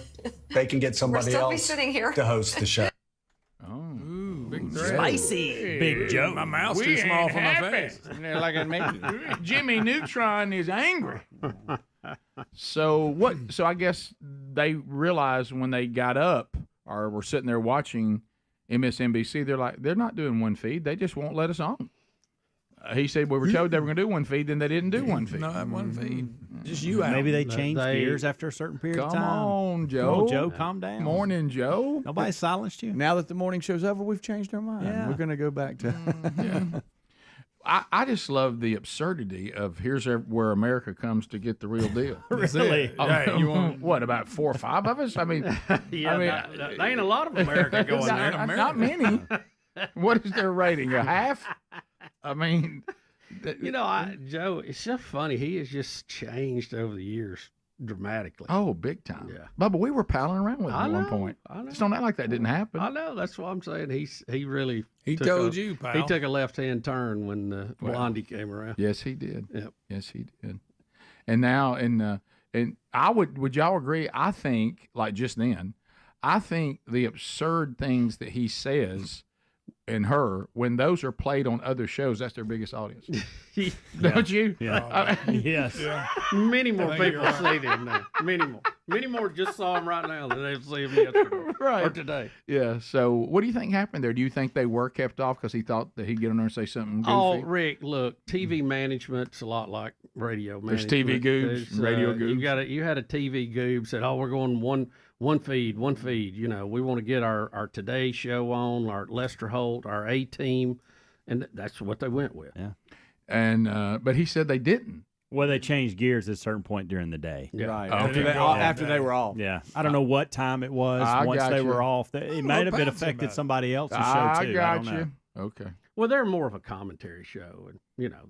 they can get somebody still be else sitting here. to host the show. Big Spicy. Big joke. My mouth's too small for my face. Like Jimmy Neutron is angry. So what? So I guess they realized when they got up or were sitting there watching MSNBC, they're not doing one feed. They just won't let us on. He said we were told they were going to do one feed, then they didn't do one feed. Not one feed. Just you out. Maybe they changed gears after a certain period of time. Come on, Joe. Come on, Joe, calm down. Morning, Joe. Nobody silenced you. Now that the morning show's over, we've changed our mind. Yeah. We're going to go back to. I just love the absurdity of here's where America comes to get the real deal. Really? You want what, about 4 or 5 of us? I mean, there ain't a lot of America going there. Not many. What is their rating? A half? I mean, Joe, it's so funny. He has just changed over the years dramatically. Oh, big time. Yeah. Bubba, we were palling around with him at one point. I know. Just don't act like that didn't happen. I know. That's what I'm saying. He really. He told you, pal. He took a left-hand turn when Blondie came around. Yes, he did. Yep. Yes, he did. And now, and I would y'all agree? I think, like just then, I think the absurd things that he says and her, when those are played on other shows, that's their biggest audience. Don't you? Yeah. Yes. Yeah. Many more people see him now. Many more just saw him right now than they've seen him yesterday or today. Yeah. So, what do you think happened there? Do you think they were kept off because he thought that he'd get on there and say something goofy? Oh, Rick, look, TV management's a lot like radio There's management. TV goobs, radio goobs. You had a TV goob said, "Oh, we're going one feed. You know, we want to get our Today show on, our Lester Holt, our A Team," and that's what they went with. Yeah. And but he said they didn't. Well, they changed gears at a certain point during the day. Yeah. Right. Okay. After they were off. Yeah. I don't know what time it was. Once they were off, it might have been affected somebody else's show, too. I don't got know. you. Okay. Well, they're more of a commentary show, and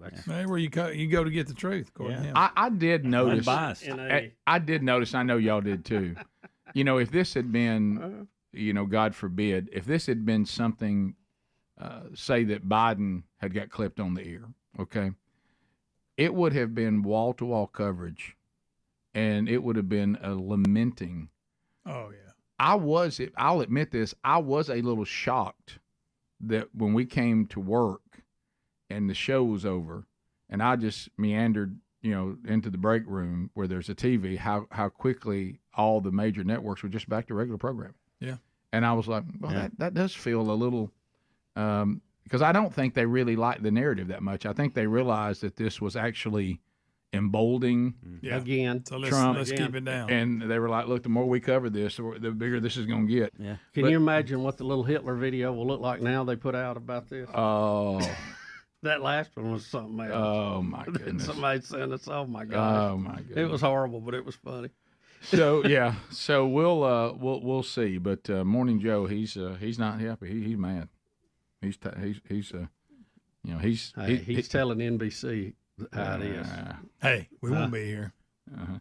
that's Hey, where you go to get the truth, according to him. I did notice. Unbiased. I did notice. I know y'all did too. If this had been, God forbid, if this had been something, say that Biden had got clipped on the ear, okay, it would have been wall-to-wall coverage, and it would have been a lamenting. Oh yeah. I'll admit this. I was a little shocked that when we came to work and the show was over, and I just meandered, into the break room where there's a TV, how quickly all the major networks were just back to regular programming. Yeah. And I was like, well, that does feel a little, because I don't think they really liked the narrative that much. I think they realized that this was actually emboldening again. So Trump. let's keep it down. And they were like, look, the more we cover this, the bigger this is going to get. Yeah. Can you imagine what the little Hitler video will look like now they put out about this? Oh. That last one was something else. Oh, my goodness. Somebody sent us, oh, my gosh. Oh, my goodness. It was horrible, but it was funny. So, yeah. So we'll see. But Morning Joe, he's not happy. He's mad. He's telling NBC how it is. Hey, we won't be here.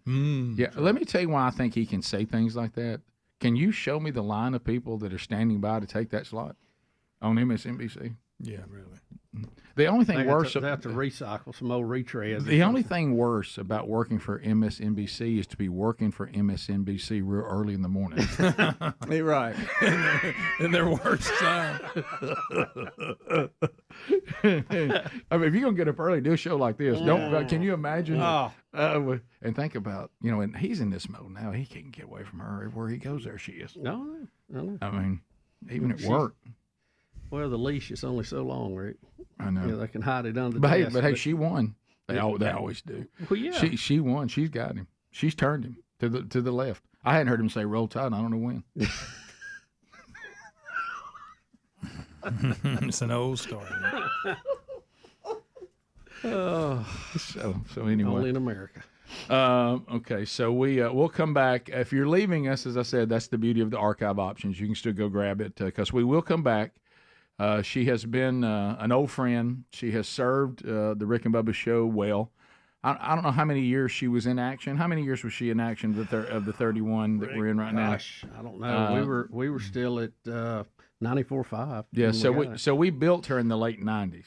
Yeah, let me tell you why I think he can say things like that. Can you show me the line of people that are standing by to take that slot on MSNBC? Yeah, really. The only thing worse, they have to recycle some old retreads. The only thing worse about working for MSNBC is to be working for MSNBC real early in the morning. Right. In their worst time. I mean, if you're gonna get up early, do a show like this. Can you imagine? And think about, and he's in this mode now. He can't get away from her. Everywhere he goes, there she is. No. I mean, even at work. Well, the leash is only so long, Rick. I know. They can hide it under the desk. But hey, she won. They always do. Well, yeah. She won. She's got him. She's turned him to the left. I hadn't heard him say roll tide. I don't know when. It's an old story. So anyway. Only in America. Okay, so we'll come back. If you're leaving us, as I said, that's the beauty of the archive options. You can still go grab it because we will come back. She has been an old friend. She has served the Rick and Bubba show well. I don't know how many years she was in action. How many years was she in action of the 31 that we're in right now? Gosh, I don't know. We were still at 94.5. Yeah, so we built her in the late 90s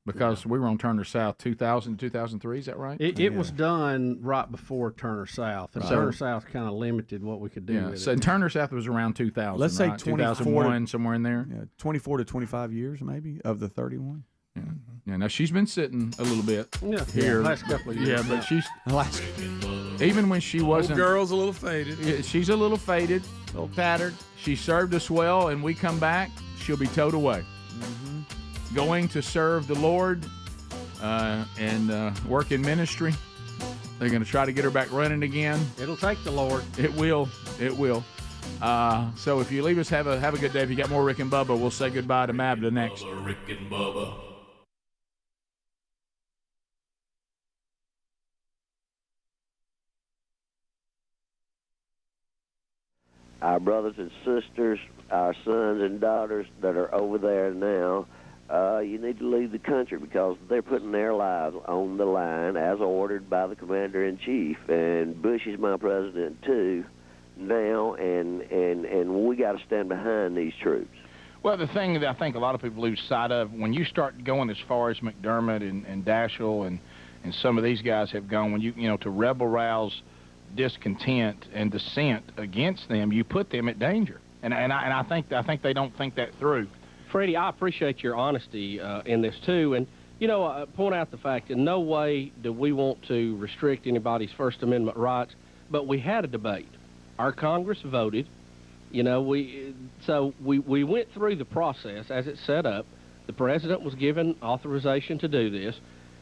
because we were on Turner South 2000, 2003. Is that right? It was done right before Turner South. And Turner South kind of limited what we could do with so it. Turner South was around 2000. Let's say right? 2001, somewhere in there. Yeah, 24 to 25 years maybe of the 31. Yeah, now she's been sitting a little bit here. Last couple of years. Yeah, but she's even when she wasn't. Old girl's a little faded. Yeah, she's a little faded, a little tattered. She served us well, and we come back, she'll be towed away. Going to serve the Lord and work in ministry. They're going to try to get her back running again. It'll take the Lord. It will. It will. So if you leave us, have a good day. If you got more Rick and Bubba, we'll say goodbye to Mabda next. Rick and Bubba. Our brothers and sisters, our sons and daughters that are over there now, you need to leave the country because they're putting their lives on the line as ordered by the Commander-in-Chief. And Bush is my president, too, now, and we got to stand behind these troops. Well, the thing that I think a lot of people lose sight of, when you start going as far as McDermott and Daschle and some of these guys have gone, when you to rebel rouse discontent and dissent against them, you put them at danger. And I think they don't think that through. Freddie, I appreciate your honesty in this too, and point out the fact in no way do we want to restrict anybody's First Amendment rights, but we had a debate. Our Congress voted. We went through the process as it's set up. The president was given authorization to do this.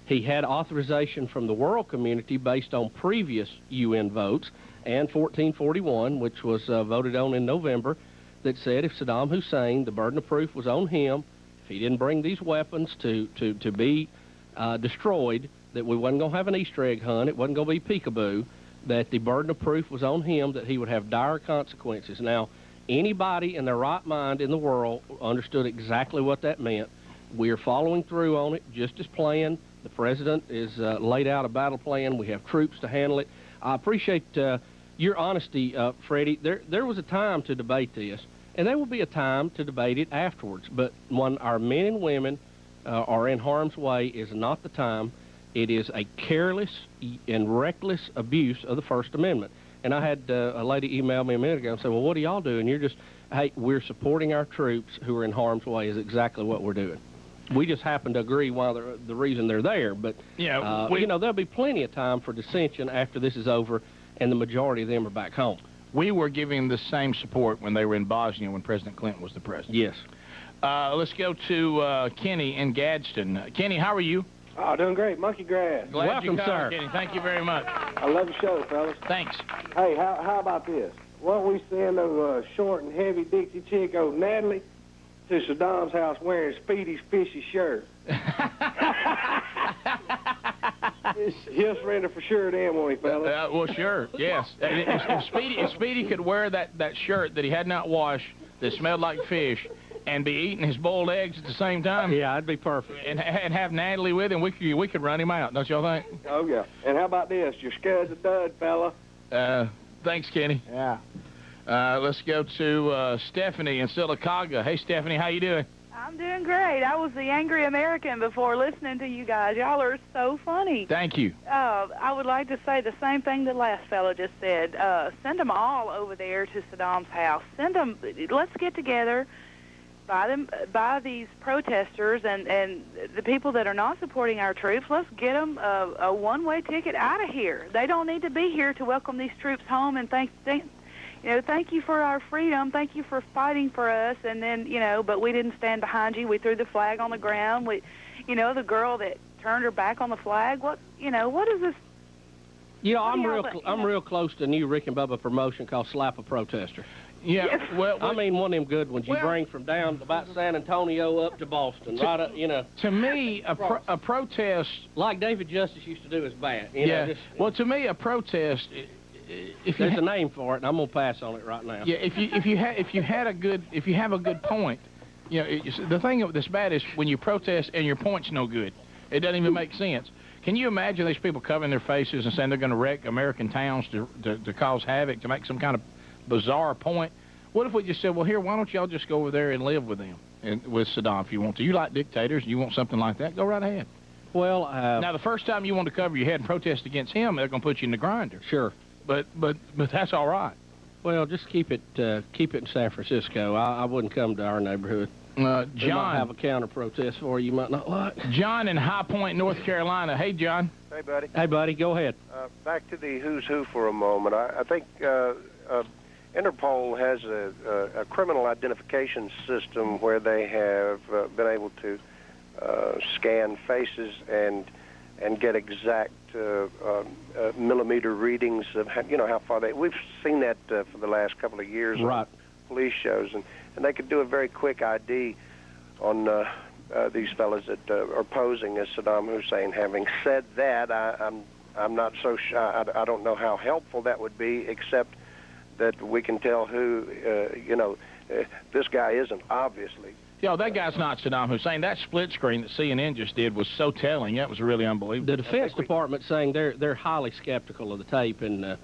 He had authorization from the world community based on previous UN votes and 1441, which was voted on in November, that said if Saddam Hussein, the burden of proof was on him, if he didn't bring these weapons to be destroyed, that we wasn't going to have an Easter egg hunt, it wasn't going to be peekaboo, that the burden of proof was on him, that he would have dire consequences. Now, anybody in their right mind in the world understood exactly what that meant. We are following through on it just as planned. The president is laid out a battle plan. We have troops to handle it. I appreciate your honesty, Freddie. There was a time to debate this, and there will be a time to debate it afterwards. But when our men and women are in harm's way is not the time. It is a careless and reckless abuse of the First Amendment. And I had a lady email me a minute ago and say, well, what do y'all do? And you're just, hey, we're supporting our troops who are in harm's way is exactly what we're doing. We just happen to agree why the reason they're there. But, there'll be plenty of time for dissension after this is over and the majority of them are back home. We were giving the same support when they were in Bosnia when President Clinton was the president. Yes. Let's go to Kenny in Gadsden. Kenny, how are you? Oh, doing great. Monkey grass. Welcome, sir. Kenny. Thank you very much. I love the show, fellas. Thanks. Hey, how about this? Why don't we send a short and heavy Dixie chick, old Natalie, to Saddam's house wearing Speedy's fishy shirt? He'll surrender for sure then, won't he, fellas? Well, sure, yes. If Speedy could wear that shirt that he had not washed that smelled like fish and be eating his boiled eggs at the same time. Yeah, that'd be perfect. And have Natalie with him, we could run him out, don't y'all think? Oh, yeah. And how about this? Your scud's a dud, fella. Thanks, Kenny. Yeah. Let's go to Stephanie in Sylacauga. Hey, Stephanie, how you doing? I'm doing great. I was the angry American before listening to you guys. Y'all are so funny. Thank you. I would like to say the same thing the last fellow just said. Send them all over there to Saddam's house. Send them. Let's get together. By these protesters and the people that are not supporting our troops, let's get them a one-way ticket out of here. They don't need to be here to welcome these troops home and thank you for our freedom. Thank you for fighting for us. And then, but we didn't stand behind you. We threw the flag on the ground. The girl that turned her back on the flag. What is this? I'm real close to a new Rick and Bubba promotion called Slap a Protester. Yeah, well, I mean one of them good ones you bring from down about San Antonio up to Boston, right up, To me, a protest like David Justice used to do is bad. Well, to me, a protest. If there's a name for it, and I'm gonna pass on it right now. Yeah, if you have a good point, the thing that's bad is when you protest and your point's no good. It doesn't even make sense. Can you imagine these people covering their faces and saying they're going to wreck American towns to cause havoc, to make some kind of bizarre point? What if we just said, well, here, why don't y'all just go over there and live with them, and with Saddam if you want to? You like dictators, and you want something like that, go right ahead. Well, now, the first time you want to cover your head and protest against him, they're going to put you in the grinder. Sure. But that's all right. Well, just keep it in San Francisco. I wouldn't come to our neighborhood. John, we might have a counter protest for you might not like. John in High Point, North Carolina. Hey, John. Hey, buddy. Hey, buddy. Go ahead. Back to the who's who for a moment. I think Interpol has a criminal identification system where they have been able to scan faces and get exact millimeter readings of how far they. We've seen that for the last couple of years on police shows, and they could do a very quick ID on these fellas that are posing as Saddam Hussein. Having said that, I'm not so sure. I don't know how helpful that would be, except that we can tell who this guy isn't, obviously. That guy's not Saddam Hussein. That split screen that CNN just did was so telling. That was really unbelievable. The Defense Department saying they're highly skeptical of the tape, and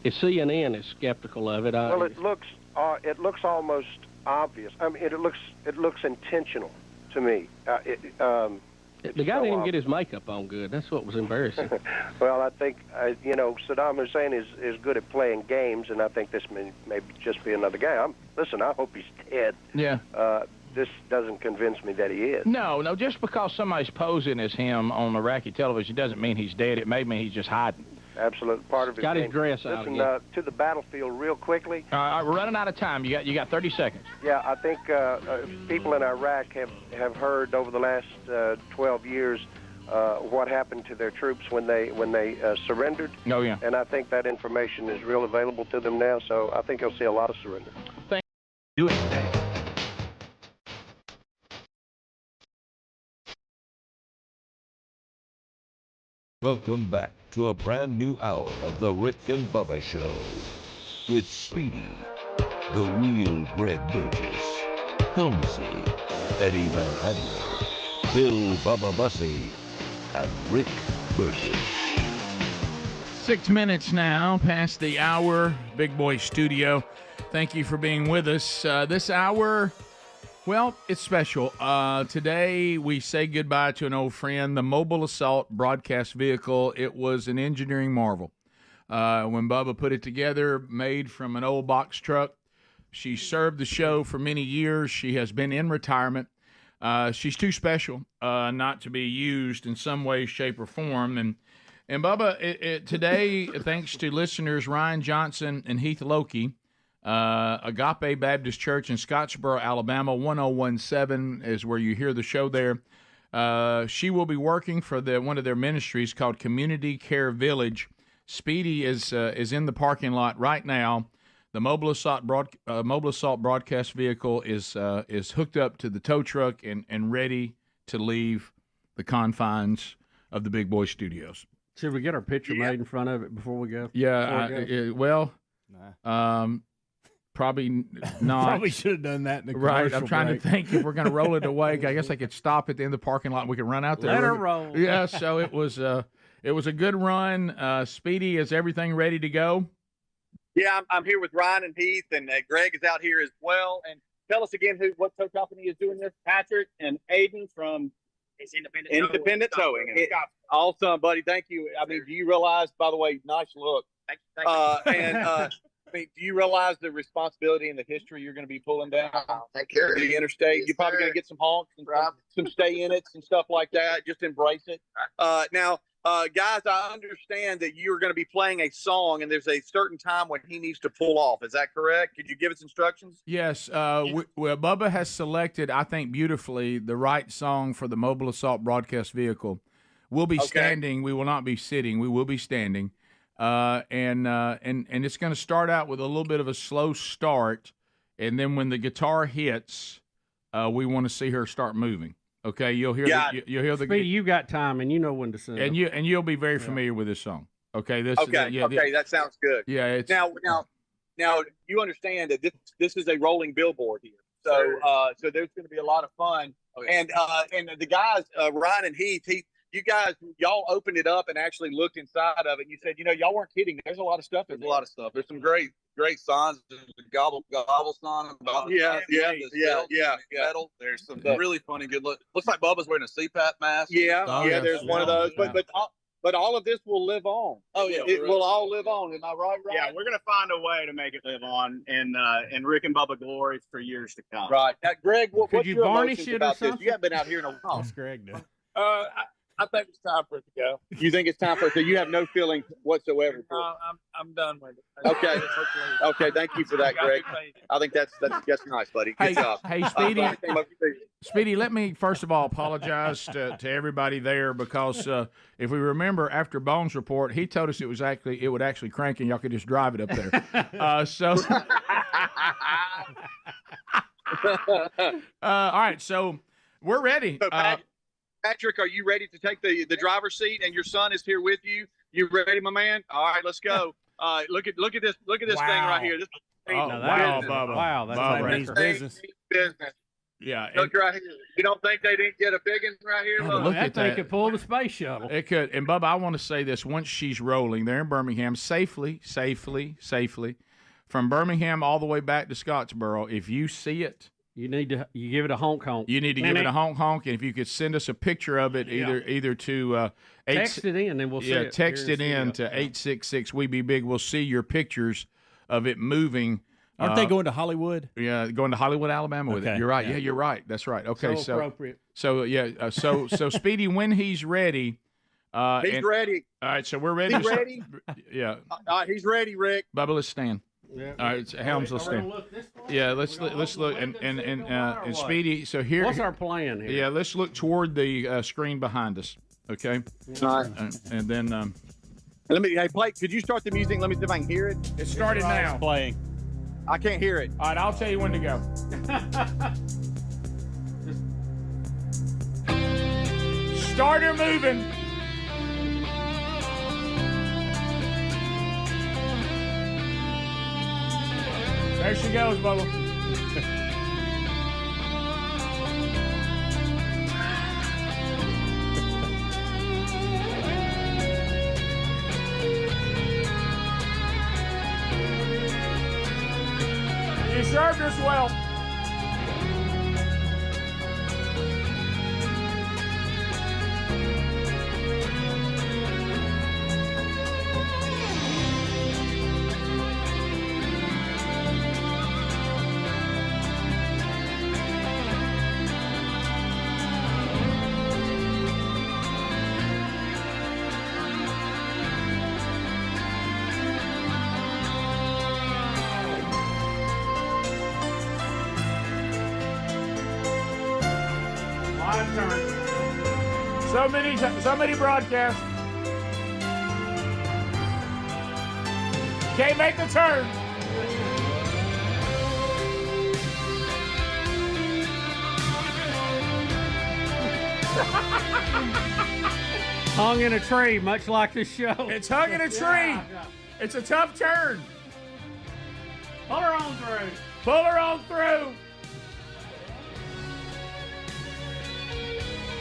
if CNN is skeptical of it, well, it looks almost obvious. I mean, it looks intentional to me. The guy didn't even get his makeup on good. That's what was embarrassing. Well, I think Saddam Hussein is good at playing games, and I think this may just be another guy. I hope he's dead. Yeah. This doesn't convince me that he is. No, just because somebody's posing as him on Iraqi television doesn't mean he's dead. It may mean he's just hiding. Absolutely, part of his got game. His dress out. Listen, to the battlefield real quickly. We're running out of time. You got 30 seconds. Yeah, I think people in Iraq have heard over the last 12 years what happened to their troops when they surrendered. Oh yeah. And I think that information is real available to them now. So I think you'll see a lot of surrender. Thank you. Do it. Welcome back to a brand new hour of the Rick and Bubba Show. With Speedy, the real Greg Burgess, Helmsy, Eddie Van Halen, Bill Bubba Bussey, and Rick Burgess. 6 minutes now past the hour, Big Boy Studio. Thank you for being with us. This hour, well, it's special. Today, we say goodbye to an old friend, the Mobile Assault Broadcast Vehicle. It was an engineering marvel. When Bubba put it together, made from an old box truck. She served the show for many years. She has been in retirement. She's too special not to be used in some way, shape, or form. And Bubba, today, thanks to listeners Ryan Johnson and Heath Loki, Agape Baptist Church in Scottsboro, Alabama, 1017 is where you hear the show there. She will be working for one of their ministries called Community Care Village. Speedy is in the parking lot right now. The Mobile Assault Broadcast Vehicle is hooked up to the tow truck and ready to leave the confines of the Big Boy Studios. Should we get our picture made in front of it before we go? Yeah, probably not. Probably should have done that in the commercial Right, I'm trying break. to think if we're going to roll it away. I guess I could stop at the end of the parking lot and we could run out there. Let her roll. Yeah, so it was a good run. Speedy, is everything ready to go? Yeah, I'm here with Ryan and Heath, and Greg is out here as well. And tell us again what tow company is doing this. Patrick and Aiden from Independent Towing. Awesome, buddy. Thank you. I mean, do you realize, by the way, nice look. Thank you. I mean, do you realize the responsibility and the history you're going to be pulling down? Take care. The interstate. Yes, you're probably going to get some honks and some stay-in-its and stuff like that. Just embrace it. Now, guys, I understand that you're going to be playing a song, and there's a certain time when he needs to pull off. Is that correct? Could you give us instructions? Yes. Bubba has selected, I think, beautifully the right song for the Mobile Assault Broadcast Vehicle. We'll be standing. We will not be sitting. We will be standing. And it's going to start out with a little bit of a slow start, and then when the guitar hits, we want to see her start moving. Okay, you'll hear the Speedy, you got time, and you know when to sing. And you'll be very familiar with this song. Okay, that sounds good. Yeah, it's now you understand that this is a rolling billboard here. So so there's going to be a lot of fun. And the guys, Ryan and Heath, y'all opened it up and actually looked inside of it. And you said, y'all weren't kidding. There's a lot of stuff. There's a lot of stuff. There's some great signs. There's the gobble sign. Yeah. Metal. There's some really funny, good look. Looks like Bubba's wearing a CPAP mask. Yeah. There's one of those. But all of this will live on. Oh yeah, it will all live on. Am I right? Yeah, we're gonna find a way to make it live on in Rick and Bubba glory for years to come. Right. Now, Greg, what's you your varnish emotions it or about this? something? You haven't been out here in a while. Yes, Greg did. I think it's time for it to go. You think it's time for it? So you have no feelings whatsoever. I'm done with it. Okay. Okay. Thank you for that, Greg. I think that's nice, buddy. Good job. Hey, Speedy, let me first of all apologize to everybody there because if we remember after Bones report, he told us it would actually crank and y'all could just drive it up there. All right, so we're ready. So Patrick, are you ready to take the driver's seat? And your son is here with you. You ready, my man? All right, let's go. Look at this thing right here. This wow, Bubba. Wow, that's Bubba. business. Yeah. Look right here. You don't think they didn't get a big one right here? Look at that. Could pull the space shuttle. It could. And Bubba, I want to say this: once she's rolling, they're in Birmingham safely, from Birmingham all the way back to Scottsboro. If you see it, you give it a honk. You need to give it a honk, and if you could send us a picture of it, either to text it in, and we'll see it. Text it in to 866 We Be Big. We'll see your pictures of it moving. Aren't they going to Hollywood? Yeah, going to Hollywood, Alabama with it. You're right. Yeah, you're right. That's right. Okay, so appropriate. So so Speedy, when he's ready. He's ready. All right, so we're ready. He's ready. Yeah. He's ready, Rick. Bubba, let's stand. Yeah. All right, Helms, let's stand. Yeah, let's look and Speedy. So here. What's our plan here? Yeah, let's look toward the screen behind us. Okay. All right. And then. Hey, Blake, could you start the music? Let me see if I can hear it. It started now. Playing. I can't hear it. All right, I'll tell you when to go. Start her moving. There she goes, Bubba. You served us well. So many broadcasts. Can't make the turn. Hung in a tree, much like the show. It's hung in a tree. It's a tough turn. Pull her on through. Pull her on through.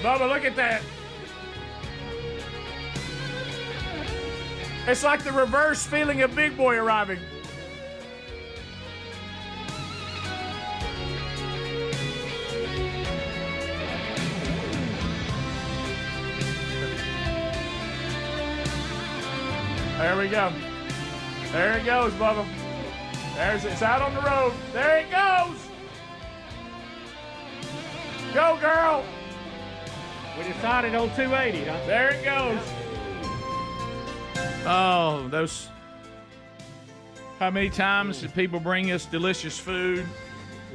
Bubba, look at that. It's like the reverse feeling of Big Boy arriving. There we go. There it goes, Bubba. It's out on the road. There it goes. Go, girl. We decided on 280, huh? There it goes. Oh, those. How many times did people bring us delicious food?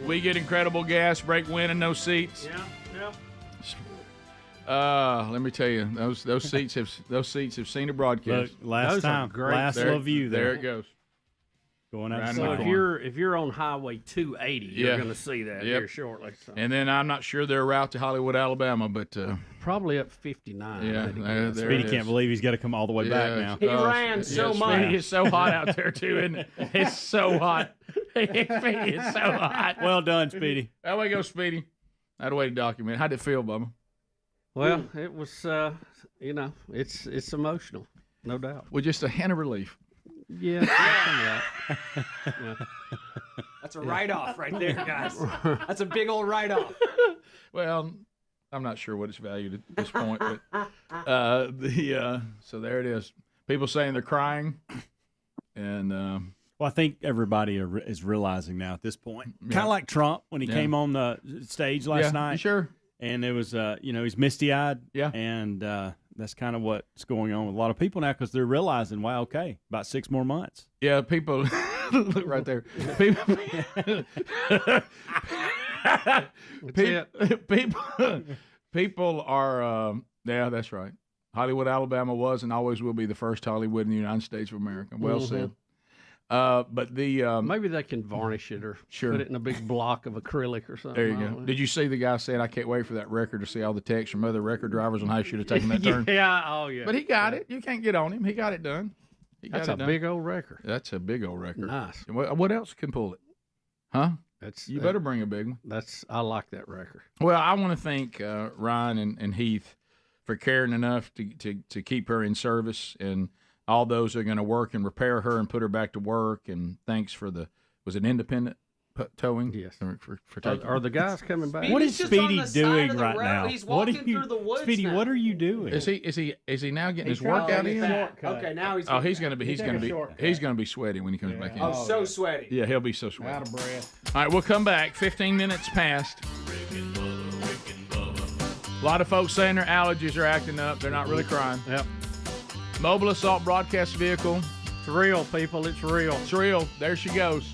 We get incredible gas, break wind, and no seats. Yeah. Let me tell you, those seats have seen a broadcast. Look, last little view there. There it goes. Going out. So if you're on Highway 280, you're going to see that here shortly. So. And then I'm not sure their route to Hollywood, Alabama, but probably up 59. Yeah, Speedy can't believe he's got to come all the way back now. He ran so much. It's so hot out there too, isn't it? It's so hot. Speedy is so hot. Well done, Speedy. That way goes Speedy. That way to document. How'd it feel, Bubba? Well, it was, it's emotional, no doubt. With just a hint of relief. Yeah. Yeah. That's a write-off right there, guys. That's a big old write-off. Well, I'm not sure what it's valued at this point, but so there it is. People saying they're crying, and well, I think everybody is realizing now at this point, kind of like Trump when he came on the stage last night. Sure. And it was, he's misty-eyed. Yeah. And that's kind of what's going on with a lot of people now because they're realizing, wow, okay, about 6 more months. Yeah, people, look right there. People are, yeah, that's right. Hollywood, Alabama was and always will be the first Hollywood in the United States of America. Well said. But the maybe they can varnish it or put it in a big block of acrylic or something. There you go. Did you see the guy saying, "I can't wait for that record to see all the texts from other record drivers on how he should have taken that turn"? Yeah, oh yeah. But he got it. You can't get on him. He got it done. That's a big old record. That's a big old record. Nice. What else can pull it? Huh? You better bring a big one. I like that record. Well, I want to thank Ryan and Heath for caring enough to keep her in service, and all those who are going to work and repair her and put her back to work. And thanks for was it independent towing? Yes. For taking are the guys coming back? What is Speedy doing right now? He's walking through the woods. Speedy, now. what are you doing? Is he now getting his workout in? Okay, now he's. Oh, he's going to be sweaty when he comes back in. Oh, so sweaty. Yeah, he'll be so sweaty. Out of breath. All right, we'll come back. 15 minutes past. A lot of folks saying their allergies are acting up. They're not really crying. Yep. Mobile assault broadcast vehicle. It's real, people. It's real. It's real. There she goes.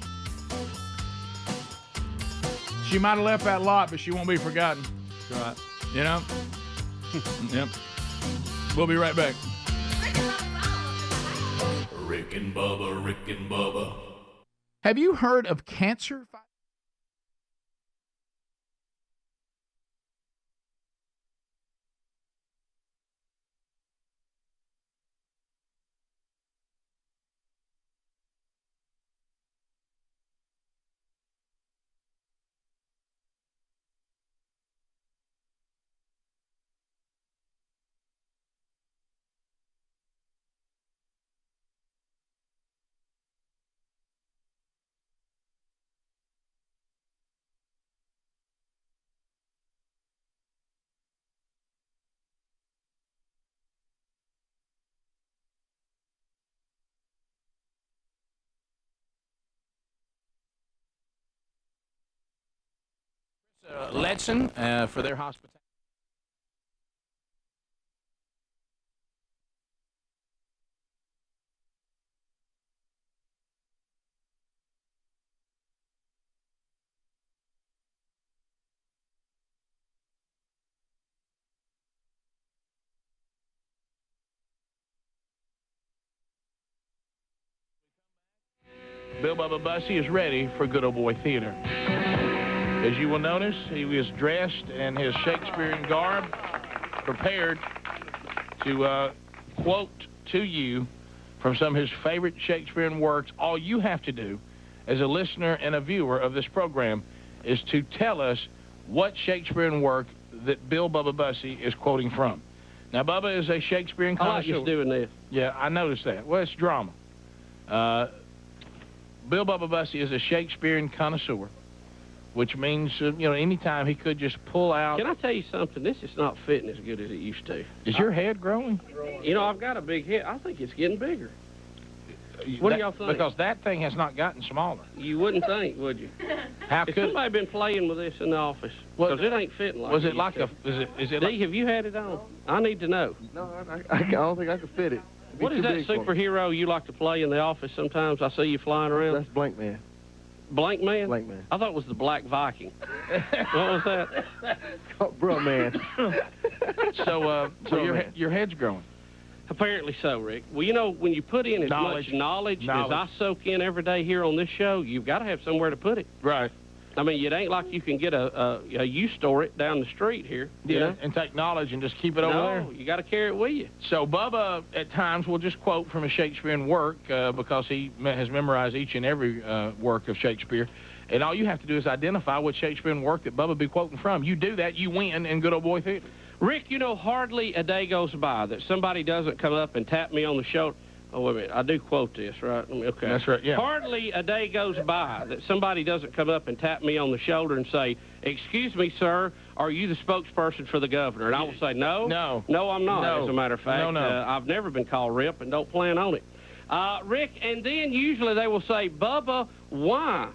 She might have left that lot, but she won't be forgotten. That's right. You know? Yep. We'll be right back. Rick and Bubba, Rick and Bubba. Have you heard of cancer? Letson for their hospitality. Bill Bubba Bussey is ready for Good Old Boy Theater. As you will notice, he was dressed in his Shakespearean garb, prepared to quote to you from some of his favorite Shakespearean works. All you have to do as a listener and a viewer of this program is to tell us what Shakespearean work that Bill Bubba Bussey is quoting from. Now, Bubba is a Shakespearean connoisseur. I like you doing this. Yeah, I noticed that. Well, it's drama. Bill Bubba Bussey is a Shakespearean connoisseur, which means, anytime he could just pull out. Can I tell you something? This is not fitting as good as it used to. Is your head growing? I've got a big head. I think it's getting bigger. What do y'all think? Because that thing has not gotten smaller. You wouldn't think, would you? How Has could somebody been playing with this in the office? Because it ain't fitting like Was it it like used a? to. Is it? D, have you had it on? I need to know. No, I don't think I could fit it. What is that superhero you like to play in the office sometimes? I see you flying around. That's Blank Man. Blank Man? Blank Man. I thought it was the Black Viking. What was that? Oh, bro, man. So your head's growing. Apparently so, Rick. Well, when you put in as much knowledge as I soak in every day here on this show, you've got to have somewhere to put it. Right. I mean, it ain't like you can get a used store it down the street here. Yeah, You know? and take knowledge and just keep it over there. No, you got to carry it with you. So Bubba, at times, will just quote from a Shakespearean work because he has memorized each and every work of Shakespeare. And all you have to do is identify what Shakespearean work that Bubba be quoting from. You do that, you win in Good Old Boy Theater. Rick, you know, hardly a day goes by that somebody doesn't come up and tap me on the shoulder. Oh, wait a minute. I do quote this, right? Okay. That's right, yeah. Hardly a day goes by that somebody doesn't come up and tap me on the shoulder and say, "Excuse me, sir, are you the spokesperson for the governor?" And I will say, no. No, I'm not, No. as a matter of fact. No. I've never been called Rip and don't plan on it. Rick, and then usually they will say, "Bubba, why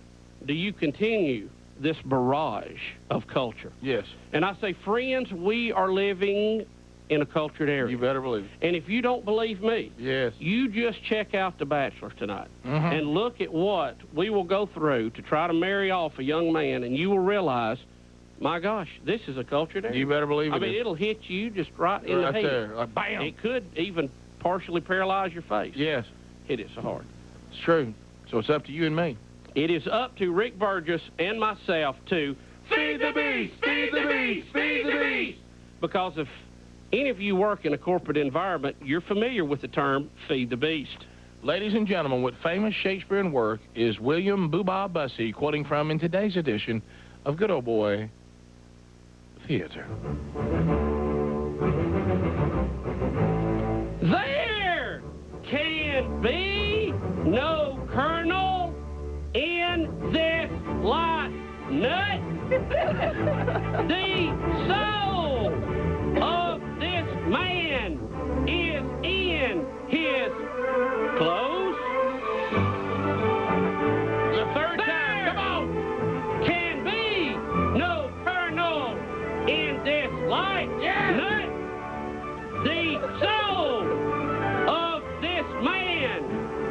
do you continue this barrage of culture?" Yes. And I say, friends, we are living in a cultured area. You better believe it. And if you don't believe me, Yes. you just check out The Bachelor tonight Mhm. and look at what we will go through to try to marry off a young man, and you will realize, my gosh, this is a cultured area. You better believe it I mean, is. it'll hit you just right in the Right head. there, like bam. It could even partially paralyze your face. Yes. Hit it so hard. It's true. So it's up to you and me. It is up to Rick Burgess and myself to feed the beast, feed the beast, feed the beast. Because if any of you work in a corporate environment, you're familiar with the term feed the beast. Ladies and gentlemen, what famous Shakespearean work is William Bubba Bussey quoting from in today's edition of Good Old Boy Theater? There can be no kernel in this light nut. The soul of this man is in his clothes. The third time, come on. Can be no kernel in this light nut. The soul of this man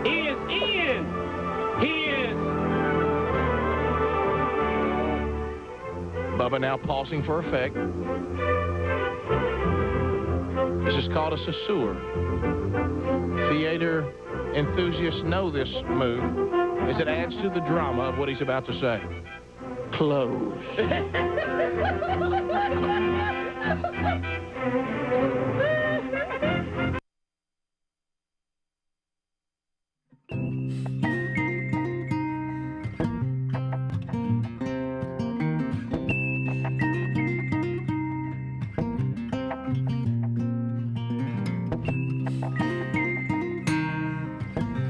is in his. Bubba now pausing for effect. This is called a caesura. Theater enthusiasts know this move as it adds to the drama of what he's about to say. Close.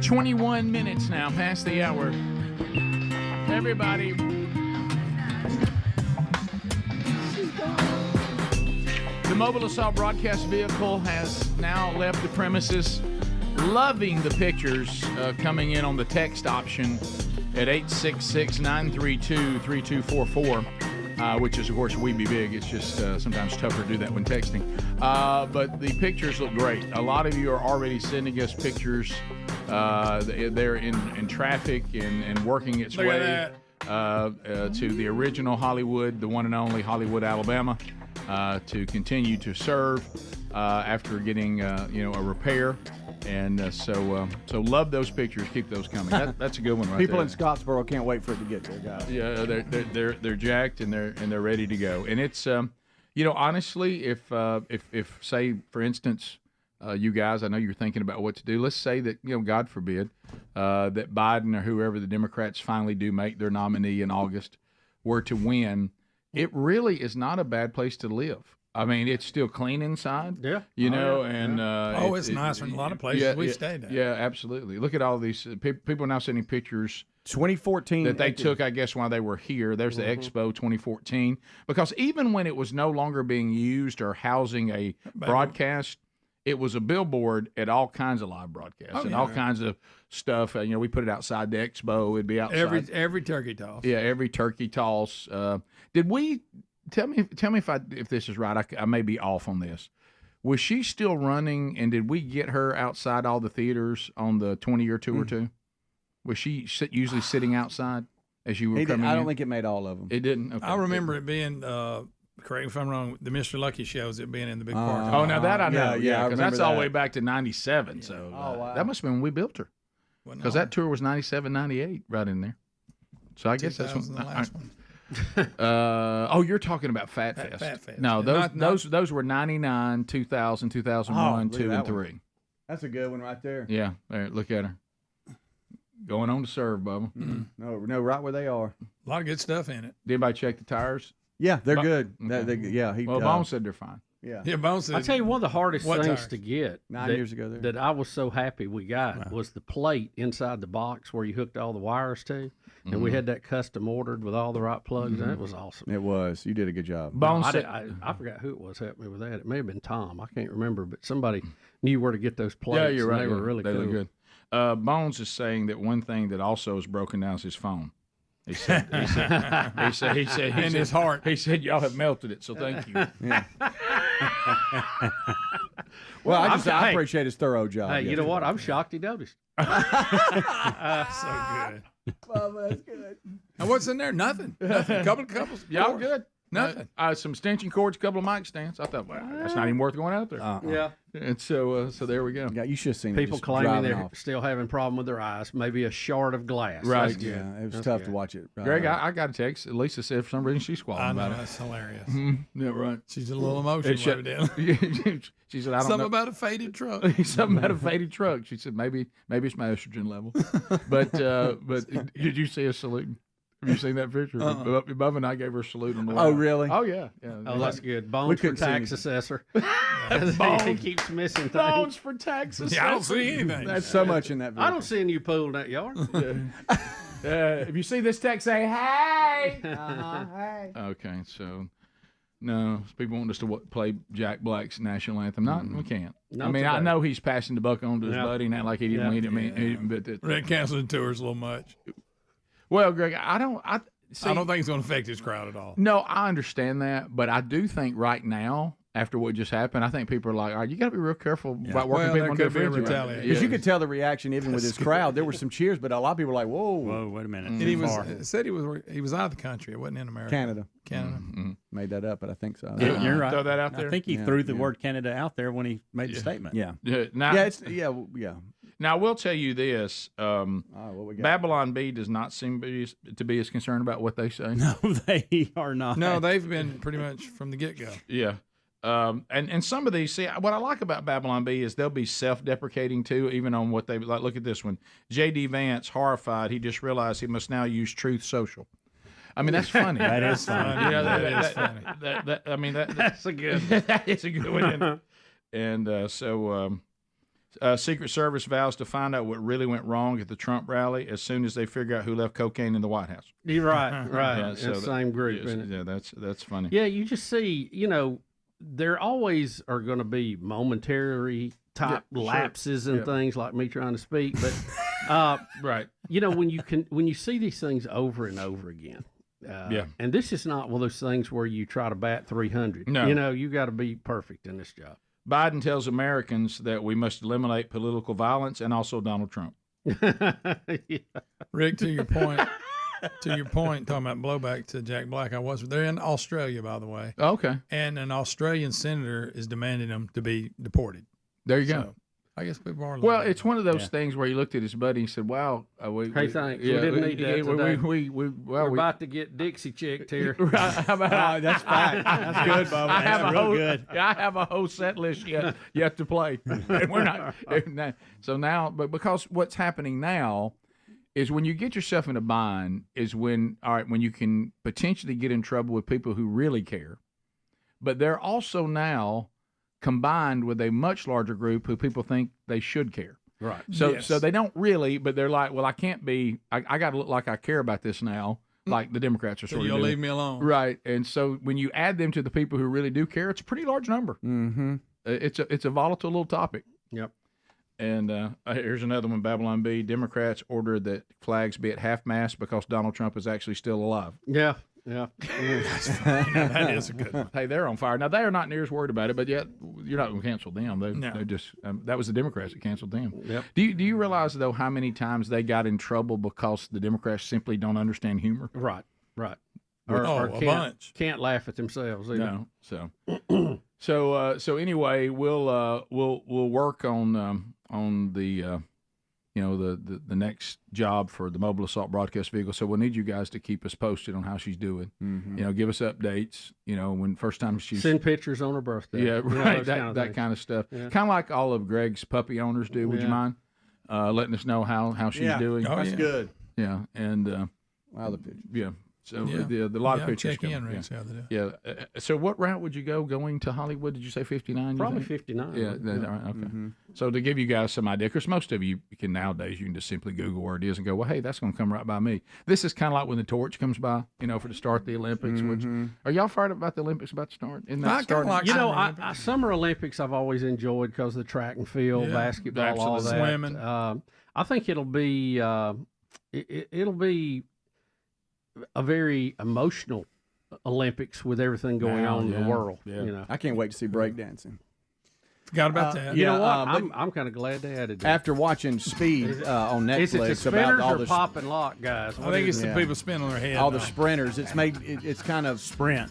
21 minutes now, past the hour. Everybody. The mobile assault broadcast vehicle has now left the premises. Loving the pictures coming in on the text option at 866-932-3244, which is, of course, We Be Big. It's just sometimes tougher to do that when texting. But the pictures look great. A lot of you are already sending us pictures. They're in traffic and working its Look way at to the original Hollywood, the one and only Hollywood, Alabama, to continue to serve after getting a repair. And so love those pictures. Keep those coming. That's a good one, right People there. in Scottsboro can't wait for it to get there, guys. Yeah, they're jacked and they're ready to go. And it's honestly, if say for instance, you guys, I know you're thinking about what to do. Let's say that God forbid that Biden or whoever the Democrats finally do make their nominee in August were to win. It really is not a bad place to live. I mean, it's still clean inside. Yeah, and it's nice in a lot of places we stayed at. Yeah, absolutely. Look at all these people now sending pictures. 2014 that they took, I guess, while they were here. There's the Expo 2014. Because even when it was no longer being used or housing a broadcast, it was a billboard at all kinds of live broadcasts and all kinds of stuff. We put it outside the Expo. It'd be outside Every turkey toss. Yeah, every turkey toss. Did we? Tell me if this is right. I may be off on this. Was she still running, and did we get her outside all the theaters on the 20-year tour too? Was she usually sitting outside as you were coming in? I don't think it made all of them. It didn't? Okay. I remember it being, correct me if I'm wrong, the Mr. Lucky shows, it being in the big park. Oh, now that I know. Yeah, because that's all the way back to 97. So that must have been when we built her. Because that tour was 97, 98 right in there. So I guess that's when. You're talking about Fat Fest. Fat Fest. No, Yeah, those were 99, 2000, 2001, 2, and 3. That's a good one right there. Yeah, there, look at her. Going on to serve, Bubba. No, right where they are. A lot of good stuff in it. Did anybody check the tires? Yeah, they're Bo- good. Okay. Well, Bone said they're fine. Yeah. Yeah, Bone said. I tell you, one of the hardest What things tires? to get 9 years ago there. that I was so happy we got was the plate inside the box where you hooked all the wires to, and we had that custom ordered with all the right plugs. and That was awesome. It was. You did a good job. Bone I, said, I forgot who it was helped me with that. It may have been Tom. I can't remember, but somebody knew where to get those plates. yeah, you're and right. They were really they cool. look good. Bones is saying that one thing that also is broken down is his phone. He said, In his heart. He said, y'all have melted it, so thank you. Well, I appreciate his thorough job. Hey, you know what? I'm shocked he noticed. So good. That's good. And what's in there? Nothing. Couples. Y'all good? Nothing. Some extension cords, a couple of mic stands. I thought, well, that's not even worth going out there. Yeah. And so there we go. Yeah, you should have seen People it just claiming driving they're off. still having a problem with their eyes. Maybe a shard of glass. Right. That's good. Yeah, it was That's tough good. to watch it. Greg, I got a text. Lisa said for some reason she's squalling I know, about it. that's hilarious. Yeah, right. She's a little emotional. She said, I don't Something know. about a faded truck. Something about a faded truck. She said, maybe it's my estrogen level. But did you see a salute? Have you seen that picture? Bubba and I gave her a salute on the way. Oh, really? Oh, yeah. Oh, that's good. Bones for couldn't see tax anything. assessor. Bones. He keeps missing Bones things. for tax assessor. Yeah, I don't see anything. That's so much in that video. I don't see you pool in that yard. If you see this text, say, hey. Hey. Okay, so no, people want us to play Jack Black's national anthem. We can't. Not I mean, I today. know he's passing the buck on to his buddy, and act like he didn't Yeah. mean it. But They're canceling tours a little much. well, Greg, I don't think it's going to affect his crowd at all. No, I understand that, but I do think right now, after what just happened, I think people are like, all right, you got to be real careful about working people on there could be a different retaliation. Because you could tell the reaction even with his crowd. There were some cheers, but a lot of people were like, whoa. Whoa, wait a minute. And he said he was out of the country. It wasn't in America. Canada. Made that up, but I think so. You're right. Throw that out there. I think he threw the word Canada out there when he made the statement. Yeah. Now, Yeah. Now, I will tell you this: what we got? Babylon B does not seem to be as concerned about what they say. No, they are not. No, they've been pretty much from the get-go. Yeah. And some of these, see, what I like about Babylon B is they'll be self-deprecating too, even on what they like. Look at this one. J.D. Vance, horrified. He just realized he must now use Truth Social. I mean, that's funny. That is funny. You know, That is funny. I mean, That's a good. that is a good one. And Secret Service vows to find out what really went wrong at the Trump rally as soon as they figure out who left cocaine in the White House. You're right. Right. Yeah, It's so the same group. Yes, isn't it? yeah, that's funny. Yeah, you just see, there always are going to be momentary type lapses and things like me trying to speak, but Right. when you see these things over and over again. And this is not one of those things where you try to bat 300. No. You got to be perfect in this job. Biden tells Americans that we must eliminate political violence and also Donald Trump. Yeah. Rick, to your point, talking about blowback to Jack Black, they're in Australia, by the way. Okay. And an Australian senator is demanding them to be deported. There you go. So, I guess people are. Well, it's one of those things where you looked at his buddy and said, "Wow, Hey, thanks. We didn't need that today. We're about to get Dixie checked here. How about that's fine. That's good, Bubba. That's real good. I have a whole set list you have to play. And we're not. So now, but because what's happening now is when you get yourself in a bind is when you can potentially get in trouble with people who really care. But they're also now combined with a much larger group who people think they should care. Right. So they don't really, but they're like, well, I can't be. I got to look like I care about this now, like the Democrats are So sort of you'll doing. leave me alone, right? And so when you add them to the people who really do care, it's a pretty large number. Mm-hmm. It's a volatile little topic. Yep. And here's another one. Babylon B. Democrats ordered that flags be at half-mast because Donald Trump is actually still alive. Yeah. Yeah. That is a good one. Hey, they're on fire. Now, they are not near as worried about it, but yet you're not going to cancel them. They just that was the Democrats that canceled them. Yep. Do you realize, though, how many times they got in trouble because the Democrats simply don't understand humor? Right. A bunch. Can't laugh at themselves either. No. So anyway, we'll work on the the next job for the mobile assault broadcast vehicle. So we'll need you guys to keep us posted on how she's doing. Give us updates. When first time she's send pictures on her birthday. Yeah, right. That kind of stuff. Yeah. Kind of like all of Greg's puppy owners do. Would you mind letting us know how she's doing? That's good. Yeah, and wow, the picture. Yeah. So Yeah. the lot of pictures. Check in, coming. Rick, see how they do. Yeah. So what route would you go going to Hollywood? Did you say 59? Probably 59. Yeah. All right, okay. So to give you guys some idea, because most of you can nowadays, you can just simply Google where it is and go, well, hey, that's going to come right by me. This is kind of like when the torch comes by, for the start of the Olympics. Which, are y'all fired up about the Olympics about to start? Isn't that starting? Summer Olympics I've always enjoyed because of the track and field, basketball, all that. Swimming. I think it'll be it'll be a very emotional Olympics with everything going on in the world. Yeah. I can't wait to see breakdancing. Forgot about that. You know what? I'm kind of glad they added that. After watching Speed on Netflix Is it the about spinners all or the pop and lock guys? I think it's the people spinning on their head. all the sprinters. It's made it's kind of sprint.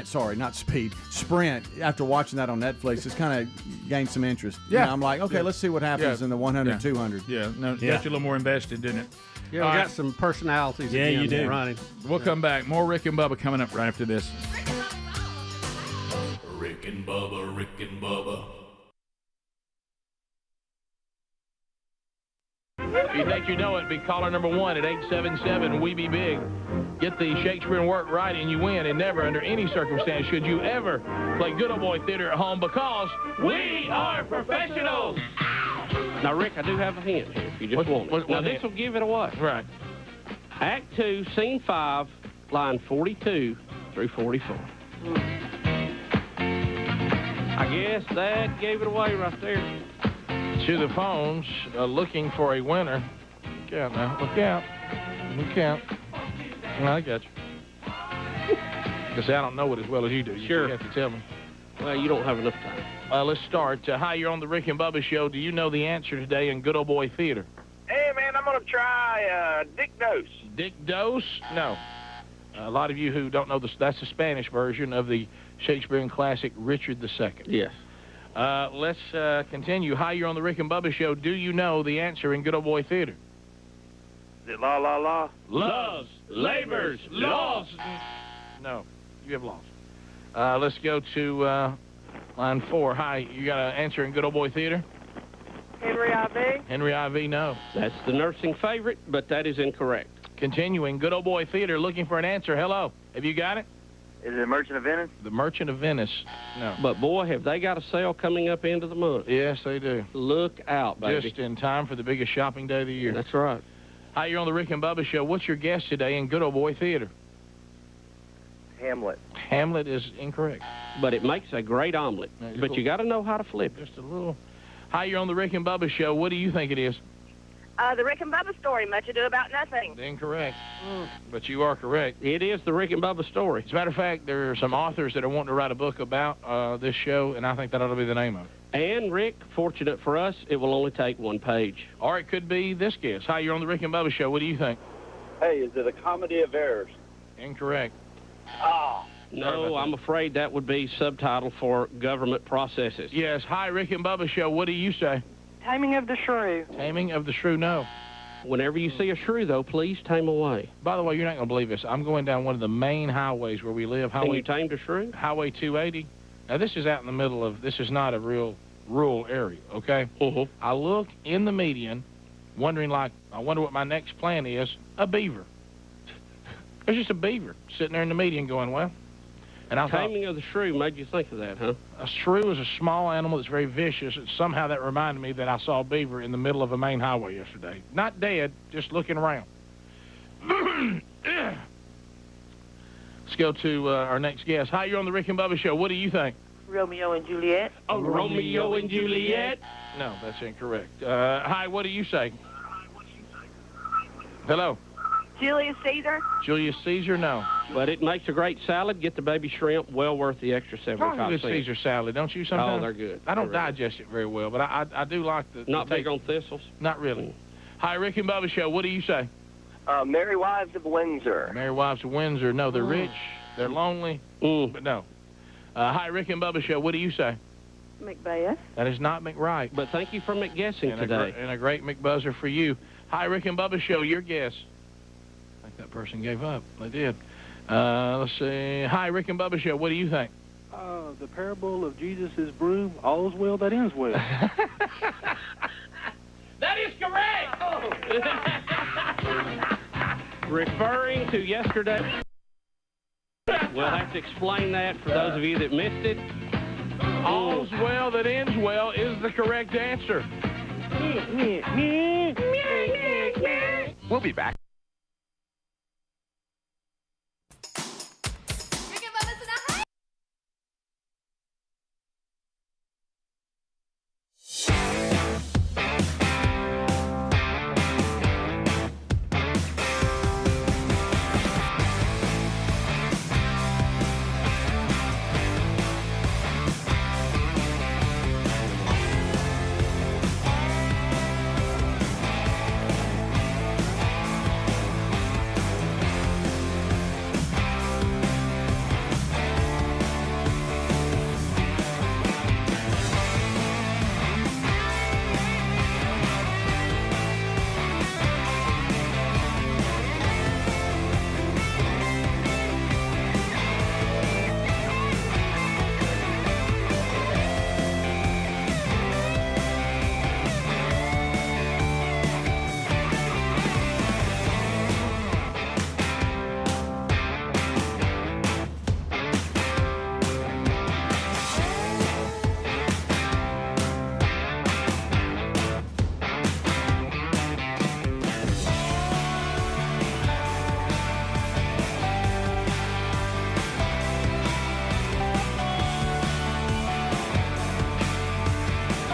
Sorry, not speed. Sprint. After watching that on Netflix, it's kind of gained some interest. Yeah. I'm like, okay, let's see what happens in the 100, 200. Yeah. No, got you a little more invested, didn't it? Yeah, we got some personalities. Yeah, again you do. running. We'll come back. More Rick and Bubba coming up right after this. Rick and Bubba, Rick and Bubba. If you think you know it, be caller number 1 at 877-WE-BE-BIG. Get the Shakespearean work right and you win, and never under any circumstance should you ever play good old boy theater at home, because we are professionals. Now, Rick, I do have a hint here if you just want it. Now, this will give it away. Right. Act 2, Scene 5, line 42 through 44. I guess that gave it away right there. To the phones, looking for a winner. Look out now. Look out. Look out. Well, I got you. Because I don't know it as well as you do. You have to tell me. Well, you don't have enough time. Let's start. Hi, you're on the Rick and Bubba Show. Do you know the answer today in Good Old Boy Theater? Hey, man, I'm going to try Dick Dose. Dick Dose? No. A lot of you who don't know this, that's the Spanish version of the Shakespearean classic Richard II. Yes. Let's continue. Hi, you're on the Rick and Bubba Show. Do you know the answer in Good Old Boy Theater? Is it La La La? Loves, labors, lost. No, you have lost. Let's go to line 4. Hi, you got an answer in Good Old Boy Theater? Henry I.V.? Henry I.V., no. That's the nursing favorite, but that is incorrect. Continuing, Good Old Boy Theater, looking for an answer. Hello. Have you got it? Is it Merchant of Venice? The Merchant of Venice. No. But, boy, have they got a sale coming up end of the month. Yes, they do. Look out, baby. Just in time for the biggest shopping day of the year. That's right. Hi, you're on the Rick and Bubba Show. What's your guess today in Good Old Boy Theater? Hamlet. Hamlet is incorrect. But it makes a great omelet. But you got to know how to flip it. Just a little. Hi, you're on the Rick and Bubba Show. What do you think it is? The Rick and Bubba story, Much Ado About Nothing. Incorrect. But you are correct. It is the Rick and Bubba story. As a matter of fact, there are some authors that are wanting to write a book about this show, and I think that ought to be the name of it. And, Rick, fortunate for us, it will only take one page. Or it could be this guess. Hi, you're on the Rick and Bubba Show. What do you think? Hey, is it A Comedy of Errors? Incorrect. Ah. No, I'm afraid that would be subtitle for government processes. Yes. Hi, Rick and Bubba Show. What do you say? Taming of the Shrew. Taming of the Shrew, no. Whenever you see a shrew, though, please tame away. By the way, you're not going to believe this. I'm going down one of the main highways where we live. And you tamed a shrew? Highway 280. Now, this is out in the middle of, this is not a real rural area, okay? I look in the median, wondering like, I wonder what my next plan is. A beaver. There's just a beaver sitting there in the median going, well. And I Taming of the shrew made you think of that, huh? A shrew is a small animal that's very vicious, and somehow that reminded me that I saw a beaver in the middle of a main highway yesterday. Not dead, just looking around. Let's go to our next guest. Hi, you're on the Rick and Bubba Show. What do you think? Romeo and Juliet. Oh, Romeo and Juliet? No, that's incorrect. Hi, what do you say? Hello? Julius Caesar. Julius Caesar, no. But it makes a great salad. Get the baby shrimp, well worth the extra 75 good cents. Caesar salad, don't you sometimes? Oh, they're good. I don't digest it very well, but I do like the... Not big on thistles? Not really. Hi, Rick and Bubba Show. What do you say? Merry Wives of Windsor. Merry Wives of Windsor. No, they're rich. They're lonely. But no. Hi, Rick and Bubba Show. What do you say? McBeth. That is not McWright. But thank you for McGuessing today. And a great McBuzzer for you. Hi, Rick and Bubba Show. Your guess. I think that person gave up. They did. Let's see. Hi, Rick and Bubba Show. What do you think? The parable of Jesus' broom, all's well that ends well. That is correct. Referring to yesterday. We'll have to explain that for those of you that missed it. All's well that ends well is the correct answer. We'll be back.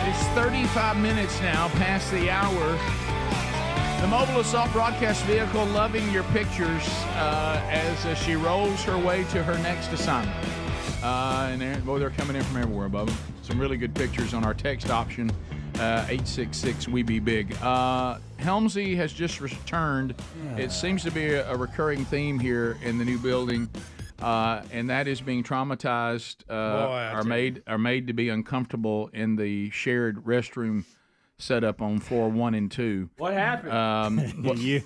It's 35 minutes now past the hour. The mobile assault broadcast vehicle loving your pictures as she rolls her way to her next assignment. And they're coming in from everywhere, Bubba. Some really good pictures on our text option, 866-WE-BE-BIG. Helmsy has just returned. It seems to be a recurring theme here in the new building. And that is being traumatized, are made to be uncomfortable in the shared restroom setup on floor 1 and 2. What happened?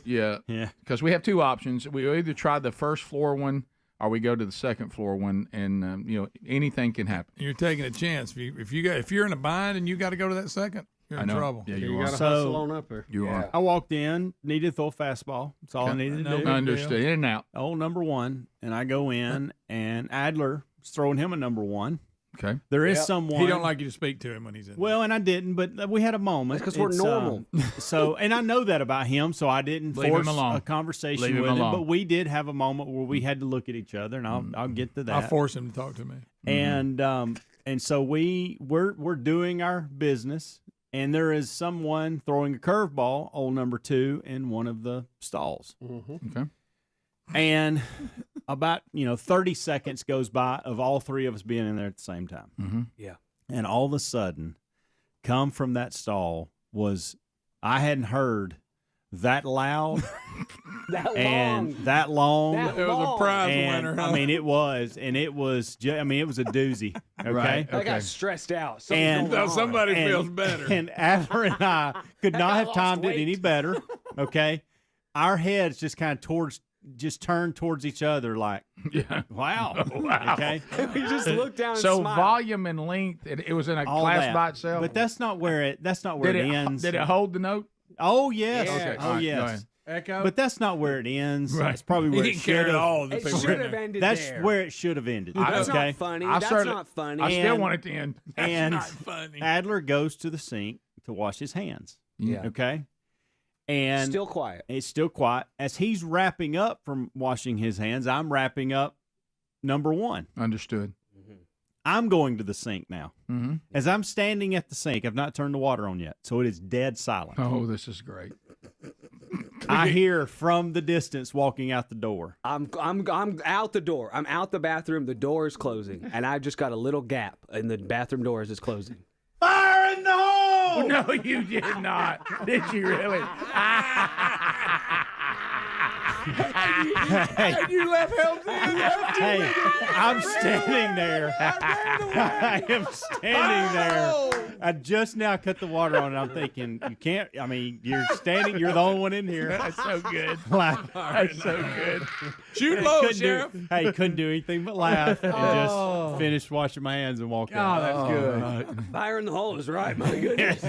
Yeah. Because we have two options. We either try the first floor one, or we go to the second floor one, and anything can happen. You're taking a chance. If you're in a bind and you got to go to that second, you're in trouble. Yeah, you got to hustle on up there. You are. I walked in, needed to throw a fastball. That's all I needed to do. Understood. In and out. Oh, number one. And I go in, and Adler's throwing him a number one. Okay. There is someone. He don't like you to speak to him when he's in. Well, and I didn't, but we had a moment. That's because we're normal. And I know that about him, so I didn't Leave force him alone. a conversation Leave him with him. alone. But we did have a moment where we had to look at each other, and I'll get to that. I force him to talk to me. And so we're doing our business, and there is someone throwing a curveball, old number 2, in one of the stalls. Okay. And about 30 seconds goes by of all three of us being in there at the same time. Mm-hmm. Yeah. And all of a sudden, come from that stall was I hadn't heard that loud and that long. It was a prize winner. Huh? I mean, it was a doozy. Okay, Right. I got stressed out. Somebody feels better. And Adler and I could not have timed it any better. Okay, our heads just kind of turned towards each other like, wow. Okay, we just looked down and So smiled. volume and length, it was in a All class that. by itself. But that's not where it ends. Did it hold the note? Oh yes. Yeah. Okay. Oh All right, go yes. ahead. Echo. But that's not where it ends. Right. That's probably where He it didn't care should at have. all. It People should were have in ended That's there. where it should have ended. That's okay. not funny. I That's certainly- not funny. I still And- want it to end. That's and not funny. Adler goes to the sink to wash his hands. Yeah. Okay. And Still quiet. it's still quiet. As he's wrapping up from washing his hands, I'm wrapping up number 1. Understood. I'm going to the sink now. Mm-hmm. As I'm standing at the sink, I've not turned the water on yet, so it is dead silent. Oh, this is great. I hear from the distance walking out the door. I'm out the door. I'm out the bathroom. The door is closing, and I just got a little gap in the bathroom door as it's closing. Fire in the hole! No, you did not. Did you really? And you left Helms in. Hey, I'm standing there. I am standing there. I just now cut the water on, and I'm thinking, you can't. I mean, you're standing. You're the only one in here. That's so good. Like, That's so good. Shoot low, Sheriff. Couldn't do anything but laugh and just finish washing my hands and walk out. That's good. Fire in the hole is right, my goodness.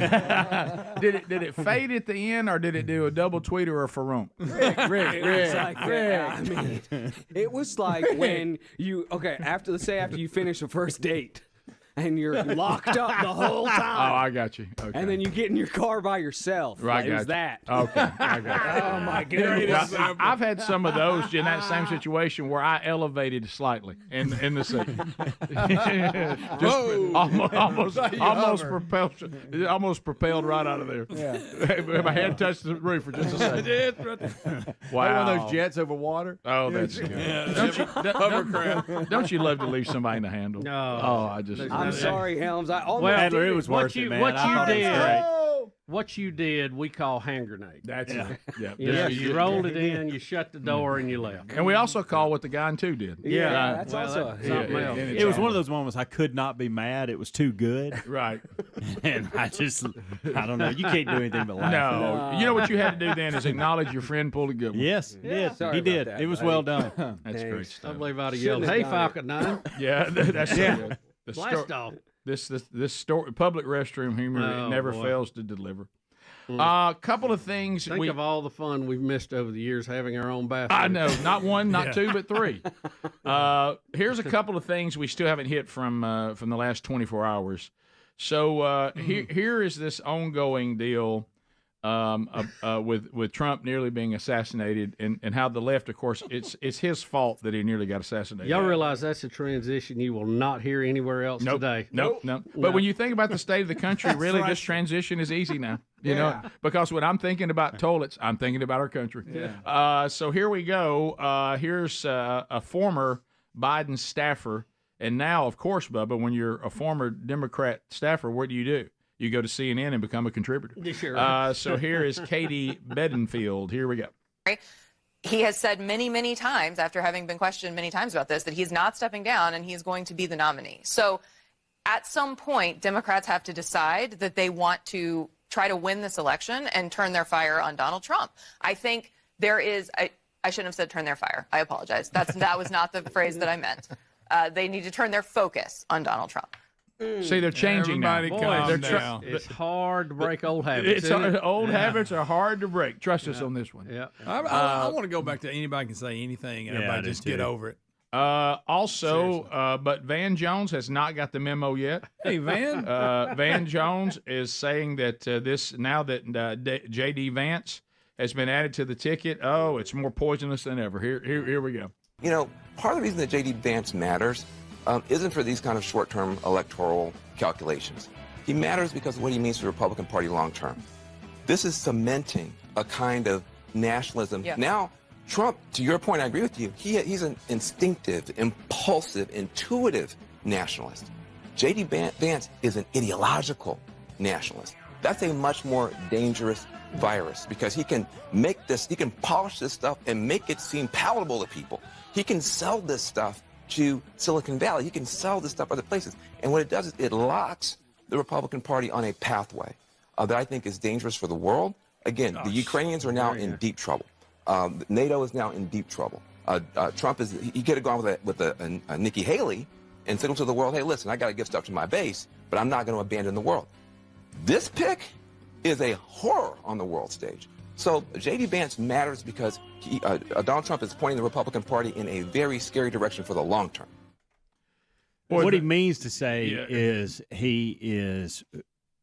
Did it fade at the end, or did it do a double tweeter or a farump? I mean, it was like when you after you finish a first date. And you're locked up the whole time. Oh, I got you. Okay. And then you get in your car by yourself. Right, It was that. Okay, I got you. Oh, my goodness. I've had some of those in that same situation where I elevated slightly in the seat. Almost propelled right out of there. Yeah. My head touched the roof for just a second. Wow. One of those jets over water. Oh, that's good. Don't you love to leave somebody in the handle? No. Oh, I just. I'm sorry, Helms. Adler, it was worth it, man. What you did, we call hand grenade. That's it. Yeah. You rolled it in, you shut the door, and you left. And we also call what the guy in 2 did. Yeah, that's also something else. It was one of those moments I could not be mad. It was too good. Right. And I don't know. You can't do anything but laugh. No. You know what you had to do then is acknowledge your friend pulled a good one. Yes, he did. It was well done. That's great stuff. I believe I'd have yelled, "Hey, Falcon 9." Yeah, that's good. Blast off. This story, public restroom humor never fails to deliver. Couple of things. Think of all the fun we've missed over the years having our own bathroom. I know, not one, not two, but three. Here's a couple of things we still haven't hit from the last 24 hours. So here is this ongoing deal with Trump nearly being assassinated, and how the left, of course, it's his fault that he nearly got assassinated. Y'all realize that's a transition you will not hear anywhere else today. Nope. But when you think about the state of the country, really, this transition is easy now. You know, because when I'm thinking about toilets, I'm thinking about our country. Yeah. So here we go. Here's a former Biden staffer, and now, of course, Bubba, when you're a former Democrat staffer, what do? You go to CNN and become a contributor. Sure. So here is Katie Bedingfield. Here we go. He has said many, many times, after having been questioned many times about this, that he's not stepping down and he's going to be the nominee. So at some point, Democrats have to decide that they want to try to win this election and turn their fire on Donald Trump. I think there is, I shouldn't have said turn their fire. I apologize. That was not the phrase that I meant. They need to turn their focus on Donald Trump. See, they're changing now. It's hard to break old habits. Old habits are hard to break. Trust us on this one. Yeah. I want to go back to anybody can say anything and everybody just get over it. But Van Jones has not got the memo yet. Hey, Van. Van Jones is saying that now that J.D. Vance has been added to the ticket, it's more poisonous than ever. Here we go. You know, part of the reason that J.D. Vance matters isn't for these kind of short-term electoral calculations. He matters because of what he means to the Republican Party long-term. This is cementing a kind of nationalism. Yeah. Now, Trump, to your point, I agree with you, he's an instinctive, impulsive, intuitive nationalist. J.D. Vance is an ideological nationalist. That's a much more dangerous virus because he can polish this stuff and make it seem palatable to people. He can sell this stuff to Silicon Valley. He can sell this stuff other places. And what it does is it locks the Republican Party on a pathway that I think is dangerous for the world. Again, the Ukrainians are now in deep trouble. NATO is now in deep trouble. Trump he could have gone with a Nikki Haley and signaled to the world, hey, listen, I got to give stuff to my base, but I'm not going to abandon the world. This pick is a horror on the world stage. So J.D. Vance matters because Donald Trump is pointing the Republican Party in a very scary direction for the long term. What he means to say is he is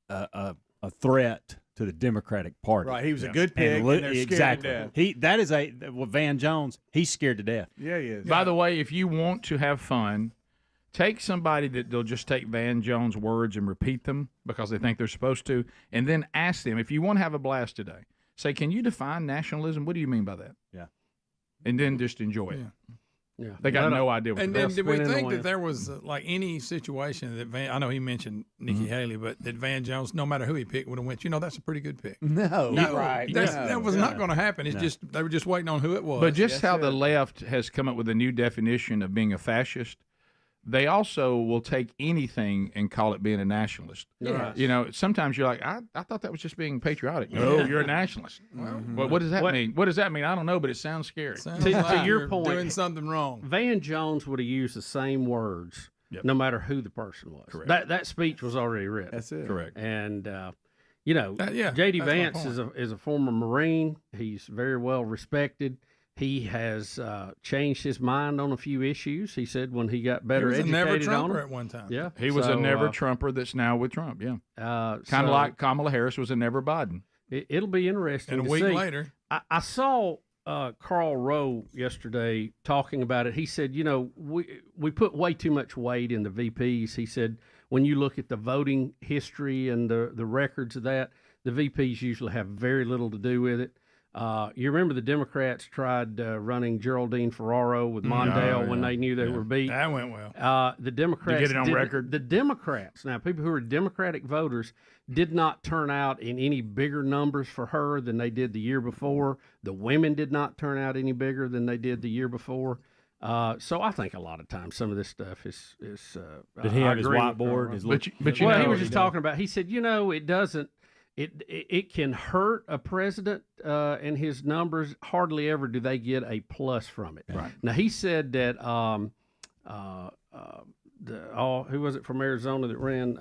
a threat to the Democratic Party. Right, he was a good pick, and they're scared to death. Van Jones, he's scared to death. Yeah, he is. By the way, if you want to have fun, take somebody that they'll just take Van Jones' words and repeat them because they think they're supposed to, and then ask them, if you want to have a blast today, say, can you define nationalism? What do you mean by that? Yeah. And then just enjoy it. Yeah. They got no idea what And they're then did we spinning the think that wind. there was like any situation that I know he mentioned Nikki Haley, but that Van Jones, no matter who he picked, would have went, that's a pretty good pick. No. Right. That was not going to happen. It's just they were just waiting on who it was. But just how the left has come up with a new definition of being a fascist, they also will take anything and call it being a nationalist. Yes. Sometimes you're like, I thought that was just being patriotic. No, you're a nationalist. Well, what does that mean? What does that mean? I don't know, but it sounds scary. Sounds To like your you're point, doing something wrong. Van Jones would have used the same words no matter who the person was. Correct. That speech was already written. That's it. Correct. And yeah, J.D. that's my Vance point. is a former Marine. He's very well respected. He has changed his mind on a few issues. He said when he got better He was a educated never on Trumper them. at one time. Yeah, He was a never Trumper that's now with Trump. Yeah, kind of like Kamala Harris was a never Biden. It'll be interesting. And a to week see. later, I saw Karl Rove yesterday talking about it. He said, we put way too much weight in the VPs. He said when you look at the voting history and the records of that, the VPs usually have very little to do with it. You remember the Democrats tried running Geraldine Ferraro with Mondale when they knew they were beat. that went well. The Democrats You get it on didn't- record? The Democrats, now people who are Democratic voters, did not turn out in any bigger numbers for her than they did the year before. The women did not turn out any bigger than they did the year before. So I think a lot of times some of this stuff is. Did he I have his agree with whiteboard? Karl His Rove. But Well, he was just talking about. He said, it doesn't. It can hurt a president and his numbers. Hardly ever do they get a plus from it. Right. Now he said that who was it from Arizona that ran?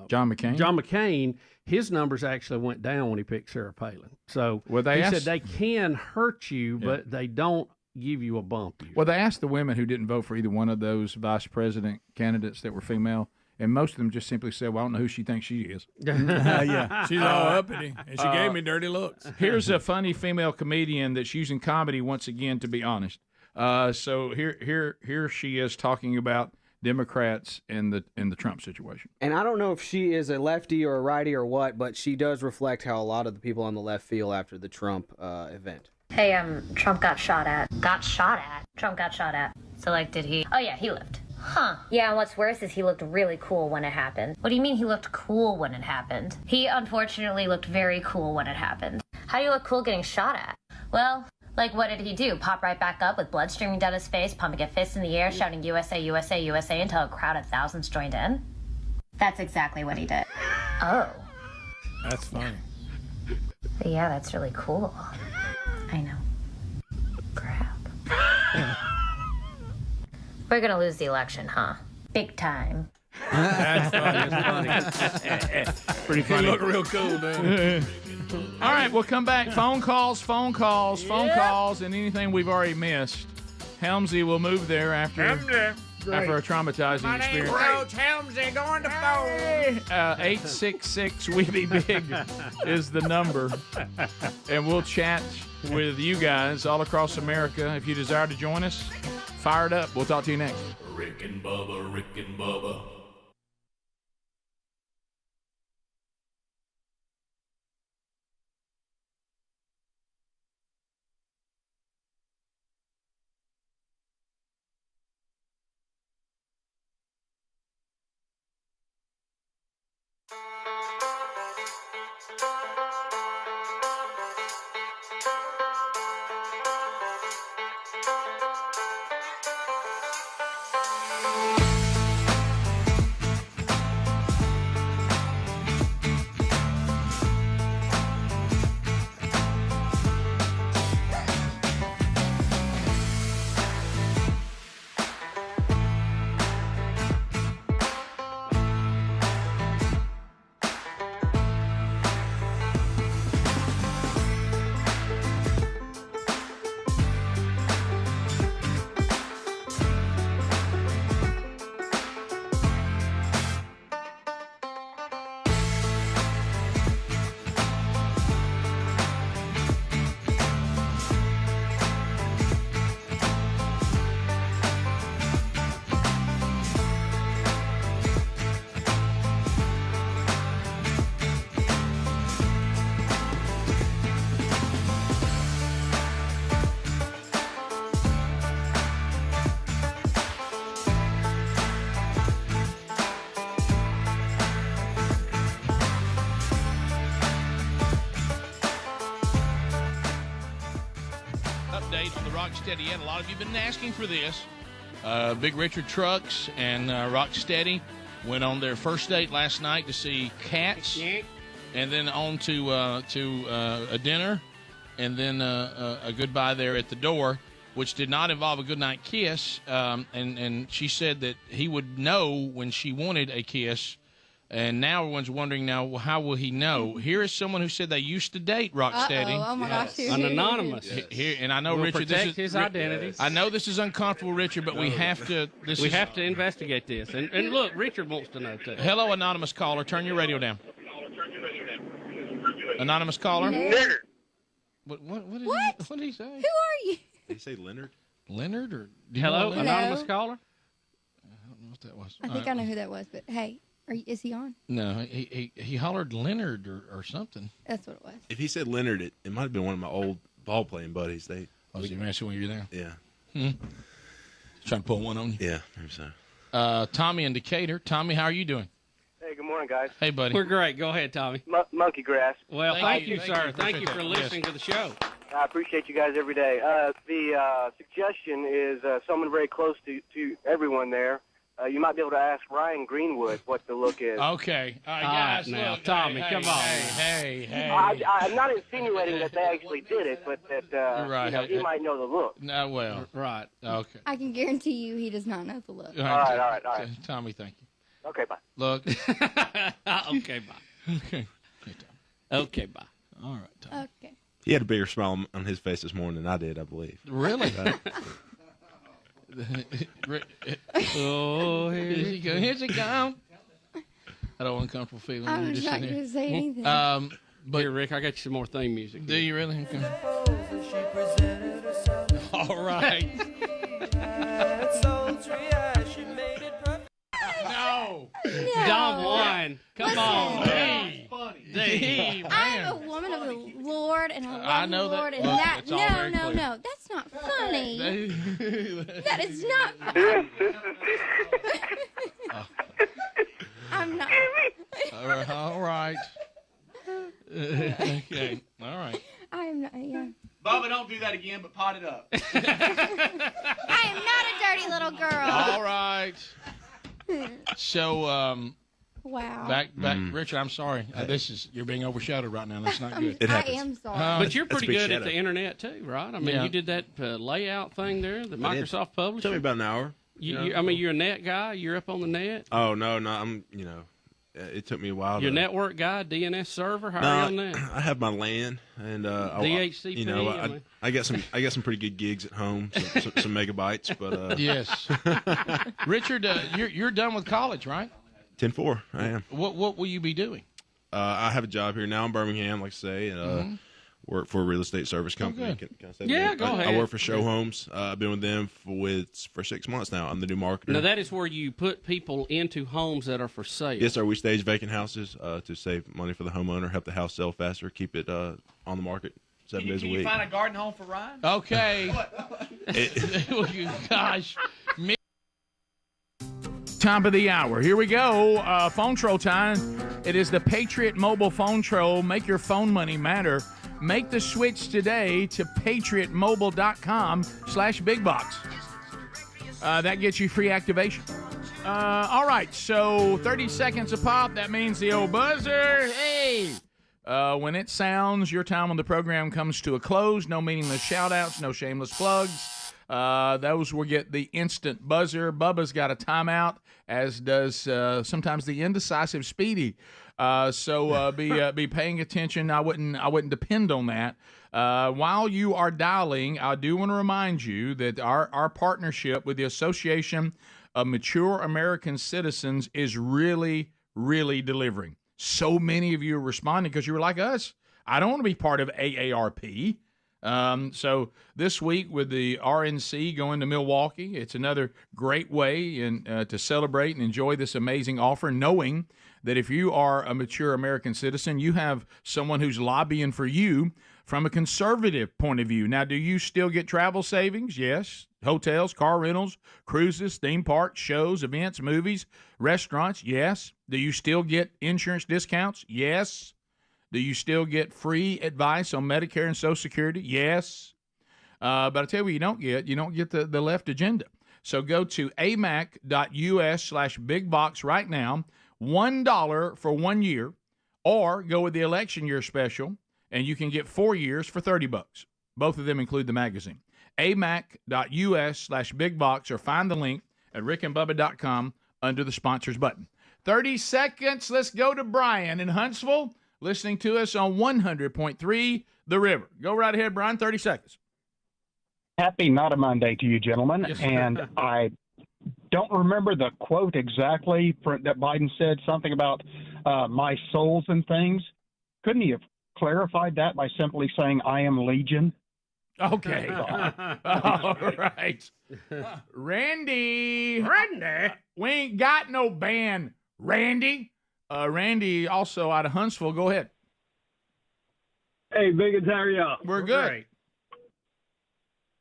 John McCain. John McCain. His numbers actually went down when he picked Sarah Palin. So they he asked- said they can hurt you, but they don't give you a bump. Usually. Well, they asked the women who didn't vote for either one of those vice president candidates that were female, and most of them just simply said, "Well, I don't know who she thinks she is." Yeah, she's all uppity, and she gave me dirty looks. Here's a funny female comedian that's using comedy once again to be honest. So here she is talking about Democrats in the Trump situation. And I don't know if she is a lefty or a righty or what, but she does reflect how a lot of the people on the left feel after the Trump event. Hey, Trump got shot at. Got shot at? Trump got shot at. So, did he? Oh, yeah, he lived. Huh. Yeah, and what's worse is he looked really cool when it happened. What do you mean he looked cool when it happened? He unfortunately looked very cool when it happened. How do you look cool getting shot at? Well, what did he do? Pop right back up with blood streaming down his face, pumping a fist in the air, shouting USA, USA, USA until a crowd of thousands joined in? That's exactly what he did. Oh. That's funny. But yeah, that's really cool. I know. Crap. We're gonna lose the election, huh? Big time. That's funny. Pretty funny. You look real cool, dude. All right, we'll come back. Phone calls, and anything we've already missed. Helmsy will move there after a traumatizing experience. Coach Helmsy going to phone. 866 We Be Big is the number, and we'll chat with you guys all across America. If you desire to join us, fire it up. We'll talk to you next. Rick and Bubba, Rick and Bubba. Rocksteady yet. A lot of you have been asking for this. Big Richard Trucks and Rocksteady went on their first date last night to see Cats, and then on to a dinner, and then a goodbye there at the door, which did not involve a goodnight kiss. And she said that he would know when she wanted a kiss. And now everyone's wondering, now, how will he know? Here is someone who said they used to date Rocksteady. Oh my gosh. An anonymous. Here, and I know, We'll Richard, protect this is his identity. I know this is uncomfortable, Richard, but we have to. We have to investigate this. And look, Richard wants to know too. Hello, anonymous caller. Turn your radio down. Anonymous caller. Leonard. What did he say? Who are you? Did he say Leonard? Leonard or hello, Leonard? anonymous caller. I don't know what that was. I think I know who that was, but hey, is he on? No, he hollered Leonard or something. That's what it was. If he said Leonard, it might have been one of my old ball playing buddies. Was he messing when you were there? Yeah. Trying to pull one on you? Yeah, maybe so. Tommy in Decatur. Tommy, how are you doing? Hey, good morning, guys. Hey, buddy. We're great. Go ahead, Tommy. Monkey grass. Well, thank you, sir. Thank you for listening to the show. I appreciate you guys every day. The suggestion is someone very close to everyone there. You might be able to ask Ryan Greenwood what the look is. Okay. Guys, now, look, Tommy, hey, come on. Hey. I'm not insinuating that they actually did it, but that Right. he might know the look. No, well. Right. Okay. I can guarantee you he does not know the look. All right. Tommy, thank you. Okay, bye. Look. Okay, bye. Okay. Okay, bye. All right, Tommy. Okay. He had a bigger smile on his face this morning than I did, I believe. Really? Oh, here's he go. Here's he gone. That old uncomfortable feeling. I'm You're just not sitting going to say anything. But here, Rick, I got you some more theme music. Do you really? Okay. All right. No. Dom won. Come on. Hey. Hey, I'm a woman of the Lord, and I love know the that. Lord, and Look, that. it's all very clear. No, that's not funny. That is not funny. I'm not. All right. Okay. All right. I am not. Yeah. Bubba, don't do that again, but pot it up. I am not a dirty little girl. All right. So, wow. back, Richard. I'm sorry. You're being overshadowed right now. That's not good. I am sorry. But you're pretty good at the internet too, right? I mean, you did that layout thing there that Microsoft published. Took me about an hour. I mean, you're a net guy. You're up on the net. Oh no, I'm. It took me a while. You're a network guy, DNS server. How are you on that? I have my LAN and DHCP. I got some pretty good gigs at home, some megabytes. But yes, Richard, you're done with college, right? 10-4, I am. What will you be doing? I have a job here now in Birmingham, like I say, and work for a real estate service company. Okay. Can I say Yeah, that? go ahead. I work for Show Homes. I've been with them for 6 months now. I'm the new marketer. Now, that is where you put people into homes that are for sale. Yes, sir. We stage vacant houses to save money for the homeowner, help the house sell faster, keep it on the market 7 days a week. Can you find a garden home for Ryan? Okay. Gosh. Time of the hour. Here we go. Phone troll time. It is the Patriot Mobile Phone Troll. Make your phone money matter. Make the switch today to patriotmobile.com/bigbox. That gets you free activation. All right, so 30 seconds a pop. That means the old buzzer. Hey! When it sounds, your time on the program comes to a close. No meaningless shout-outs, no shameless plugs. Those will get the instant buzzer. Bubba's got a timeout, as does sometimes the indecisive Speedy. So be paying attention. I wouldn't depend on that. While you are dialing, I do want to remind you that our partnership with the Association of Mature American Citizens is really, really delivering. So many of you are responding because you were like us. I don't want to be part of AARP. So this week with the RNC going to Milwaukee, it's another great way to celebrate and enjoy this amazing offer, knowing that if you are a mature American citizen, you have someone who's lobbying for you from a conservative point of view. Now, do you still get travel savings? Yes. Hotels, car rentals, cruises, theme parks, shows, events, movies, restaurants? Yes. Do you still get insurance discounts? Yes. Do you still get free advice on Medicare and Social Security? Yes. But I tell you what, you don't get the left agenda. So go to amac.us/bigbox right now, $1 for 1 year, or go with the election year special, and you can get 4 years for $30. Both of them include the magazine. amac.us/bigbox, or find the link at rickandbubba.com under the sponsors button. 30 seconds. Let's go to Brian in Huntsville, listening to us on 100.3 The River. Go right ahead, Brian. 30 seconds. Happy Not a Monday to you, gentlemen. Yes, and I don't remember the quote exactly that Biden said, something about my souls and things. Couldn't he have clarified that by simply saying, I am Legion? Okay. All right. Randy. We ain't got no band, Randy. Randy, also out of Huntsville. Go ahead. Hey, Biggins, how are y'all? We're good. Great.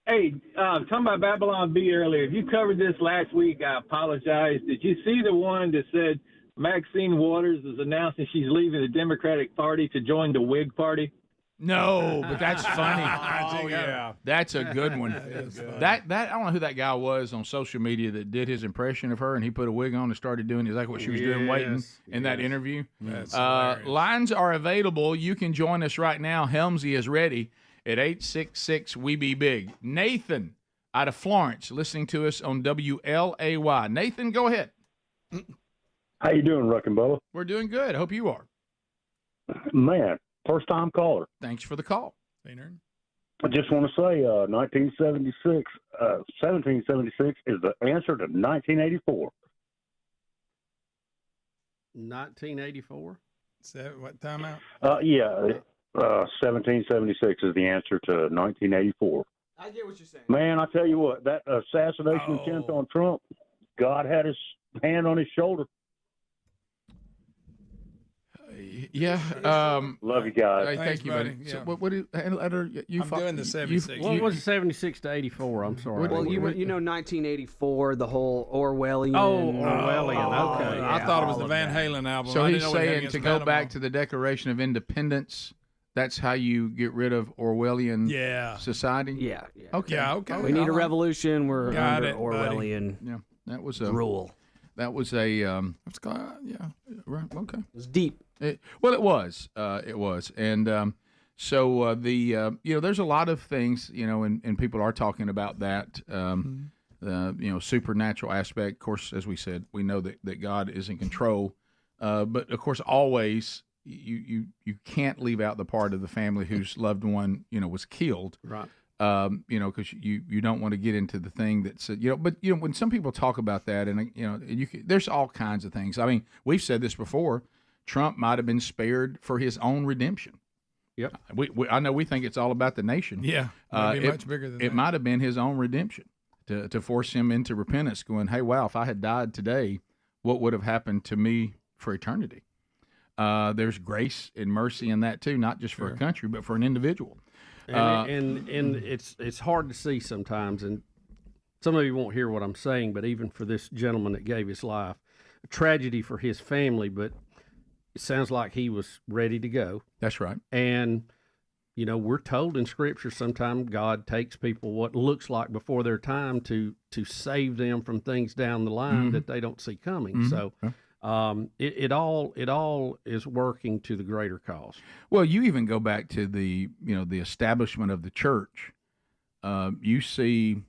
Hey, talking about Babylon B earlier. If you covered this last week, I apologize. Did you see the one that said Maxine Waters is announcing she's leaving the Democratic Party to join the Whig Party? No, but that's funny. Oh, yeah. That's a good one. That I don't know who that guy was on social media that did his impression of her, and he put a wig on and started doing exactly what she was doing, waiting in that interview. That's lines are available. You can join us right now. Helmsy is ready at 866-WE-BE-BIG. Nathan out of Florence, listening to us on WLAY. Nathan, go ahead. How you doing, Ruck and Bubba? We're doing good. Hope you are. Man, first-time caller. Thanks for the call. I just want to say 1776 is the answer to 1984. 1984? What time out? 1776 is the answer to 1984. I get what you're saying. Man, I tell you what, that assassination attempt on Trump, God had his hand on his shoulder. Yeah. Love you guys. Thank you, buddy. Yeah. So what do you I'm doing the 76. What was it, 76 to 84? I'm sorry. Well, you know 1984, the whole Orwellian. Oh, Orwellian. Okay. I thought it was the Van Halen album. So I he's didn't know what he had saying against to go Panama. back to the Declaration of Independence. That's how you get rid of Orwellian society? Yeah. Okay. Yeah, okay. We need a revolution. We're Got under it, Orwellian Yeah, that was a rule. That was a right. Okay. It was deep. It was, and so there's a lot of things, and people are talking about that, supernatural aspect. Of course, as we said, we know that God is in control, but of course, always you can't leave out the part of the family whose loved one was killed, right? Because you don't want to get into the thing that's but when some people talk about that, and there's all kinds of things. I mean, we've said this before. Trump might have been spared for his own redemption. Yep. I know we think it's all about the nation. Yeah. It'd be much bigger than that. It might have been his own redemption to force him into repentance, going, hey, wow, if I had died today, what would have happened to me for eternity? There's grace and mercy in that, too, not just for a country, but for an individual. And it's hard to see sometimes, and some of you won't hear what I'm saying, but even for this gentleman that gave his life, a tragedy for his family, but it sounds like he was ready to go. That's right. And, we're told in Scripture sometimes God takes people what looks like before their time to save them from things down the line that they don't see coming. Mm-hmm. So it all is working to the greater cause. Well, you even go back to the establishment of the church. You see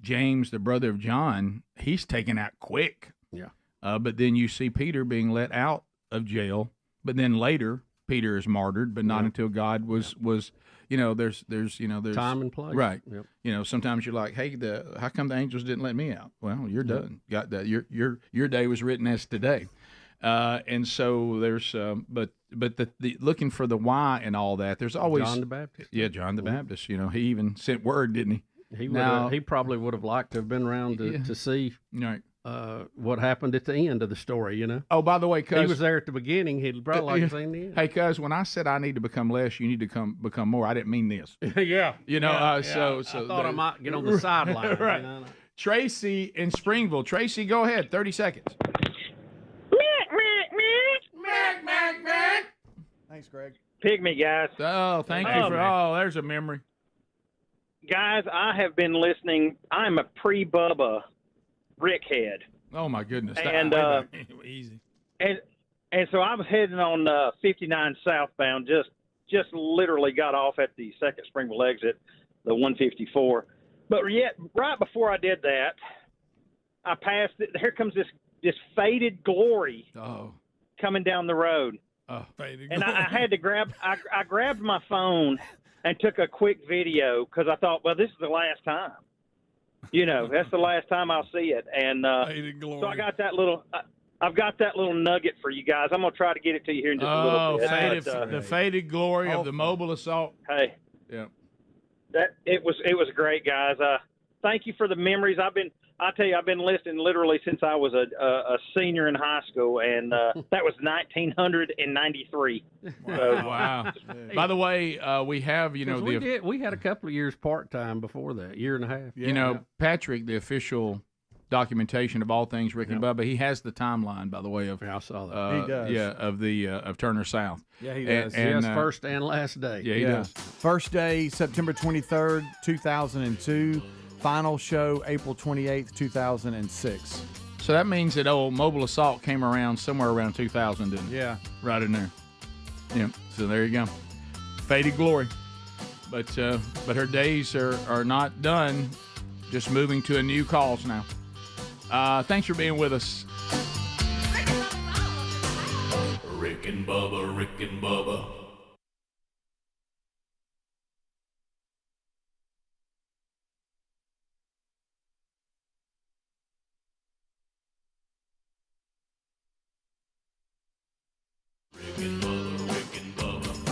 James, the brother of John, he's taken out quick. Yeah. But then you see Peter being let out of jail, but then later Peter is martyred, but not until God was there's time and place, right? Yep. Sometimes you're like, hey, how come the angels didn't let me out? Well, you're done. Got that. Your day was written as today, and so there's but the looking for the why and all that. There's always John the Baptist. Yeah, John the Baptist. He even sent word, didn't he? He probably would have liked to have been around to see right. What happened at the end of the story, Oh, by the way, cuz he was there at the beginning, he'd probably like to see the end. Hey, cuz when I said I need to become less, you need to become more. I didn't mean this. Yeah. So I thought I might get on the sideline. Right. Tracy in Springville. Tracy, go ahead. 30 seconds. Thanks, Greg. Pygmy, guys. Oh, thank you for. Oh, there's a memory. guys, I have been listening. I'm a pre-Bubba Rick head. Oh my goodness! And easy. And so I was heading on 59 southbound. Just literally got off at the second Springville exit, the 154. But yet, right before I did that, I passed it. Here comes this faded glory coming down the road. Oh, faded and glory. I had to I grabbed my phone and took a quick video because I thought, well, this is the last time. You know, that's the last time I'll see it. And so I got that little. I've got that little nugget for you guys. I'm gonna try to get it to you here in just a little bit. The faded glory of the mobile assault. Hey, yeah, that it was great, guys. Thank you for the memories. I've been listening literally since I was a senior in high school, and that was 1993. Wow. By the way, we have we had a couple of years part time before that, year and a half. Yeah. Patrick, the official documentation of all things Rick and Bubba. He has the timeline, by the way, of I saw that. He does. Yeah, of Turner South. Yeah, he does. And first and last day. Yeah, he does. First day, September 23rd, 2002. Final show, April 28th, 2006. So that means that Mobile Assault came around somewhere around 2000, didn't it? Yeah. Right in there. Yeah. So there you go. Faded glory. But her days are not done. Just moving to a new cause now. Thanks for being with us. Rick and Bubba, Rick and Bubba.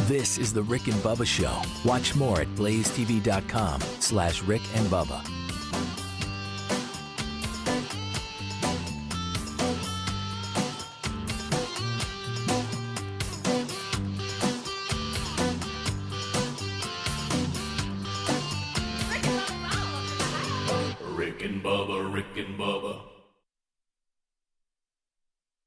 This is the Rick and Bubba Show. Watch more at blazetv.com/Rick and Bubba.